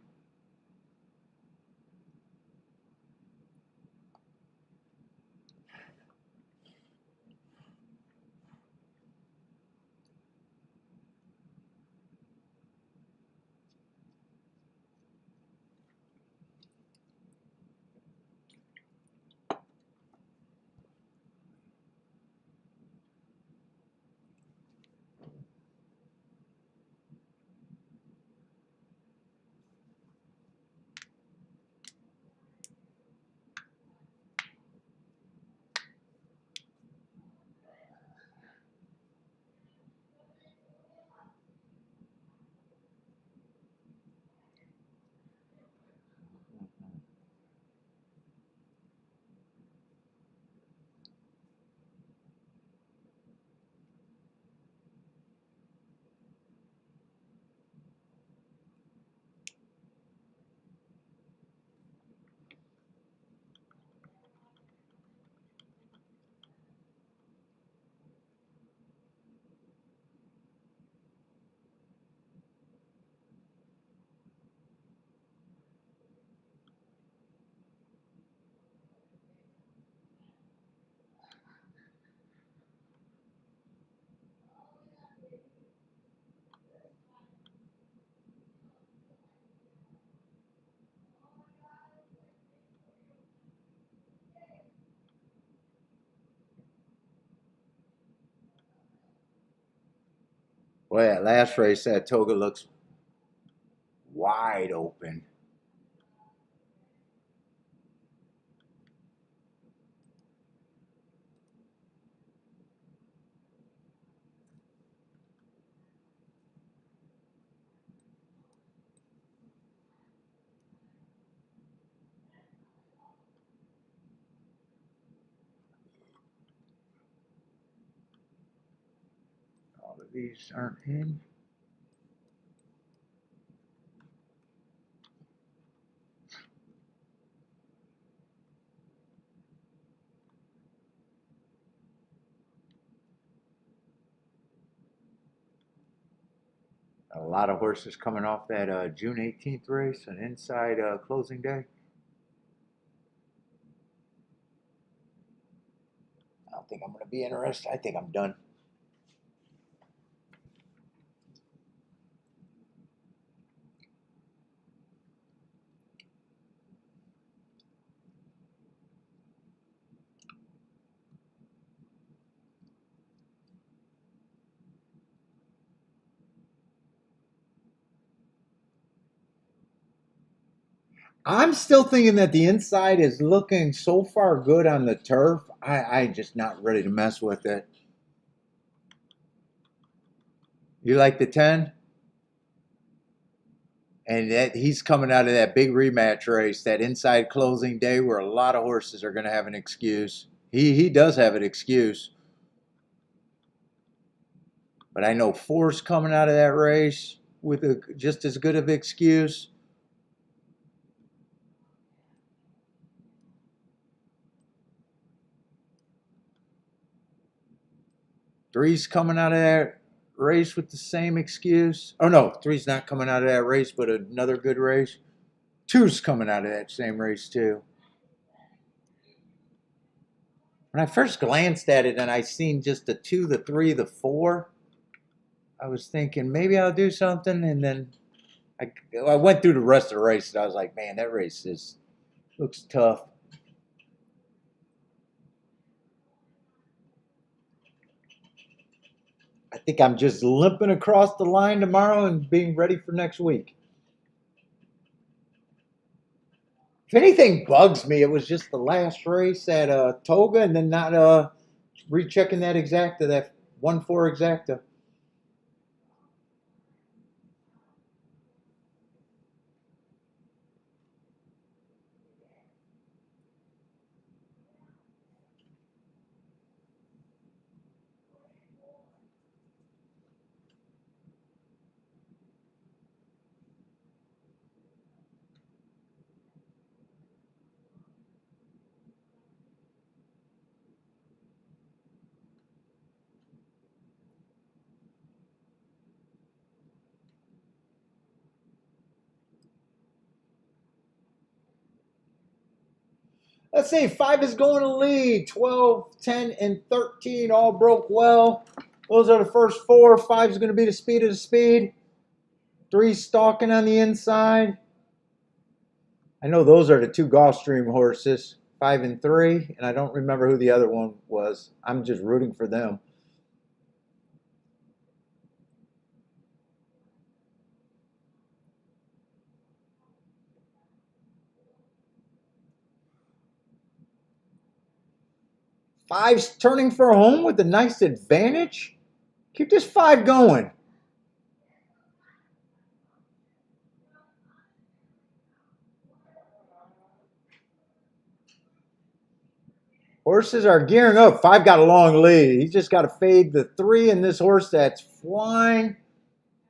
Boy, that last race, that Toga looks wide open. All of these aren't in. A lot of horses coming off that June 18th race and inside closing day. I don't think I'm going to be interested. I think I'm done. I'm still thinking that the inside is looking so far good on the turf. I'm just not ready to mess with it. You like the 10? And that he's coming out of that big rematch race, that inside closing day where a lot of horses are going to have an excuse. He does have an excuse. But I know 4's coming out of that race with just as good of excuse. Three's coming out of that race with the same excuse. Oh no, three's not coming out of that race, but another good race. Two's coming out of that same race too. When I first glanced at it and I seen just the 2, the 3, the 4, I was thinking maybe I'll do something, and then I went through the rest of the race and I was like, man, that race looks tough. I think I'm just limping across the line tomorrow and being ready for next week. If anything bugs me, it was just the last race at Toga, and then not rechecking that exacta, that 1-4 exacta. Let's see, 5 is going to lead. 12, 10, and 13 all broke well. Those are the first 4. 5 is going to be the speed of the speed. 3 stalking on the inside. I know those are the 2 Gulfstream horses, 5 and 3, and I don't remember who the other one was. I'm just rooting for them. Five's turning for home with a nice advantage. Keep this 5 going. Horses are gearing up. 5 got a long lead. He's just got to fade the 3 and this horse that's flying.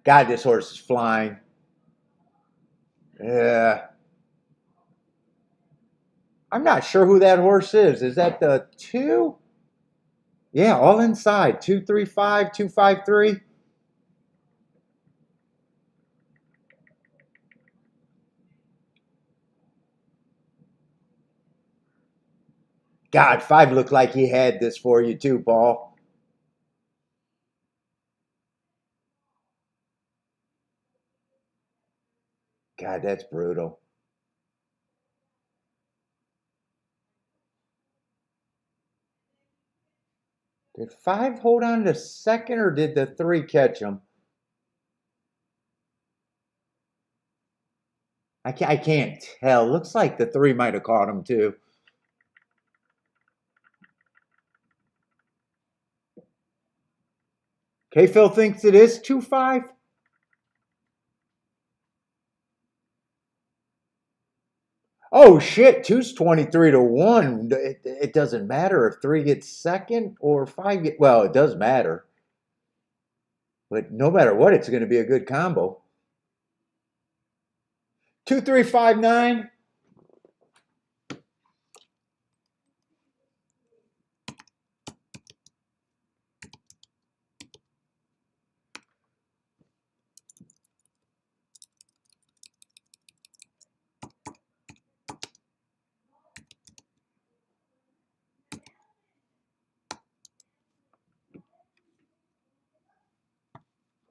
God, this horse is flying. Yeah. I'm not sure who that horse is. Is that the 2? Yeah, all inside. 235, 253. God, 5 looked like he had this for you too, Paul. God, that's brutal. Did 5 hold on to second or did the 3 catch him? I can't tell. Looks like the 3 might have caught him too. K-Phil thinks it is 2-5. Oh shit, 2's 23 to 1. It doesn't matter if 3 gets second or 5 get, well, it does matter. But no matter what, it's going to be a good combo. 2-3-5-9.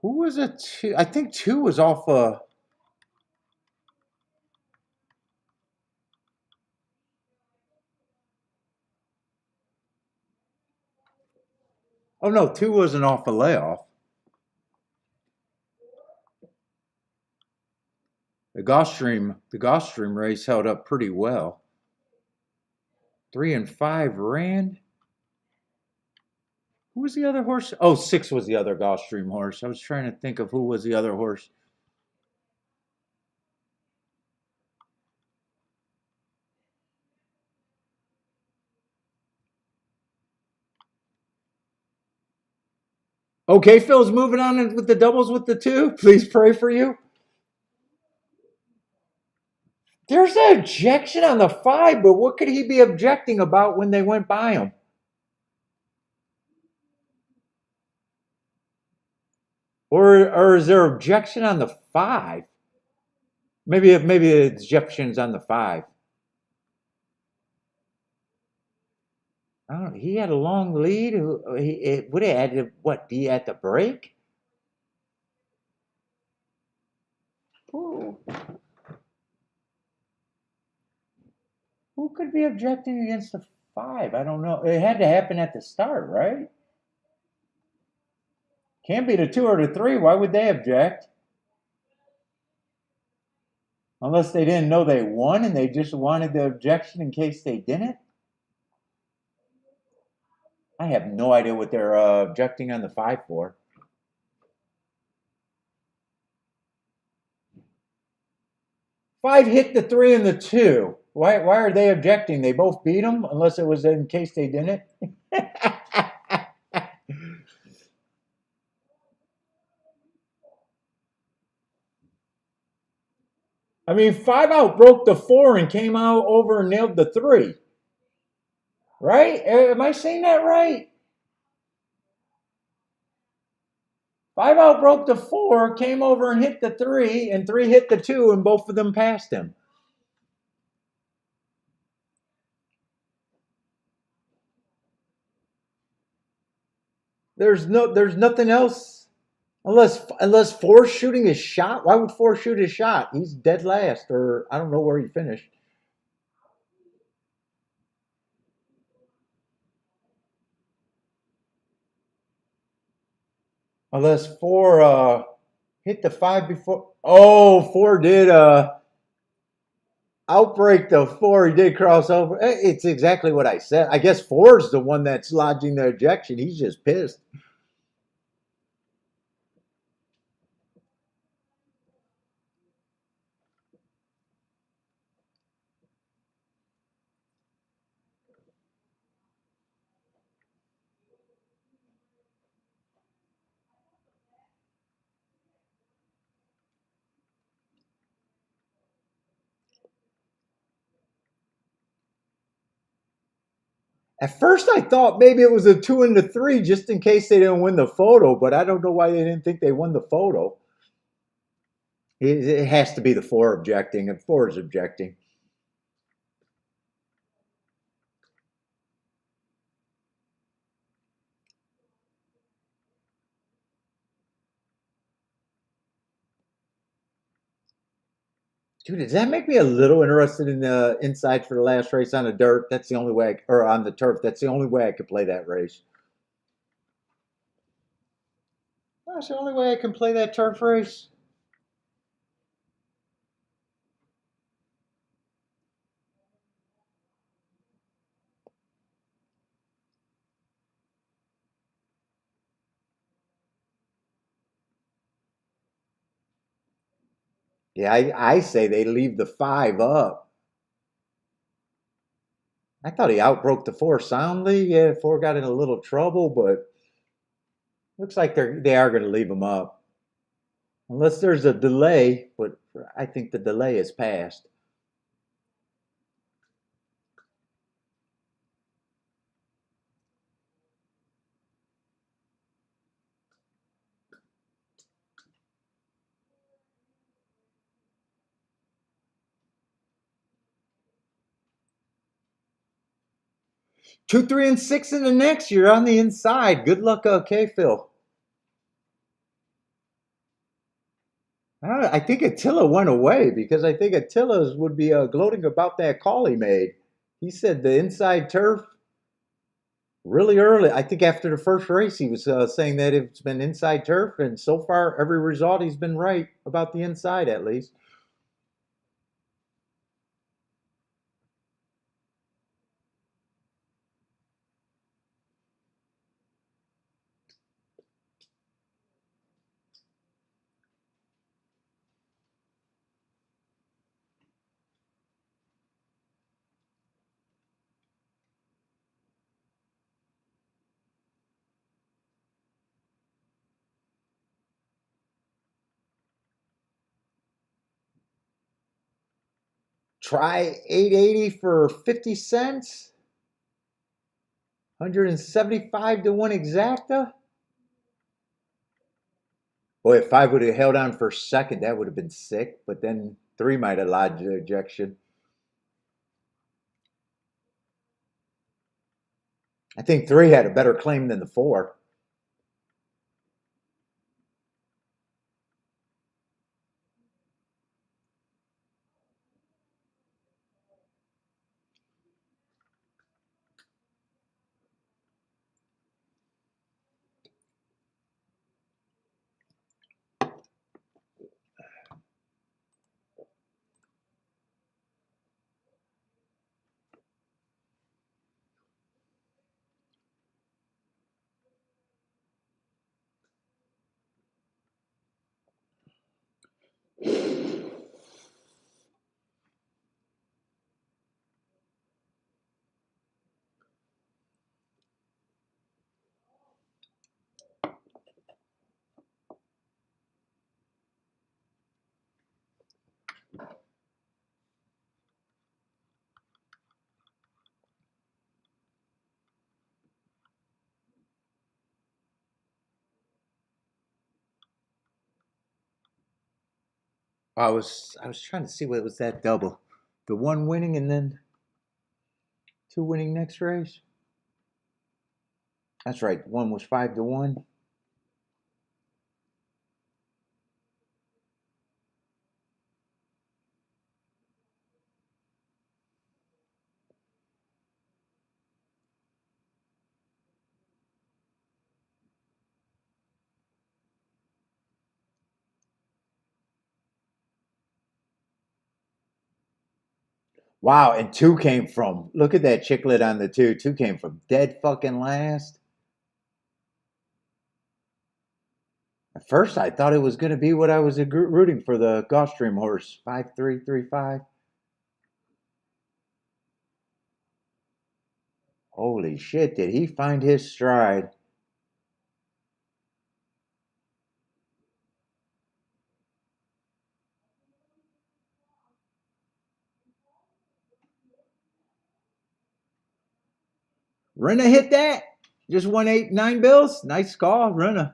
Who was it? 2? I think 2 was off. Oh no, 2 wasn't off a layoff. The Gulfstream race held up pretty well. 3 and 5 ran. Who was the other horse? Oh, 6 was the other Gulfstream horse. I was trying to think of who was the other horse. Okay, Phil's moving on with the doubles with the 2. Please pray for you. There's an objection on the 5, but what could he be objecting about when they went by him? Or is there objection on the 5? Maybe the objection's on the 5. I don't know. He had a long lead. It would have had to, what, be at the break? Who could be objecting against the 5? I don't know. It had to happen at the start, right? Can't be the 2 or the 3. Why would they object? Unless they didn't know they won and they just wanted the objection in case they didn't. I have no idea what they're objecting on the 5 for. Five hit the 3 and the 2. Why are they objecting? They both beat them, unless it was in case they didn't. I mean, 5 out broke the 4 and came out over and nailed the 3. Right? Am I saying that right? 5 out broke the 4, came over and hit the 3, and 3 hit the 2, and both of them passed him. There's nothing else unless 4's shooting his shot. Why would 4 shoot his shot? He's dead last, or I don't know where he finished. Unless 4 hit the 5 before. Oh, 4 did outbreak the 4. He did cross over. It's exactly what I said. I guess 4's the one that's lodging the ejection. He's just pissed. At first, I thought maybe it was a 2 and a 3 just in case they didn't win the photo, but I don't know why they didn't think they won the photo. It has to be the 4 objecting, and 4 is objecting. Dude, does that make me a little interested in the inside for the last race on the dirt? That's the only way, or on the turf. That's the only way I could play that race. That's the only way I can play that turf race. Yeah, I say they leave the 5 up. I thought he outbroke the 4 soundly. Yeah, 4 got in a little trouble, but looks like they are going to leave him up. Unless there's a delay, but I think the delay is past. Two, 3, and 6 in the next. You're on the inside. Good luck, okay, Phil. I think Attila went away because I think Attila would be gloating about that call he made. He said the inside turf really early. I think after the first race, he was saying that it's been inside turf, and so far, every result he's been right about the inside at least. Try 880 for 50 cents. 175 to 1 exacta. Boy, if 5 would have held on for a second, that would have been sick. But then 3 might have lodged the ejection. I think 3 had a better claim than the 4. I was trying to see what was that double. The 1 winning and then 2 winning next race. That's right. 1 was 5 to 1. Wow, and 2 came from. Look at that chicklet on the 2. 2 came from dead fucking last. At first, I thought it was going to be what I was rooting for, the Gulfstream horse, 5335. Holy shit, did he find his stride? Renna hit that. Just 189 bills. Nice call, Renna.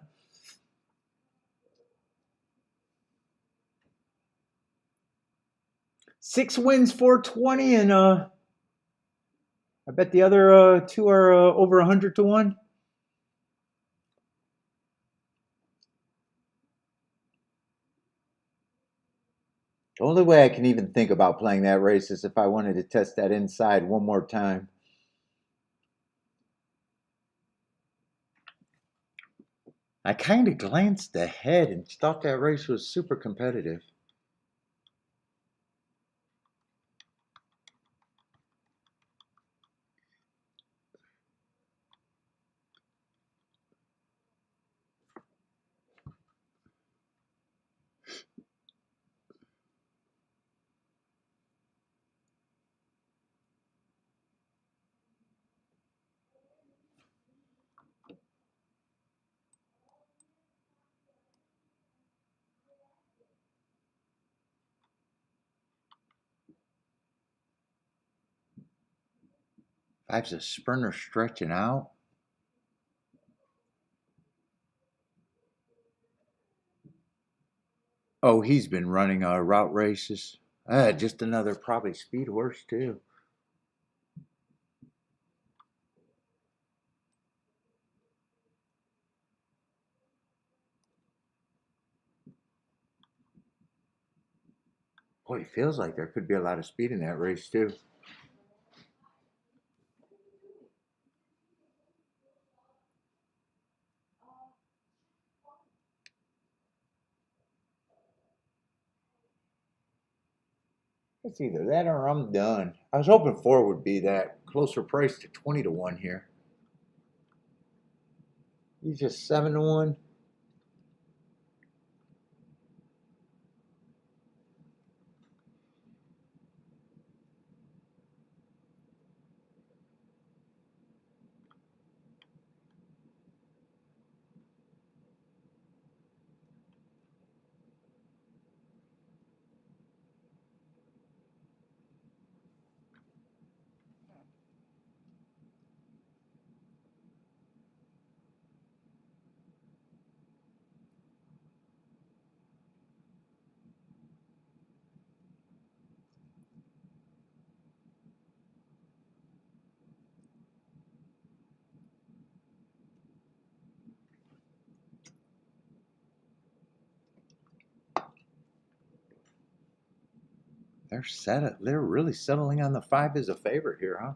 6 wins, 420, and I bet the other 2 are over 100 to 1. The only way I can even think about playing that race is if I wanted to test that inside one more time. I kind of glanced ahead and thought that race was super competitive. Five's a sprinter stretching out. Oh, he's been running route races. Just another probably speed horse too. Boy, it feels like there could be a lot of speed in that race too. It's either that or I'm done. I was hoping 4 would be that closer price to 20 to 1 here. He's just 7 to 1. They're really settling on the 5 as a favorite here, huh?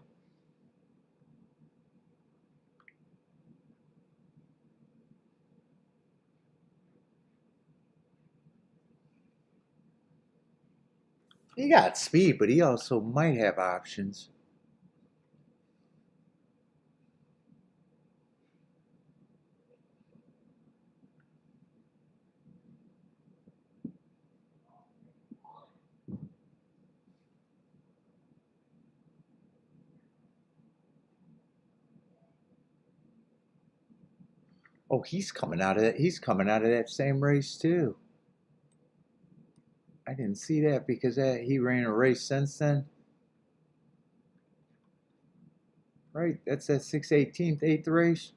He got speed, but he also might have options. Oh, he's coming out of that. He's coming out of that same race too. I didn't see that because he ran a race since then. Right, that's that 6/18th, 8th race.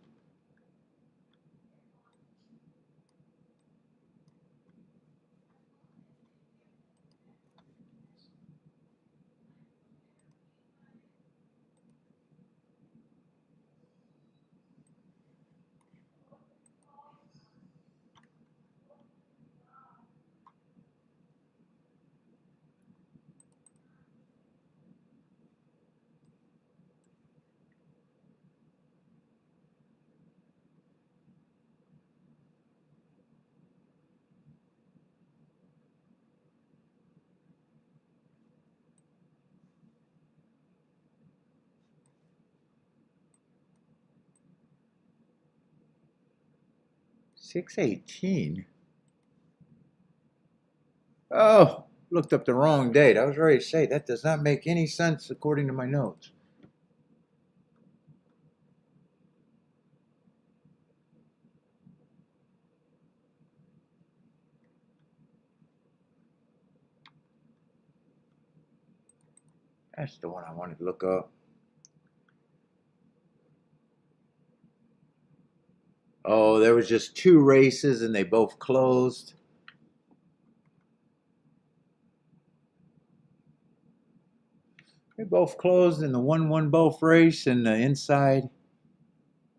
Six 18. Oh, looked up the wrong date. I was ready to say that does not make any sense according to my notes. That's the one I wanted to look up. Oh, there was just 2 races and they both closed. They both closed in the 1-1 both race and the inside.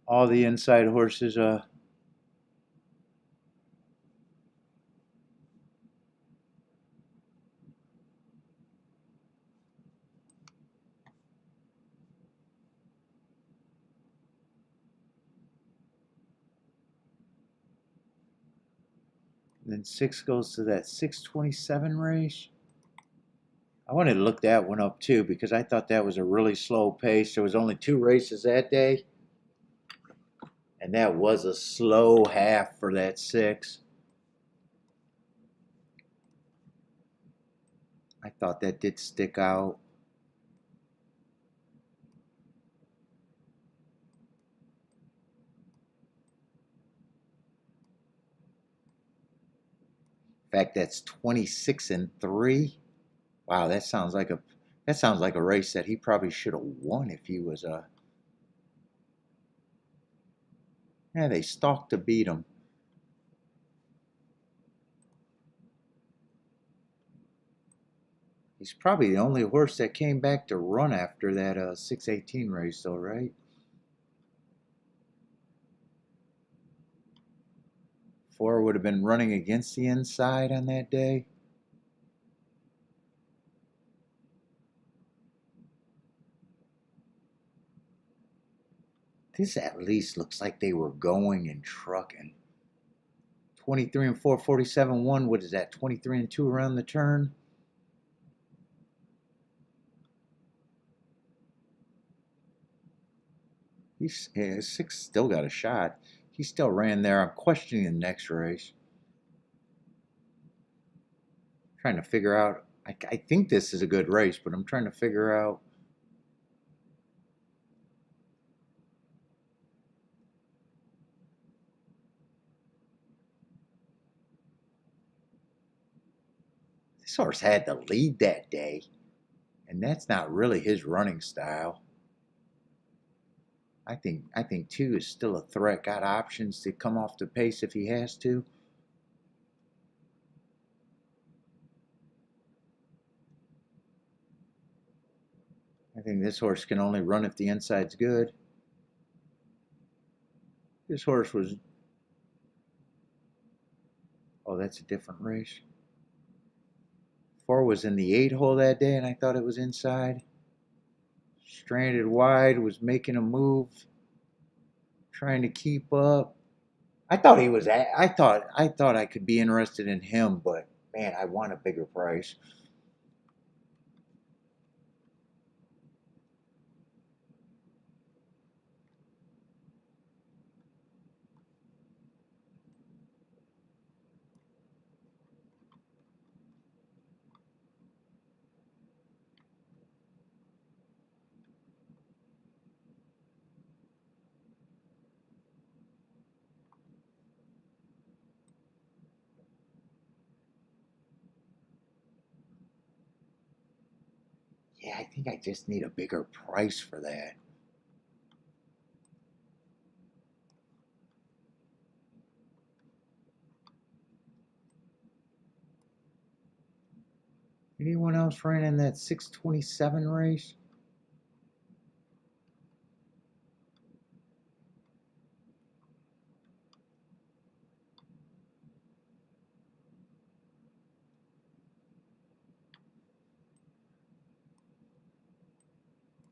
All the inside horses. And then 6 goes to that 6:27 race. I wanted to look that one up too because I thought that was a really slow pace. There was only 2 races that day. And that was a slow half for that 6. I thought that did stick out. In fact, that's 26 and 3. Wow, that That sounds like a race that he probably should have won if he was a... Yeah, they stalked to beat him. He's probably the only horse that came back to run after that 618 race, though, right? Four would have been running against the inside on that day. This at least looks like they were going and trucking. 23 and 4, 47 1. What is that? 23 and 2 around the turn. Six still got a shot. He still ran there. I'm questioning the next race. Trying to figure out. I think this is a good race, but I'm trying to figure out. This horse had the lead that day, and that's not really his running style. I think 2 is still a threat. Got options to come off the pace if he has to. I think this horse can only run if the inside's good. This horse was... Oh, that's a different race. 4 was in the 8 hole that day, and I thought it was inside. Stranded wide, was making a move, trying to keep up. I thought he was... I thought I could be interested in him, but man, I want a bigger price. Yeah, I think I just need a bigger price for that. Anyone else ran in that 627 race?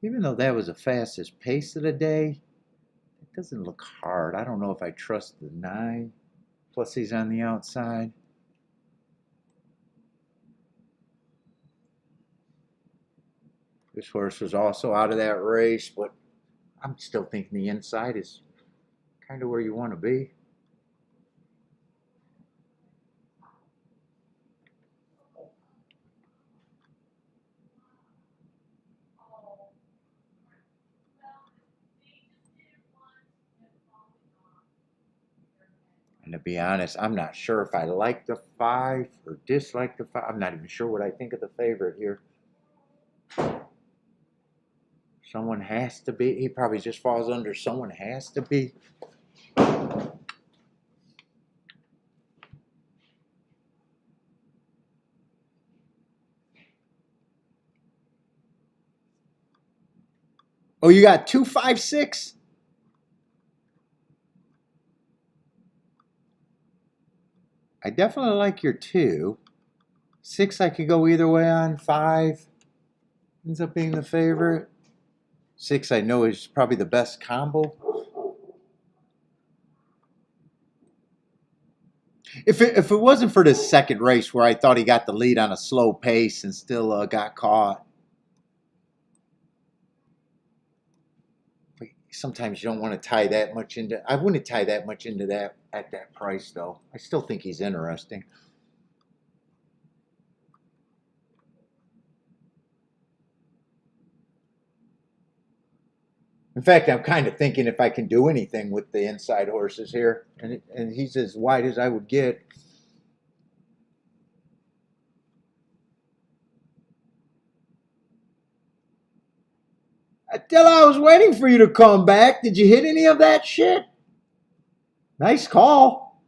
Even though that was the fastest pace of the day, it doesn't look hard. I don't know if I trust the 9. Plus he's on the outside. This horse was also out of that race, but I'm still thinking the inside is kind of where you want to be. And to be honest, I'm not sure if I like the 5 or dislike the 5. I'm not even sure what I think of the favorite here. Someone has to be. He probably just falls under someone has to be. Oh, you got 2, 5, 6? I definitely like your 2. 6 I could go either way on. 5 ends up being the favorite. 6 I know is probably the best combo. If it wasn't for this second race where I thought he got the lead on a slow pace and still got caught. Sometimes you don't want to tie that much into... I wouldn't tie that much into that at that price, though. I still think he's interesting. In fact, I'm kind of thinking if I can do anything with the inside horses here, and he's as wide as I would get. Till I was waiting for you to come back. Did you hit any of that shit? Nice call.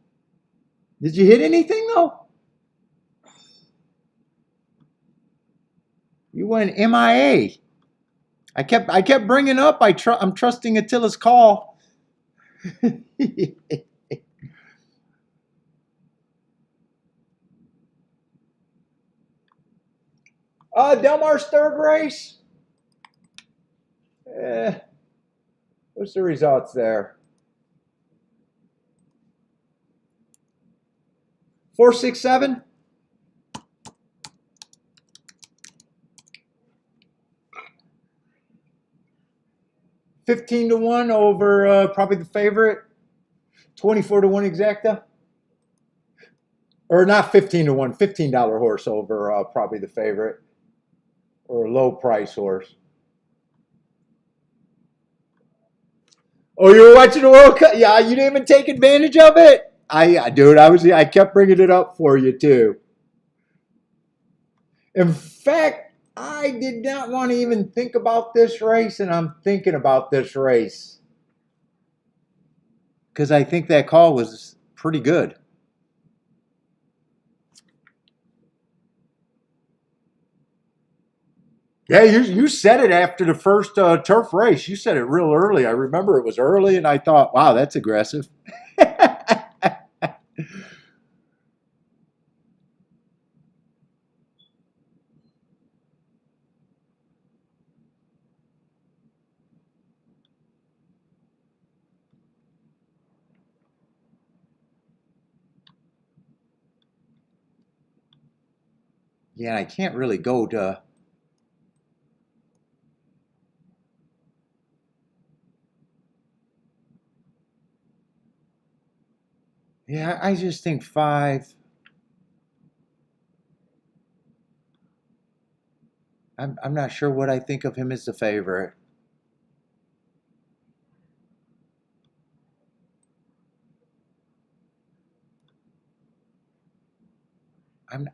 Did you hit anything though? You went MIA. I kept bringing up. I'm trusting Attila's call. Delmar's third race. What's the results there? 467. 15-1 over probably the favorite. 24-1 exacta. Or not 15-1, $15 horse over probably the favorite. Or a low price horse. Oh, you were watching the World Cup? Yeah, you didn't even take advantage of it? Dude, I kept bringing it up for you too. In fact, I did not want to even think about this race, and I'm thinking about this race. Because I think that call was pretty good. Yeah, you said it after the first turf race. You said it real early. I remember it was early, and I thought, wow, that's aggressive. Yeah, I can't really go to... Yeah, I just think 5. I'm not sure what I think of him as the favorite.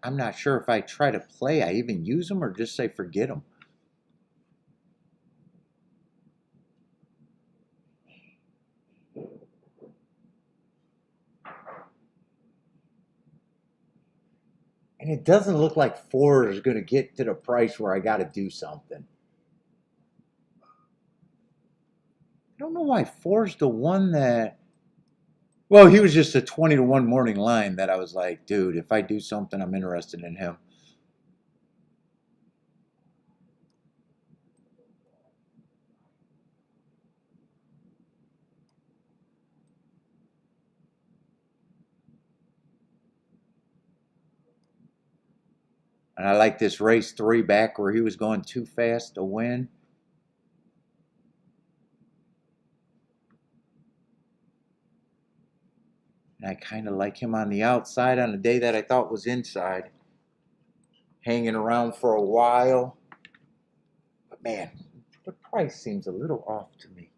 I'm not sure if I try to play, I even use him or just say forget him. And it doesn't look like Ford is going to get to the price where I got to do something. I don't know why Ford's the one that... Well, he was just a 20-1 morning line that I was like, dude, if I do something, I'm interested in him. And I like this race 3 back where he was going too fast to win. And I kind of like him on the outside on a day that I thought was inside. Hanging around for a while. But man, the price seems a little off to me.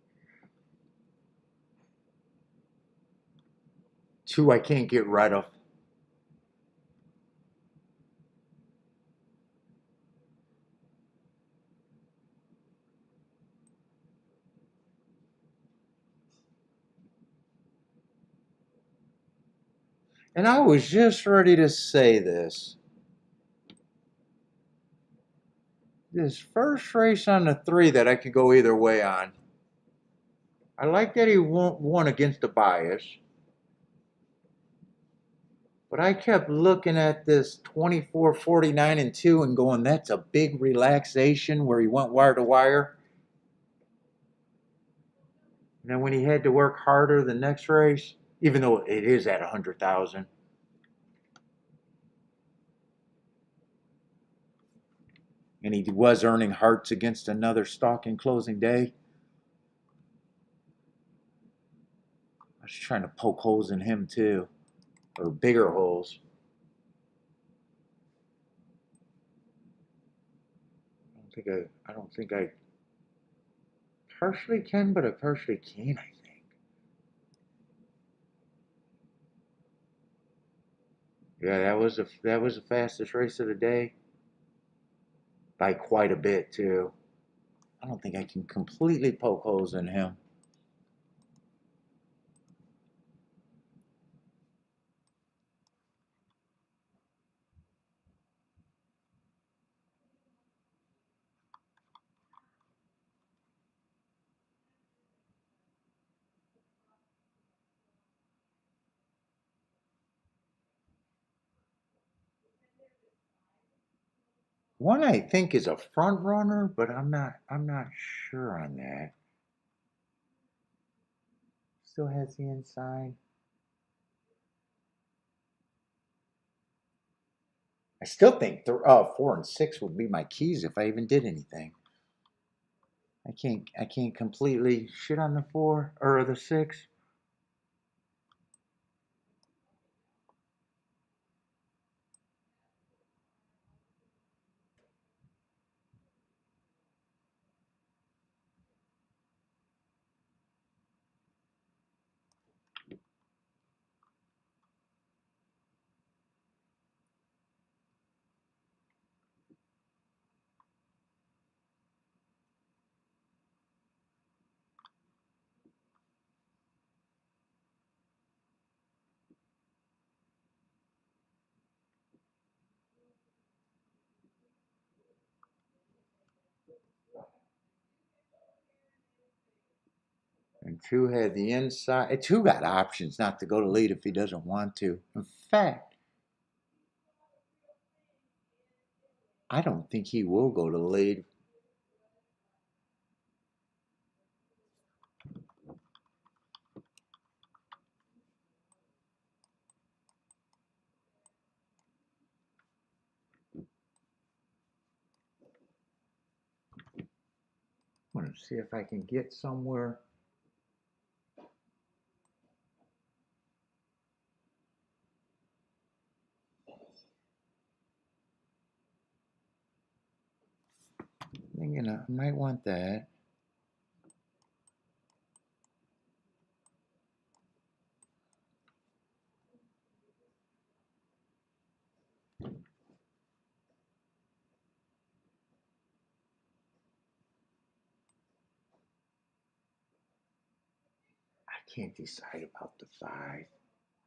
2 I can't get rid of. And I was just ready to say this. This first race on the 3 that I could go either way on. I like that he won against the bias. But I kept looking at this 24, 49, and 2 and going, that's a big relaxation where he went wire to wire. And then when he had to work harder the next race, even though it is at 100,000. And he was earning hearts against another stalking closing day. I was trying to poke holes in him too, or bigger holes. I don't think I partially can, but I partially can, I think. Yeah, that was the fastest race of the day. By quite a bit too. I don't think I can completely poke holes in him. One I think is a front runner, but I'm not sure on that. Still has the inside. I still think 4 and 6 would be my keys if I even did anything. I can't completely shit on the 4 or the 6. And 2 had the inside. 2 got options not to go to lead if he doesn't want to. In fact, I don't think he will go to lead. I'm going to see if I can get somewhere. Thinking I might want that. I can't decide about the 5.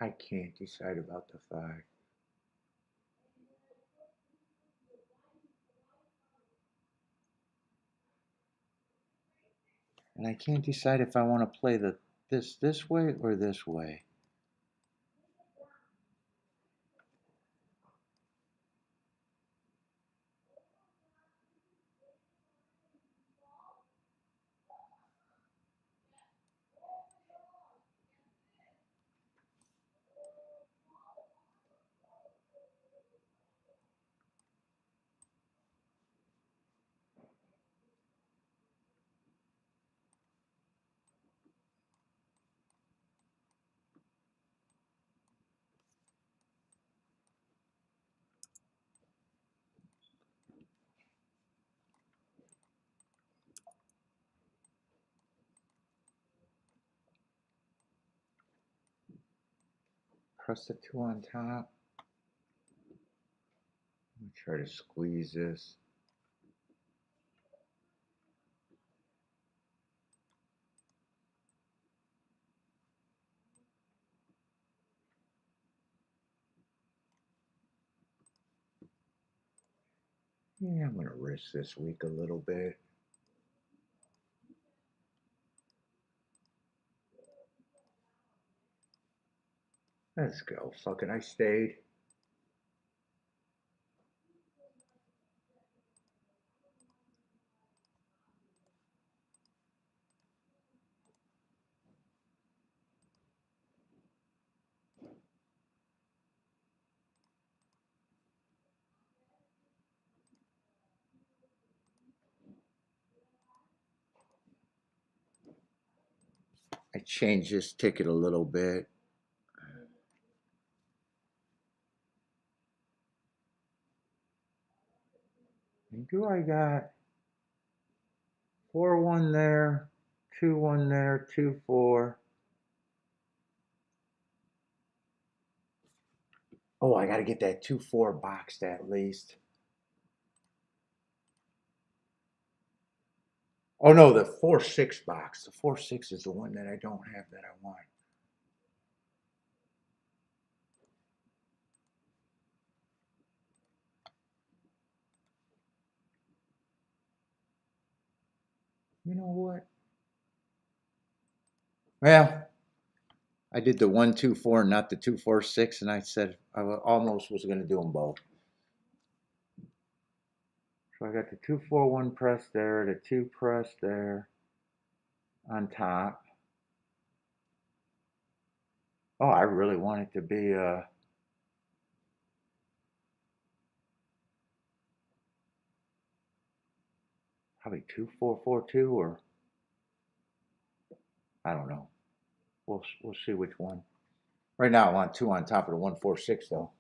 I can't decide about the 5. And I can't decide if I want to play this way or this way. Press the 2 on top. Let me try to squeeze this. Yeah, I'm going to risk this week a little bit. Let's go. Fuck it, I stayed. I changed this ticket a little bit. And do I got 4-1 there, 2-1 there, 2-4. Oh, I got to get that 2-4 boxed at least. Oh no, the 4-6 box. The 4-6 is the one that I don't have that I want. You know what? Well, I did the 1-2-4, not the 2-4-6, and I said I almost was going to do them both. So I got the 2-4-1 press there, the 2 press there on top. Oh, I really want it to be probably 2-4-4-2, or I don't know. We'll see which one. Right now I want 2 on top of the 1-4-6 though.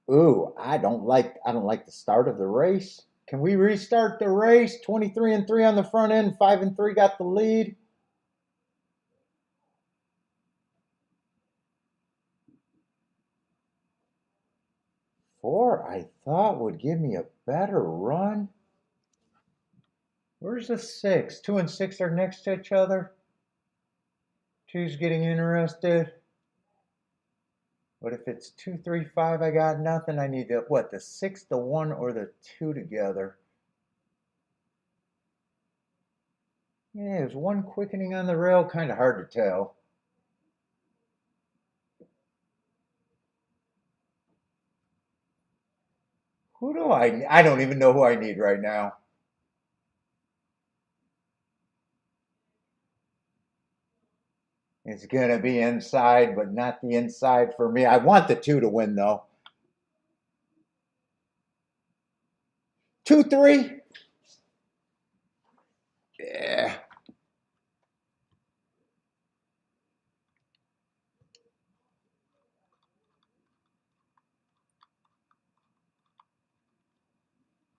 Ooh, I don't like the start of the race. Can we restart the race? 23-3 on the front end, 5-3 got the lead. Four, I thought would give me a better run. Where's the 6? 2 and 6 are next to each other. 2's getting interested. But if it's 2-3-5, I got nothing. I need the 6, the 1, or the 2 together. Yeah, there's one quickening on the rail, kind of hard to tell. Who do I don't even know who I need right now. It's going to be inside, but not the inside for me. I want the 2 to win, though. 2-3. Yeah.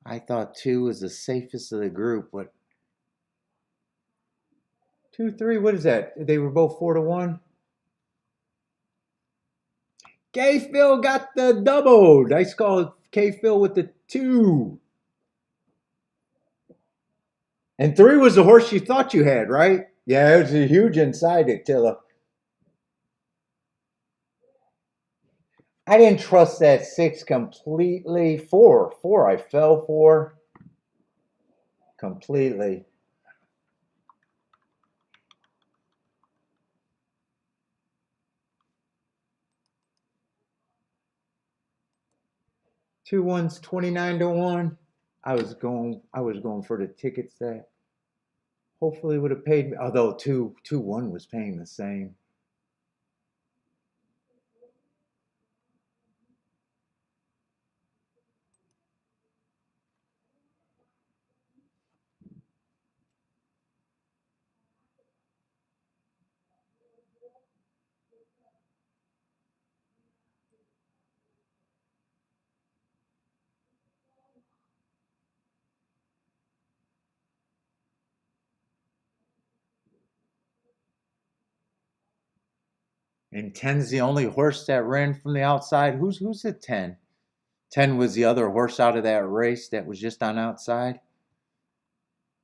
I thought 2 was the safest of the group, but 2-3, what is that? They were both 4-1. K-Phil got the double. Nice call, K-Phil with the 2. And 3 was the horse you thought you had, right? Yeah, it was a huge inside Attila. I didn't trust that 6 completely. 4 I fell for completely. Two ones, 29-1. I was going for the tickets that hopefully would have paid me. Although 2-1 was paying the same. And 10's the only horse that ran from the outside. Who's at 10? 10 was the other horse out of that race that was just on outside.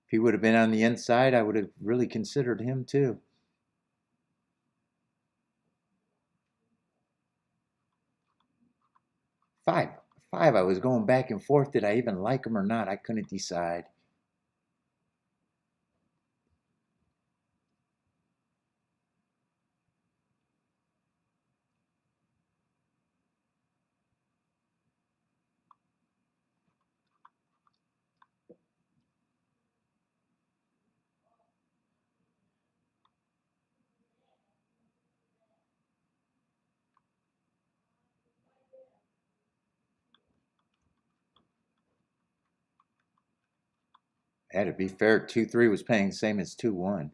If he would have been on the inside, I would have really considered him too. 5. 5, I was going back and forth. Did I even like him or not? I couldn't decide. Yeah, to be fair, 2-3 was paying the same as 2-1.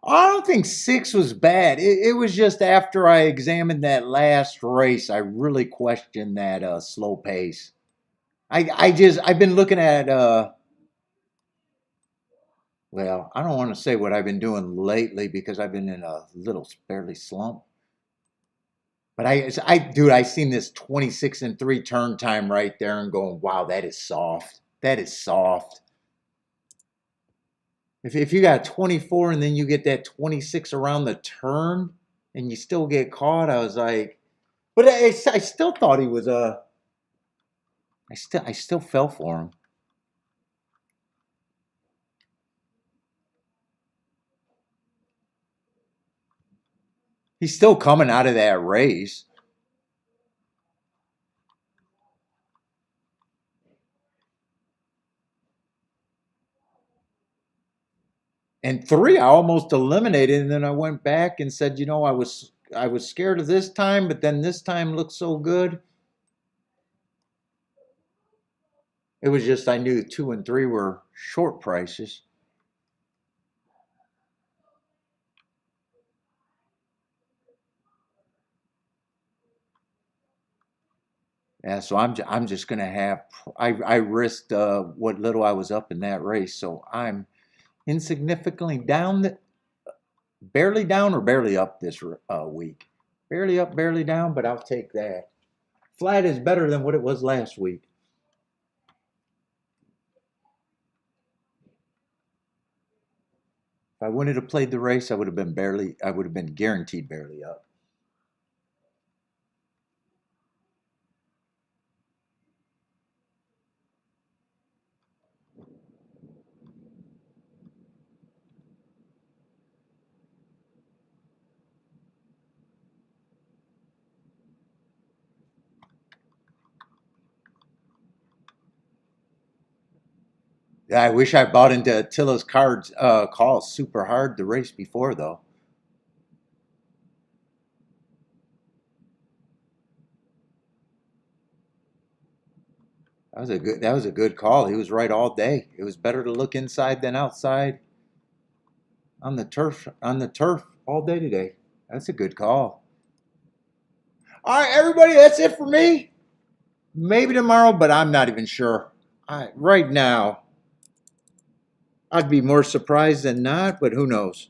I don't think 6 was bad. It was just after I examined that last race, I really questioned that slow pace. I've been looking at well, I don't want to say what I've been doing lately because I've been in a little barely slump. But dude, I seen this 26-3 turn time right there and going, wow, that is soft. That is soft. If you got 24 and then you get that 26 around the turn and you still get caught, I was like, but I still thought he was I still fell for him. He's still coming out of that race. And 3, I almost eliminated, and then I went back and said, you know, I was scared of this time, but then this time looked so good. It was just I knew 2 and 3 were short prices. Yeah, so I'm just gonna have I risked what little I was up in that race, so I'm insignificantly down, barely down or barely up this week. Barely up, barely down, but I'll take that. Flat is better than what it was last week. If I wouldn't have played the race, I would have been guaranteed barely up. Yeah, I wish I bought into Attila's cards call super hard the race before though. That was a good call. He was right all day. It was better to look inside than outside on the turf all day today. That's a good call. All right, everybody, that's it for me. Maybe tomorrow, but I'm not even sure. Right now, I'd be more surprised than not, but who knows?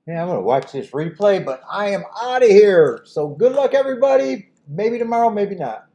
Yeah, I'm going to watch this replay, but I am out of here. So good luck, everybody. Maybe tomorrow, maybe not.